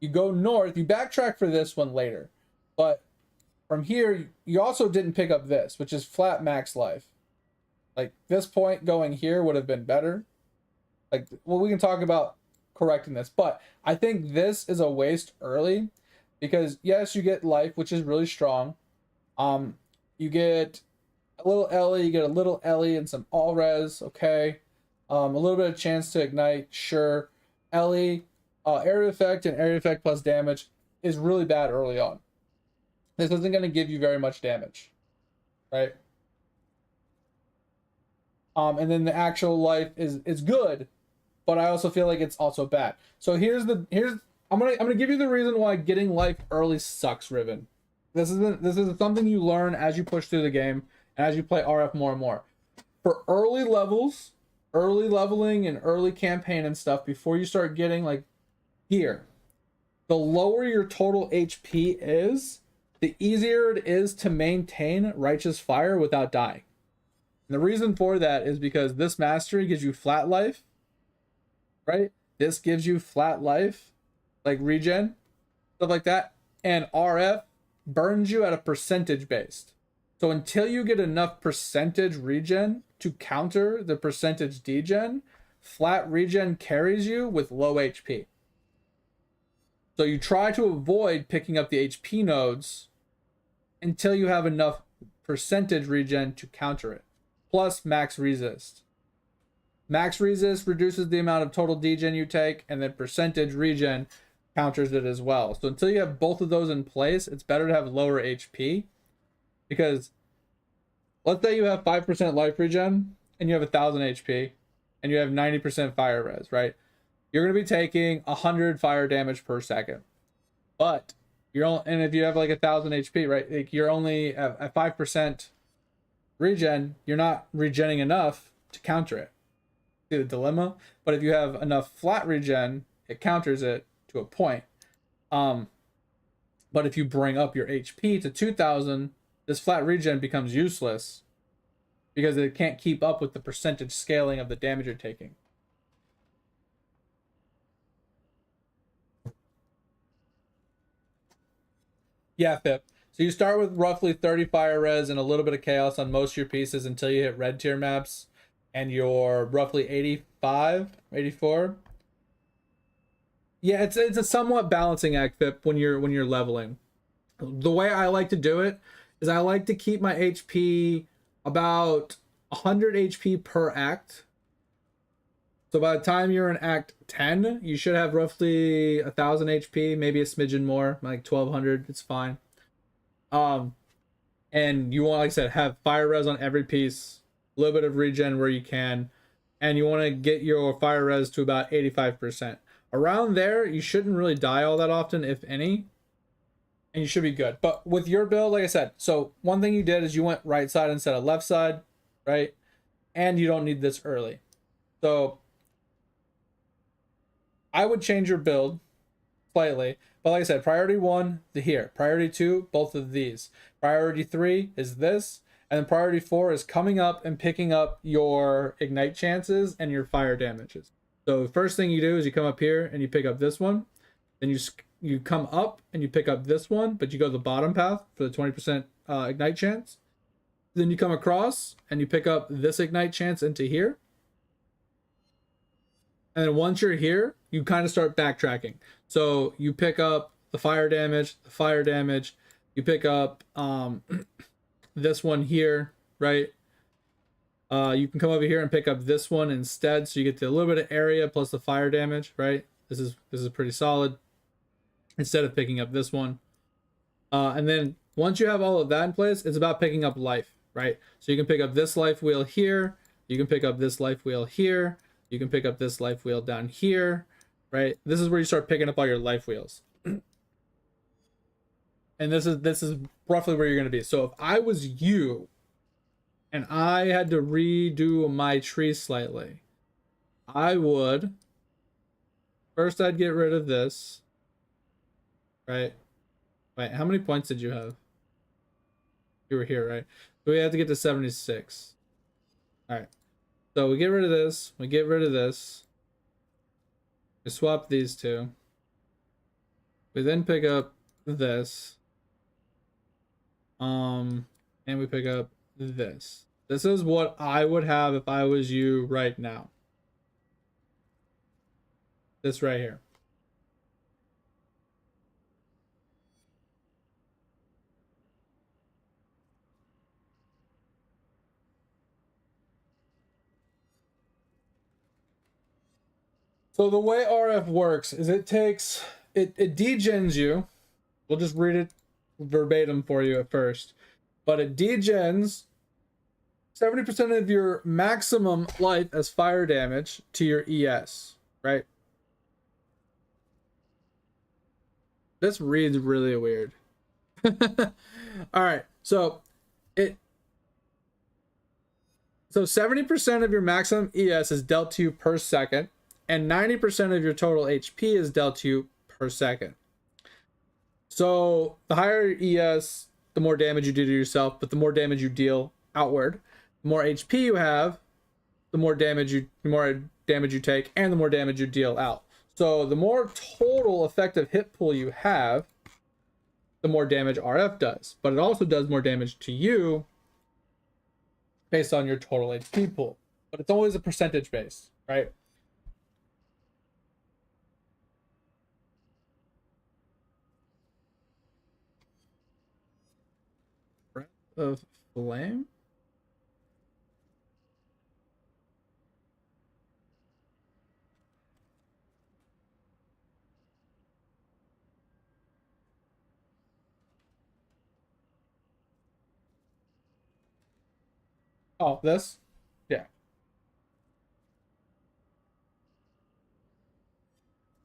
you go north. You backtrack for this one later. But from here, you also didn't pick up this, which is flat max life. Like, this point going here would have been better. Like, well, we can talk about correcting this. But I think this is a waste early. Because, yes, you get life, which is really strong. You get a little Ellie. You get a little Ellie and some all res. Okay. A little bit of chance to ignite, sure. Ellie, area effect and area effect plus damage is really bad early on. This isn't going to give you very much damage, right? And then the actual life is good, but I also feel like it's also bad. So here's I'm gonna give you the reason why getting life early sucks, Riven. This is something you learn as you push through the game and as you play RF more and more. For early levels, early leveling and early campaign and stuff, before you start getting like here, the lower your total HP is, the easier it is to maintain Righteous Fire without dying. And the reason for that is because this mastery gives you flat life, right? This gives you flat life, like regen, stuff like that. And RF burns you at a percentage based. So until you get enough percentage regen to counter the percentage degen, flat regen carries you with low HP. So you try to avoid picking up the HP nodes until you have enough percentage regen to counter it. Plus max resist. Max resist reduces the amount of total degen you take, and then percentage regen counters it as well. So until you have both of those in place, it's better to have lower HP. Because let's say you have 5% life regen and you have 1000 HP and you have 90% fire res, right? You're going to be taking 100 fire damage per second. But and if you have like 1000 HP, right? Like you're only at 5% regen, you're not regenning enough to counter it. See the dilemma? But if you have enough flat regen, it counters it to a point. But if you bring up your HP to 2000, this flat regen becomes useless because it can't keep up with the percentage scaling of the damage you're taking. Yeah, Pip. So you start with roughly 30 fire res and a little bit of chaos on most of your pieces until you hit red tier maps, and you're roughly 85, 84. Yeah, it's a somewhat balancing act, Pip, when you're leveling. The way I like to do it is I like to keep my HP about 100 HP per act. So by the time you're in act 10, you should have roughly 1000 HP, maybe a smidgen more, like 1200. It's fine. And you want, like I said, have fire res on every piece, a little bit of regen where you can, and you want to get your fire res to about 85%. Around there, you shouldn't really die all that often, if any, and you should be good. But with your build, like I said, so one thing you did is you went right side instead of left side, right? And you don't need this early. So I would change your build slightly. But like I said, priority 1, here. Priority 2, both of these. Priority 3 is this. And then priority 4 is coming up and picking up your ignite chances and your fire damages. So the first thing you do is you come up here and you pick up this one. Then you come up and you pick up this one, but you go the bottom path for the 20% ignite chance. Then you come across and you pick up this ignite chance into here. And then once you're here, you kind of start backtracking. So you pick up the fire damage, you pick up this one here, right? You can come over here and pick up this one instead, so you get the little bit of area plus the fire damage, right? This is pretty solid, instead of picking up this one. And then once you have all of that in place, it's about picking up life, right? So you can pick up this life wheel here, you can pick up this life wheel here, you can pick up this life wheel down here, right? This is where you start picking up all your life wheels. And this is roughly where you're going to be. So if I was you and I had to redo my tree slightly, I would first, I'd get rid of this, right? Wait, how many points did you have? You were here, right? So we have to get to 76. All right. So we get rid of this. We get rid of this. We swap these two. We then pick up this. And we pick up this. This is what I would have if I was you right now. This right here. So the way RF works is it degens you. We'll just read it verbatim for you at first. But it degens 70% of your maximum life as fire damage to your ES, right? This reads really weird. All right, so 70% of your maximum ES is dealt to you per second, and 90% of your total HP is dealt to you per second. So the higher ES, the more damage you do to yourself, but the more damage you deal outward. The more HP you have, the more damage you take, and the more damage you deal out. So the more total effective hit pool you have, the more damage RF does. But it also does more damage to you based on your total HP pool. But it's always a percentage base, right? Breath of Flame? Oh, this? Yeah.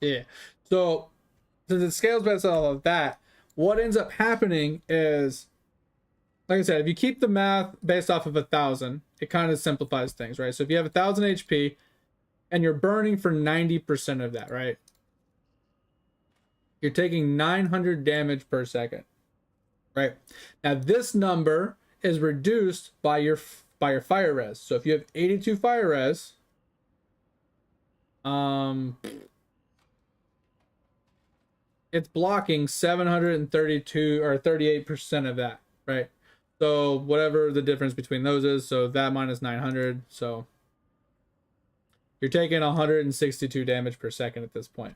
Yeah. So, since it scales based off of that, what ends up happening is, like I said, if you keep the math based off of 1,000, it kind of simplifies things, right? So if you have 1,000 HP and you're burning for 90% of that, right? You're taking 900 damage per second, right? Now this number is reduced by your fire res. So if you have 82 fire res, it's blocking 732 or 38% of that, right? So whatever the difference between those is, so that minus 900, so you're taking 162 damage per second at this point.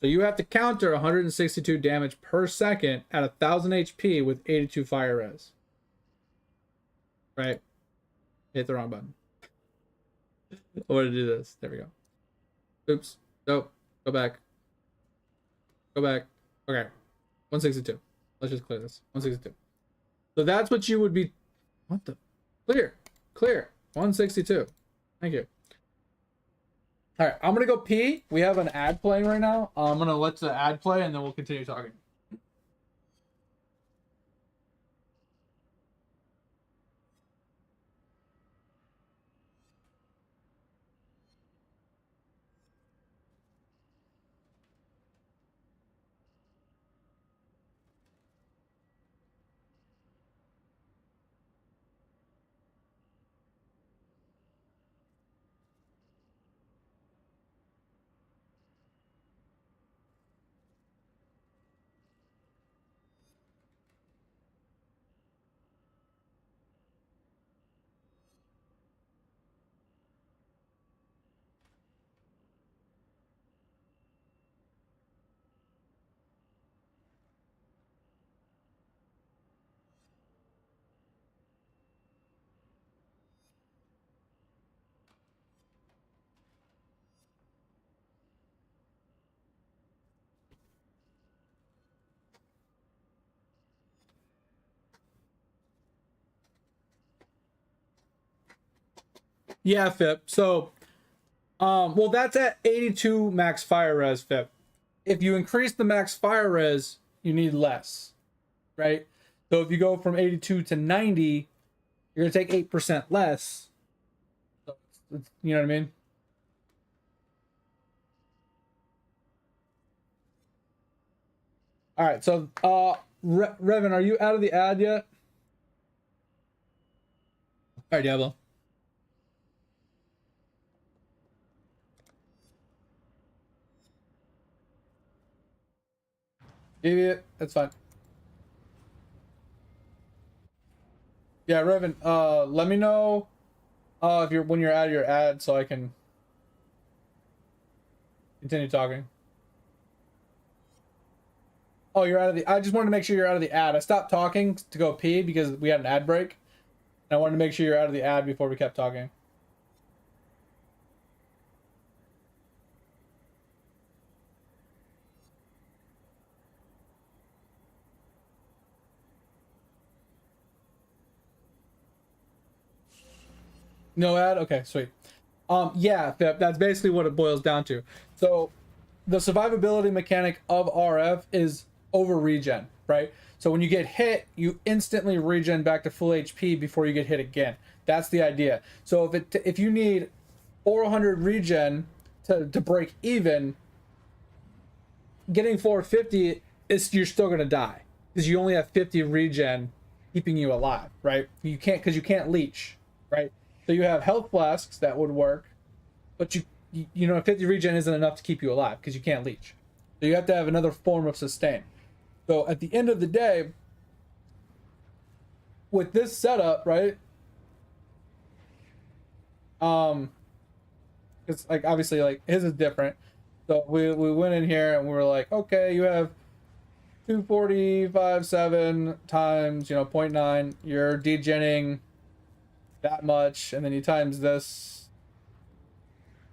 So you have to counter 162 damage per second at 1,000 HP with 82 fire res. Right? Hit the wrong button. I wanted to do this. There we go. Oops. Nope. Go back. Go back. Okay. 162. Let's just clear this. 162. So that's what you would be. What the? Clear. Clear. 162. Thank you. All right. I'm going to go pee. We have an ad playing right now. I'm going to let the ad play and then we'll continue talking. Yeah, Fip. So, well, that's at 82 max fire res, Fip. If you increase the max fire res, you need less, right? So if you go from 82 to 90, you're gonna take 8% less. So you know what I mean? All right. So, Revan, are you out of the ad yet? All right, Diablo. Idiot. That's fine. Yeah, Revan. Let me know if you're when you're out of your ad so I can continue talking. Oh, you're out of the. I just wanted to make sure you're out of the ad. I stopped talking to go pee because we had an ad break. And I wanted to make sure you're out of the ad before we kept talking. No ad? Okay, sweet. Yeah, that's basically what it boils down to. So the survivability mechanic of RF is over regen, right? So when you get hit, you instantly regen back to full HP before you get hit again. That's the idea. So if you need 400 regen to break even, getting 450 you're still gonna die because you only have 50 regen keeping you alive, right? You can't, because you can't leech, right? So you have health flasks that would work, but you know 50 regen isn't enough to keep you alive because you can't leech. So you have to have another form of sustain. So at the end of the day, with this setup, right? It's like obviously like his is different. So we went in here and we were like, okay, you have 245.7 times, you know, 0.9. You're degenning that much, and then you times this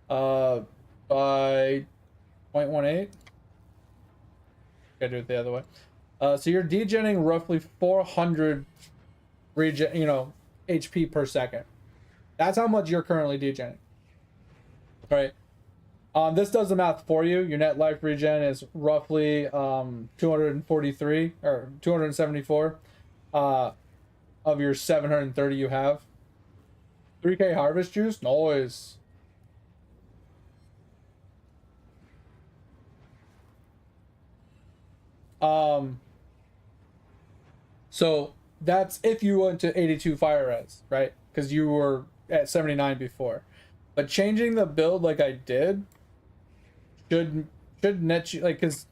by 0.18. Gotta do it the other way. So you're degenning roughly 400 regen, you know, HP per second. That's how much you're currently degenning. Right. This does the math for you. Your net life regen is roughly 243 or 274 of your 730 you have. 3k harvest juice, noise. So that's if you went to 82 fire res, right? Because you were at 79 before. But changing the build like I did should net you, like, because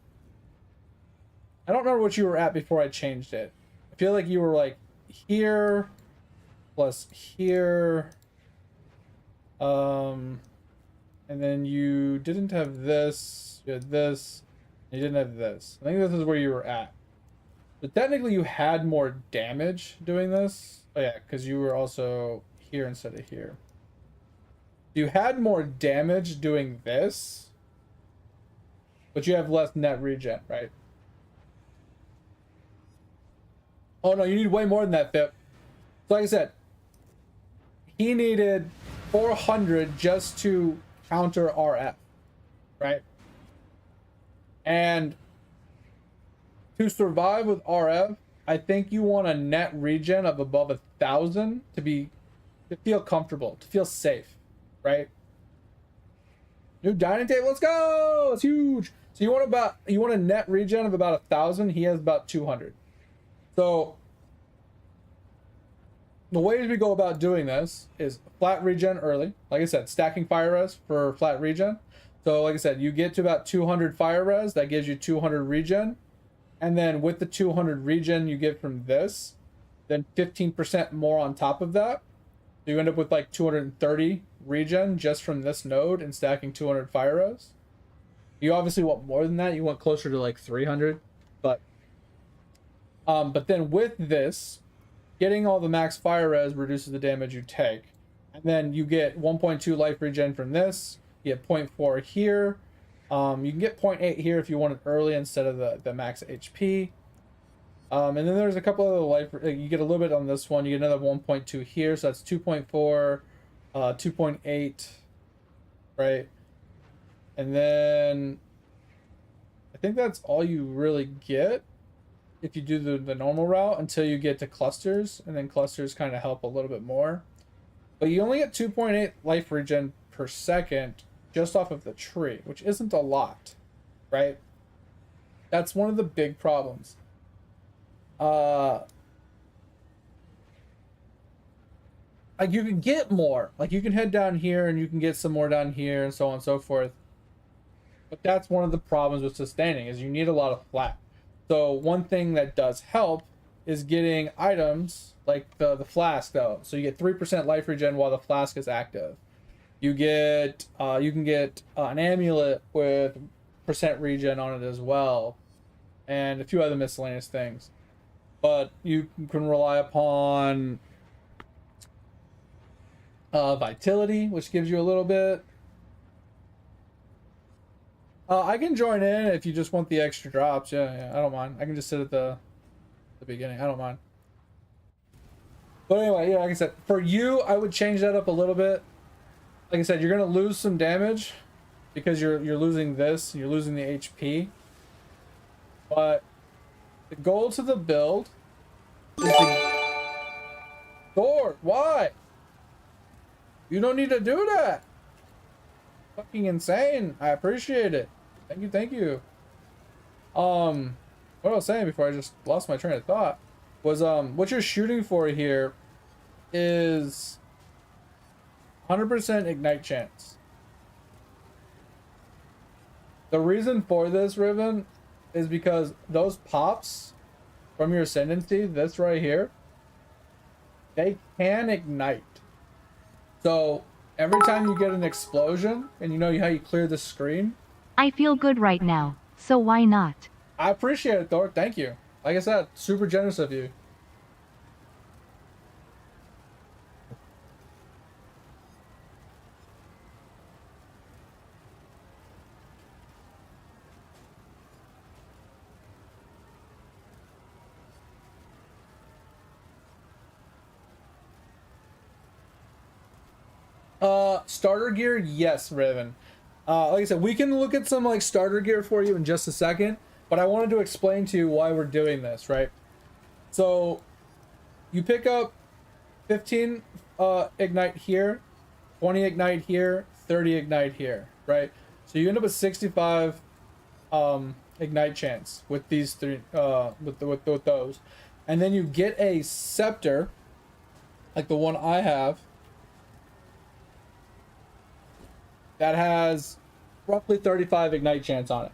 I don't remember what you were at before I changed it. I feel like you were like here plus here, and then you didn't have this, you had this, you didn't have this. I think this is where you were at. But technically you had more damage doing this. Oh yeah, because you were also here instead of here. You had more damage doing this, but you have less net regen, right? Oh no, you need way more than that, Pip. So like I said, he needed 400 just to counter RF, right? And to survive with RF, I think you want a net regen of above 1,000 to feel comfortable, to feel safe, right? New dining table, let's go! It's huge. So you want a net regen of about 1,000. He has about 200. So the ways we go about doing this is flat regen early. Like I said, stacking fire res for flat regen. So like I said, you get to about 200 fire res. That gives you 200 regen. And then with the 200 regen you get from this, then 15% more on top of that. So you end up with like 230 regen just from this node and stacking 200 fire res. You obviously want more than that. You want closer to like 300. But then with this, getting all the max fire res reduces the damage you take. And then you get 1.2 life regen from this. You get 0.4 here. You can get 0.8 here if you want it early instead of the max HP. And then there's a couple other life. You get a little bit on this one. You get another 1.2 here. So that's 2.4, 2.8, right? And then I think that's all you really get if you do the normal route until you get to clusters. And then clusters kind of help a little bit more. But you only get 2.8 life regen per second just off of the tree, which isn't a lot, right? That's one of the big problems. Like you can get more, like you can head down here and you can get some more down here and so on and so forth. But that's one of the problems with sustaining is you need a lot of flat. So one thing that does help is getting items like the flask though. So you get 3% life regen while the flask is active. You get you can get an amulet with % regen on it as well, and a few other miscellaneous things. But you can rely upon vitality, which gives you a little bit. I can join in if you just want the extra drops. Yeah, I don't mind. I can just sit at the beginning. I don't mind. But anyway, yeah, like I said, for you, I would change that up a little bit. Like I said, you're gonna lose some damage because you're losing this. You're losing the HP. But the goal to the build is to... Thor, why? You don't need to do that. Fucking insane. I appreciate it. Thank you, thank you. what I was saying before I just lost my train of thought was what you're shooting for here is 100% ignite chance. The reason for this, Riven, is because those pops from your ascendancy, this right here, they can ignite. So every time you get an explosion, and you know how you clear the screen, I feel good right now, so why not? I appreciate it, Thor. Thank you. Like I said, super generous of you. Starter gear, yes, Riven. Like I said, we can look at some like starter gear for you in just a second, but I wanted to explain to you why we're doing this, right? So you pick up 15 ignite here, 20 ignite here, 30 ignite here, right? So you end up with 65 ignite chance with these three with those. And then you get a scepter like the one I have that has roughly 35 ignite chance on it.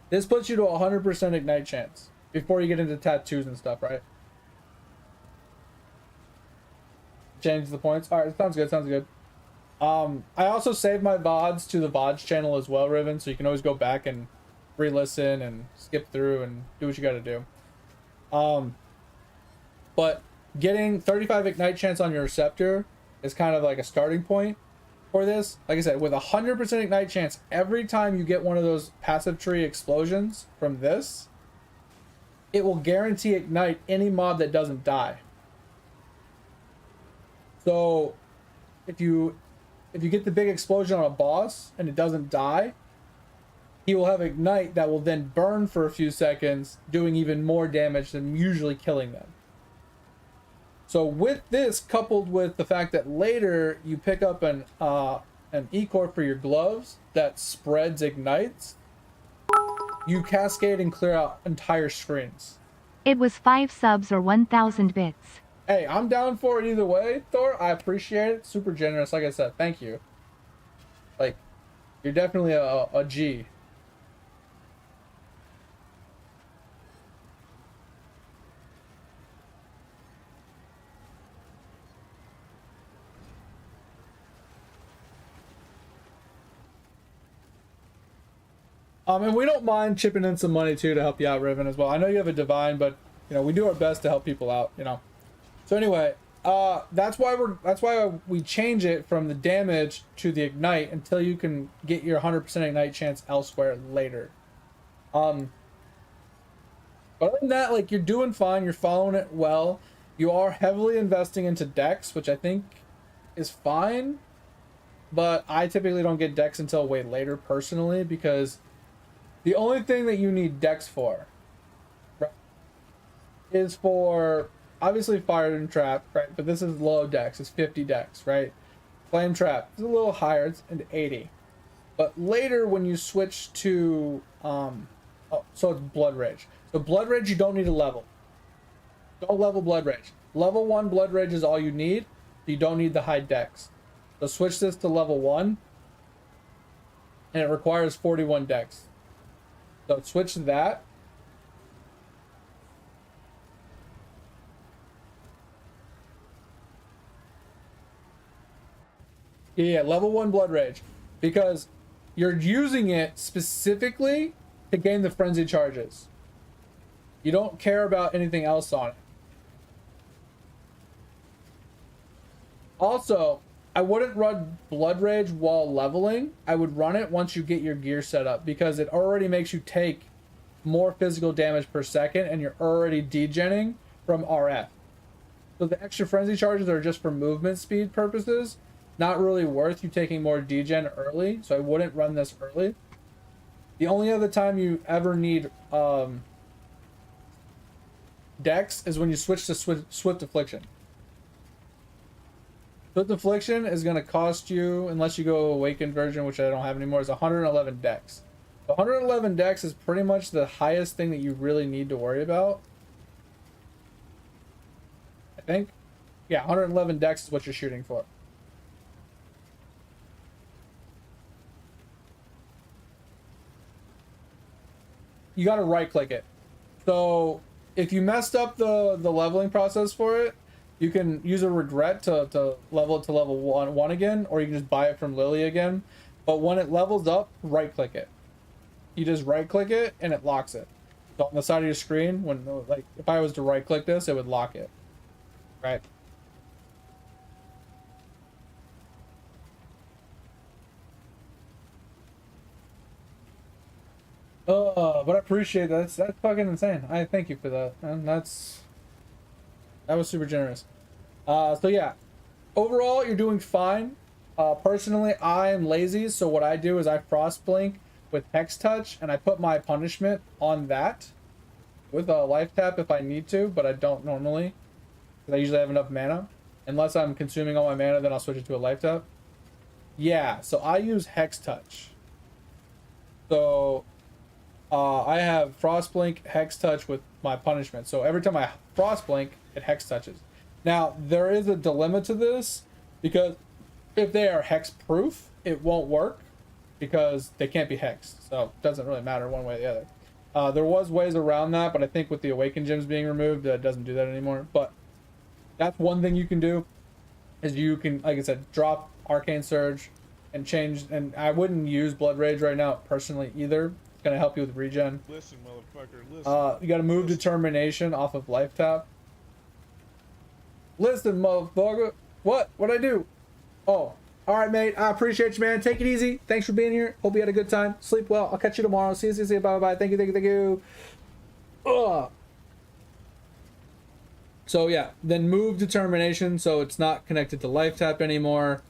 This puts you to 100% ignite chance before you get into tattoos and stuff, right? Change the points. All right, sounds good. Sounds good. I also saved my VODs to the VODs channel as well, Riven, so you can always go back and re-listen and skip through and do what you got to do. But getting 35 ignite chance on your scepter is kind of like a starting point for this. Like I said, with 100% ignite chance, every time you get one of those passive tree explosions from this, it will guarantee ignite any mob that doesn't die. So if you get the big explosion on a boss and it doesn't die, he will have ignite that will then burn for a few seconds, doing even more damage than usually killing them. So with this, coupled with the fact that later you pick up an E-core for your gloves that spreads ignites, you cascade and clear out entire screens. It was 5 subs or 1,000 bits. Hey, I'm down for it either way, Thor. I appreciate it. Super generous. Like I said, thank you. Like, you're definitely a G. And we don't mind chipping in some money too to help you out, Riven, as well. I know you have a divine, but you know we do our best to help people out. You know. So anyway, that's why we change it from the damage to the ignite until you can get your 100% ignite chance elsewhere later. But other than that, like, you're doing fine. You're following it well. You are heavily investing into decks, which I think is fine. But I typically don't get decks until way later personally, because the only thing that you need decks for, right, is for obviously fire and trap, right? But this is low decks. It's 50 decks, right? Flame trap is a little higher. It's into 80. But later when you switch to so it's blood rage. So blood rage you don't need a level. Don't level blood rage. Level 1 blood rage is all you need. You don't need the high decks. So switch this to level 1, and it requires 41 decks. So switch to that. Yeah, level 1 blood rage, because you're using it specifically to gain the frenzy charges. You don't care about anything else on it. Also, I wouldn't run blood rage while leveling. I would run it once you get your gear set up, because it already makes you take more physical damage per second, and you're already degenning from RF. So the extra frenzy charges are just for movement speed purposes. Not really worth you taking more degen early, so I wouldn't run this early. The only other time you ever need dex is when you switch to Swift Affliction. Swift Affliction is going to cost you, unless you go Awakened version, which I don't have anymore, is 111 dex. 111 dex is pretty much the highest thing that you really need to worry about. I think. Yeah, 111 dex is what you're shooting for. You gotta right click it. So if you messed up the leveling process for it, you can use a regret to level it to level one again, or you can just buy it from Lily again. But when it levels up, right click it. You just right click it and it locks it. So on the side of your screen, when like if I was to right click this, it would lock it. Right. But I appreciate that. That's fucking insane. I thank you for that. And that was super generous. So yeah, overall you're doing fine. Personally, I am lazy, so what I do is I frost blink with hex touch, and I put my punishment on that with a life tap if I need to, but I don't normally because I usually have enough mana. Unless I'm consuming all my mana, then I'll switch it to a life tap. Yeah, so I use hex touch. So I have frost blink, hex touch with my punishment. So every time I frost blink, it hex touches. Now there is a dilemma to this because if they are hex proof, it won't work because they can't be hexed. So it doesn't really matter one way or the other. There was ways around that, but I think with the awakened gems being removed, it doesn't do that anymore. But that's one thing you can do is you can, like I said, drop Arcane Surge and change. And I wouldn't use Blood Rage right now personally either. It's gonna help you with regen. Listen, motherfucker, listen. You gotta move Determination off of life tap. Listen, motherfucker. What'd I do? Oh, all right, mate. I appreciate you, man. Take it easy. Thanks for being here. Hope you had a good time. Sleep well. I'll catch you tomorrow. See you. Bye. Thank you. Ugh. So yeah, then move Determination so it's not connected to life tap anymore.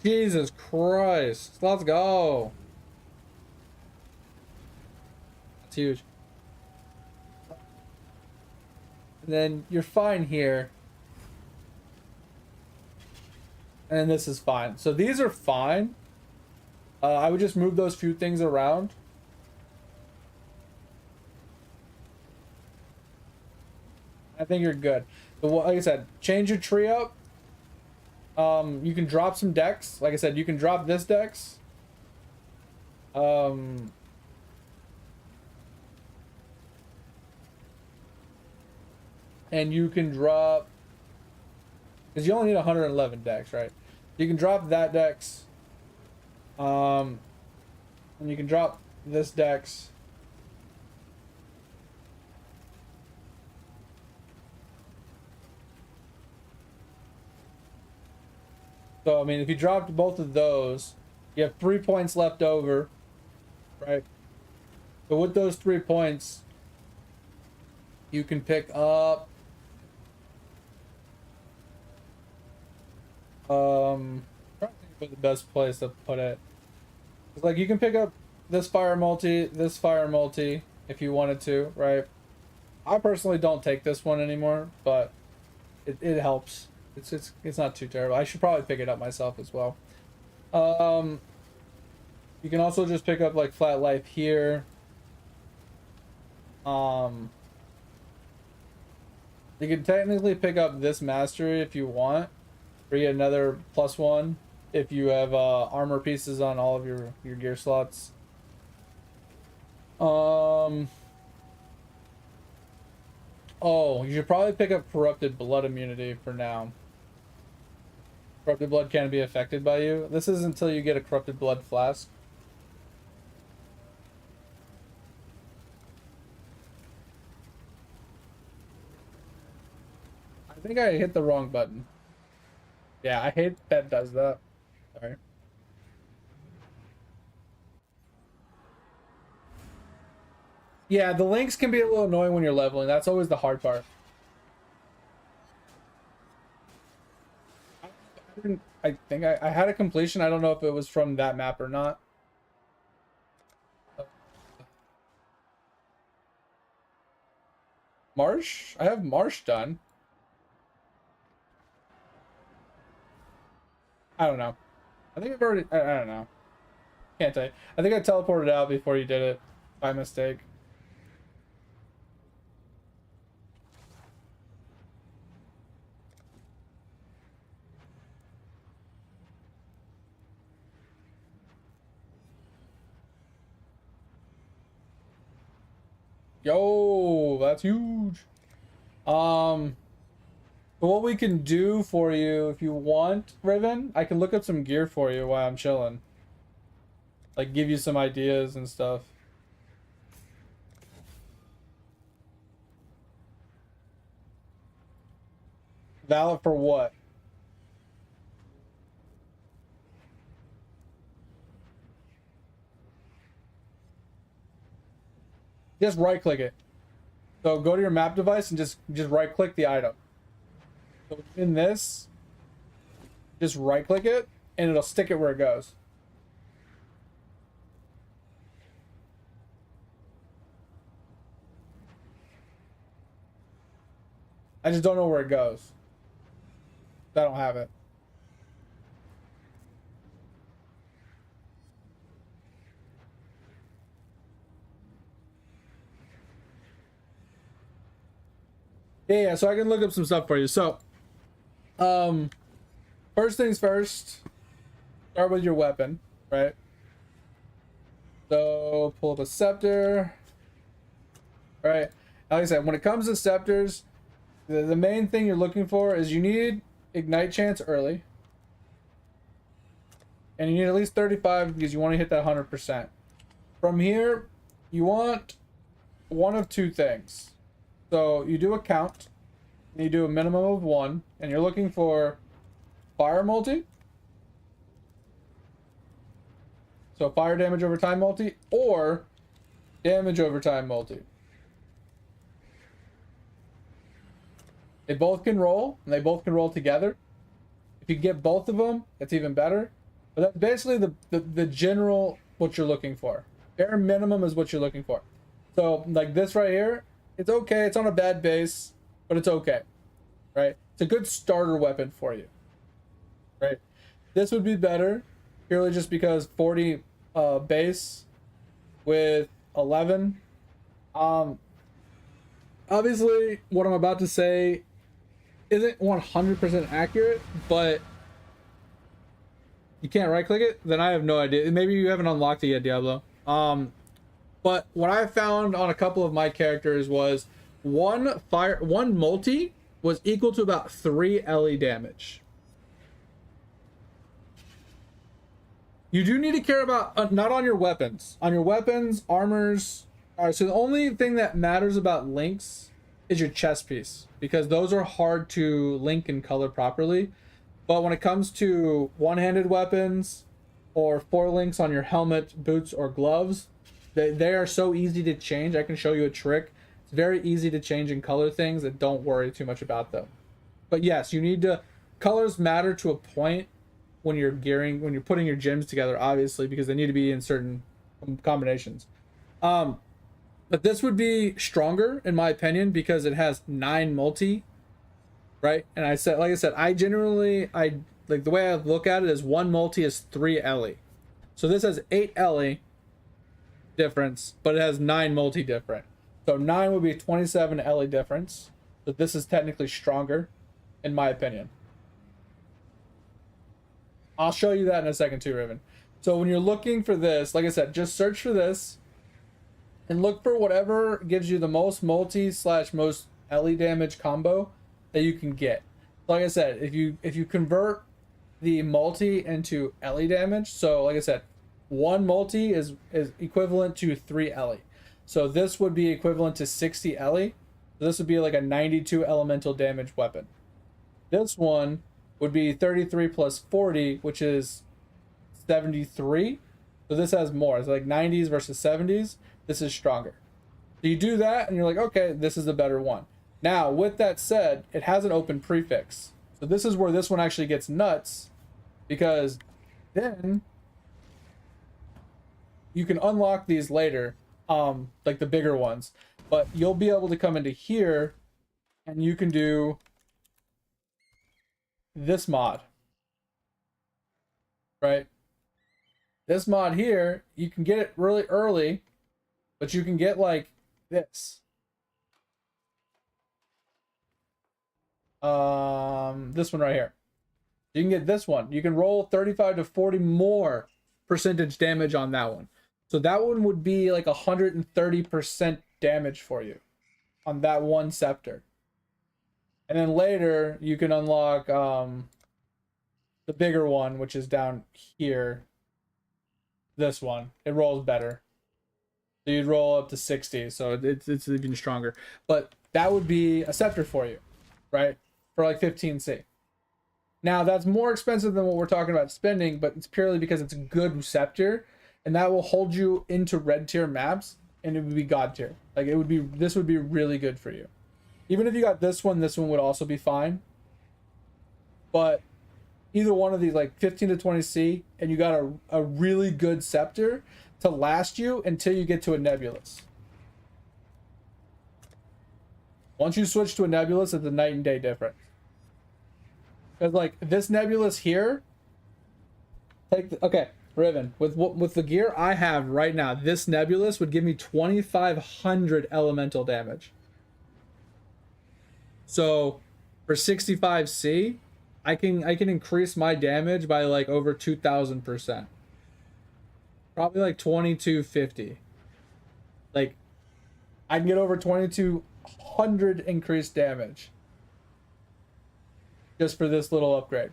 Jesus Christ. Let's go. That's huge. And then you're fine here. And this is fine. So these are fine. I would just move those few things around. I think you're good. But like I said, change your tree up. You can drop some decks. Like I said, you can drop this dex. And you can drop, because you only need 111 decks, right? You can drop that dex. And you can drop this dex. So, I mean, if you dropped both of those, you have 3 points left over, right? So with those 3 points, you can pick up trying to think of the best place to put it. It's like you can pick up this fire multi if you wanted to, right? I personally don't take this one anymore, but it helps. It's not too terrible. I should probably pick it up myself as well. You can also just pick up like flat life here. You can technically pick up this mastery if you want, or get another +1 if you have armor pieces on all of your gear slots. Oh, you should probably pick up corrupted blood immunity for now. Corrupted blood can't be affected by you. This is until you get a corrupted blood flask. I think I hit the wrong button. Yeah, I hate that does that. Sorry. Yeah, the links can be a little annoying when you're leveling. That's always the hard part. I think I had a completion. I don't know if it was from that map or not. Marsh? I have Marsh done. I don't know. I think I've already, I don't know. Can't tell you. I think I teleported out before you did it by mistake. Yo, that's huge. But what we can do for you, if you want, Riven, I can look up some gear for you while I'm chilling. Like, give you some ideas and stuff. Valid for what? Just right click it. So go to your map device and just right click the item. So in this, just right click it and it'll stick it where it goes. I just don't know where it goes. I don't have it. Yeah, so I can look up some stuff for you. So, first things first, start with your weapon, right? So, pull up a scepter. Right. Like I said, when it comes to scepters, the main thing you're looking for is you need ignite chance early. And you need at least 35 because you want to hit that 100%. From here, you want one of two things. So you do a count, and you do a minimum of 1, and you're looking for fire multi. So fire damage over time multi, or damage over time multi. They both can roll, and they both can roll together. If you get both of them, that's even better. But that's basically the general what you're looking for. Bare minimum is what you're looking for. So like this right here, it's okay. It's on a bad base, but it's okay, right? It's a good starter weapon for you, right? This would be better purely just because 40 base with 11. Obviously, what I'm about to say isn't 100% accurate, but you can't right click it, then I have no idea. Maybe you haven't unlocked it yet, Diablo. But what I found on a couple of my characters was one multi was equal to about 3 LE damage. You do need to care about not on your weapons. On your weapons, armors. Alright, so the only thing that matters about links is your chest piece, because those are hard to link and color properly. But when it comes to one-handed weapons or 4 links on your helmet, boots, or gloves, they are so easy to change. I can show you a trick. It's very easy to change and color things, and don't worry too much about them. But yes, you need to... Colors matter to a point when you're gearing, when you're putting your gems together, obviously, because they need to be in certain combinations. But this would be stronger, in my opinion, because it has 9 multi, right? And like I said, I like the way I look at it is 1 multi is 3 LE. So this has 8 LE difference, but it has 9 multi different. So 9 would be 27 LE difference. So this is technically stronger, in my opinion. I'll show you that in a second too, Riven. So when you're looking for this, like I said, just search for this and look for whatever gives you the most multi / most LE damage combo that you can get. Like I said, if you convert the multi into LE damage, so like I said, 1 multi is equivalent to 3 LE. So this would be equivalent to 60 LE. So this would be like a 92 elemental damage weapon. This one would be 33 plus 40, which is 73. So this has more. It's like 90s versus 70s. This is stronger. So you do that and you're like, okay, this is the better one. Now, with that said, it has an open prefix. So this is where this one actually gets nuts, because then you can unlock these later, like the bigger ones. But you'll be able to come into here and you can do this mod. right? This mod here, you can get it really early, but you can get like this. This one right here. You can get this one. You can roll 35 to 40 more percentage damage on that one. So that one would be like 130% damage for you on that one scepter. And then later you can unlock the bigger one, which is down here. This one, it rolls better. So you'd roll up to 60, so it's even stronger. But that would be a scepter for you, right? For like 15C. Now that's more expensive than what we're talking about spending, but it's purely because it's a good scepter, and that will hold you into red tier maps, and it would be god tier. Like this would be really good for you. Even if you got this one would also be fine. But either one of these, like 15 to 20C, and you got a really good scepter to last you until you get to a nebulous. Once you switch to a nebulous, it's a night and day difference. Because like this nebulous here, okay, Riven, with the gear I have right now, this nebulous would give me 2,500 elemental damage. So for 65C, I can increase my damage by like over 2,000%. Probably like 2250. Like I can get over 2,200 increased damage just for this little upgrade.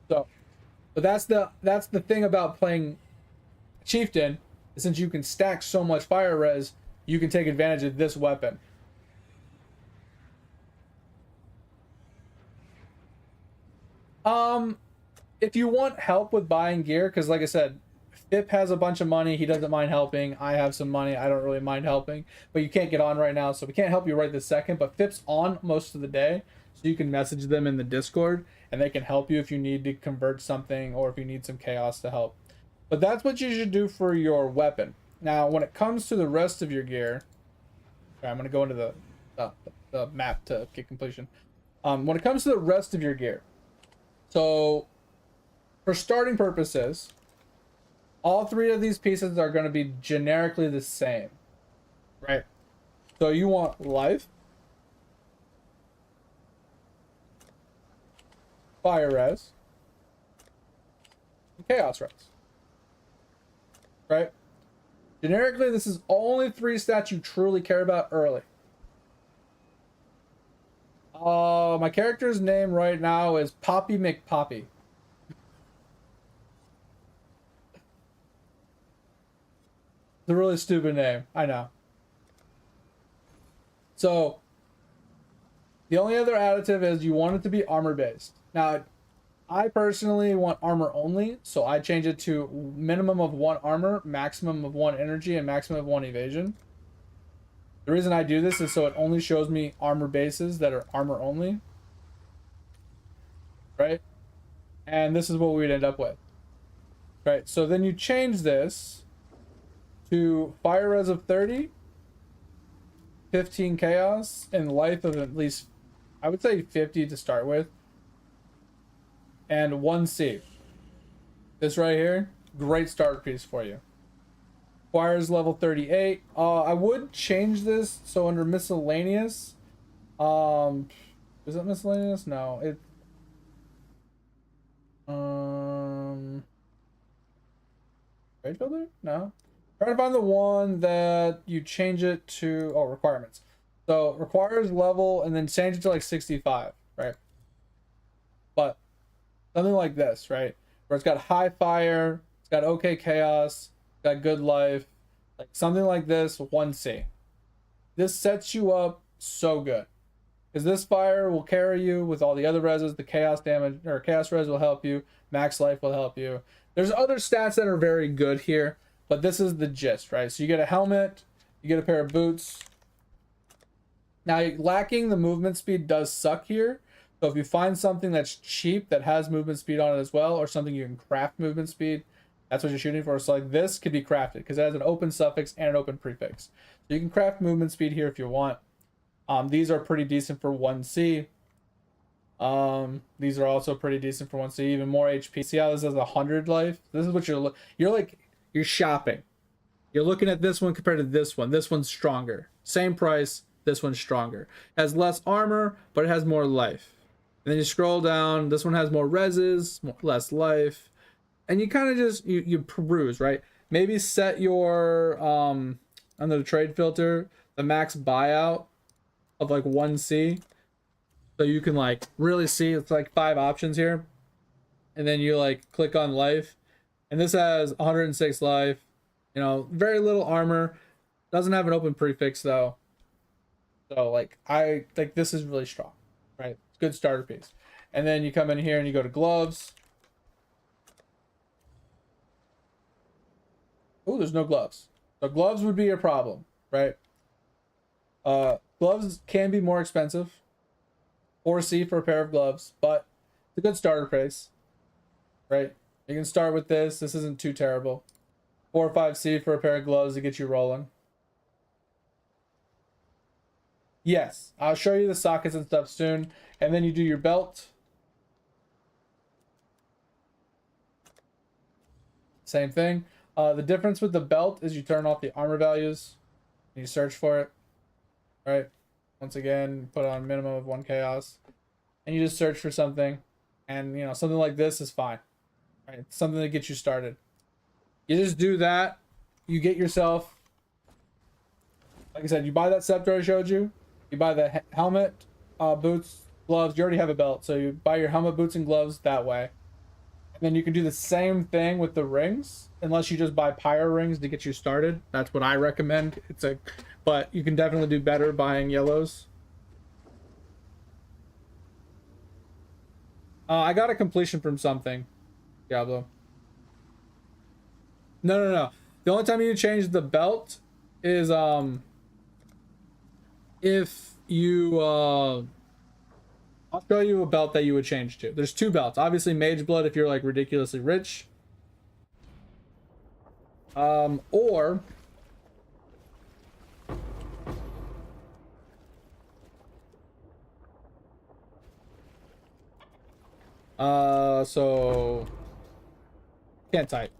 So, but that's the thing about playing Chieftain, since you can stack so much fire res, you can take advantage of this weapon. If you want help with buying gear, because like I said, Fip has a bunch of money, he doesn't mind helping. I have some money, I don't really mind helping, but you can't get on right now, so we can't help you right this second. But Fip's on most of the day, so you can message them in the Discord and they can help you if you need to convert something or if you need some chaos to help. But that's what you should do for your weapon. Now when it comes to the rest of your gear, okay, I'm going to go into the map to get completion. When it comes to the rest of your gear, so for starting purposes, all three of these pieces are going to be generically the same, right? So you want life, fire res, and chaos res, right? Generically, this is only 3 stats you truly care about early. My character's name right now is Poppy McPoppy. It's a really stupid name, I know. So, the only other additive is you want it to be armor based. Now, I personally want armor only, so I change it to minimum of 1 armor, maximum of 1 energy, and maximum of 1 evasion. The reason I do this is so it only shows me armor bases that are armor only. Right? And this is what we'd end up with. Right, so then you change this to fire res of 30, 15 chaos, and life of at least, I would say 50 to start with, and 1C. This right here, great start piece for you. Requires level 38. I would change this so under miscellaneous, is it miscellaneous? No, it Rage Builder? No. Try to find the one that you change it to, requirements. So requires level and then change it to like 65, right? But something like this, right? Where it's got high fire, it's got okay chaos, it's got good life, like something like this, 1C. This sets you up so good. Because this fire will carry you with all the other reses, the chaos damage, or chaos res will help you, max life will help you. There's other stats that are very good here, but this is the gist, right? So you get a helmet, you get a pair of boots. Now, lacking the movement speed does suck here. So if you find something that's cheap that has movement speed on it as well, or something you can craft movement speed, that's what you're shooting for. So like this could be crafted because it has an open suffix and an open prefix. So you can craft movement speed here if you want. These are pretty decent for 1C. These are also pretty decent for 1C, even more HP. See how this has 100 life? This is what you're shopping. You're looking at this one compared to this one. This one's stronger. Same price, this one's stronger. Has less armor, but it has more life. And then you scroll down, this one has more reses, less life. And you kind of just, you peruse, right? Maybe set your, under the trade filter, the max buyout of like 1C. So you can like really see, it's like 5 options here. And then you like click on life. And this has 106 life. You know, very little armor. Doesn't have an open prefix though. So like I think this is really strong, right? Good starter piece. And then you come in here and you go to gloves. Oh, there's no gloves. So gloves would be a problem, right? Gloves can be more expensive. 4C for a pair of gloves, but it's a good starter price, right? You can start with this. This isn't too terrible. 4 or 5C for a pair of gloves to get you rolling. Yes, I'll show you the sockets and stuff soon. And then you do your belt. Same thing. The difference with the belt is you turn off the armor values. And you search for it. All right. Once again, put on minimum of 1 chaos. And you just search for something. And, you know, something like this is fine. Right? Something that gets you started. You just do that. You get yourself, like I said, you buy that scepter I showed you. You buy the helmet, boots, gloves. You already have a belt. So you buy your helmet, boots, and gloves that way. And then you can do the same thing with the rings. Unless you just buy pyro rings to get you started. That's what I recommend. But you can definitely do better buying yellows. I got a completion from something. Diablo. No. The only time you change the belt is if you I'll show you a belt that you would change to. There's 2 belts. Obviously Mage Blood if you're like ridiculously rich. Or so can't type.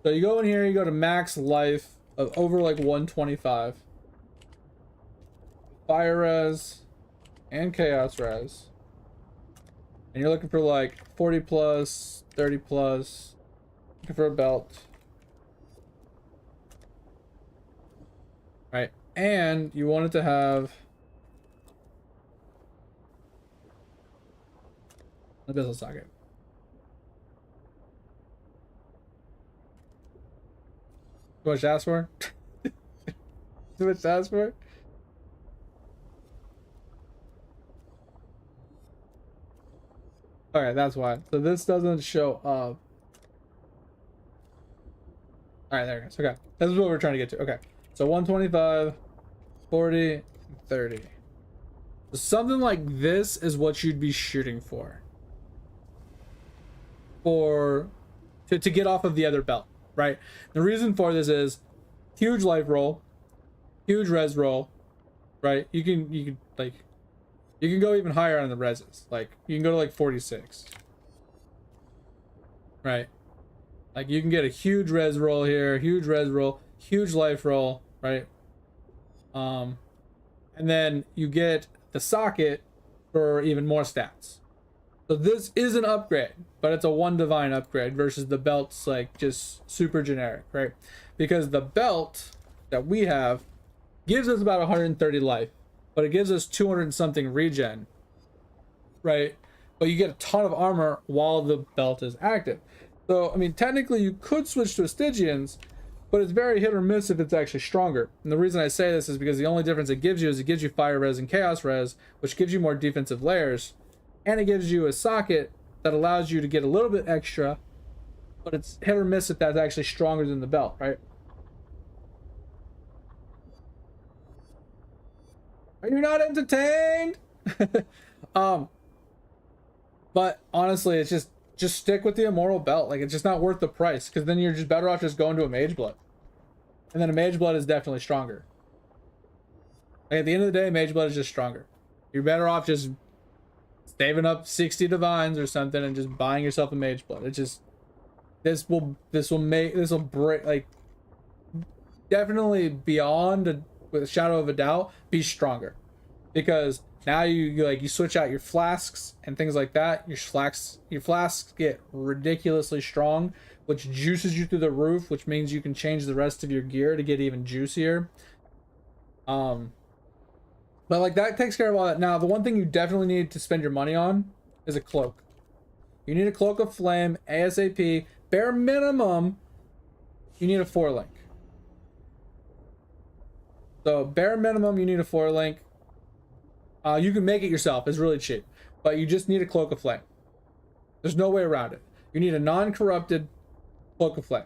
So you go in here, you go to max life of over like 125. Fire res and chaos res. And you're looking for like 40 plus, 30 plus. Looking for a belt. Right. And you want it to have a business socket. Too much to ask for? Too much to ask for? Alright, that's why. So this doesn't show up. Alright, there it goes. Okay. This is what we're trying to get to. Okay. So 125, 40, 30. So something like this is what you'd be shooting for. To get off of the other belt. Right? The reason for this is huge life roll, huge res roll, right? You can go even higher on the reses. Like you can go to like 46. Right? Like you can get a huge res roll here, huge res roll, huge life roll, right? And then you get the socket for even more stats. So this is an upgrade, but it's a 1 divine upgrade versus the belt's like just super generic, right? Because the belt that we have gives us about 130 life, but it gives us 200 something regen, right? But you get a ton of armor while the belt is active. So, I mean, technically you could switch to a Stygian's, but it's very hit or miss if it's actually stronger. And the reason I say this is because the only difference it gives you is it gives you fire res and chaos res, which gives you more defensive layers. And it gives you a socket that allows you to get a little bit extra, but it's hit or miss if that's actually stronger than the belt, right? Are you not entertained? But honestly, it's just stick with the Immortal Belt. Like, it's just not worth the price, because then you're just better off just going to a Mage Blood. And then a Mage Blood is definitely stronger. Like, at the end of the day, Mage Blood is just stronger. You're better off just saving up 60 divines or something and just buying yourself a mage blood. It just this will break, like, definitely beyond with a shadow of a doubt be stronger, because now you switch out your flasks and things like that. Your flasks get ridiculously strong, which juices you through the roof, which means you can change the rest of your gear to get even juicier. But like that takes care of all that. Now, the one thing you definitely need to spend your money on is a cloak. You need a cloak of flame ASAP. Bare minimum, you need a 4-link. So bare minimum, you need a 4-link. You can make it yourself. It's really cheap, but you just need a cloak of flame. There's no way around it. You need a non-corrupted cloak of flame.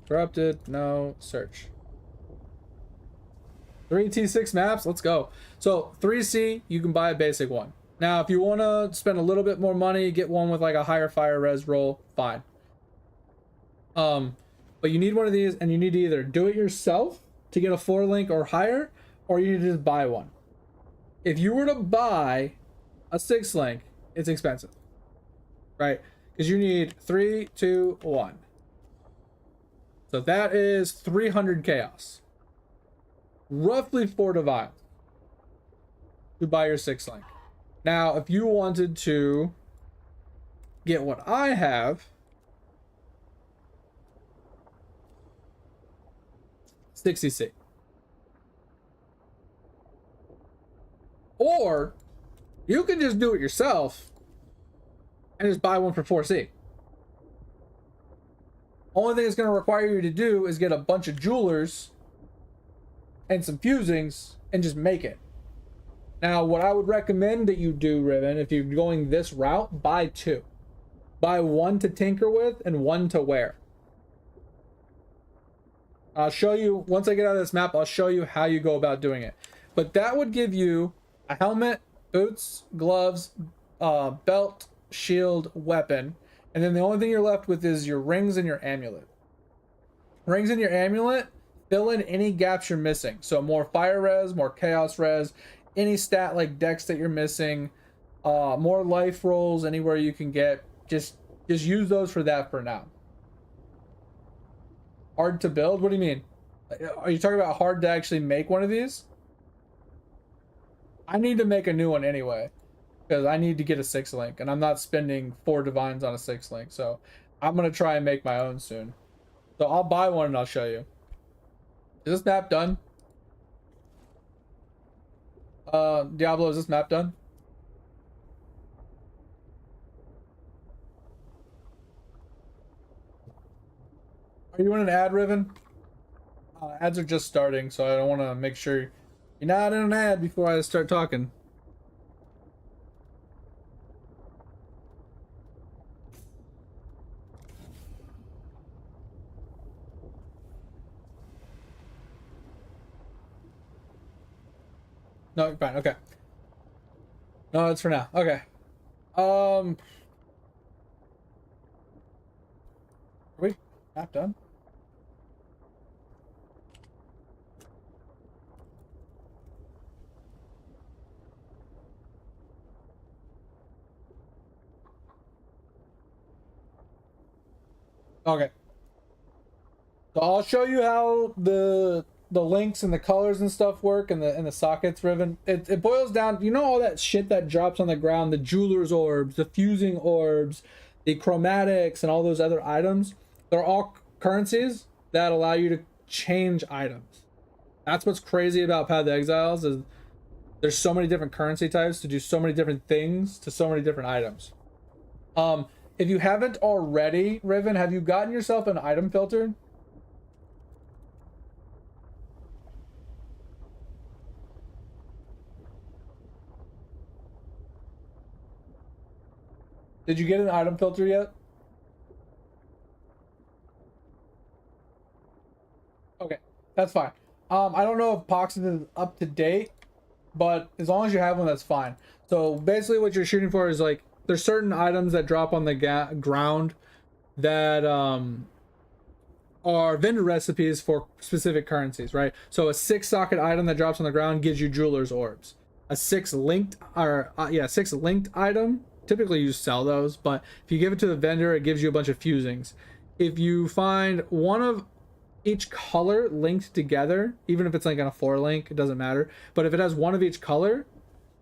Corrupted, no, search. 3T6 maps, let's go. So 3C, you can buy a basic one. Now, if you want to spend a little bit more money, get one with like a higher fire res roll, fine. But you need one of these, and you need to either do it yourself to get a 4-link or higher, or you need to just buy one. If you were to buy a 6-link, it's expensive, right? Because you need 3, 2, 1. So that is 300 chaos. Roughly 4 divines to buy your 6-link. Now, if you wanted to get what I have, 60C. Or you can just do it yourself and just buy one for 4C. Only thing it's going to require you to do is get a bunch of jewelers and some fusings and just make it. Now, what I would recommend that you do, Riven, if you're going this route, buy 2. Buy 1 to tinker with and 1 to wear. I'll show you, once I get out of this map, I'll show you how you go about doing it. But that would give you a helmet, boots, gloves, belt, shield, weapon. And then the only thing you're left with is your rings and your amulet. Rings and your amulet fill in any gaps you're missing. So more fire res, more chaos res, any stat like dex that you're missing, more life rolls anywhere you can get. Just use those for that for now. Hard to build? What do you mean? Are you talking about hard to actually make one of these? I need to make a new one anyway, because I need to get a 6-link, and I'm not spending 4 divines on a 6-link, so I'm gonna try and make my own soon. So I'll buy one and I'll show you. Is this map done? Diablo, is this map done? Are you in an ad, Riven? Ads are just starting, so I don't want to make sure you're not in an ad before I start talking. No, you're fine. Okay. No, it's for now. Okay. Are we not done? Okay. So I'll show you how the links and the colors and stuff work, and the sockets, Riven. It boils down, you know, all that shit that drops on the ground, the jeweler's orbs, the fusing orbs, the chromatics, and all those other items. They're all currencies that allow you to change items. That's what's crazy about Path of the Exiles, is there's so many different currency types to do so many different things to so many different items. If you haven't already, Riven, have you gotten yourself an item filter? Did you get an item filter yet? Okay, that's fine. I don't know if Pox is up to date, but as long as you have one, that's fine. So basically what you're shooting for is, like, there's certain items that drop on the ground that are vendor recipes for specific currencies, right? So a 6-socket item that drops on the ground gives you jeweler's orbs. A 6-linked or 6-linked item, typically you sell those, but if you give it to the vendor, it gives you a bunch of fusings. If you find one of each color linked together, even if it's like on a 4-link, it doesn't matter. But if it has one of each color,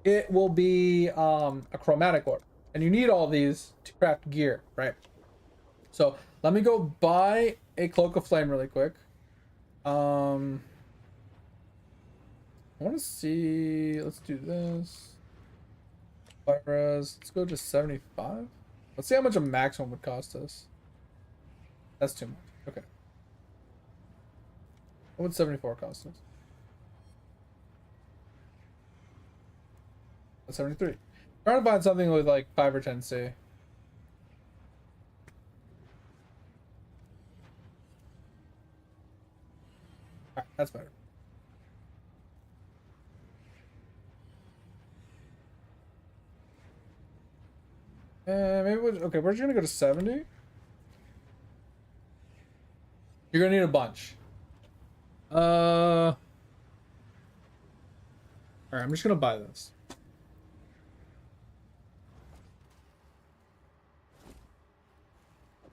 it will be a chromatic orb. And you need all these to craft gear, right? So let me go buy a cloak of flame really quick. I want to see. Let's do this. Virus. Let's go to 75. Let's see how much a maximum would cost us. That's too much. Okay. What would 74 cost us? 73. Trying to find something with like 5 or 10 C. Alright, that's better. Maybe okay, we're just gonna go to 70. You're gonna need a bunch. Alright, I'm just gonna buy this.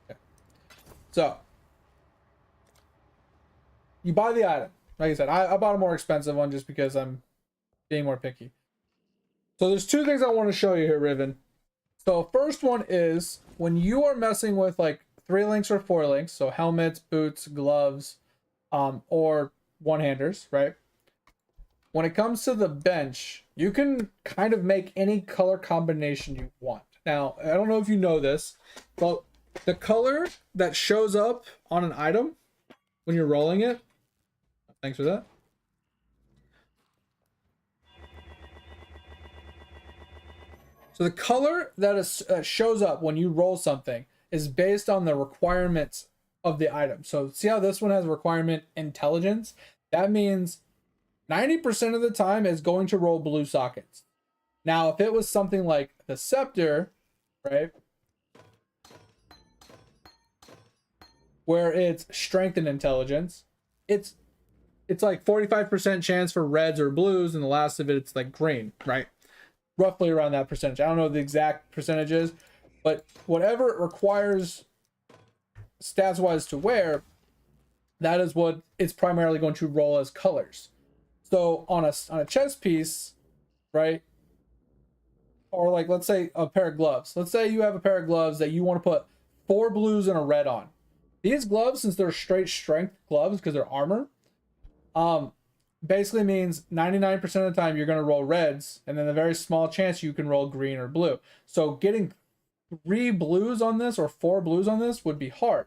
Okay. So you buy the item. Like I said, I bought a more expensive one just because I'm being more picky. So there's 2 things I want to show you here, Riven. So first one is when you are messing with like 3 links or 4 links, so helmets, boots, gloves, or one-handers, right? When it comes to the bench, you can kind of make any color combination you want. Now, I don't know if you know this, but the color that shows up on an item when you're rolling it, thanks for that. So the color that shows up when you roll something is based on the requirements of the item. So see how this one has requirement intelligence? That means 90% of the time is going to roll blue sockets. Now, if it was something like the scepter, right? Where it's strength and intelligence, it's like 45% chance for reds or blues, and the last of it's like green, right? Roughly around that percentage. I don't know the exact percentages, but whatever it requires stats wise to wear, that is what it's primarily going to roll as colors. So on a chest piece, right? Or like, let's say a pair of gloves. Let's say you have a pair of gloves that you want to put 4 blues and a red on. These gloves, since they're straight strength gloves because they're armor, basically means 99% of the time you're going to roll reds, and then a very small chance you can roll green or blue. So getting 3 blues on this or 4 blues on this would be hard.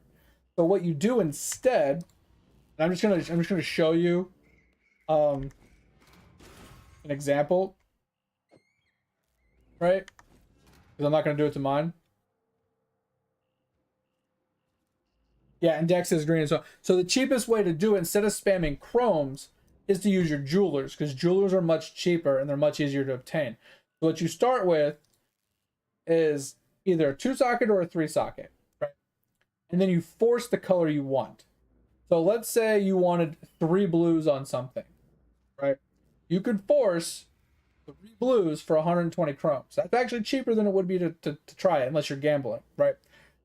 So what you do instead, and I'm just gonna show you an example, right? Because I'm not gonna do it to mine. Yeah, and Dex is green. So the cheapest way to do it, instead of spamming chromes, is to use your jewelers, because jewelers are much cheaper and they're much easier to obtain. So what you start with is either a 2-socket or a 3-socket, right? And then you force the color you want. So let's say you wanted 3 blues on something, right? You could force 3 blues for 120 chromes. That's actually cheaper than it would be to try it, unless you're gambling, right?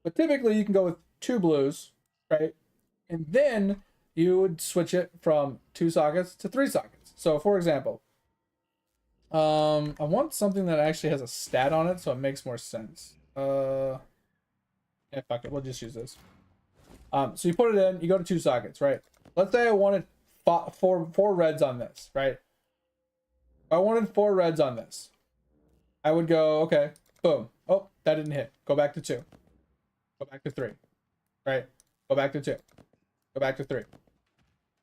But typically you can go with 2 blues, right? And then you would switch it from 2 sockets to 3 sockets. So for example, I want something that actually has a stat on it so it makes more sense. Yeah, fuck it, we'll just use this. So you put it in, you go to 2 sockets, right? Let's say I wanted 4 reds on this, right? If I wanted 4 reds on this, I would go, okay, boom. Oh, that didn't hit. Go back to 2. Go back to 3, right? Go back to 2. Go back to 3.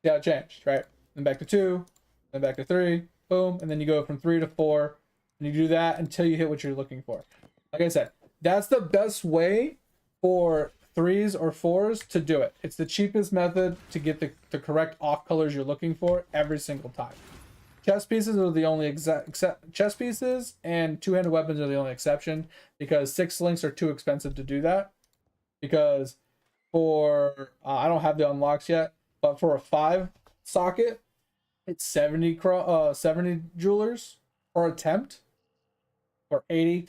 See how it changed, right? Then back to 2, then back to 3, boom, and then you go from 3 to 4, and you do that until you hit what you're looking for. Like I said, that's the best way for 3s or 4s to do it. It's the cheapest method to get the correct off colors you're looking for every single time. Chest pieces are the only chest pieces, and 2-handed weapons are the only exception, because 6 links are too expensive to do that. Because for I don't have the unlocks yet, but for a 5 socket, it's 70 jewelers per attempt, or 80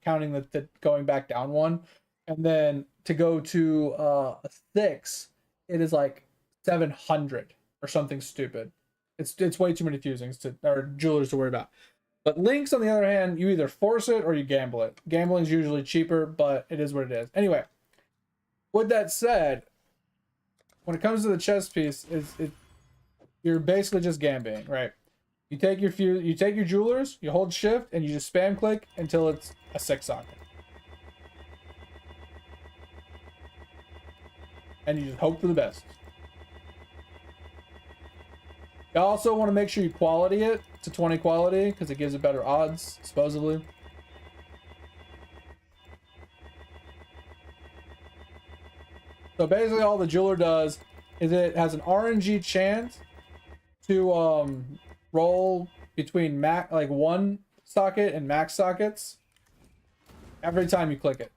counting the going back down one, and then to go to a 6, it is like 700 or something stupid. It's way too many fusings or jewelers to worry about. But links, on the other hand, you either force it or you gamble it. Gambling is usually cheaper, but it is what it is. Anyway, with that said, when it comes to the chest piece, you're basically just gambling, right? You take your jewelers, you hold shift, and you just spam click until it's a 6 socket. And you just hope for the best. You also want to make sure you quality it to 20 quality because it gives it better odds, supposedly. So basically all the jeweler does is it has an RNG chance to roll between like 1 socket and max sockets every time you click it.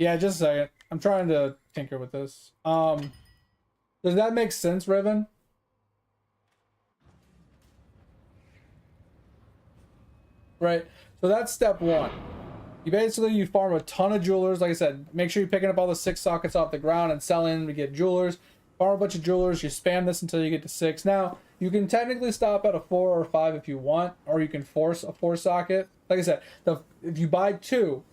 Yeah, just a second. I'm trying to tinker with this. Does that make sense, Riven? Right. So that's step 1. You farm a ton of jewelers. Like I said, make sure you're picking up all the 6 sockets off the ground and selling to get jewelers. Farm a bunch of jewelers. You spam this until you get to 6. Now, you can technically stop at a 4 or 5 if you want, or you can force a 4 socket. Like I said, if you buy 2,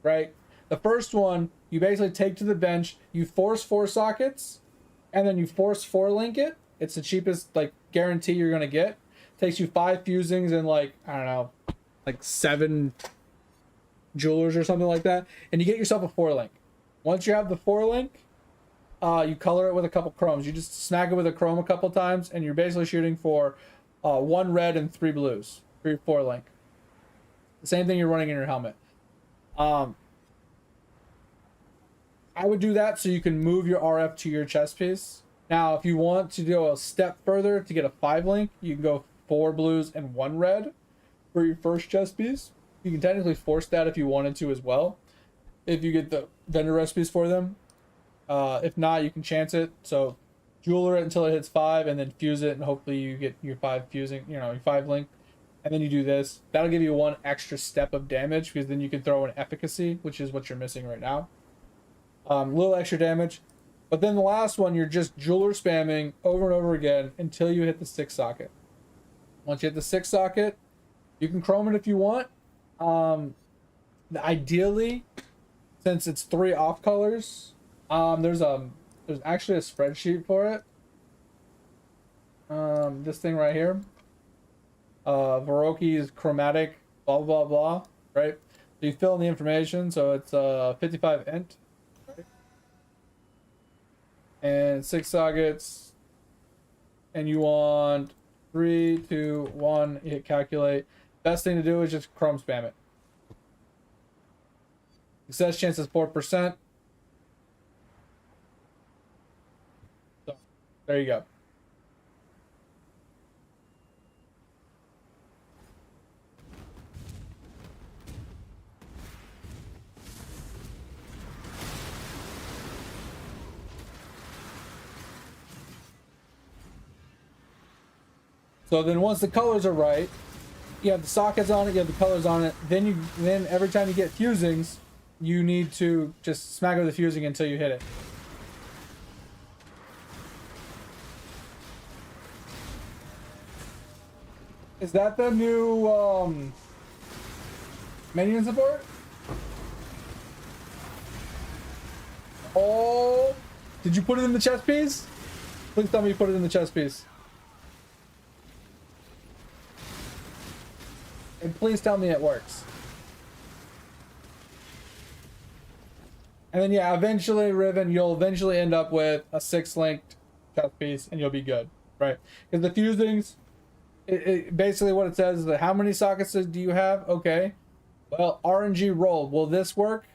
right? The first one, you basically take to the bench, you force 4 sockets, and then you force 4 link it. It's the cheapest, like, guarantee you're going to get. Takes you 5 fusings and, like, I don't know, like 7 jewelers or something like that. And you get yourself a 4 link. Once you have the 4 link, you color it with a couple chromes. You just snag it with a chrome a couple times, and you're basically shooting for 1 red and 3 blues for your 4 link. The same thing you're running in your helmet. I would do that so you can move your RF to your chest piece. Now, if you want to go a step further to get a 5 link, you can go 4 blues and 1 red for your first chest piece. You can technically force that if you wanted to as well, if you get the vendor recipes for them. If not, you can chance it. So jeweler it until it hits 5 and then fuse it, and hopefully you get your 5 fusing, your 5 link. And then you do this. That'll give you 1 extra step of damage, because then you can throw in efficacy, which is what you're missing right now. A little extra damage. But then the last one, you're just jeweler spamming over and over again until you hit the 6 socket. Once you hit the 6 socket, you can chrome it if you want. Ideally, since it's 3 off colors, there's actually a spreadsheet for it. This thing right here. Varoki's chromatic blah blah blah, right? So you fill in the information, so it's 55 int. And 6 sockets, and you want 3, 2, 1, you hit calculate. Best thing to do is just chrome spam it. Success chance is 4%. So, there you go. So then once the colors are right, you have the sockets on it, you have the colors on it, then every time you get fusings, you need to just smack with the fusing until you hit it. Is that the new minion support? Oh, did you put it in the chest piece? Please tell me you put it in the chest piece. And please tell me it works. And then yeah, eventually, Riven, you'll eventually end up with a 6 linked chest piece and you'll be good, right? Because the fusings, Basically what it says is that how many sockets do you have? Okay. Well, RNG roll. Will this work?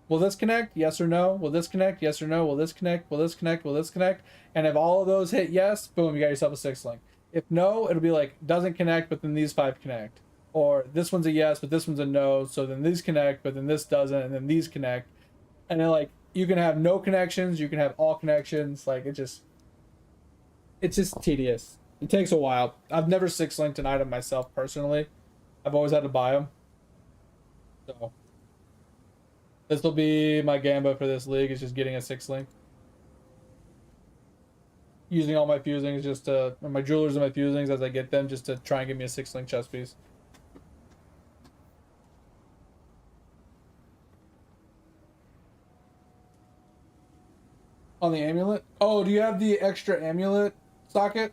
Will this connect? Yes or no? Will this connect? Yes or no? Will this connect? Will this connect? Will this connect? And if all of those hit yes, boom, you got yourself a 6-link. If no, it'll be like doesn't connect, but then these 5 connect. Or this one's a yes, but this one's a no, so then these connect, but then this doesn't, and then these connect. And then like you can have no connections, you can have all connections. Like it's just tedious. It takes a while. I've never 6-linked an item myself personally. I've always had to buy them. So this will be my gamba for this league, is just getting a 6-link. Using all my fusings just to, or my jewelers and my fusings as I get them, just to try and get me a 6-link chest piece. On the amulet? Oh, do you have the extra amulet socket?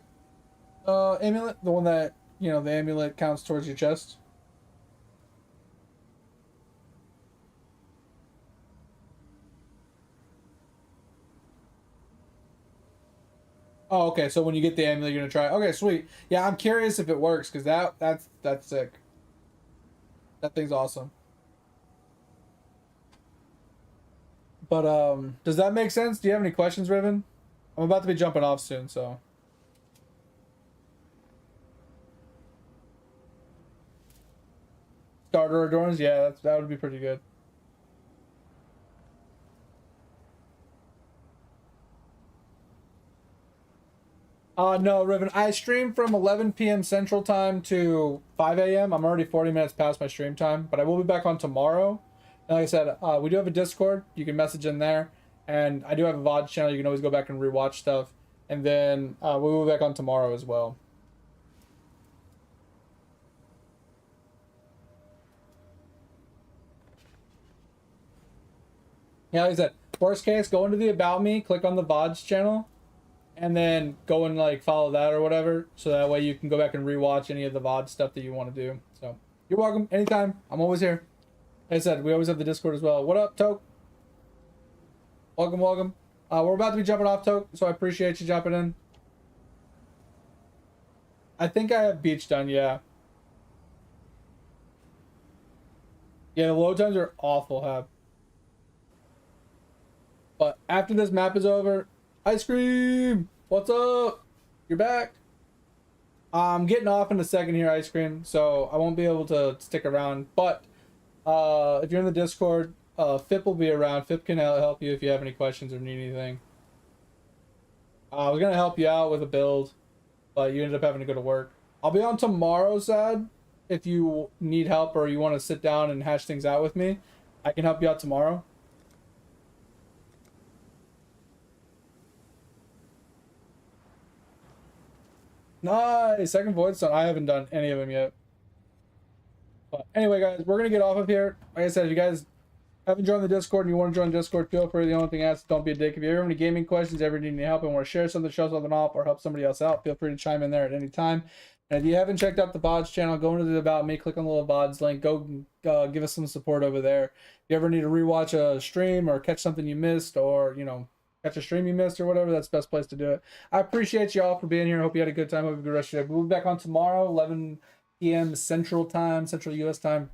Amulet? The one that, you know, the amulet counts towards your chest? Oh, okay. So when you get the amulet, you're gonna try. Okay, sweet. Yeah, I'm curious if it works, because that's sick. That thing's awesome. But does that make sense? Do you have any questions, Riven? I'm about to be jumping off soon, so. Starter adorns, yeah, that would be pretty good. No, Riven. I stream from 11 p.m. Central Time to 5 a.m. I'm already 40 minutes past my stream time, but I will be back on tomorrow. And like I said, we do have a Discord. You can message in there. And I do have a VOD channel. You can always go back and rewatch stuff. And then we will be back on tomorrow as well. Yeah, like I said, worst case, go into the About Me, click on the VODs channel, and then go and like follow that or whatever, so that way you can go back and rewatch any of the VOD stuff that you want to do. So you're welcome anytime. I'm always here. Like I said, we always have the Discord as well. What up, Toke? Welcome, welcome. We're about to be jumping off, Toke, so I appreciate you jumping in. I think I have beach done, yeah. Yeah, the load times are awful, Hab. But after this map is over, Ice Cream, what's up? You're back. I'm getting off in a second here, Ice Cream, so I won't be able to stick around. But if you're in the Discord, Fip will be around. Fip can help you if you have any questions or need anything. I was gonna help you out with a build, but you ended up having to go to work. I'll be on tomorrow, Sad. If you need help or you want to sit down and hash things out with me, I can help you out tomorrow. Nice! Second Void Stone. I haven't done any of them yet. But anyway, guys, we're going to get off of here. Like I said, if you guys haven't joined the Discord and you want to join the Discord, feel free. The only thing I ask, don't be a dick. If you ever have any gaming questions, ever need any help and want to share something, show something off, or help somebody else out, feel free to chime in there at any time. And if you haven't checked out the VODs channel, go into the About Me, click on the little VODs link, go give us some support over there. If you ever need to rewatch a stream or catch something you missed, or, you know, catch a stream you missed or whatever, that's the best place to do it. I appreciate you all for being here. I hope you had a good time. Hope you have a good rest of your day. We'll be back on tomorrow, 11 p.m. Central Time, Central U.S. time.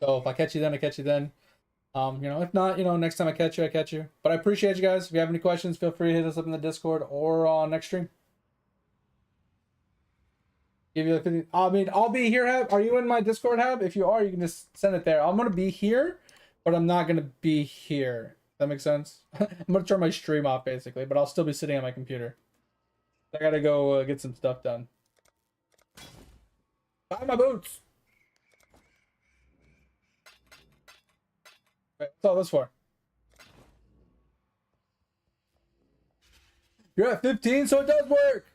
So if I catch you then, I catch you then. You know, if not, you know, next time I catch you, I catch you. But I appreciate you guys. If you have any questions, feel free to hit us up in the Discord or on next stream. Give you the 50. I mean, I'll be here, Hab. Are you in my Discord, Hab? If you are, you can just send it there. I'm going to be here, but I'm not going to be here. That makes sense? I'm going to turn my stream off, basically, but I'll still be sitting on my computer. I got to go get some stuff done. Buy my boots. Wait, what's all this for? You're at 15, so it does work.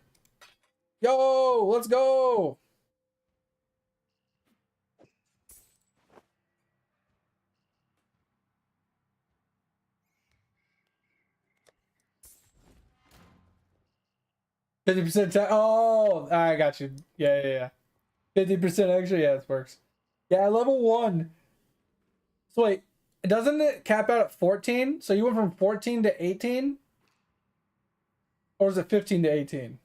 Yo, let's go. $50%. Oh, I got you. Yeah. 50% extra. Yeah, this works. Yeah, level 1. So wait, doesn't it cap out at 14? So you went from 14 to 18? Or is it 15 to 18?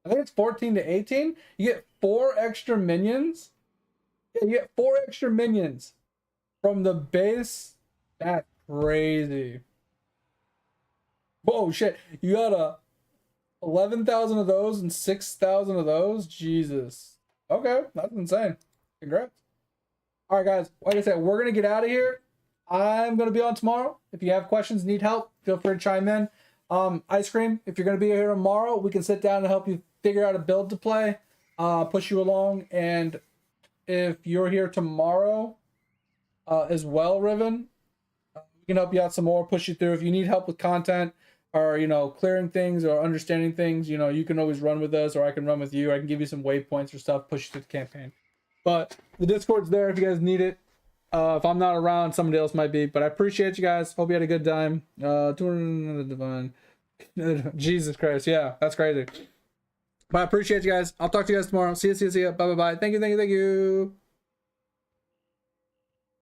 I think it's 14 to 18. You get 4 extra minions. Yeah, you get 4 extra minions from the base. That's crazy. Whoa, shit. You got 11,000 of those and 6,000 of those? Jesus. Okay, that's insane. Congrats. All right, guys. Like I said, we're going to get out of here. I'm going to be on tomorrow. If you have questions, need help, feel free to chime in. Ice Cream, if you're going to be here tomorrow, we can sit down and help you figure out a build to play, push you along. And if you're here tomorrow as well, Riven, we can help you out some more, push you through. If you need help with content or, you know, clearing things or understanding things, you know, you can always run with us or I can run with you. I can give you some waypoints or stuff, push you through the campaign. But the Discord's there if you guys need it. If I'm not around, somebody else might be. But I appreciate you guys. Hope you had a good time. The divine. Jesus Christ. Yeah, that's crazy. But I appreciate you guys. I'll talk to you guys tomorrow. See you. Bye. Thank you.